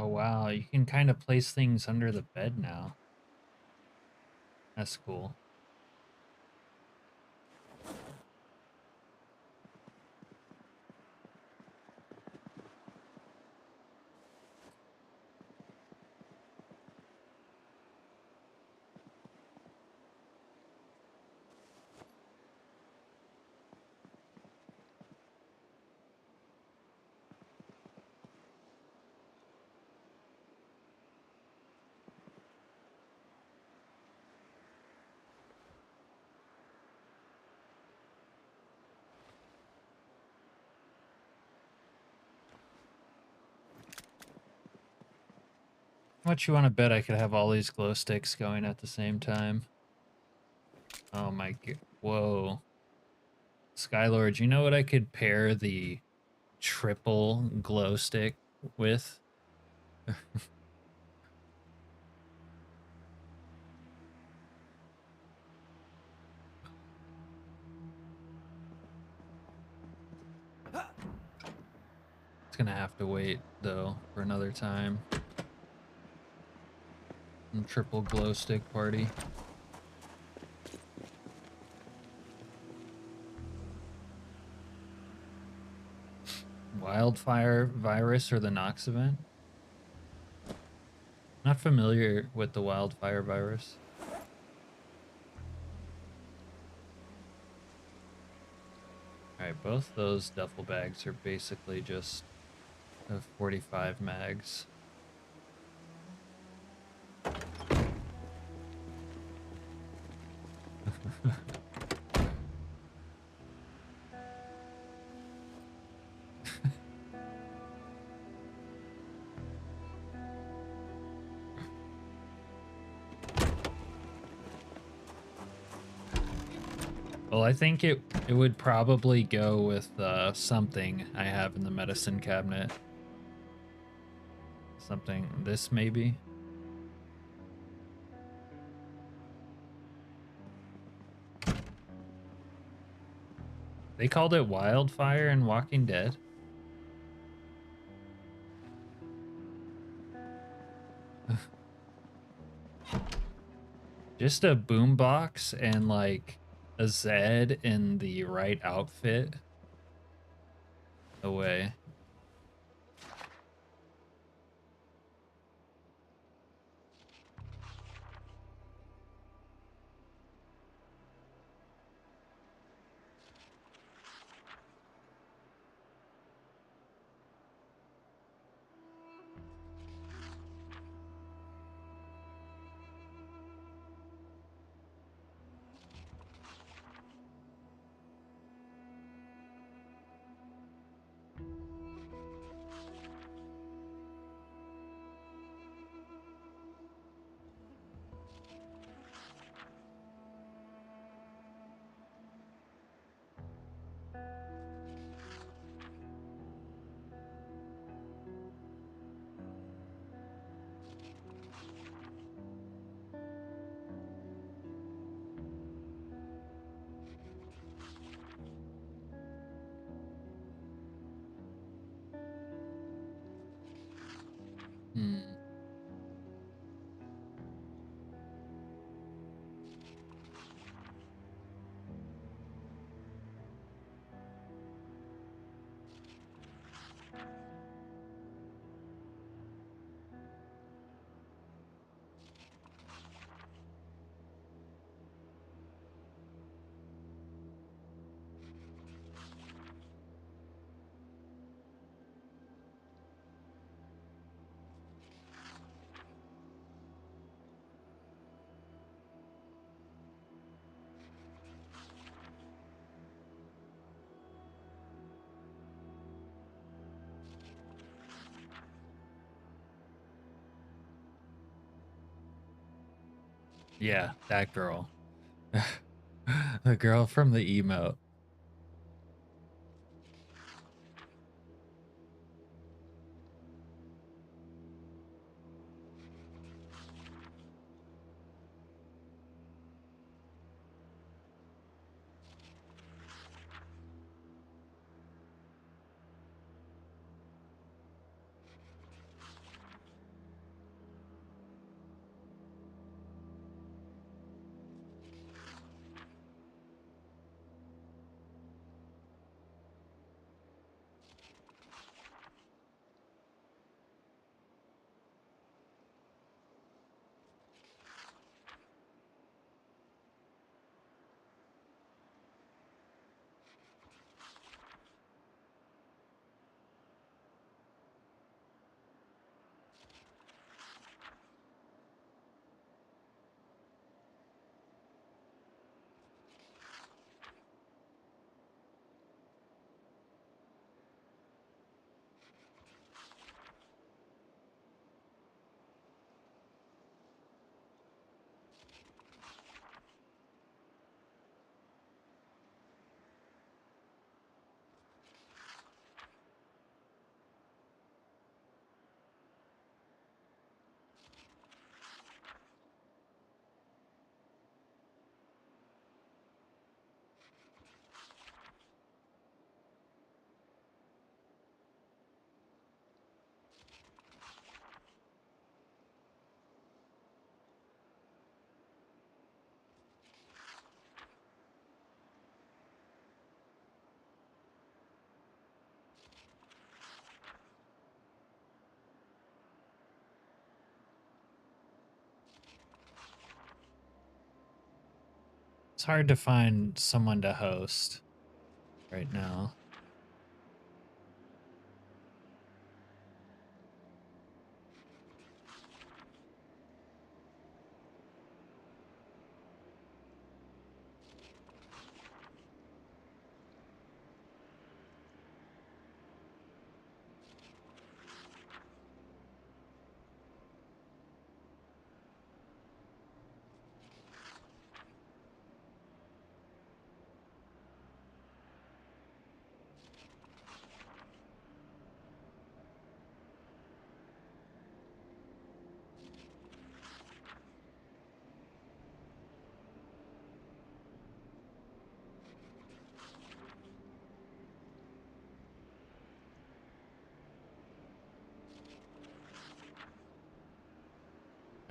Oh wow, you can kind of place things under the bed now. That's cool. How much you want to bet I could have all these glow sticks going at the same time? Oh my god. Whoa. Skylord, you know what I could pair the triple glow stick with? It's gonna have to wait though for another time. Triple glow stick party. Wildfire virus or the Nox event? Not familiar with the wildfire virus. Alright, both those duffel bags are basically just 45 mags. Well, I think it would probably go with something I have in the medicine cabinet. Something, this maybe? They called it wildfire in Walking Dead? Just a boombox and like a Zed in the right outfit. Away. Hmm. Yeah, that girl. The girl from the emote. It's hard to find someone to host right now.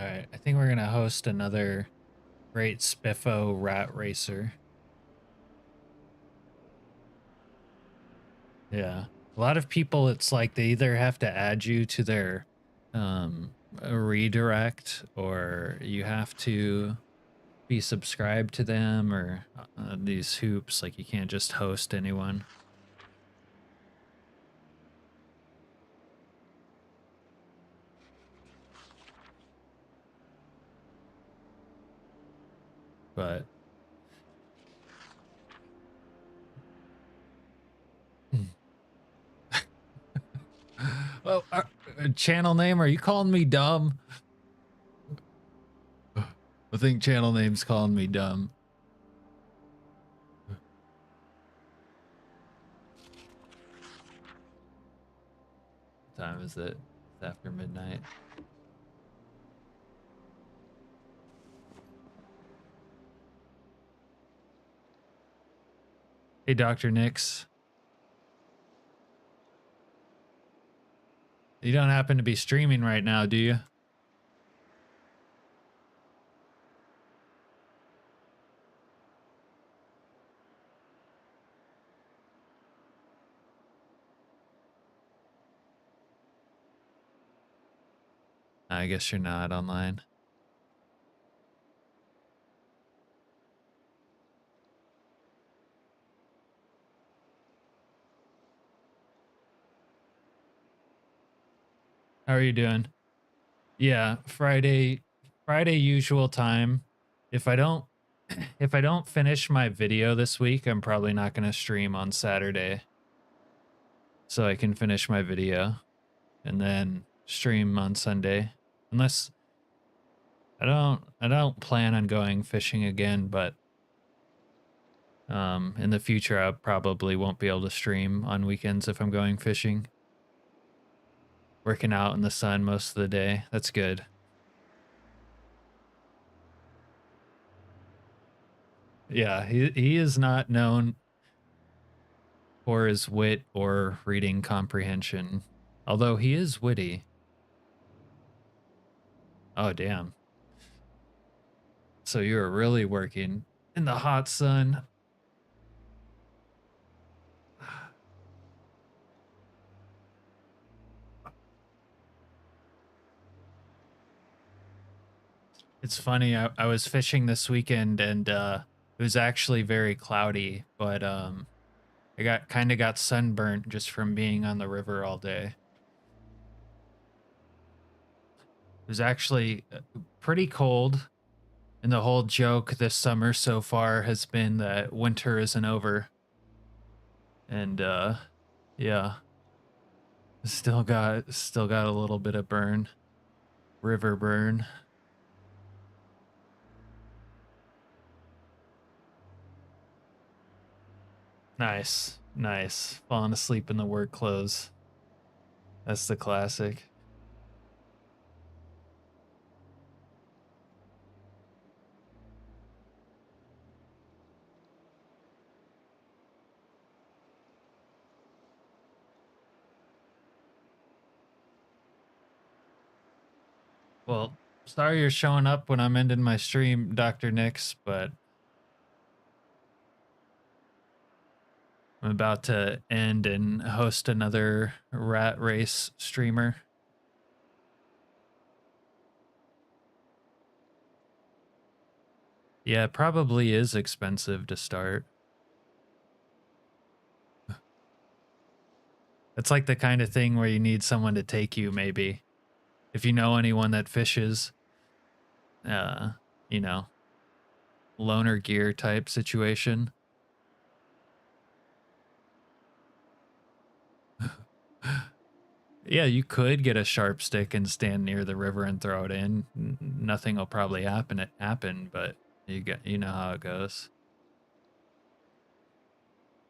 All right, I think we're gonna host another Great Spiffo Rat Racer. Yeah. A lot of people, it's like they either have to add you to their redirect, or you have to be subscribed to them, or these hoops. Like you can't just host anyone. But oh, channel name, are you calling me dumb? I think channel name's calling me dumb. What time is it? It's after midnight. Hey, Dr. Nix. You don't happen to be streaming right now, do you? I guess you're not online. How are you doing? Yeah, Friday usual time. If I don't finish my video this week, I'm probably not going to stream on Saturday. So I can finish my video and then stream on Sunday. Unless I don't plan on going fishing again, but in the future I probably won't be able to stream on weekends if I'm going fishing. Working out in the sun most of the day. That's good. Yeah, he is not known for his wit or reading comprehension, although he is witty. Oh, damn. So you're really working in the hot sun. It's funny, I was fishing this weekend and it was actually very cloudy, but I got sunburnt just from being on the river all day. It was actually pretty cold, and the whole joke this summer so far has been that winter isn't over. And yeah, still got a little bit of burn, river burn. Nice, nice. Falling asleep in the work clothes. That's the classic. Well, sorry you're showing up when I'm ending my stream, Dr. Nix, but I'm about to end and host another rat race streamer. Yeah, it probably is expensive to start. It's like the kind of thing where you need someone to take you, maybe. If you know anyone that fishes, uh, you know, loaner gear type situation. Yeah, you could get a sharp stick and stand near the river and throw it in. Nothing will probably happen, but you know how it goes.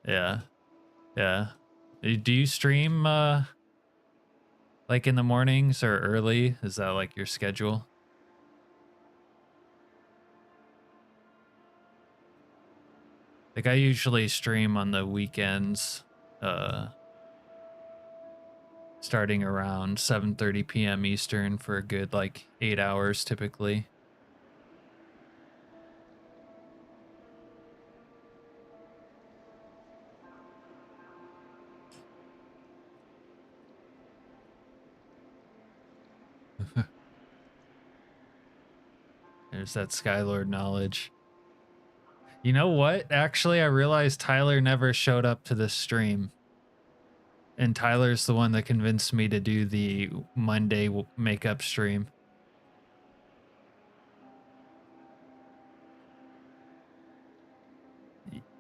Yeah. Yeah. Do you stream like in the mornings or early? Is that like your schedule? Like I usually stream on the weekends, starting around 7:30 p.m. Eastern for a good like 8 hours typically. There's that Skylord knowledge. You know what? Actually, I realized Tyler never showed up to the stream. And Tyler's the one that convinced me to do the Monday makeup stream.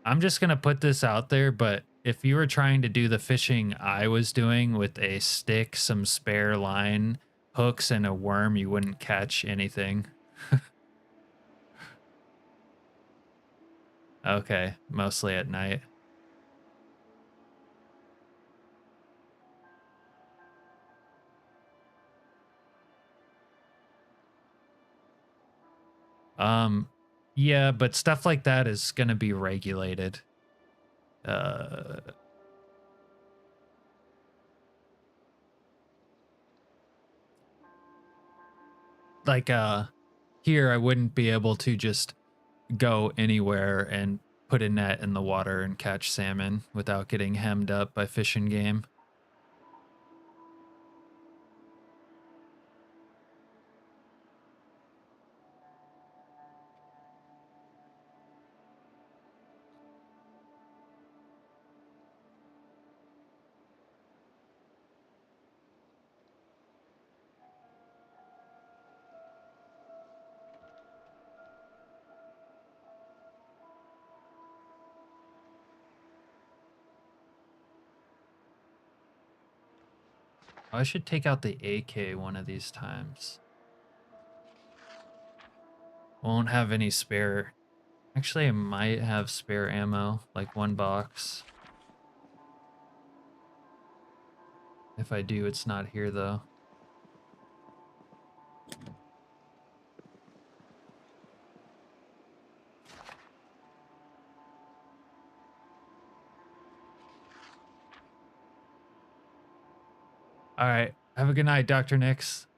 I'm just going to put this out there, but if you were trying to do the fishing I was doing with a stick, some spare line, hooks, and a worm, you wouldn't catch anything. Okay, mostly at night. Yeah, but stuff like that is going to be regulated. Like here I wouldn't be able to just go anywhere and put a net in the water and catch salmon without getting hemmed up by fish and game. I should take out the AK one of these times. Won't have any spare. Actually, I might have spare ammo, like one box. If I do, it's not here though. All right. Have a good night, Dr. Nix.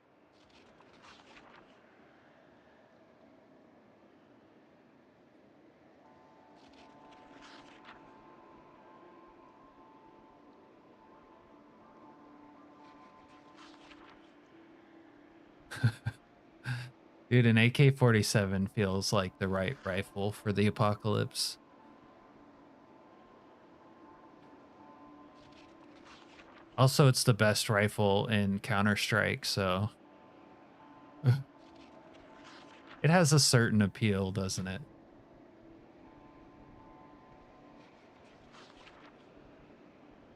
Dude, an AK-47 feels like the right rifle for the apocalypse. Also, it's the best rifle in Counter-Strike, so it has a certain appeal, doesn't it?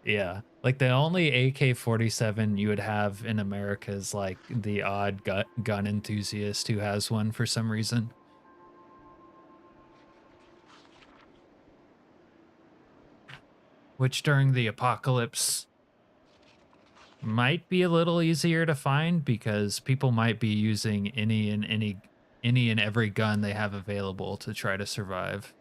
Yeah. Like the only AK-47 you would have in America is like the odd gun enthusiast who has one for some reason. Which during the apocalypse might be a little easier to find because people might be using any and every gun they have available to try to survive.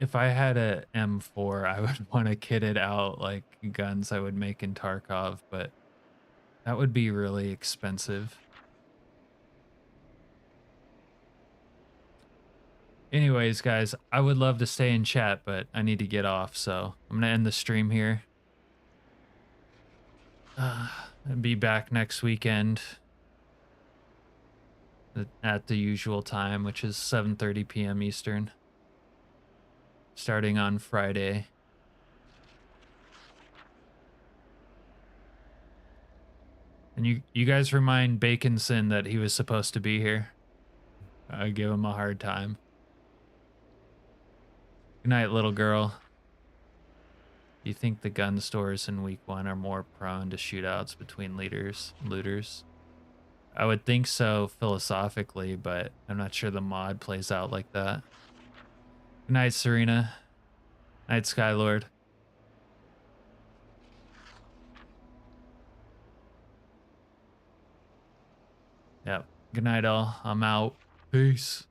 If I had a M4, I would want to kit it out like guns I would make in Tarkov, but That would be really expensive. Anyways, guys, I would love to stay in chat, but I need to get off, so I'm gonna end the stream here. And be back next weekend at the usual time, which is 7:30 p.m. Eastern, starting on Friday. And you guys remind Baconson that he was supposed to be here. I give him a hard time. Good night, little girl. Do you think the gun stores in week 1 are more prone to shootouts between looters? I would think so philosophically, but I'm not sure the mod plays out like that. Good night, Serena. Night, Skylord. Yep. Good night, all. I'm out. Peace.